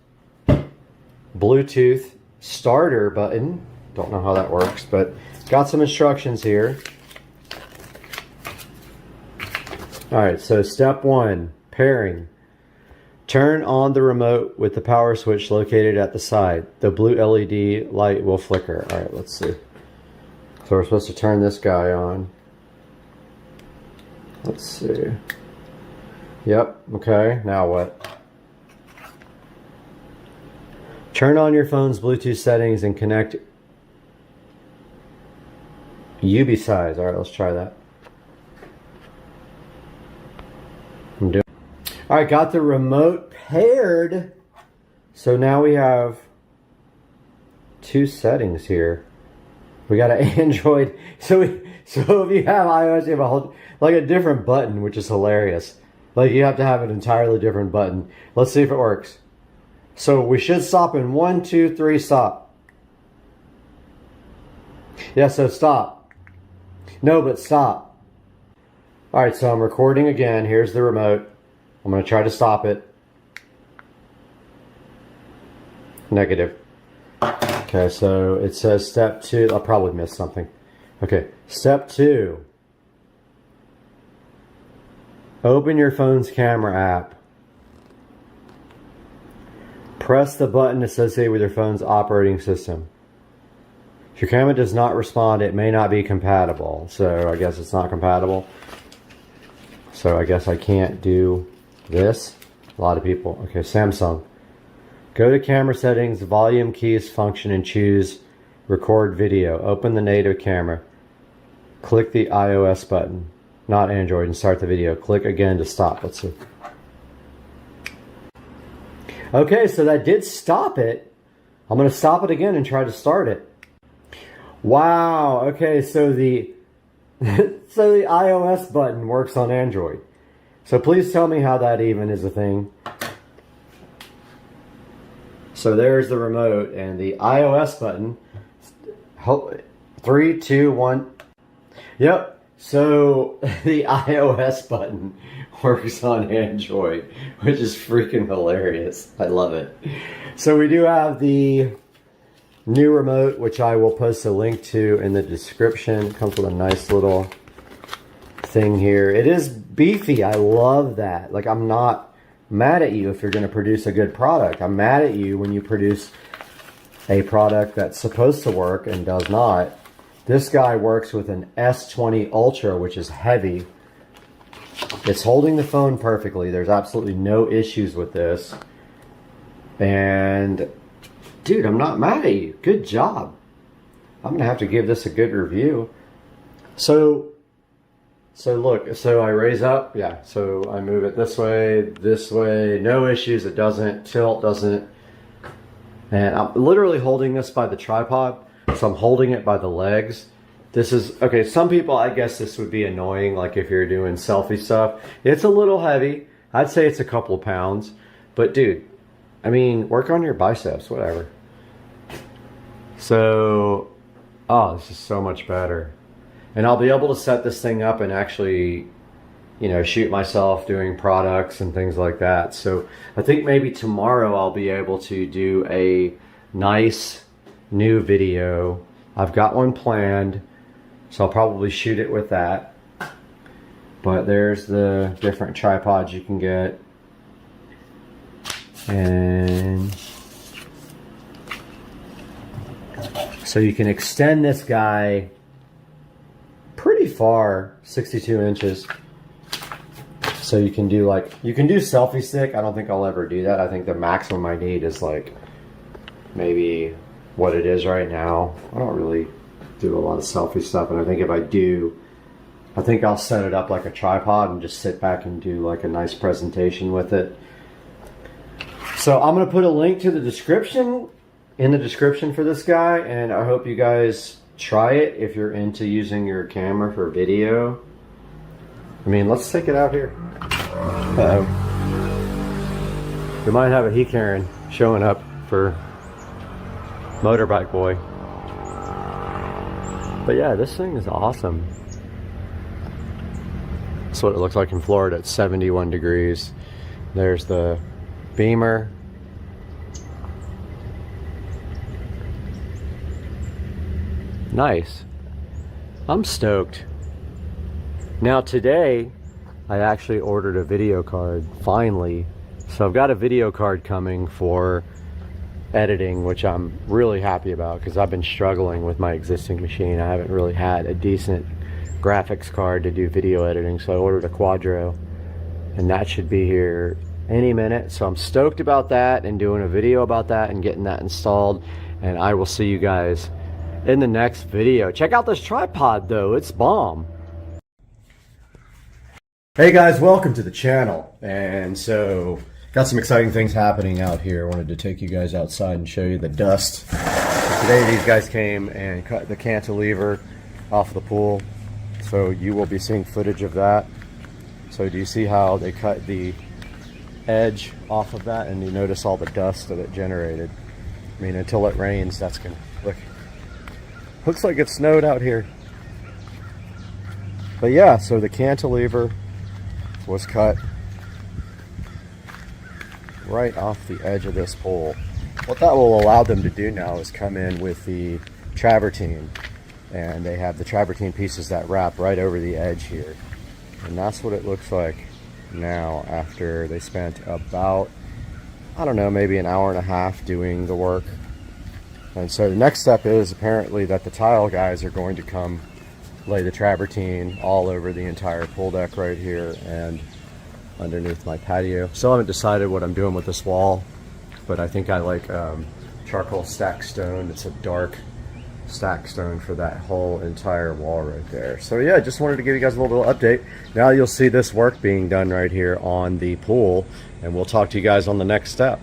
Bluetooth starter button. Don't know how that works, but got some instructions here. All right, so step 1, pairing. Turn on the remote with the power switch located at the side. The blue LED light will flicker. All right, let's see. So we're supposed to turn this guy on. Let's see. Yep, okay, now what? Turn on your phone's Bluetooth settings and connect UB size. All right, let's try that. All right, got the remote paired. So now we have 2 settings here. We got an Android. So if you have iOS, you have a different button, which is hilarious. Like you have to have an entirely different button. Let's see if it works. So we should stop in 1, 2, 3, stop. Yeah, so stop. No, but stop. All right, so I'm recording again. Here's the remote. I'm going to try to stop it. Negative. Okay, so it says step 2. I'll probably miss something. Okay, step 2. Open your phone's camera app. Press the button associated with your phone's operating system. If your camera does not respond, it may not be compatible. So I guess it's not compatible. So I guess I can't do this. A lot of people. Okay, Samsung. Go to camera settings, volume keys function, and choose record video. Open the native camera. Click the iOS button, not Android, and start the video. Click again to stop. Let's see. Okay, so that did stop it. I'm going to stop it again and try to start it. Wow. Okay, so the so the iOS button works on Android. So please tell me how that even is a thing. So there's the remote and the iOS button. 3, 2, 1. Yep. So the iOS button works on Android, which is freaking hilarious. I love it. So we do have the new remote, which I will post a link to in the description. It comes with a nice little thing here. It is beefy. I love that. Like, I'm not mad at you if you're going to produce a good product. I'm mad at you when you produce a product that's supposed to work and does not. This guy works with an S20 Ultra, which is heavy. It's holding the phone perfectly. There's absolutely no issues with this. And dude, I'm not mad at you. Good job. I'm gonna have to give this a good review. So look, so I raise up, yeah, so I move it this way, no issues. It doesn't tilt, doesn't. And I'm literally holding this by the tripod, so I'm holding it by the legs. This is, okay, some people, I guess this would be annoying, like if you're doing selfie stuff. It's a little heavy. I'd say it's a couple of pounds. But dude, I mean, work on your biceps, whatever. So, oh, this is so much better. And I'll be able to set this thing up and actually, you know, shoot myself doing products and things like that. So I think maybe tomorrow I'll be able to do a nice new video. I've got one planned, so I'll probably shoot it with that. But there's the different tripods you can get. And so you can extend this guy pretty far, 62 inches. So you can do like, you can do selfie stick. I don't think I'll ever do that. I think the maximum I need is like maybe what it is right now. I don't really do a lot of selfie stuff, and I think if I do, I think I'll set it up like a tripod and just sit back and do like a nice presentation with it. So I'm going to put a link to the description, in the description for this guy, and I hope you guys try it if you're into using your camera for video. I mean, let's take it out here. Uh-oh. We might have a Karen showing up for Motorbike Boy. But yeah, this thing is awesome. That's what it looks like in Florida at 71 degrees. There's the beamer. Nice. I'm stoked. Now today, I actually ordered a video card, finally. So I've got a video card coming for editing, which I'm really happy about because I've been struggling with my existing machine. I haven't really had a decent graphics card to do video editing, so I ordered a Quadro, and that should be here any minute. So I'm stoked about that and doing a video about that and getting that installed, and I will see you guys in the next video. Check out this tripod though, it's bomb. Hey guys, welcome to the channel. And so got some exciting things happening out here. I wanted to take you guys outside and show you the dust. So today these guys came and cut the cantilever off of the pool, so you will be seeing footage of that. So do you see how they cut the edge off of that, and you notice all the dust that it generated? I mean, until it rains, that's gonna look, looks like it snowed out here. But yeah, so the cantilever was cut right off the edge of this pole. What that will allow them to do now is come in with the travertine, and they have the travertine pieces that wrap right over the edge here. And that's what it looks like now after they spent about, I don't know, maybe an hour and a half doing the work. And so the next step is apparently that the tile guys are going to come lay the travertine all over the entire pool deck right here and underneath my patio. Still haven't decided what I'm doing with this wall, but I think I like charcoal stack stone. It's a dark stack stone for that whole entire wall right there. So yeah, just wanted to give you guys a little update. Now you'll see this work being done right here on the pool, and we'll talk to you guys on the next step.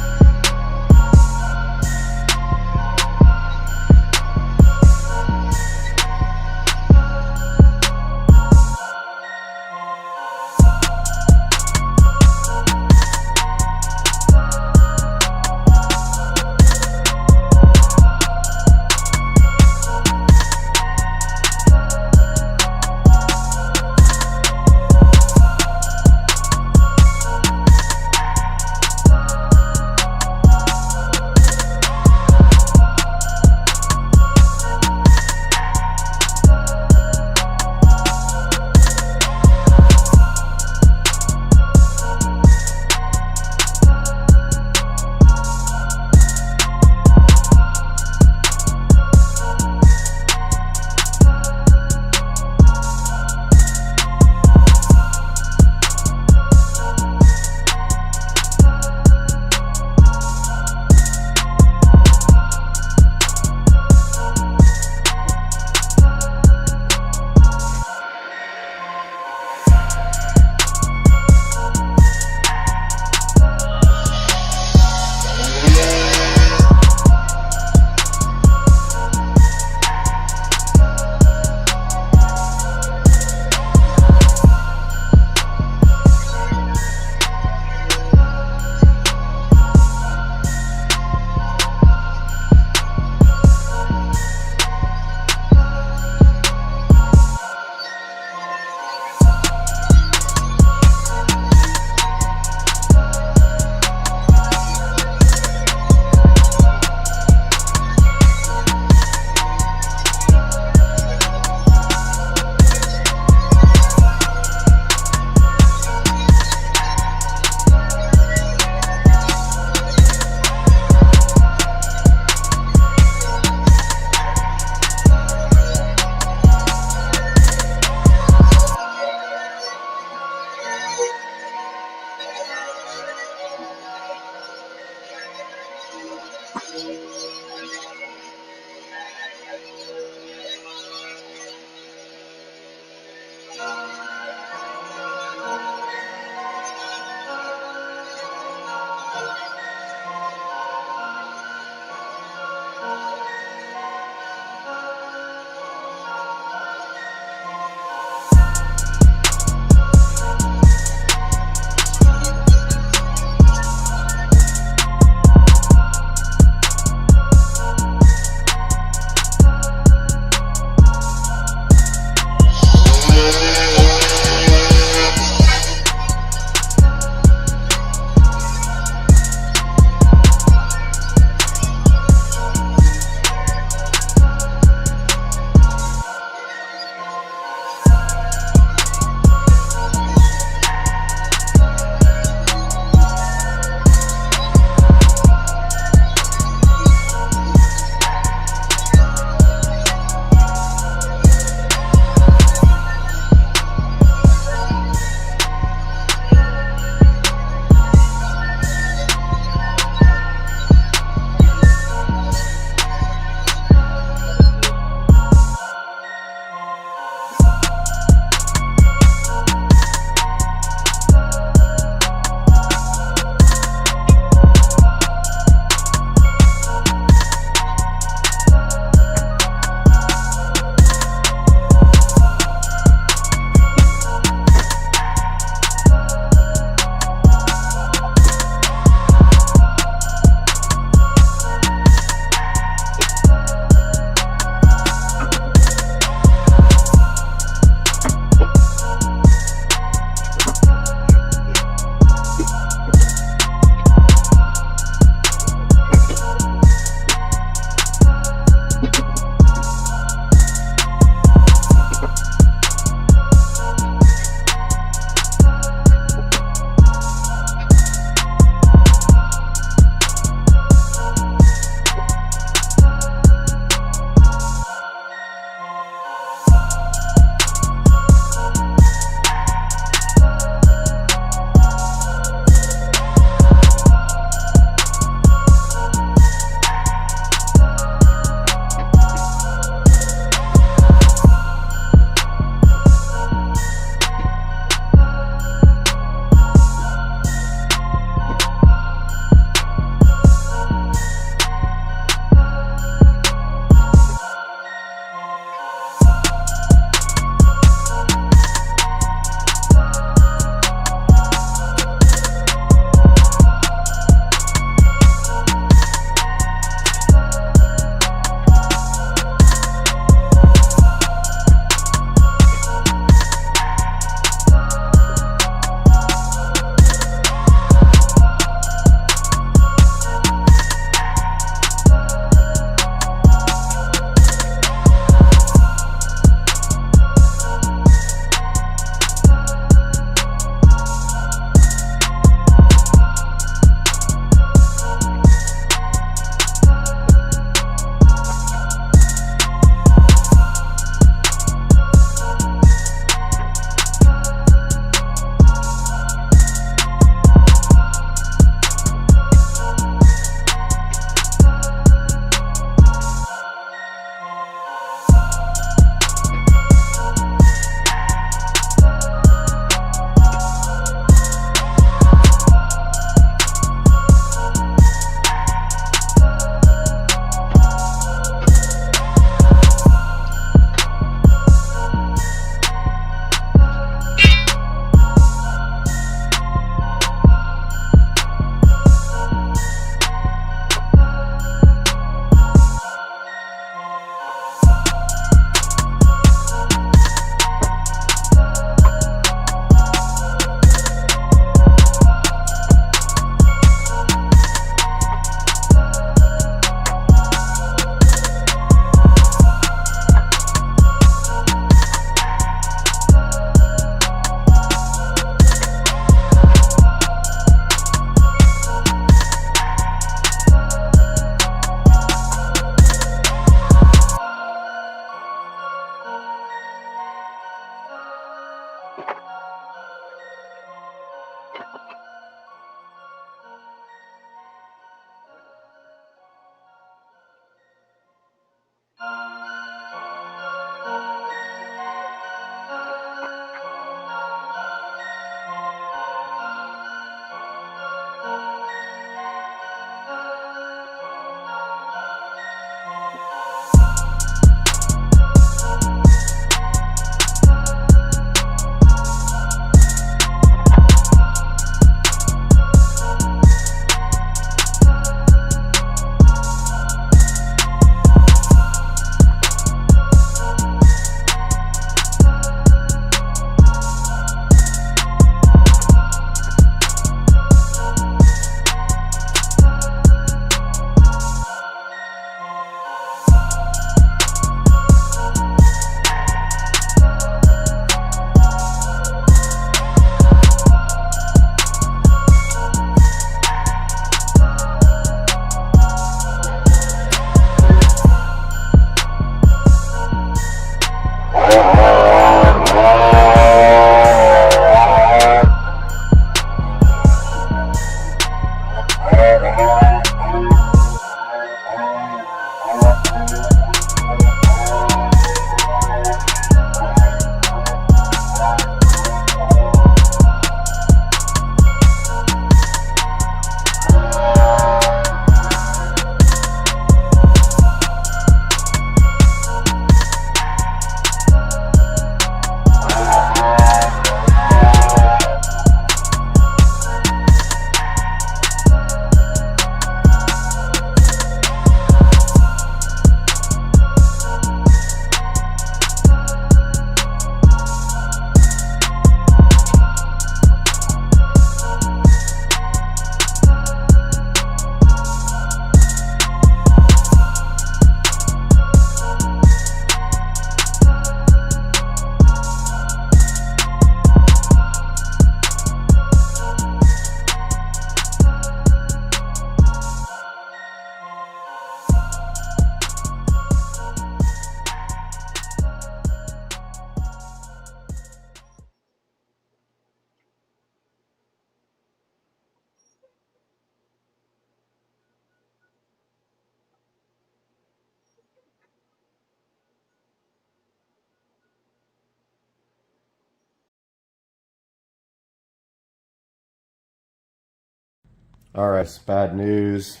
All right, it's bad news.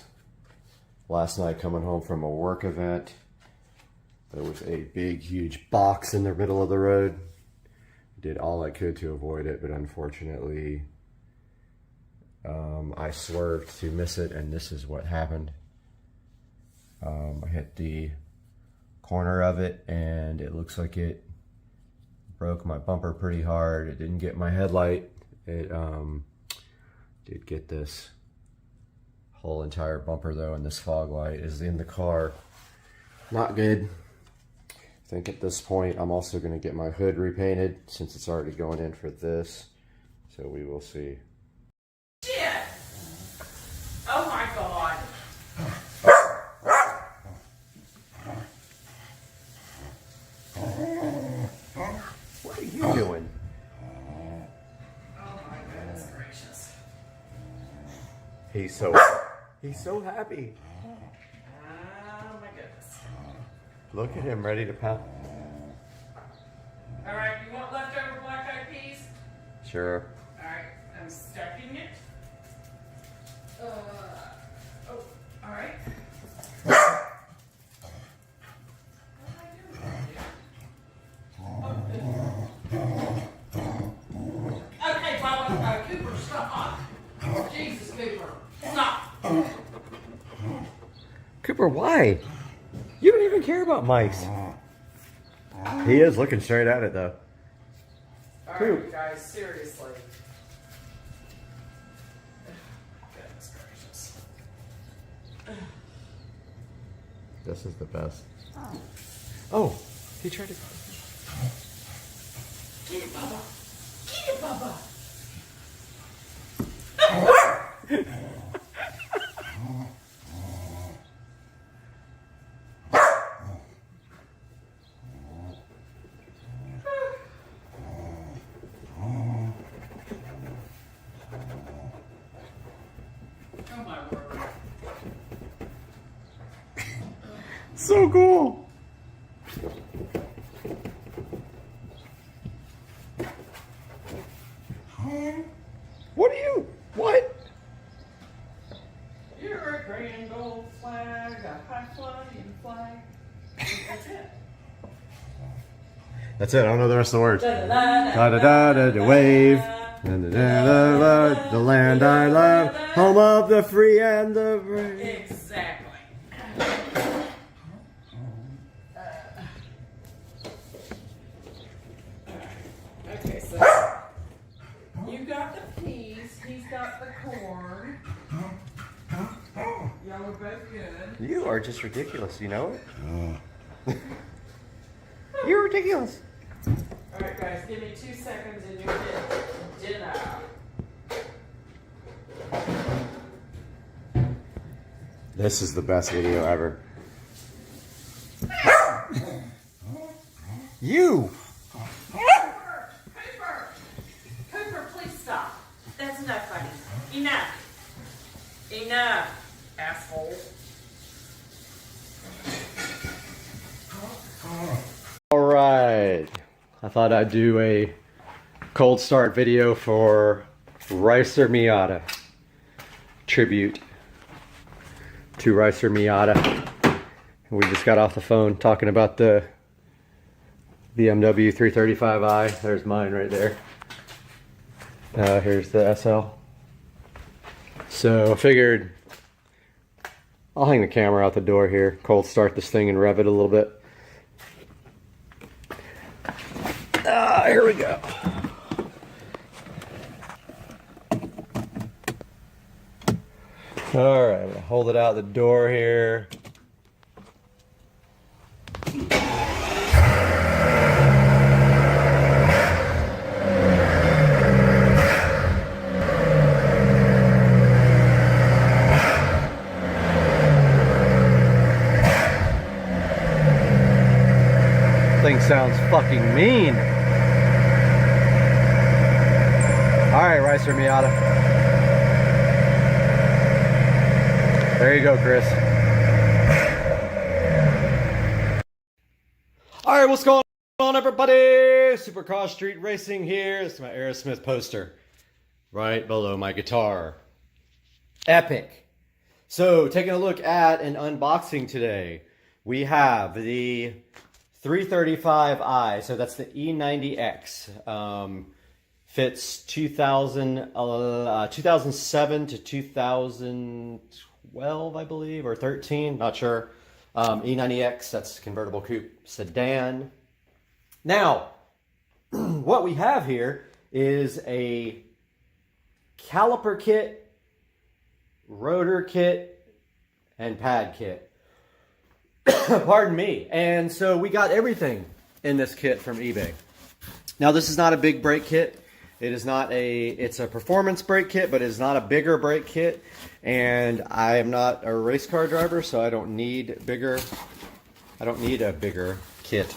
Last night coming home from a work event, there was a big, huge box in the middle of the road. Did all I could to avoid it, but unfortunately, I swerved to miss it, and this is what happened. I hit the corner of it, and it looks like it broke my bumper pretty hard. It didn't get my headlight. It did get this whole entire bumper though, and this fog light is in the car. Not good. I think at this point I'm also going to get my hood repainted since it's already going in for this. So we will see. Shit! Oh my god. What are you doing? Oh my goodness gracious. He's so happy. Oh my goodness. Look at him ready to pound. Alright, you want leftover black eyed peas? Sure. Alright, I'm stuffing it. Oh, alright. Okay, Bubba, Cooper, stop. Jesus, Cooper, stop. Cooper, why? You don't even care about mice. He is looking straight at it though. Alright, you guys, seriously. Goodness gracious. This is the best. Oh, he tried to. Get it, Bubba. Get it, Bubba. Oh my word. So cool. What are you? What? You're a grand old flag, a high flying flag. That's it. That's it. I don't know the rest of the words. Da da da da da wave. Da da da da. The land I love, home of the free and the brave. Exactly. Okay, so you got the peas, he's got the corn. Y'all are both good. You are just ridiculous. You know it. You're ridiculous. Alright guys, give me 2 seconds and you'll get dinner. This is the best video ever. You! Cooper, please stop. That's enough, buddy. Enough. Enough, asshole. All right. I thought I'd do a cold start video for Ricer Miata. Tribute to Ricer Miata. We just got off the phone talking about the BMW 335i. There's mine right there. Here's the SL. So I figured I'll hang the camera out the door here, cold start this thing and rev it a little bit. Here we go. All right, I'm gonna hold it out the door here. Thing sounds fucking mean. All right, Ricer Miata. There you go, Chris. All right, what's going on, everybody? Supercross Street Racing here. This is my Aerosmith poster right below my guitar. epic. So taking a look at an unboxing today, we have the 335i, so that's the E90X. Fits 2007 to 2012, I believe, or 13, not sure. E90X, that's convertible coupe sedan. Now, what we have here is a caliper kit, rotor kit, and pad kit. Pardon me. And so we got everything in this kit from eBay. Now, this is not a big brake kit. It is not it's a performance brake kit, but it's not a bigger brake kit. And I am not a race car driver, so I don't need a bigger kit.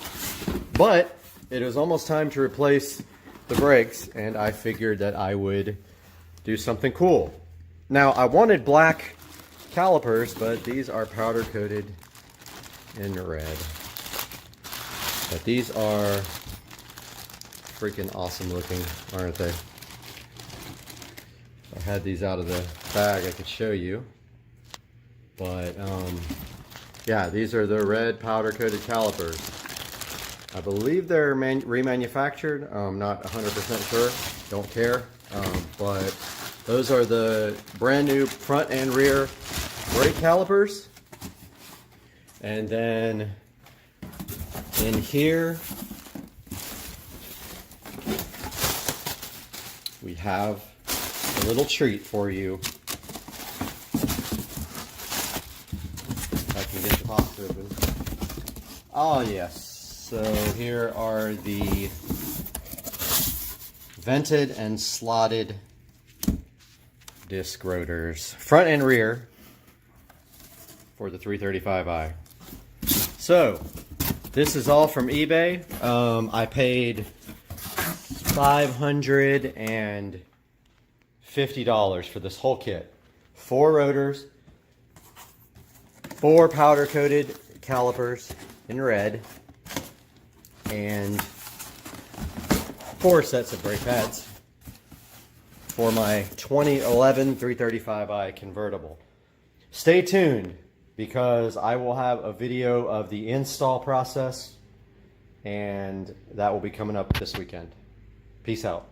But it was almost time to replace the brakes, and I figured that I would do something cool. Now, I wanted black calipers, but these are powder coated in red. But these are freaking awesome looking, aren't they? If I had these out of the bag, I could show you. But yeah, these are the red powder coated calipers. I believe they're remanufactured. I'm not 100% sure. Don't care. But those are the brand new front and rear brake calipers. And then in here we have a little treat for you. If I can get the box open. Oh yes. So here are the vented and slotted disc rotors, front and rear, for the 335i. So this is all from eBay. I paid $550 for this whole kit. 4 rotors, 4 powder coated calipers in red, and 4 sets of brake pads for my 2011 335i convertible. Stay tuned, because I will have a video of the install process, and that will be coming up this weekend. Peace out.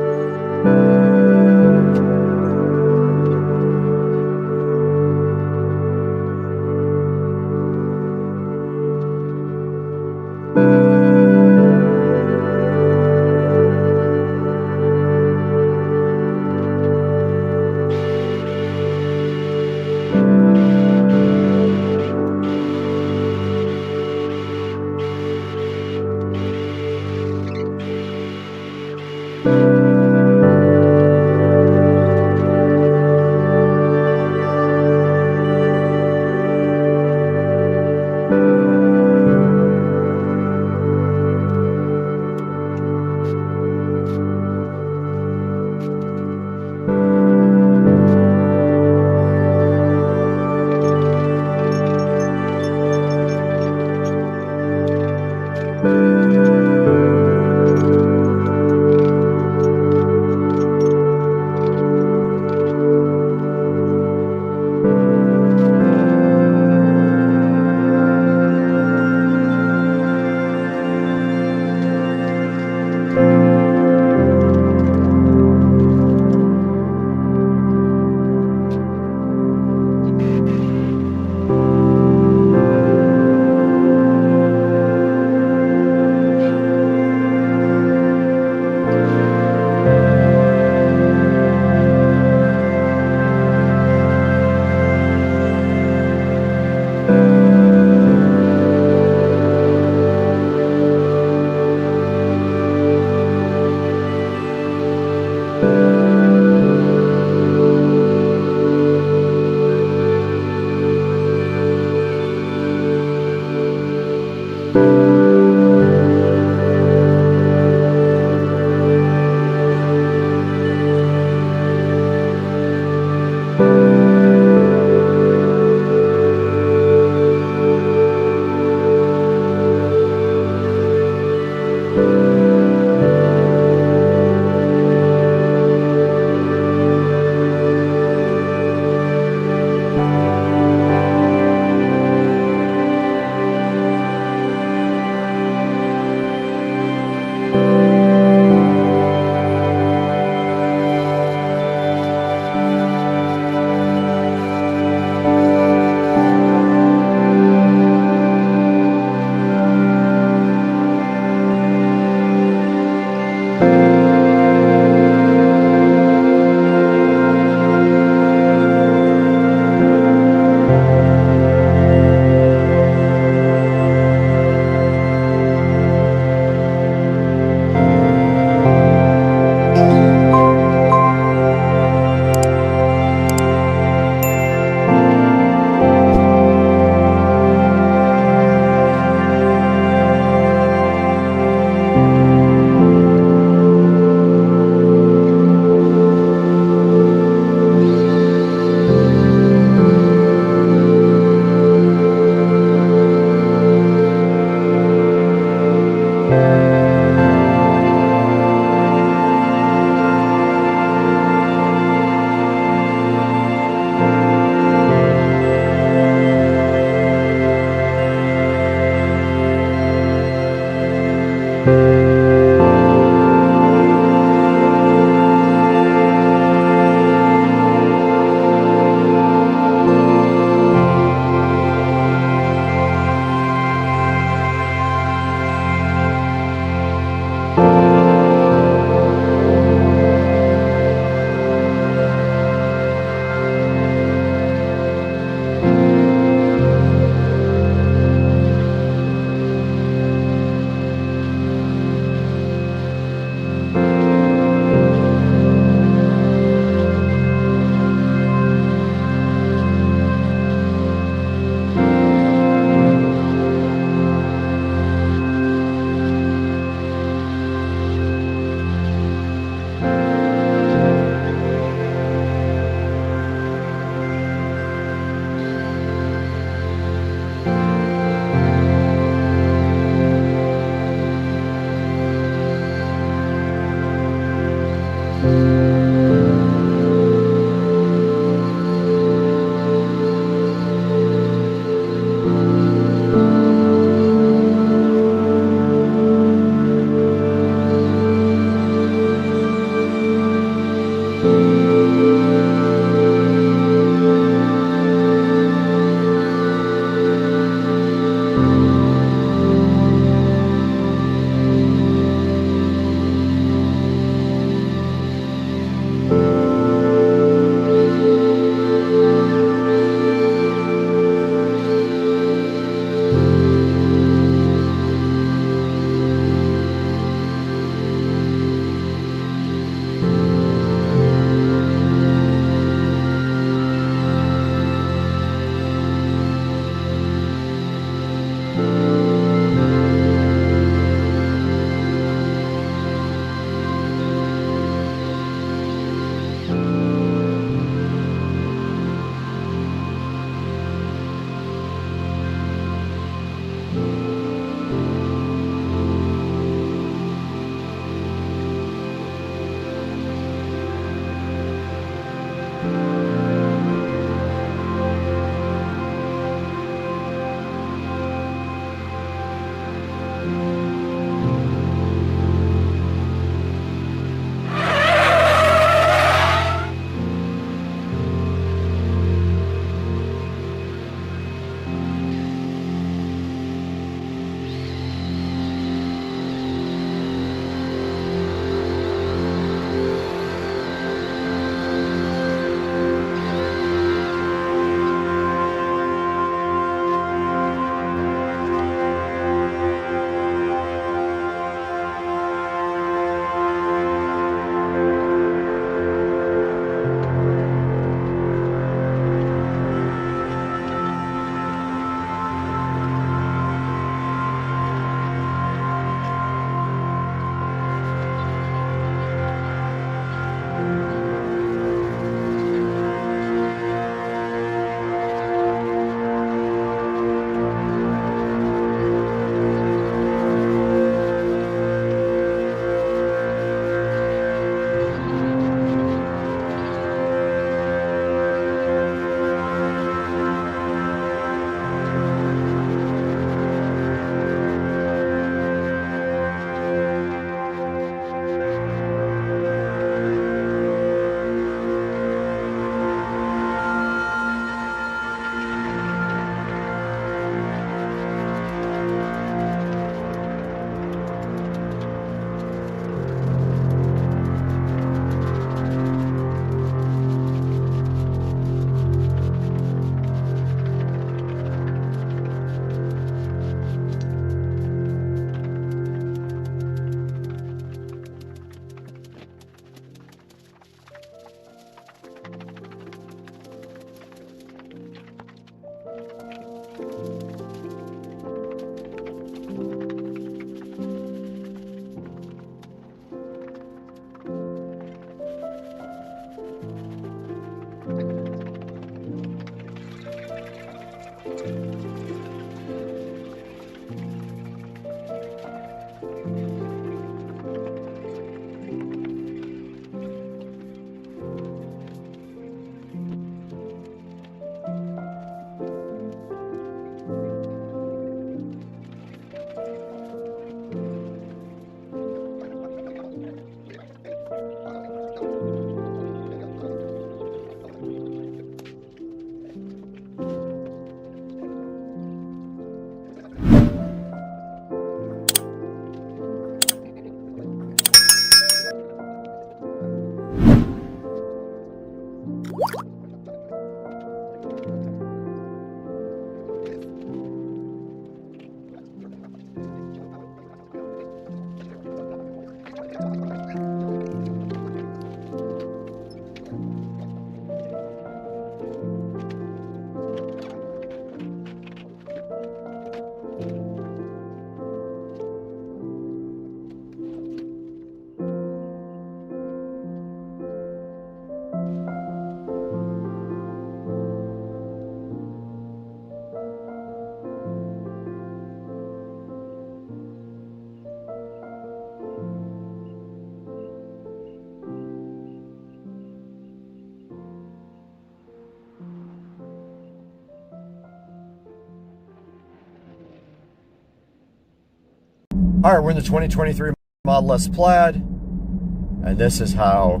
All right, we're in the 2023 Model S Plaid, and this is how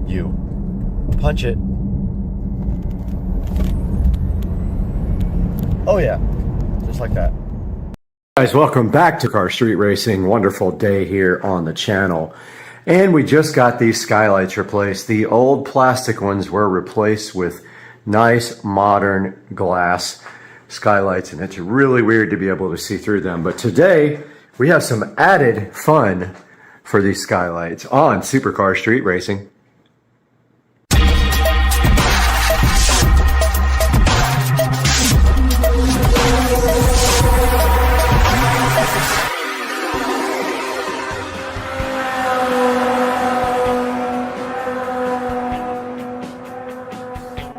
you punch it. Oh yeah, just like that. Guys, welcome back to Car Street Racing. Wonderful day here on the channel. And we just got these skylights replaced. The old plastic ones were replaced with nice modern glass skylights, and it's really weird to be able to see through them. But today we have some added fun for these skylights on Supercar Street Racing.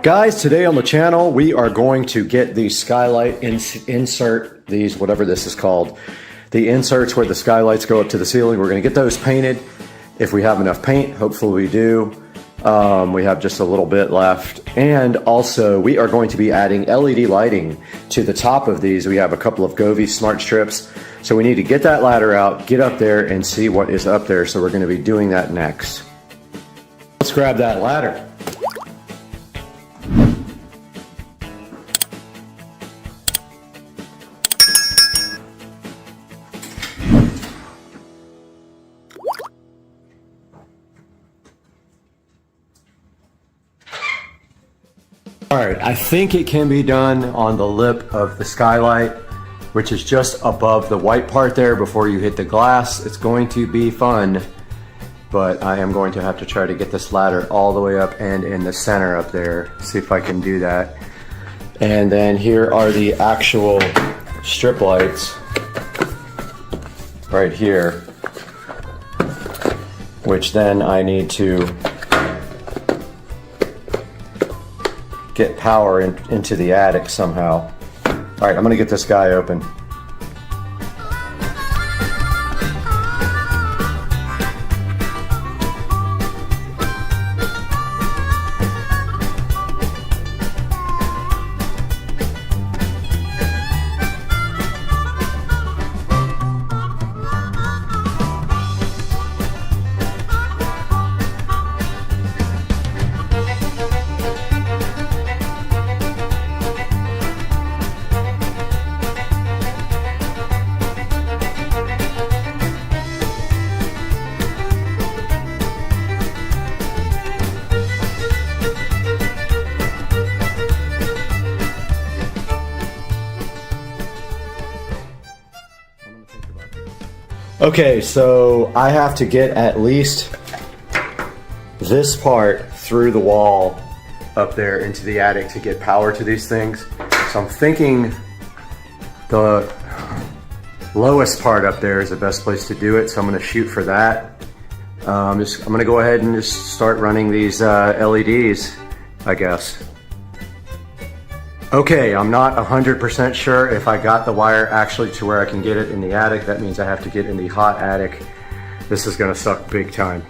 Guys, today on the channel, we are going to get the skylight insert, these, whatever this is called, the inserts where the skylights go up to the ceiling. We're going to get those painted if we have enough paint. Hopefully we do. We have just a little bit left. And also, we are going to be adding LED lighting to the top of these. We have a couple of Govee smart strips. So we need to get that ladder out, get up there, and see what is up there. So we're going to be doing that next. Let's grab that ladder. Alright, I think it can be done on the lip of the skylight, which is just above the white part there before you hit the glass. It's going to be fun, but I am going to have to try to get this ladder all the way up and in the center up there. See if I can do that. And then here are the actual strip lights right here, which then I need to get power into the attic somehow. All right, I'm gonna get this guy open. Okay, so I have to get at least this part through the wall up there into the attic to get power to these things. So I'm thinking the lowest part up there is the best place to do it, so I'm going to shoot for that. I'm going to go ahead and just start running these LEDs, I guess. Okay, I'm not 100% sure if I got the wire actually to where I can get it in the attic. That means I have to get in the hot attic. This is going to suck big time.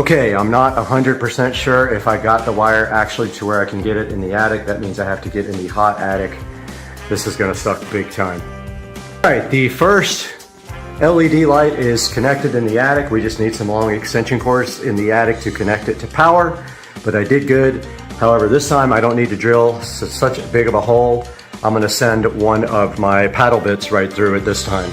Okay, I'm not 100% sure if I got the wire actually to where I can get it in the attic. That means I have to get in the hot attic. This is gonna suck big time. All right, the first LED light is connected in the attic. We just need some long extension cords in the attic to connect it to power, but I did good. However, this time I don't need to drill such big of a hole. I'm gonna send one of my paddle bits right through it this time.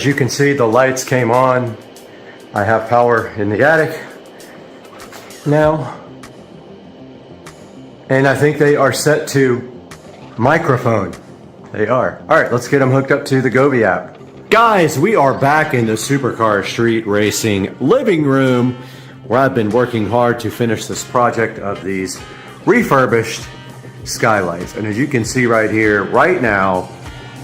As you can see, the lights came on. I have power in the attic now. And I think they are set to microphone. They are. All right, let's get them hooked up to the Gobi app. Guys, we are back in the Supercar Street Racing living room where I've been working hard to finish this project of these refurbished skylights. And as you can see right here, right now,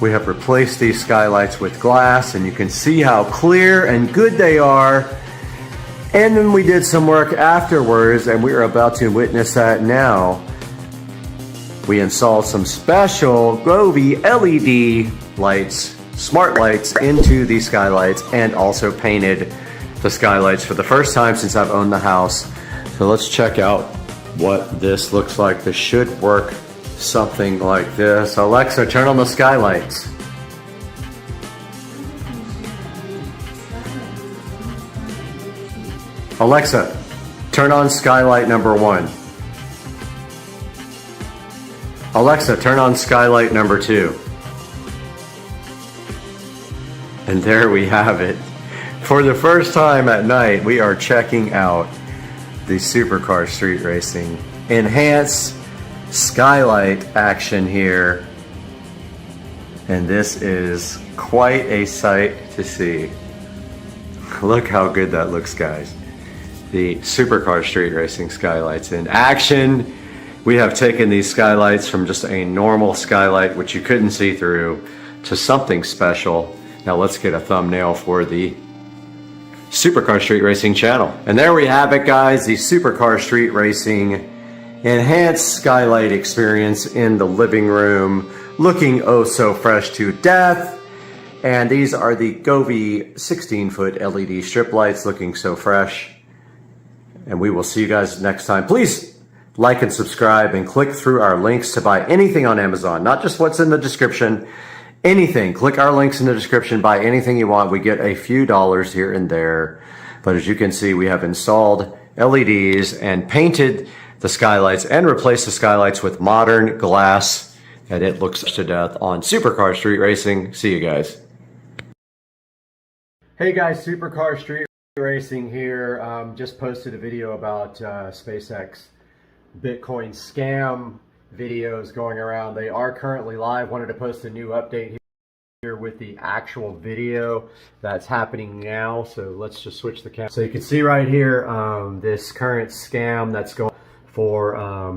we have replaced these skylights with glass, and you can see how clear and good they are. And then we did some work afterwards, and we are about to witness that now. We installed some special Gobi LED lights, smart lights, into these skylights, and also painted the skylights for the first time since I've owned the house. So let's check out what this looks like. This should work something like this. Alexa, turn on the skylights. Alexa, turn on skylight number 1. Alexa, turn on skylight number 2. And there we have it. For the first time at night, we are checking out the Supercar Street Racing enhanced skylight action here. And this is quite a sight to see. Look how good that looks, guys. The Supercar Street Racing skylights in action. We have taken these skylights from just a normal skylight, which you couldn't see through, to something special. Now let's get a thumbnail for the Supercar Street Racing channel. And there we have it, guys, the Supercar Street Racing enhanced skylight experience in the living room, looking oh so fresh to death. And these are the Govee 16-foot LED strip lights, looking so fresh. And we will see you guys next time. Please like and subscribe and click through our links to buy anything on Amazon, not just what's in the description, anything. Click our links in the description, buy anything you want. We get a few dollars here and there. But as you can see, we have installed LEDs and painted the skylights and replaced the skylights with modern glass, and it looks to death on Supercar Street Racing. See you guys. Hey guys, Supercar Street Racing here. Just posted a video about SpaceX Bitcoin scam videos going around. They are currently live. Wanted to post a new update here with the actual video that's happening now. So let's just switch the camera. So you can see right here this current scam that's going for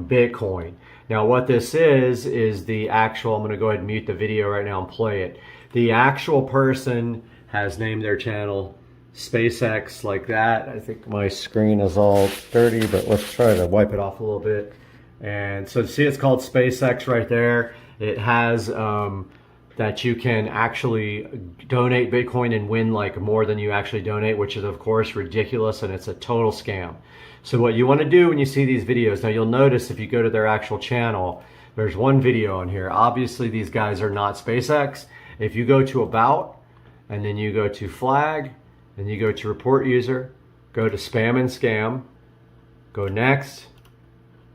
Bitcoin. Now what this is the actual, I'm going to go ahead and mute the video right now and play it. The actual person has named their channel SpaceX like that. I think my screen is all dirty, but let's try to wipe it off a little bit. And so see, it's called SpaceX right there. It has that you can actually donate Bitcoin and win like more than you actually donate, which is of course ridiculous, and it's a total scam. So what you want to do when you see these videos, now you'll notice if you go to their actual channel, there's one video on here. Obviously these guys are not SpaceX. If you go to About, and then you go to Flag, and you go to Report User, go to Spam and Scam, go Next.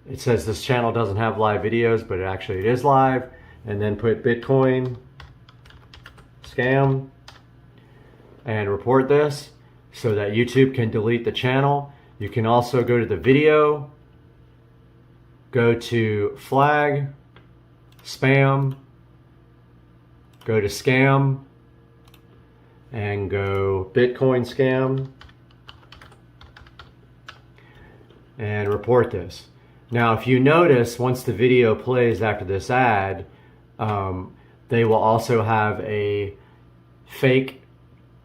It says this channel doesn't have live videos, but it is live. And then put Bitcoin, Scam, and report this so that YouTube can delete the channel. You can also go to the video, go to Flag, Spam, go to Scam, and go Bitcoin Scam, and report this. Now, if you notice, once the video plays after this ad, they will also have a fake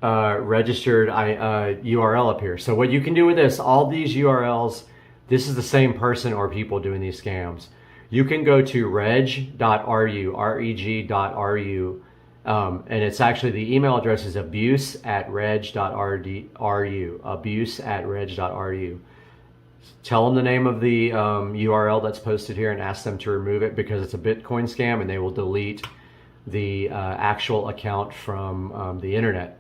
registered URL up here. So what you can do with this, all these URLs, this is the same person or people doing these scams. You can go to reg.ru, reg.ru, and it's actually, the email address is abuse@reg.ru, abuse@reg.ru. Tell them the name of the URL that's posted here and ask them to remove it because it's a Bitcoin scam, and they will delete the actual account from the internet.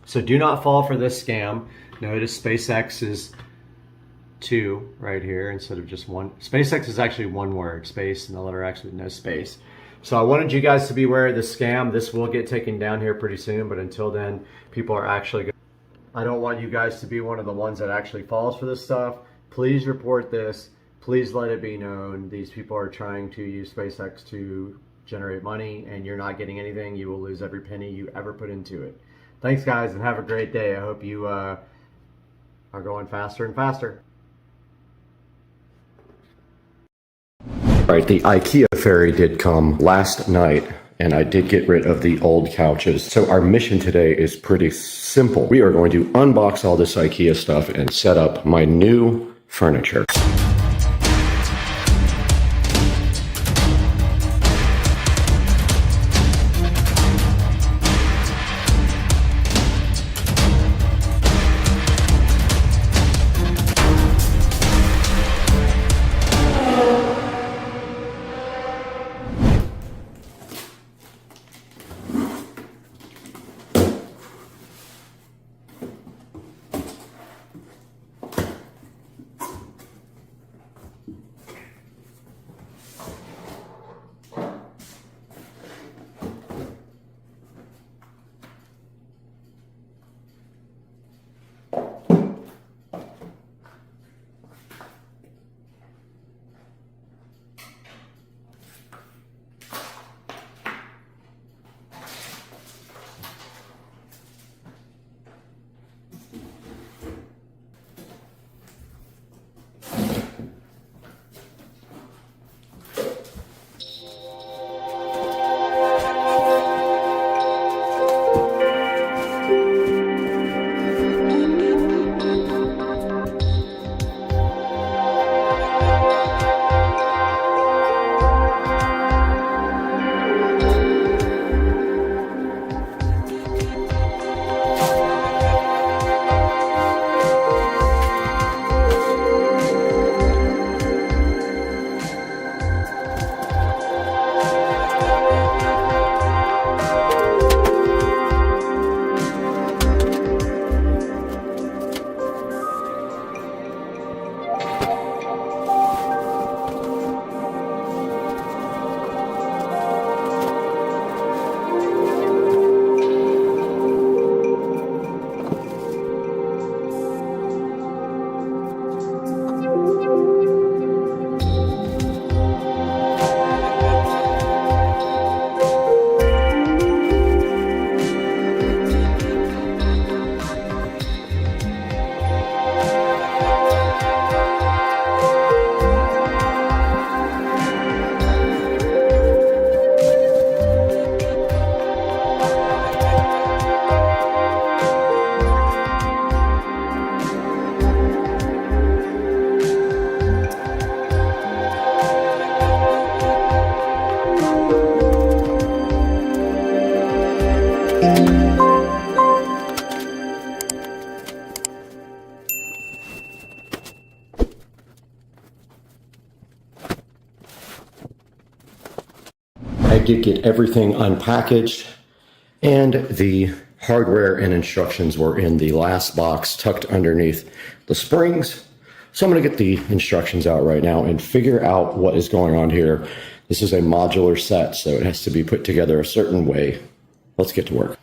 So do not fall for this scam. Notice SpaceX is 2 right here instead of just 1. SpaceX is actually 1 word, space, and the letter X with no space. So I wanted you guys to be aware of the scam. This will get taken down here pretty soon, but until then, people are actually I don't want you guys to be one of the ones that actually falls for this stuff. Please report this. Please let it be known. These people are trying to use SpaceX to generate money, and you're not getting anything. You will lose every penny you ever put into it. Thanks, guys, and have a great day. I hope you are going faster and faster. All right, the IKEA ferry did come last night, and I did get rid of the old couches. So our mission today is pretty simple. We are going to unbox all this IKEA stuff and set up my new furniture. did get everything unpackaged, and the hardware and instructions were in the last box tucked underneath the springs. So I'm going to get the instructions out right now and figure out what is going on here. This is a modular set, so it has to be put together a certain way. Let's get to work.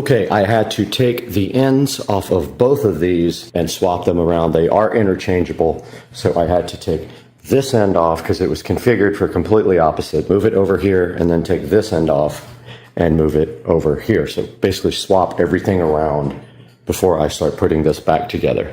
Okay, I had to take the ends off of both of these and swap them around. They are interchangeable, so I had to take this end off because it was configured for completely opposite. Move it over here and then take this end off and move it over here. So basically swap everything around before I start putting this back together.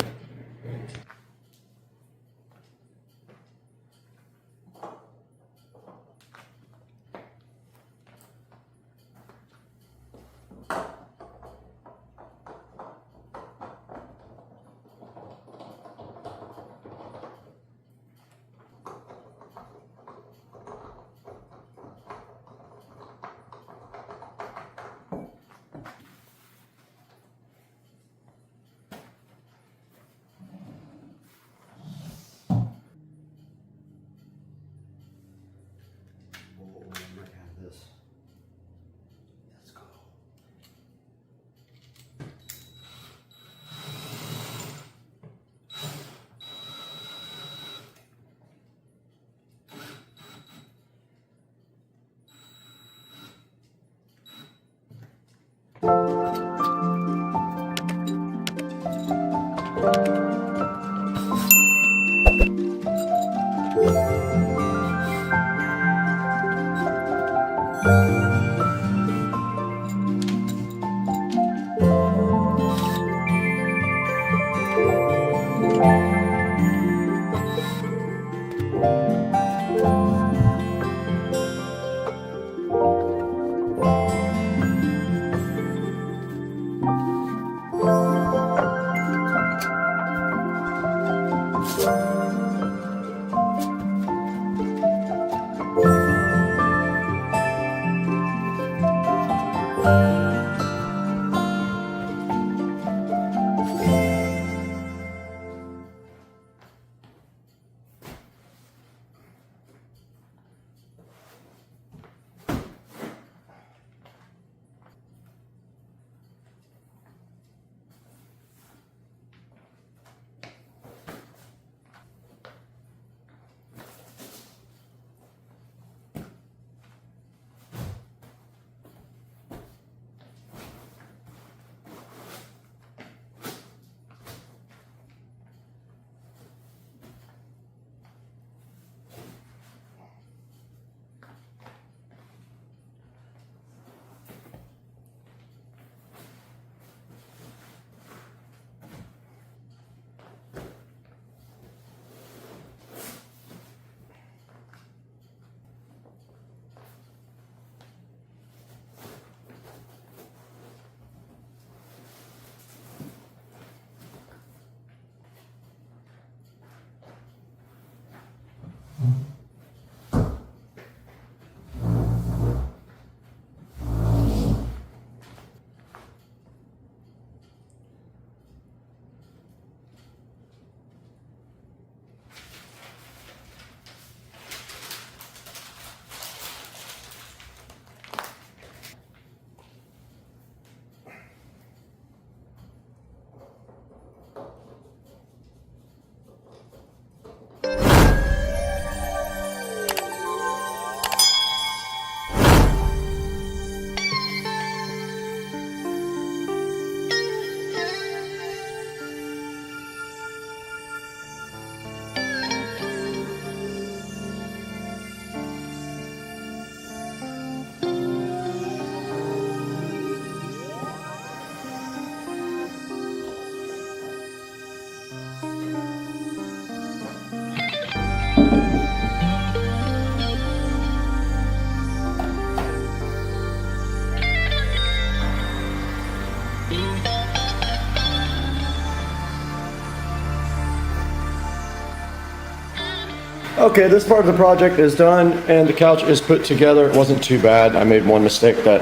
Okay, this part of the project is done and the couch is put together. It wasn't too bad. I made one mistake that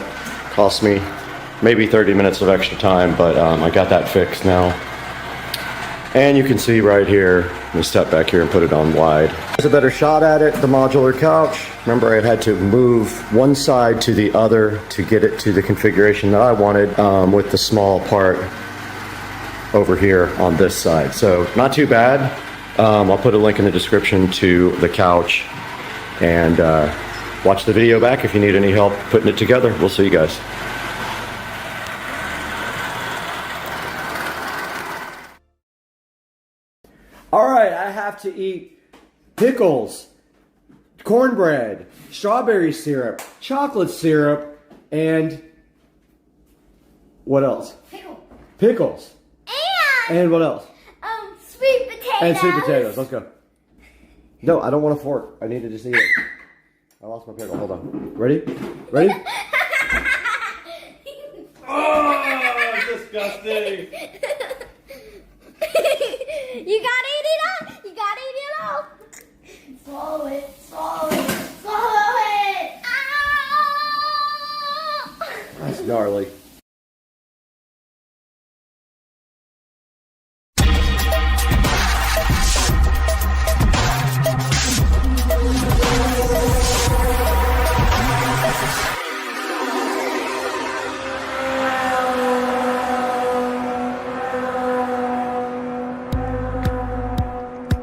cost me maybe 30 minutes of extra time, but I got that fixed now. And you can see right here, let me step back here and put it on wide. There's a better shot at it, the modular couch. Remember, I had to move one side to the other to get it to the configuration that I wanted with the small part over here on this side. So not too bad. I'll put a link in the description to the couch, and watch the video back if you need any help putting it together. We'll see you guys. All right, I have to eat pickles, cornbread, strawberry syrup, chocolate syrup, and what else? Pickles. And what else? Sweet potatoes. And sweet potatoes. Let's go. No, I don't want a fork. I need to just eat it. I lost my pickle. Hold on. Ready? Ready? Oh, disgusting. You gotta eat it all. You gotta eat it all. Swallow it. Swallow it. Swallow it. Ah! That's gnarly.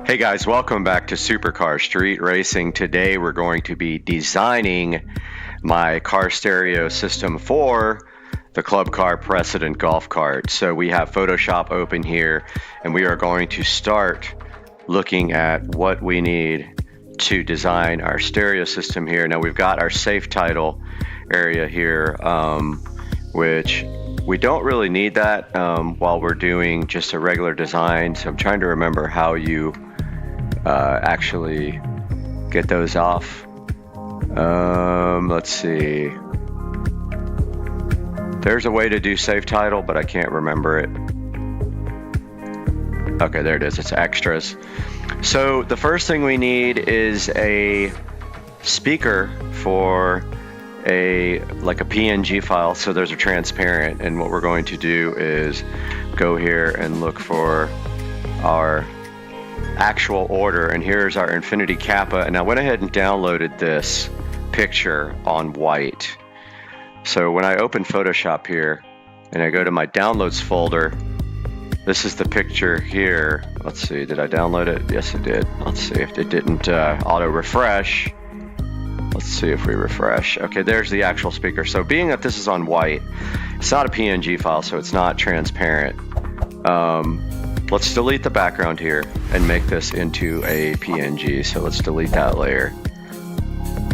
Hey guys, welcome back to Supercar Street Racing. Today we're going to be designing my car stereo system for the Club Car Precedent golf cart. So we have Photoshop open here, and we are going to start looking at what we need to design our stereo system here. Now we've got our safe title area here, which we don't really need that while we're doing just a regular design. So I'm trying to remember how you actually get those off. Let's see. There's a way to do safe title, but I can't remember it. Okay, there it is. It's extras. So the first thing we need is a speaker for like a PNG file. So there's a transparent, and what we're going to do is go here and look for our actual order, and here's our Infinity Kappa, and I went ahead and downloaded this picture on white. So when I open Photoshop here and I go to my downloads folder, this is the picture here. Let's see, did I download it? Yes, it did. Let's see if it didn't auto refresh. Let's see if we refresh. Okay, there's the actual speaker. So being that this is on white, it's not a PNG file, so it's not transparent. Let's delete the background here and make this into a PNG. So let's delete that layer.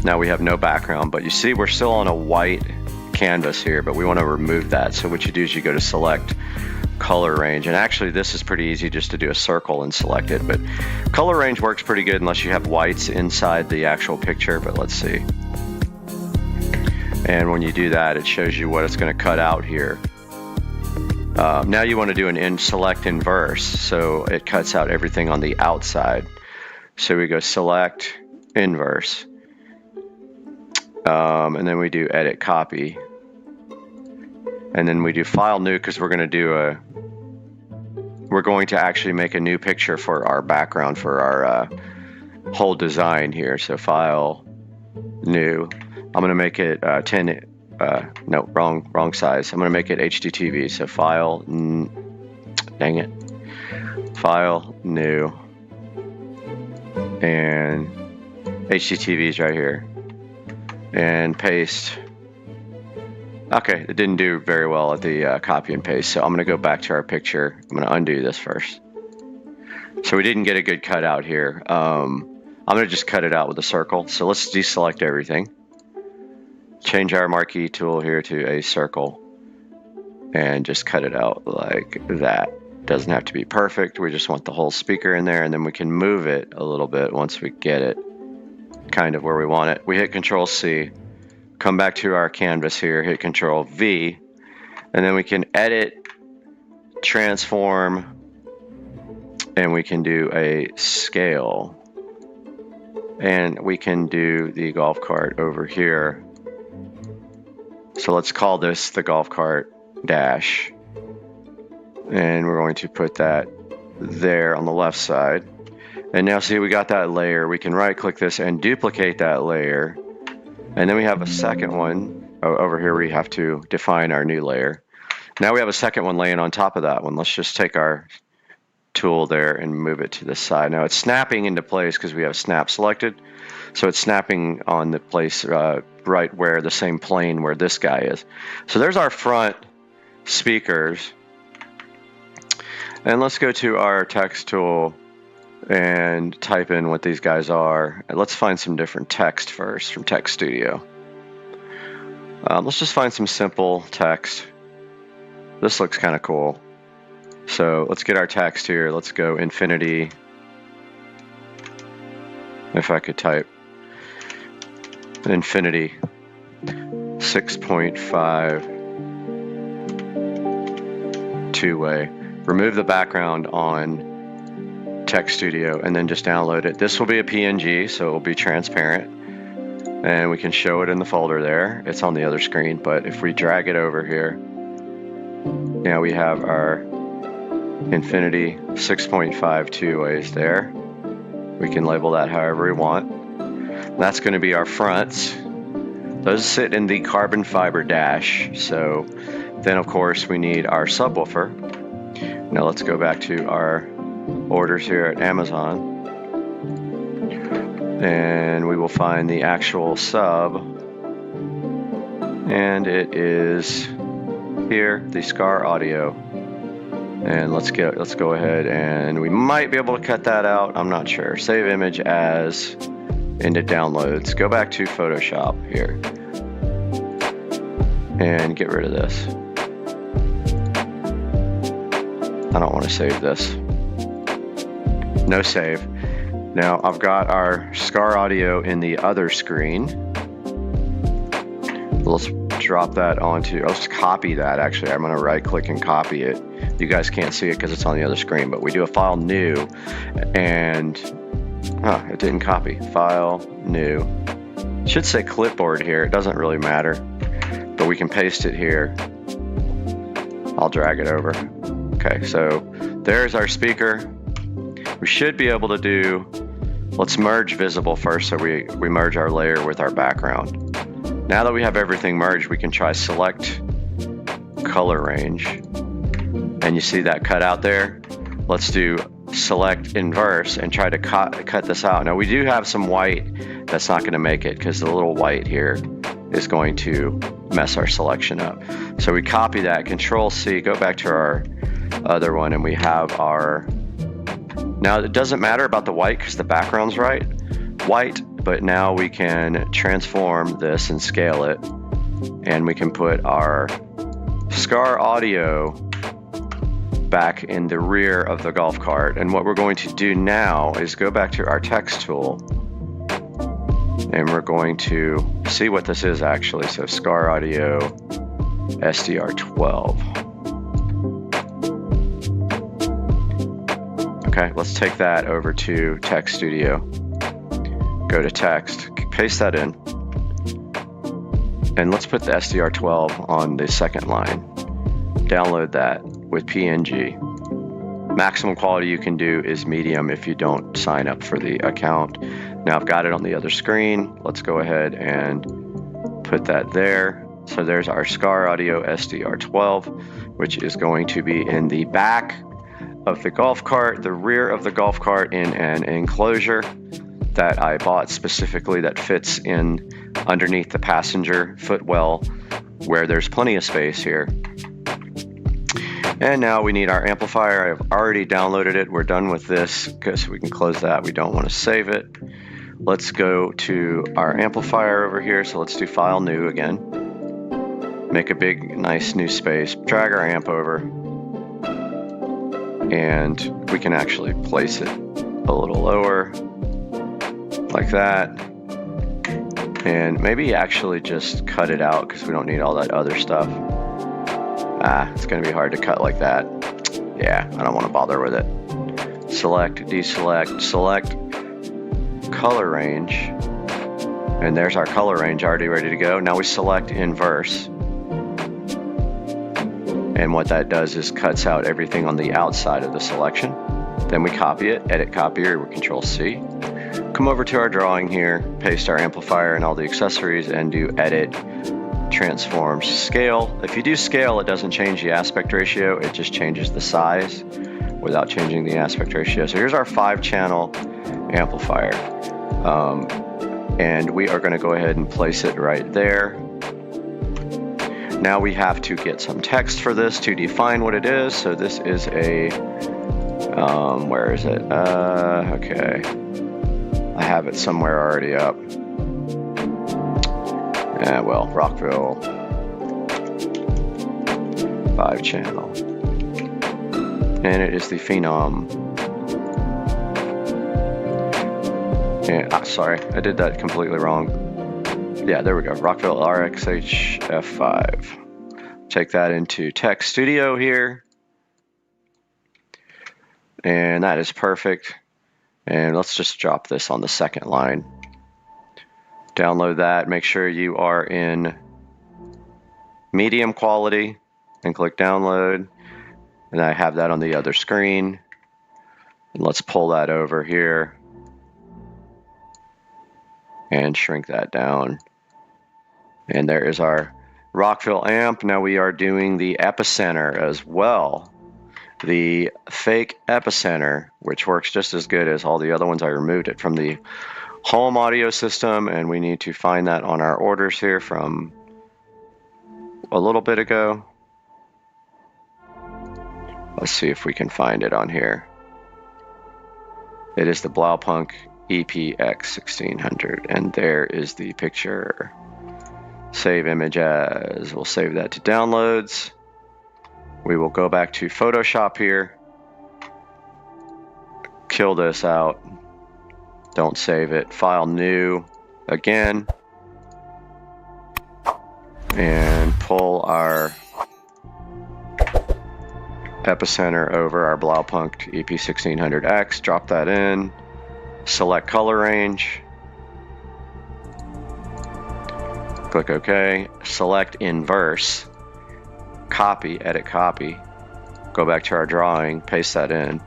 Now we have no background, but you see we're still on a white canvas here, but we want to remove that. So what you do is you go to select color range, and actually this is pretty easy just to do a circle and select it, but color range works pretty good unless you have whites inside the actual picture. But let's see. And when you do that, it shows you what it's going to cut out here. Now you want to do an select inverse, so it cuts out everything on the outside. So we go select inverse, and then we do edit copy, and then we do file new, because we're going to actually make a new picture for our background for our whole design here. So file new. I'm going to make it 10. No, wrong size. I'm going to make it HDTV. So file, dang it, file, new, and HDTV is right here, and paste. Okay, it didn't do very well at the copy and paste, so I'm going to go back to our picture. I'm going to undo this first. So we didn't get a good cutout here. I'm going to just cut it out with a circle. So let's deselect everything. Change our marquee tool here to a circle and just cut it out like that. Doesn't have to be perfect. We just want the whole speaker in there, and then we can move it a little bit once we get it kind of where we want it. We hit Control C, come back to our canvas here, hit Control V, and then we can edit, transform, and we can do a scale. And we can do the golf cart over here. So let's call this the golf cart dash. And we're going to put that there on the left side. And now see, we got that layer. We can right click this and duplicate that layer. And then we have a second one. Over here we have to define our new layer. Now we have a second one laying on top of that one. Let's just take our tool there and move it to the side. Now it's snapping into place because we have snap selected. So it's snapping on the place right where the same plane where this guy is. So there's our front speakers. And let's go to our text tool and type in what these guys are. And let's find some different text first from Text Studio. Let's just find some simple text. This looks kind of cool. So let's get our text here. Let's go infinity. If I could type infinity 6.5 two-way. Remove the background on Text Studio and then just download it. This will be a PNG, so it will be transparent. And we can show it in the folder there. It's on the other screen, but if we drag it over here, now we have our infinity 6.5 two-ways there. We can label that however we want. That's going to be our fronts. Those sit in the carbon fiber dash. So then of course we need our subwoofer. Now let's go back to our orders here at Amazon. And we will find the actual sub. And it is here, the SCAR audio. And let's go ahead and we might be able to cut that out. I'm not sure. Save image as into downloads. Go back to Photoshop here and get rid of this. I don't want to save this. No save. Now I've got our SCAR audio in the other screen. Let's drop that onto, let's copy that actually. I'm going to right click and copy it. You guys can't see it because it's on the other screen, but we do a file new and it didn't copy. File new. It should say clipboard here. It doesn't really matter, but we can paste it here. I'll drag it over. Okay, so there's our speaker. We should be able to do, let's merge visible first so we merge our layer with our background. Now that we have everything merged, we can try select color range. And you see that cut out there? Let's do select inverse and try to cut this out. Now we do have some white that's not going to make it because the little white here is going to mess our selection up. So we copy that, Control C, go back to our other one, and we have our, now it doesn't matter about the white because the background's white, but now we can transform this and scale it, and we can put our SCAR audio back in the rear of the golf cart. And what we're going to do now is go back to our text tool, and we're going to see what this is actually. So SCAR audio SDR12. Okay, let's take that over to Text Studio. Go to text, paste that in, and let's put the SDR12 on the second line. Download that with PNG. Maximum quality you can do is medium if you don't sign up for the account. Now I've got it on the other screen. Let's go ahead and put that there. So there's our SCAR audio SDR12, which is going to be in the back of the golf cart, the rear of the golf cart, in an enclosure that I bought specifically that fits in underneath the passenger footwell where there's plenty of space here. And now we need our amplifier. I've already downloaded it. We're done with this because we can close that. We don't want to save it. Let's go to our amplifier over here. So let's do File New again. Make a big, nice new space. Drag our amp over. And we can actually place it a little lower, like that. And maybe actually just cut it out because we don't need all that other stuff. It's going to be hard to cut like that. Yeah, I don't want to bother with it. Select, deselect, select. color range. And there's our color range already ready to go. Now we select inverse. And what that does is cuts out everything on the outside of the selection. Then we copy it, edit copier with Control C. Come over to our drawing here, paste our amplifier and all the accessories, and do edit, transform, scale. If you do scale, it doesn't change the aspect ratio, it just changes the size without changing the aspect ratio. So here's our 5-channel amplifier. And we are going to go ahead and place it right there. Now we have to get some text for this to define what it is. So this is a, where is it? Okay. I have it somewhere already up. Yeah, well, Rockville 5-channel. And it is the Phenom. Yeah, sorry, I did that completely wrong. Yeah, there we go. Rockville RXH F5. Take that into Tech Studio here. And that is perfect. And let's just drop this on the second line. Download that. Make sure you are in medium quality and click download. And I have that on the other screen. And let's pull that over here and shrink that down. And there is our Rockville amp. Now we are doing the epicenter as well. The fake epicenter, which works just as good as all the other ones. I removed it from the home audio system, and we need to find that on our orders here from a little bit ago. Let's see if we can find it on here. It is the Blaupunk EPX 1600, and there is the picture. Save image as. We'll save that to downloads. We will go back to Photoshop here. Kill this out. Don't save it. File new again. And pull our epicenter over our Blaupunk EP1600X. Drop that in. Select color range. Click OK. Select inverse. Copy, edit copy. Go back to our drawing, paste that in.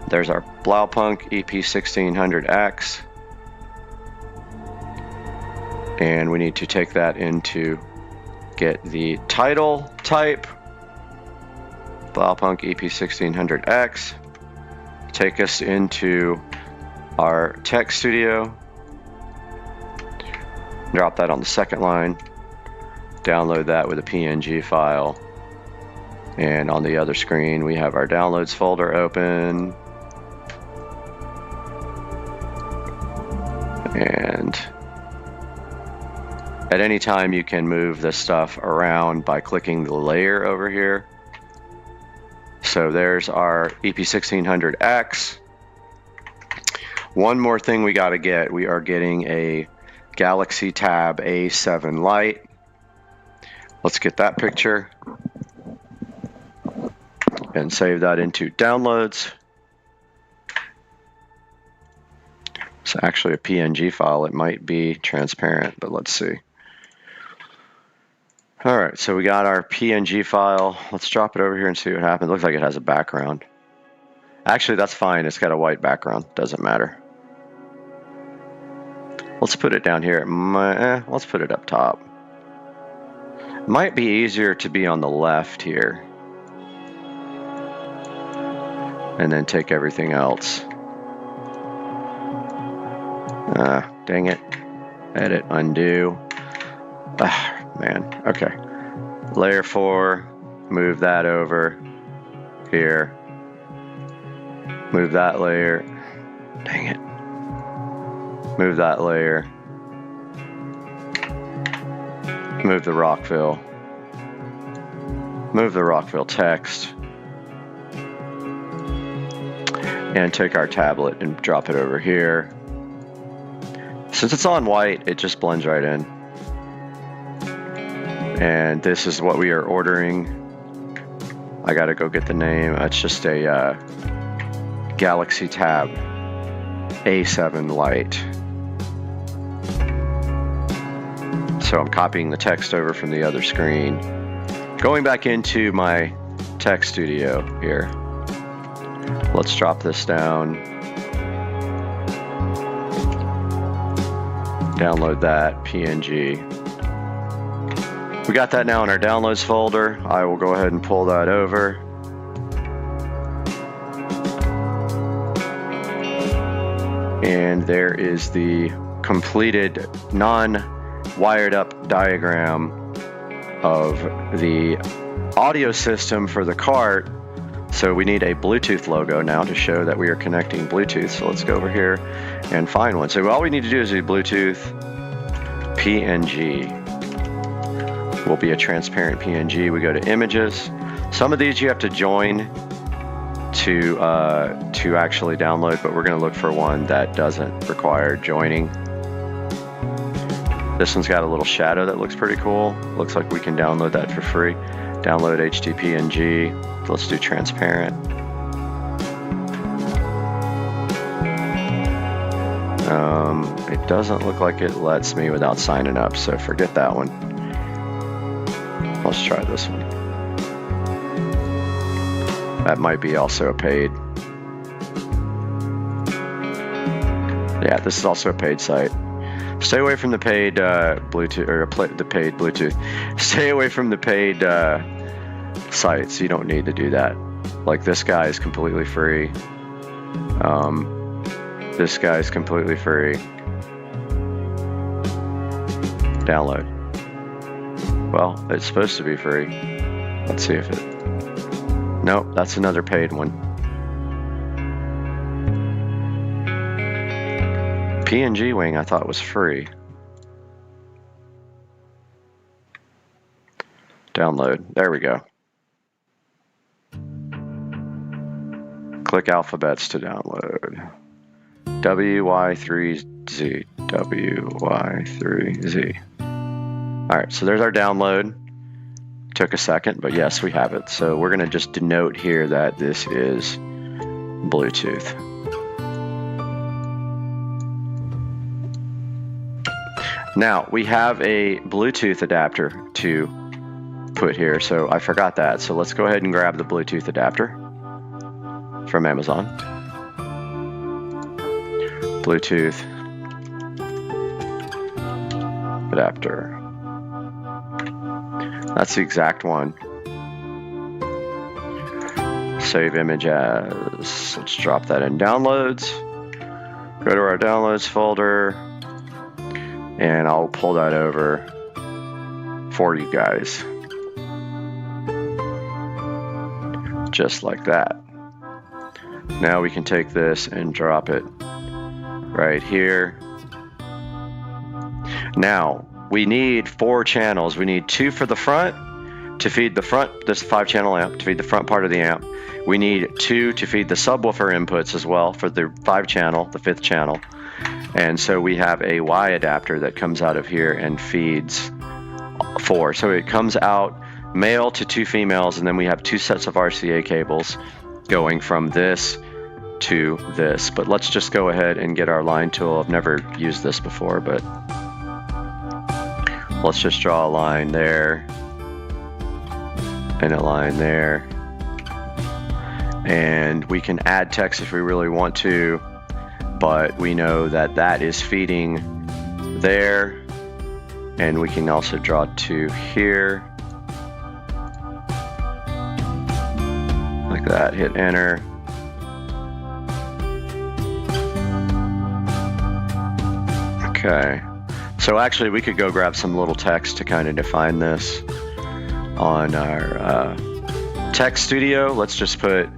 There's our Blaupunk EP1600X. And we need to take that into get the title type. Blaupunk EP1600X. Take us into our Tech Studio. Drop that on the second line. Download that with a PNG file. And on the other screen, we have our downloads folder open. And at any time, you can move this stuff around by clicking the layer over here. So there's our EP1600X. One more thing we got to get. We are getting a Galaxy Tab A7 Lite. Let's get that picture and save that into downloads. It's actually a PNG file. It might be transparent, but let's see. All right, so we got our PNG file. Let's drop it over here and see what happens. Looks like it has a background. Actually, that's fine. It's got a white background. Doesn't matter. Let's put it down here. Let's put it up top. Might be easier to be on the left here. And then take everything else. Dang it. Edit, undo. Man, okay. Layer 4, move that over here. Move that layer. Dang it. Move that layer. Move the Rockville. Move the Rockville text. And take our tablet and drop it over here. Since it's on white, it just blends right in. And this is what we are ordering. I gotta go get the name. It's just a Galaxy Tab A7 light. So I'm copying the text over from the other screen. Going back into my text studio here. Let's drop this down. Download that PNG. We got that now in our downloads folder. I will go ahead and pull that over. And there is the completed non-wired up diagram of the audio system for the cart. So we need a Bluetooth logo now to show that we are connecting Bluetooth. So let's go over here and find one. So all we need to do is do Bluetooth PNG. Will be a transparent PNG. We go to images. Some of these you have to join to actually download, but we're going to look for one that doesn't require joining. This one's got a little shadow that looks pretty cool. Looks like we can download that for free. Download HDPNG. Let's do transparent. It doesn't look like it lets me without signing up, so forget that one. Let's try this one. That might be also a paid. Yeah, this is also a paid site. Stay away from the paid Bluetooth, or the paid Bluetooth. Stay away from the paid sites. You don't need to do that. Like this guy is completely free. This guy is completely free. Download. Well, it's supposed to be free. Let's see if it... Nope, that's another paid one. PNG Wing I thought was free. Download. There we go. Click alphabets to download. WY3Z. WY3Z. Alright, so there's our download. Took a second, but yes, we have it. So we're going to just denote here that this is Bluetooth. Now, we have a Bluetooth adapter to put here, so I forgot that. So let's go ahead and grab the Bluetooth adapter from Amazon. Bluetooth adapter. That's the exact one. Save image as. Let's drop that in downloads. Go to our downloads folder. And I'll pull that over for you guys. Just like that. Now we can take this and drop it right here. Now, we need 4 channels. We need 2 for the front to feed the front, this 5-channel amp, to feed the front part of the amp. We need 2 to feed the subwoofer inputs as well for the 5-channel, the 5th channel. And so we have a Y adapter that comes out of here and feeds 4. So it comes out male to 2 females, and then we have 2 sets of RCA cables going from this to this. But let's just go ahead and get our line tool. I've never used this before, but let's just draw a line there and a line there. And we can add text if we really want to, but we know that that is feeding there. And we can also draw 2 here. Like that, hit enter. Okay. So actually we could go grab some little text to kind of define this on our text studio. Let's just put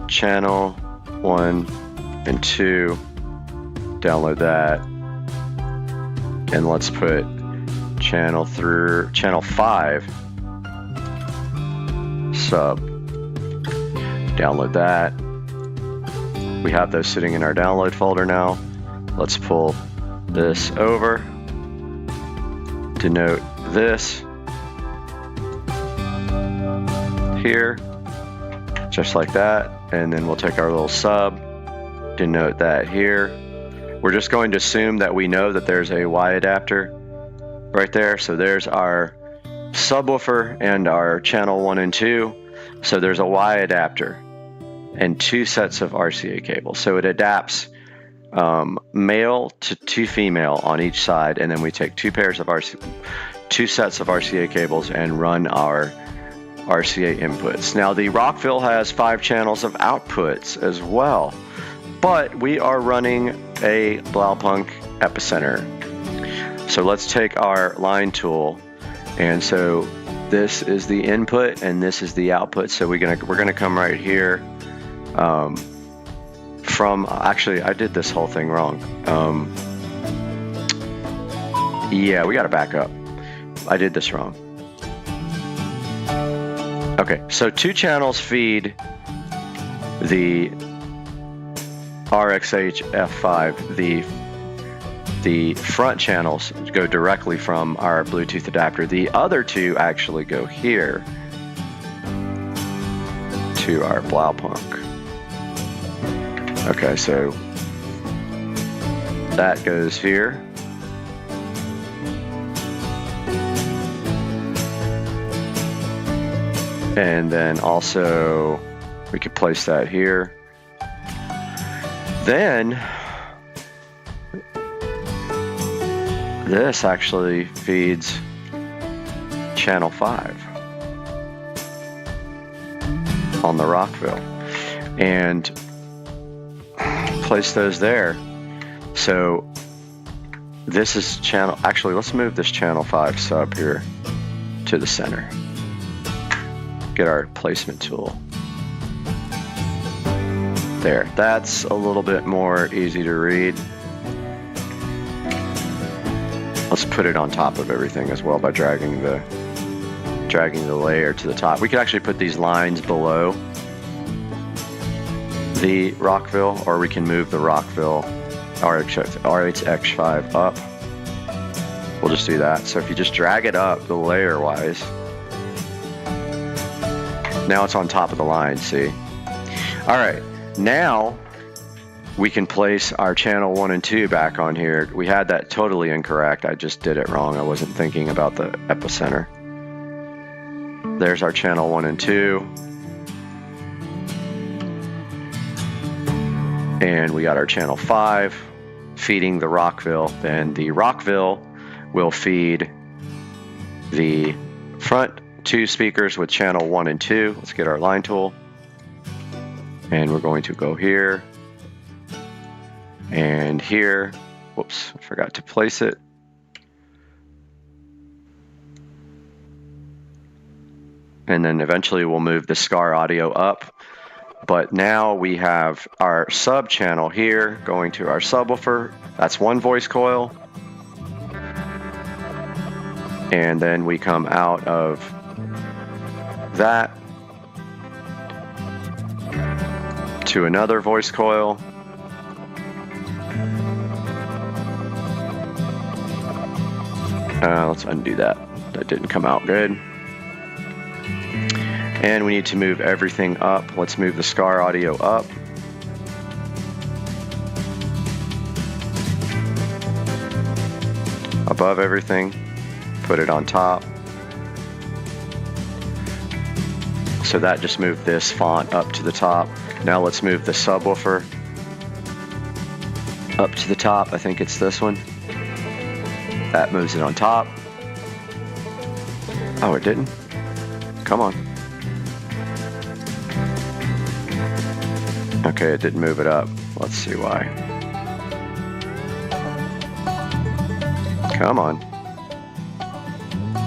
channel 1 and 2, download that, and let's put channel 5 sub, download that. We have those sitting in our download folder now. Let's pull this over, denote this here, just like that, and then we'll take our little sub, denote that here. We're just going to assume that we know that there's a Y adapter right there. So there's our subwoofer and our channel 1 and 2. So there's a Y adapter and 2 sets of RCA cables. So it adapts male to female on each side, and then we take 2 sets of RCA cables and run our RCA inputs. Now the Rockville has 5 channels of outputs as well, but we are running a Blaupunkt epicenter. So let's take our line tool, and so this is the input and this is the output. So we're gonna come right here from, actually I did this whole thing wrong. Yeah, we gotta back up. I did this wrong. Okay, so 2 channels feed the RXH F5. The front channels go directly from our Bluetooth adapter. The other 2 actually go here to our Blaupunkt. Okay, so that goes here. And then also we could place that here. Then this actually feeds channel 5 on the Rockville, and place those there. So this is channel, actually let's move this channel 5 sub here to the center. Get our placement tool. There, that's a little bit more easy to read. Let's put it on top of everything as well by dragging the layer to the top. We could actually put these lines below the Rockville, or we can move the Rockville RHX5 up. We'll just do that. So if you just drag it up the layer wise, now it's on top of the line, see? All right, now we can place our channel 1 and 2 back on here. We had that totally incorrect. I just did it wrong. I wasn't thinking about the epicenter. There's our channel 1 and 2. And we got our channel 5 feeding the Rockville. Then the Rockville will feed the front 2 speakers with channel 1 and 2. Let's get our line tool. And we're going to go here and here. Whoops, I forgot to place it. And then eventually we'll move the SCAR audio up. But now we have our sub channel here going to our subwoofer. That's 1 voice coil. And then we come out of that to another voice coil. Let's undo that. That didn't come out good. And we need to move everything up. Let's move the SCAR audio up. Above everything. Put it on top. So that just moved this font up to the top. Now let's move the subwoofer up to the top. I think it's this one. That moves it on top. Oh, it didn't? Come on. Okay, it didn't move it up. Let's see why. Come on.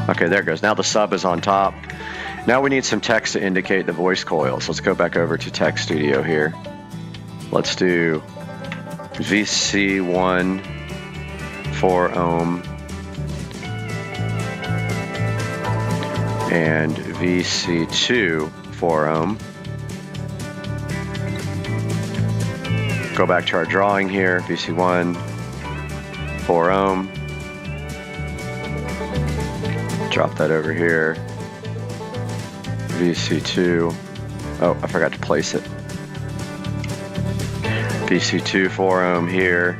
Okay, there it goes. Now the sub is on top. Now we need some text to indicate the voice coils. Let's go back over to Text Studio here. Let's do VC1 4 ohm and VC2 4 ohm. Go back to our drawing here, VC1 4 ohm. Drop that over here. VC2. Oh, I forgot to place it. BC2 4 ohm here.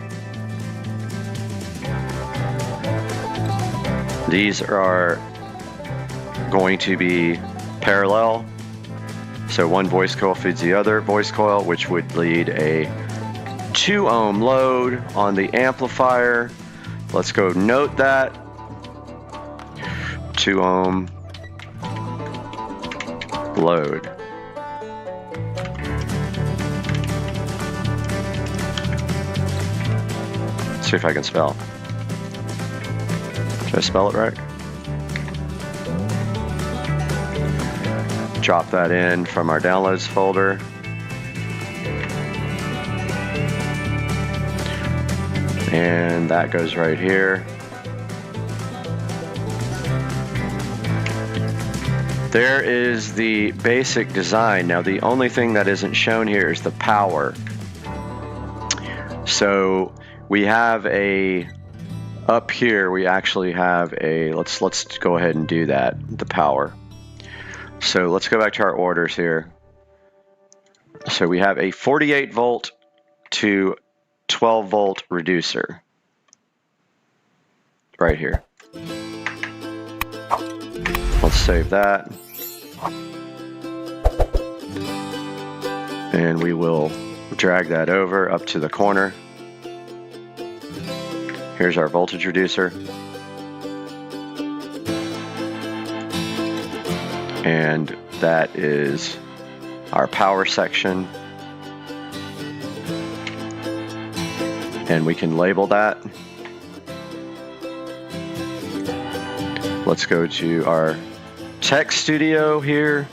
These are going to be parallel. So one voice coil feeds the other voice coil, which would lead a 2 ohm load on the amplifier. Let's go note that. 2 ohm load. Let's see if I can spell. Did I spell it right? Drop that in from our downloads folder. And that goes right here. There is the basic design. Now the only thing that isn't shown here is the power. So we have up here we actually have let's go ahead and do that, the power. So let's go back to our orders here. So we have a 48 volt to 12 volt reducer right here. Let's save that. And we will drag that over up to the corner. Here's our voltage reducer. And that is our power section. And we can label that. Let's go to our Tech Studio here.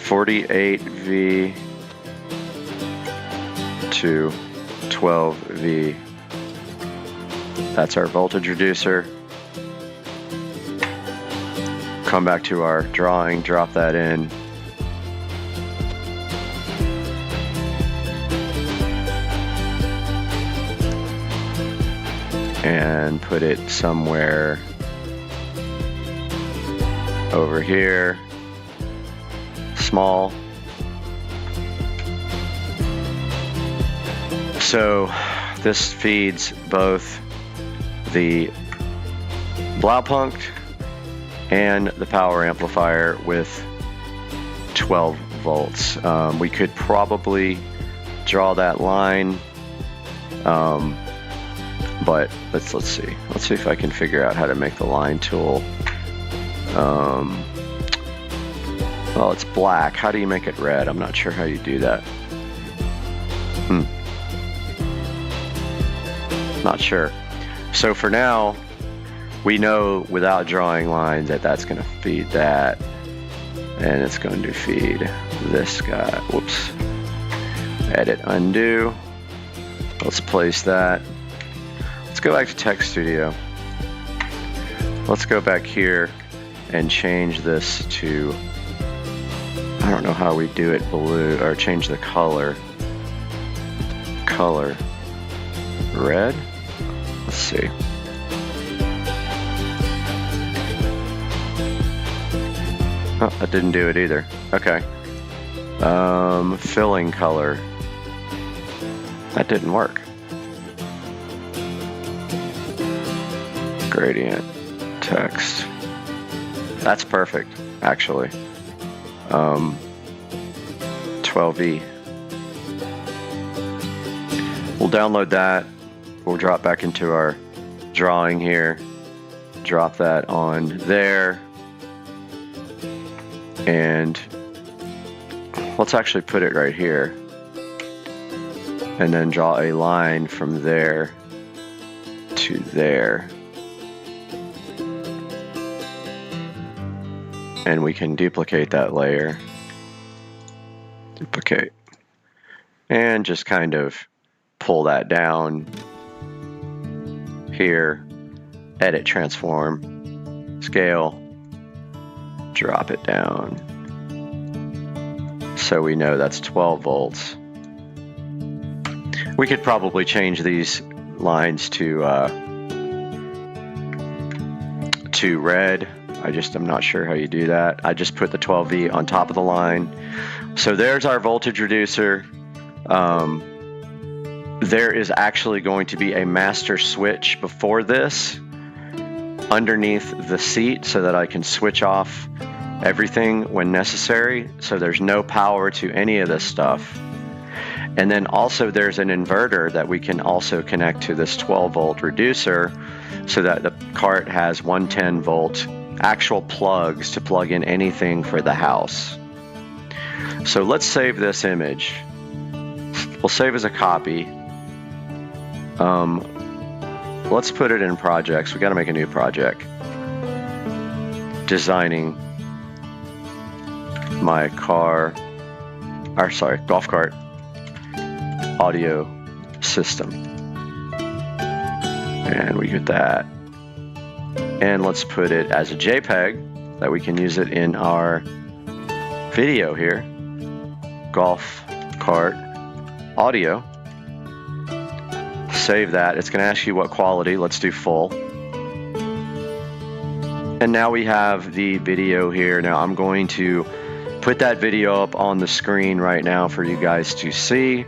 48V to 12V. That's our voltage reducer. Come back to our drawing, drop that in. And put it somewhere over here. Small. So this feeds both the Blaupunkt and the power amplifier with 12 volts. We could probably draw that line, but let's see. Let's see if I can figure out how to make the line tool. Well, it's black. How do you make it red? I'm not sure how you do that. Not sure. So for now, we know without drawing lines that that's going to feed that, and it's going to feed this guy. Whoops. Edit, undo. Let's place that. Let's go back to Tech Studio. Let's go back here and change this to, I don't know how we do it, blue, or change the color. Color. Red? Let's see. Oh, that didn't do it either. Okay. Filling color. That didn't work. Gradient. Text. That's perfect, actually. 12V. We'll download that. We'll drop back into our drawing here. Drop that on there. And let's actually put it right here. And then draw a line from there to there. And we can duplicate that layer. Duplicate. And just kind of pull that down here. Edit, transform, scale. Drop it down. So we know that's 12 volts. We could probably change these lines to red. I'm not sure how you do that. I just put the 12V on top of the line. So there's our voltage reducer. there is actually going to be a master switch before this underneath the seat so that I can switch off everything when necessary, so there's no power to any of this stuff. And then also there's an inverter that we can also connect to this 12 volt reducer so that the cart has 110 volt actual plugs to plug in anything for the house. So let's save this image. We'll save as a copy. Let's put it in projects. We got to make a new project. Designing my golf cart audio system. And we get that. And let's put it as a JPEG that we can use it in our video here. Golf cart audio. Save that. It's going to ask you what quality. Let's do full. And now we have the video here. Now I'm going to put that video up on the screen right now for you guys to see.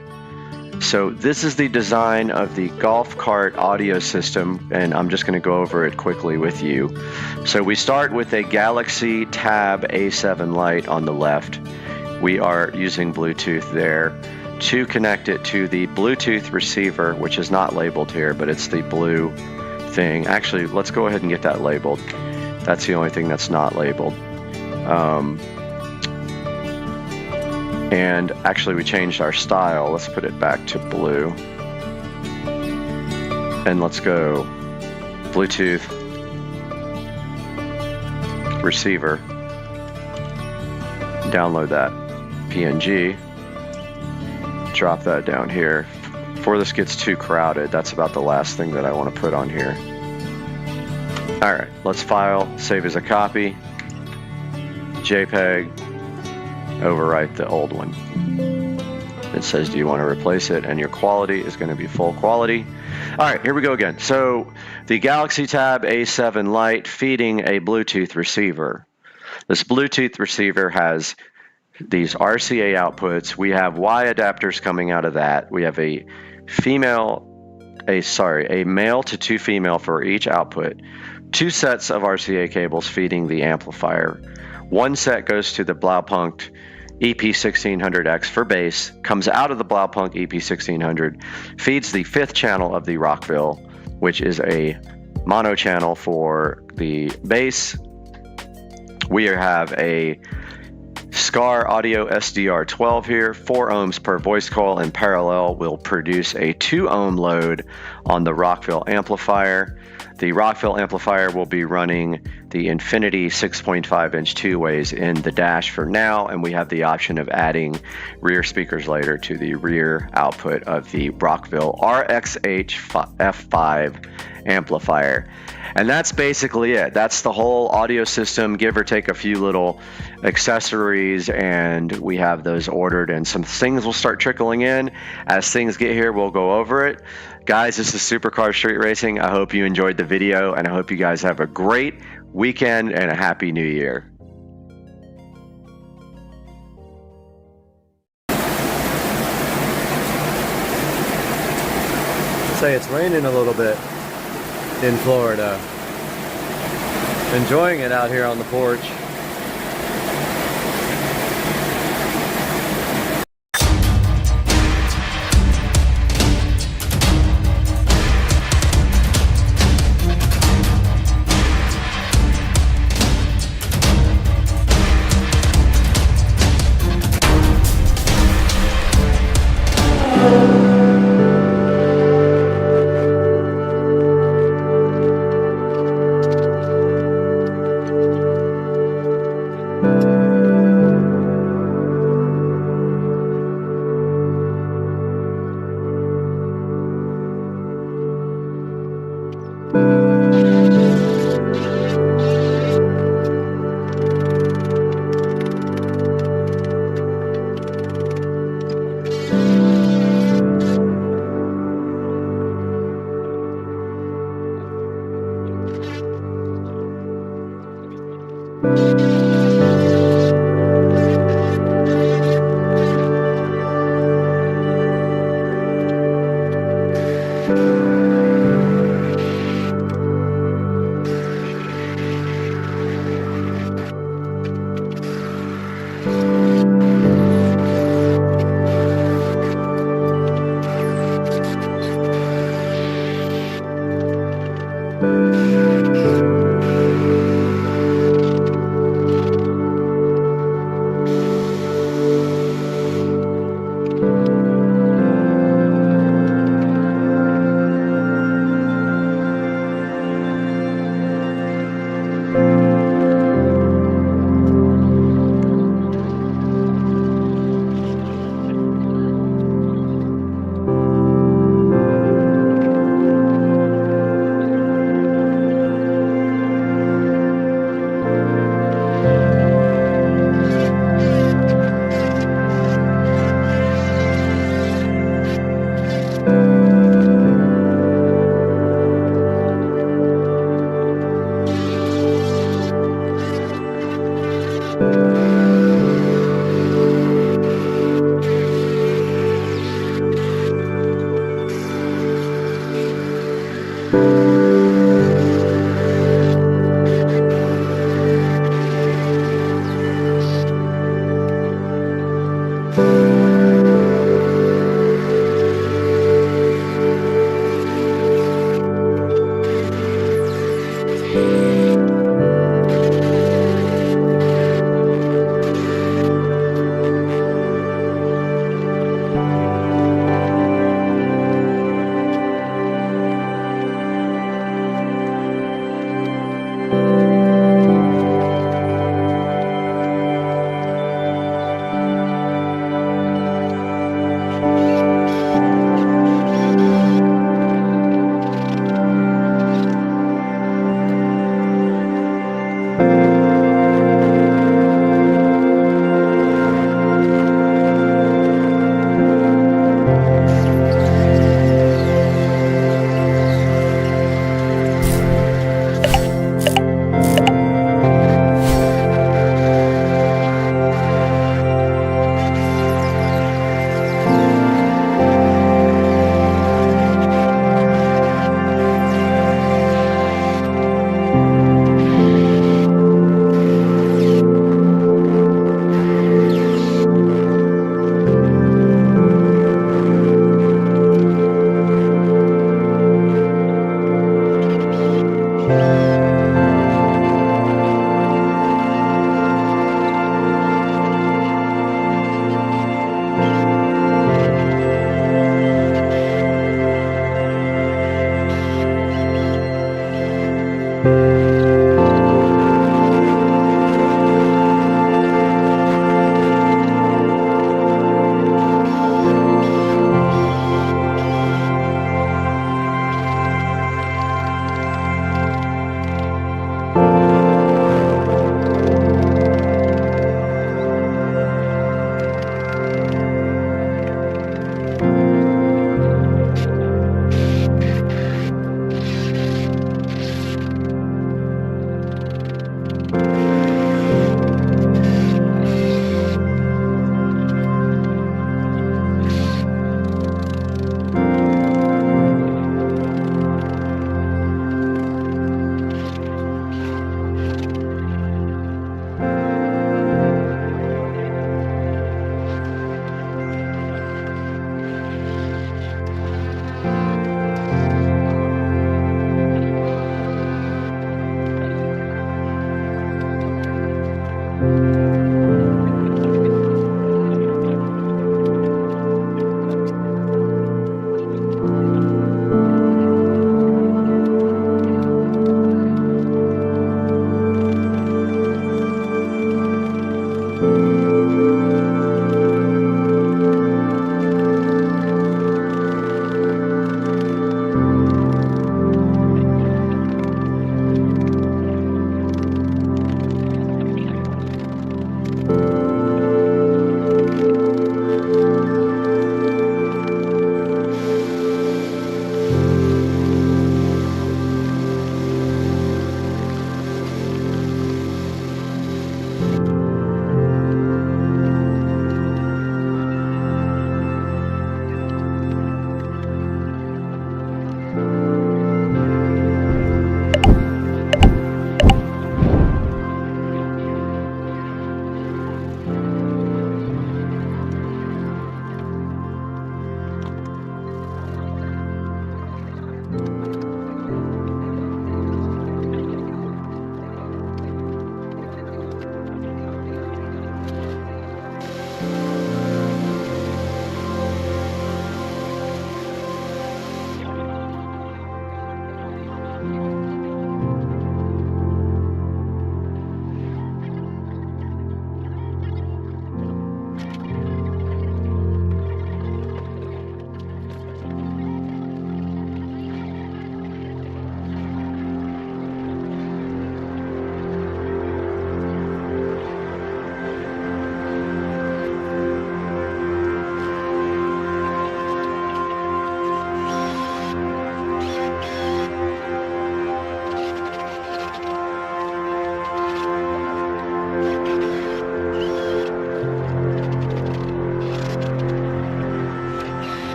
So this is the design of the golf cart audio system, and I'm just going to go over it quickly with you. So we start with a Galaxy Tab A7 Lite on the left. We are using Bluetooth there to connect it to the Bluetooth receiver, which is not labeled here, but it's the blue thing. Actually, let's go ahead and get that labeled. That's the only thing that's not labeled. And actually we changed our style. Let's put it back to blue. And let's go Bluetooth receiver. Download that PNG. Drop that down here. Before this gets too crowded, that's about the last thing that I want to put on here. All right, let's file, save as a copy, JPEG, overwrite the old one. It says, do you want to replace it? And your quality is going to be full quality. All right, here we go again. So the Galaxy Tab A7 Lite feeding a Bluetooth receiver. This Bluetooth receiver has these RCA outputs. We have Y adapters coming out of that. We have a male to two female for each output. 2 sets of RCA cables feeding the amplifier. 1 set goes to the Blaupunkt EP1600X for bass, comes out of the Blaupunkt EP1600, feeds the 5th channel of the Rockville, which is a mono channel for the bass. We have a SCAR Audio SDR12 here, 4 ohms per voice coil in parallel will produce a 2 ohm load on the Rockville amplifier. The Rockville amplifier will be running the Infinity 6.5 inch 2-ways in the dash for now, and we have the option of adding rear speakers later to the rear output of the Rockville RXH F5 amplifier. And that's basically it. That's the whole audio system, give or take a few little accessories, and we have those ordered, and some things will start trickling in. As things get here, we'll go over it. Guys, this is Supercar Street Racing. I hope you enjoyed the video, and I hope you guys have a great weekend and a happy new year. Say it's raining a little bit in Florida. Enjoying it out here on the porch.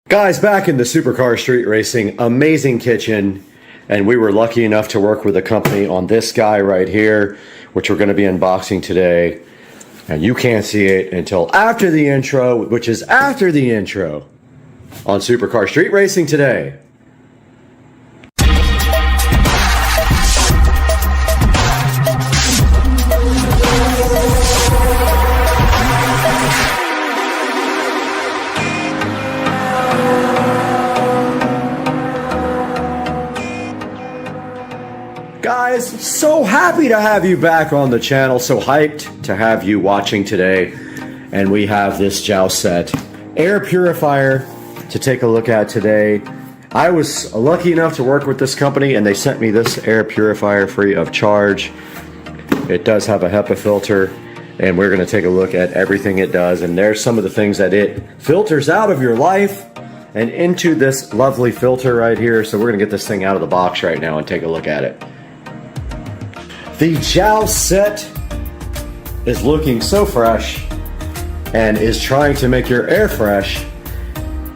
Guys, back in the Supercar Street Racing, amazing kitchen, and we were lucky enough to work with a company on this guy right here, which we're going to be unboxing today. And you can't see it until after the intro, which is after the intro on Supercar Street Racing today. Guys, so happy to have you back on the channel. So hyped to have you watching today. And we have this Joust set air purifier to take a look at today. I was lucky enough to work with this company and they sent me this air purifier free of charge. It does have a HEPA filter and we're going to take a look at everything it does. And there's some of the things that it filters out of your life and into this lovely filter right here. So we're going to get this thing out of the box right now and take a look at it. The Joust set is looking so fresh and is trying to make your air fresh.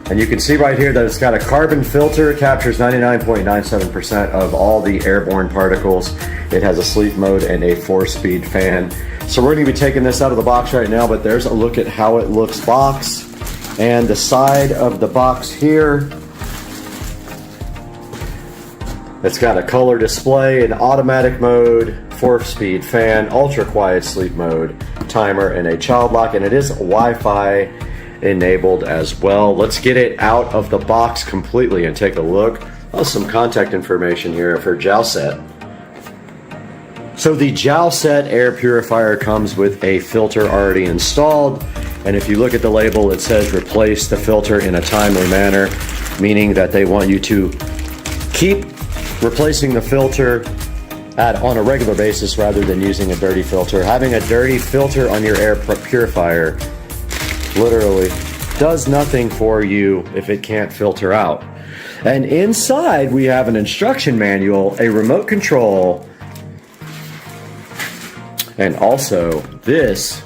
And you can see right here that it's got a carbon filter. It captures 99.97% of all the airborne particles. It has a sleep mode and a 4-speed fan. So we're going to be taking this out of the box right now, but there's a look at how it looks box. And the side of the box here, it's got a color display, an automatic mode, 4-speed fan, ultra quiet sleep mode, timer, and a child lock, and it is Wi-Fi enabled as well. Let's get it out of the box completely and take a look. Oh, some contact information here for Joust set. So the Joust set air purifier comes with a filter already installed, and if you look at the label, it says replace the filter in a timely manner, meaning that they want you to keep replacing the filter on a regular basis rather than using a dirty filter. Having a dirty filter on your air purifier literally does nothing for you if it can't filter out. And inside we have an instruction manual, a remote control, and also this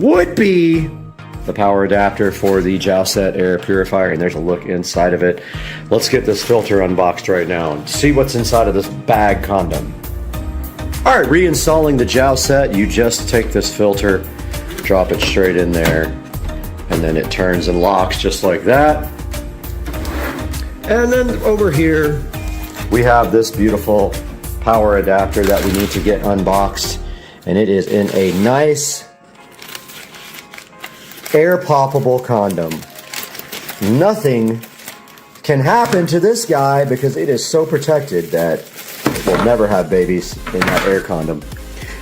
would be the power adapter for the Joust set air purifier, and there's a look inside of it. Let's get this filter unboxed right now and see what's inside of this bag condom. All right, reinstalling the Joust set, you just take this filter, drop it straight in there, and then it turns and locks just like that. And then over here, we have this beautiful power adapter that we need to get unboxed, and it is in a nice air poppable condom. Nothing can happen to this guy because it is so protected that it will never have babies in that air condom.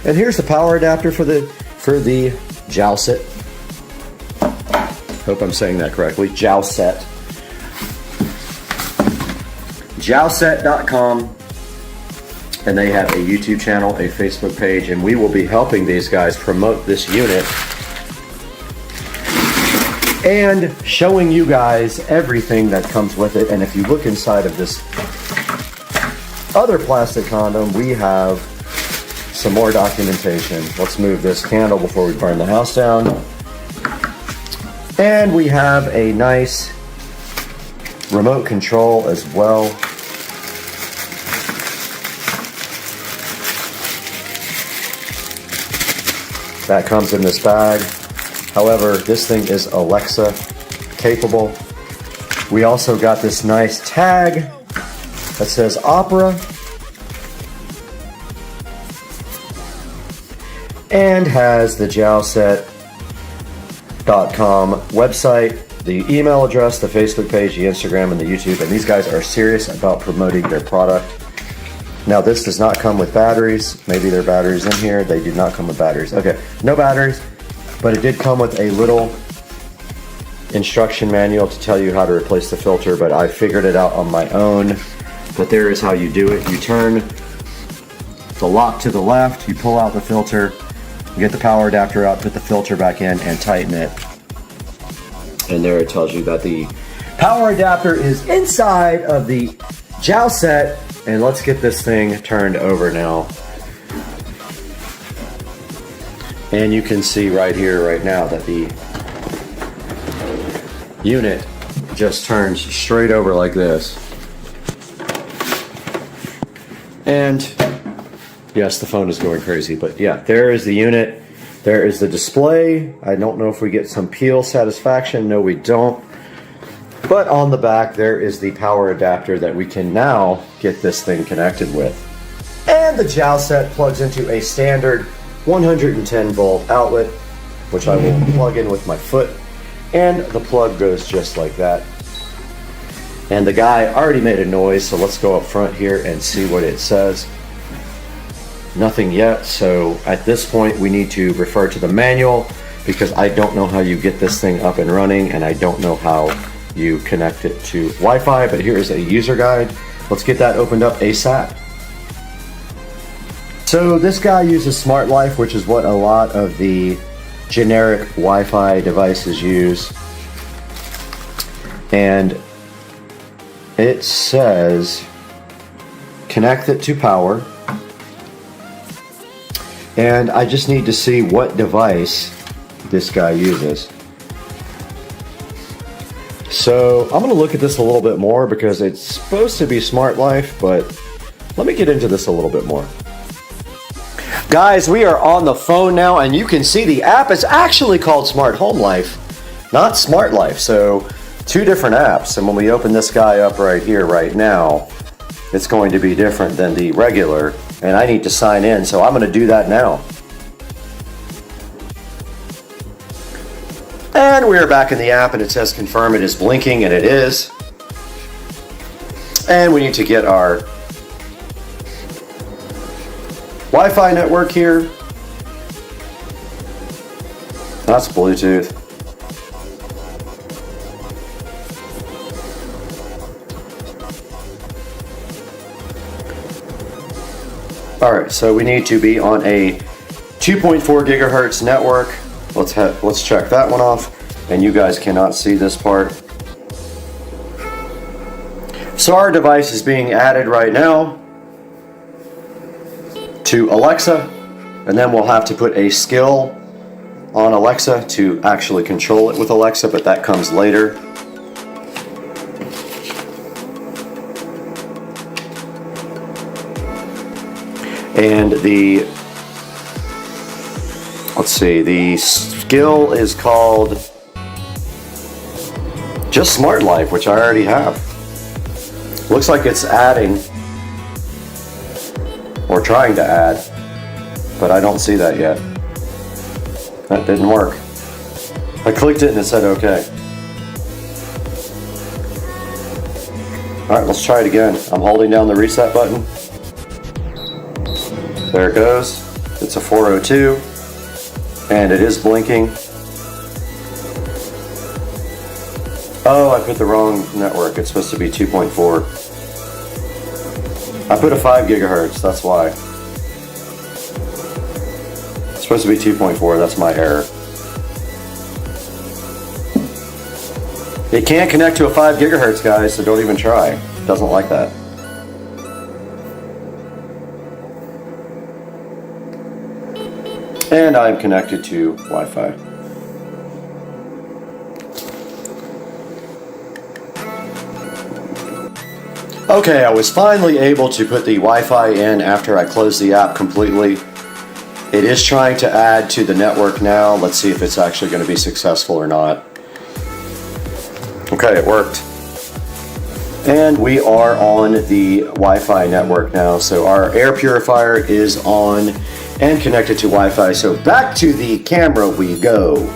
And here's the power adapter for the Joust set. Hope I'm saying that correctly. Joust set. Joustset.com, and they have a YouTube channel, a Facebook page, and we will be helping these guys promote this unit and showing you guys everything that comes with it. And if you look inside of this other plastic condom, we have some more documentation. Let's move this candle before we burn the house down. And we have a nice remote control as well. That comes in this bag. However, this thing is Alexa capable. We also got this nice tag that says Opera and has the Joustset.com website, the email address, the Facebook page, the Instagram, and the YouTube. And these guys are serious about promoting their product. Now, this does not come with batteries. Maybe there are batteries in here. They do not come with batteries. Okay, no batteries, but it did come with a little instruction manual to tell you how to replace the filter, but I figured it out on my own. But there is how you do it. You turn the lock to the left, you pull out the filter, you get the power adapter out, put the filter back in, and tighten it. And there it tells you that the power adapter is inside of the Joust set. And let's get this thing turned over now. And you can see right here, right now, that the unit just turns straight over like this. And yes, the phone is going crazy, but yeah, there is the unit. There is the display. I don't know if we get some peel satisfaction. No, we don't. But on the back, there is the power adapter that we can now get this thing connected with. And the jowl set plugs into a standard 110 volt outlet, which I will plug in with my foot. And the plug goes just like that. And the guy already made a noise, so let's go up front here and see what it says. Nothing yet, so at this point we need to refer to the manual because I don't know how you get this thing up and running and I don't know how you connect it to Wi-Fi, but here is a user guide. Let's get that opened up ASAP. So this guy uses Smart Life, which is what a lot of the generic Wi-Fi devices use. And it says connect it to power. And I just need to see what device this guy uses. So I'm going to look at this a little bit more because it's supposed to be Smart Life, but let me get into this a little bit more. Guys, we are on the phone now and you can see the app is actually called Smart Home Life, not Smart Life. So two different apps, and when we open this guy up right here right now, it's going to be different than the regular, and I need to sign in, so I'm going to do that now. And we're back in the app and it says confirm it is blinking, and it is. And we need to get our Wi-Fi network here. That's Bluetooth. Alright, so we need to be on a 2.4 gigahertz network. Let's check that one off, and you guys cannot see this part. So our device is being added right now to Alexa, and then we'll have to put a skill on Alexa to actually control it with Alexa, but that comes later. And the skill is called just Smart Life, which I already have. Looks like it's adding or trying to add, but I don't see that yet. That didn't work. I clicked it and it said okay. Alright, let's try it again. I'm holding down the reset button. There it goes. It's a 402 and it is blinking. Oh, I put the wrong network. It's supposed to be 2.4. I put a 5 gigahertz, that's why. It's supposed to be 2.4, that's my error. It can't connect to a 5 gigahertz, guys, so don't even try. It doesn't like that. And I'm connected to Wi-Fi. Okay, I was finally able to put the Wi-Fi in after I closed the app completely. It is trying to add to the network now. Let's see if it's actually going to be successful or not. Okay, it worked. And we are on the Wi-Fi network now. So our air purifier is on and connected to Wi-Fi. So back to the camera we go.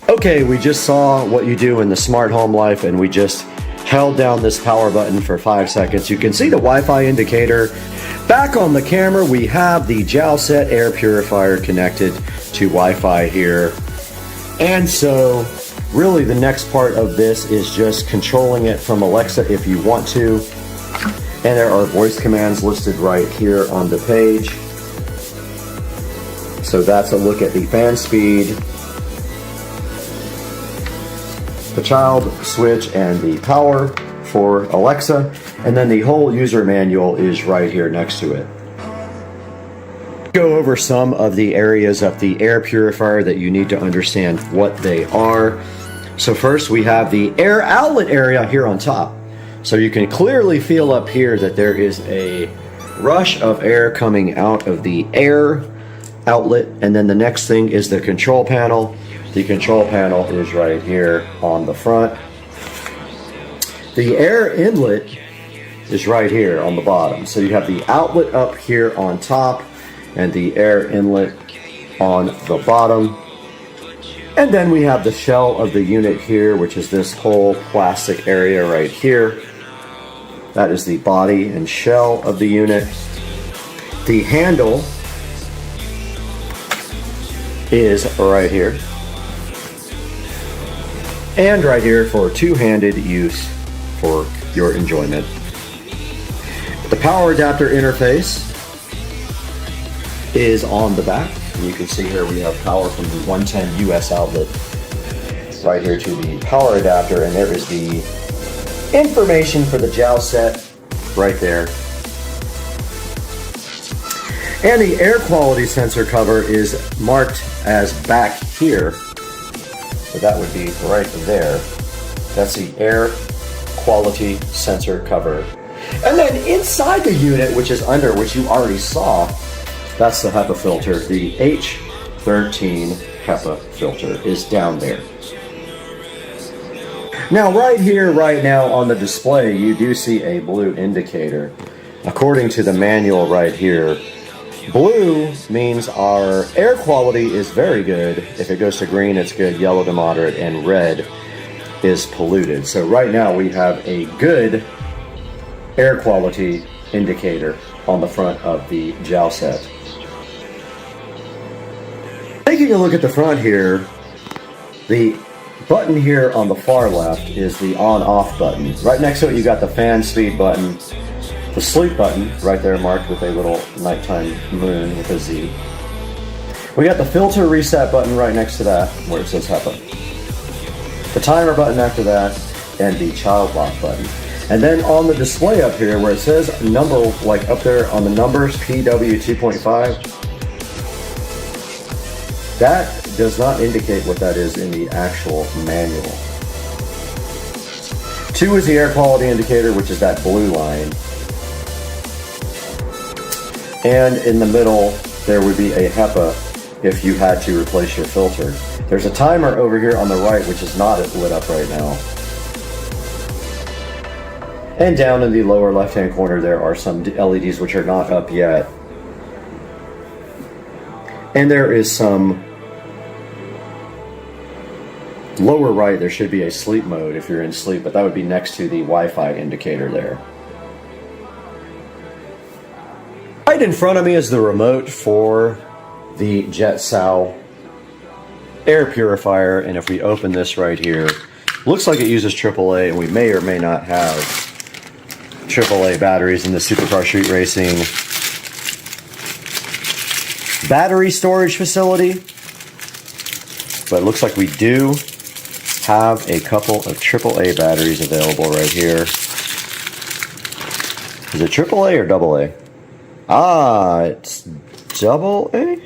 Okay, we just saw what you do in the Smart Home Life, and we just held down this power button for 5 seconds. You can see the Wi-Fi indicator. Back on the camera, we have the JowlSet air purifier connected to Wi-Fi here. And so, really the next part of this is just controlling it from Alexa if you want to. And there are voice commands listed right here on the page. So that's a look at the fan speed, the child switch, and the power. for Alexa, and then the whole user manual is right here next to it. Go over some of the areas of the air purifier that you need to understand what they are. So first we have the air outlet area here on top. So you can clearly feel up here that there is a rush of air coming out of the air outlet, and then the next thing is the control panel. The control panel is right here on the front. The air inlet is right here on the bottom. So you have the outlet up here on top and the air inlet on the bottom. And then we have the shell of the unit here, which is this whole plastic area right here. That is the body and shell of the unit. The handle is right here. And right here for two-handed use for your enjoyment. The power adapter interface is on the back. And you can see here we have power from the 110 US outlet right here to the power adapter, and there is the information for the jowl set right there. And the air quality sensor cover is marked as back here. So that would be right there. That's the air quality sensor cover. And then inside the unit, which is under, which you already saw, that's the HEPA filter. The H13 HEPA filter is down there. Now right here, right now on the display, you do see a blue indicator. According to the manual right here, blue means our air quality is very good. If it goes to green, it's good. Yellow to moderate, and red is polluted. So right now we have a good air quality indicator on the front of the jowl set. Taking a look at the front here, the button here on the far left is the on-off button. Right next to it you got the fan speed button, the sleep button right there marked with a little nighttime moon with a Z. We got the filter reset button right next to that where it says HEPA. The timer button after that, and the child lock button. And then on the display up here where it says number, like up there on the numbers, PW 2.5, that does not indicate what that is in the actual manual. 2 is the air quality indicator, which is that blue line. And in the middle, there would be a HEPA if you had to replace your filter. There's a timer over here on the right, which is not lit up right now. And down in the lower left-hand corner, there are some LEDs which are not up yet. And there is some lower right, there should be a sleep mode if you're in sleep, but that would be next to the Wi-Fi indicator there. Right in front of me is the remote for the JetSow air purifier, and if we open this right here, looks like it uses AAA, and we may or may not have AAA batteries in the Supercar Street Racing battery storage facility, but it looks like we do have a couple of AAA batteries available right here. Is it AAA or AA? Ah, it's AA?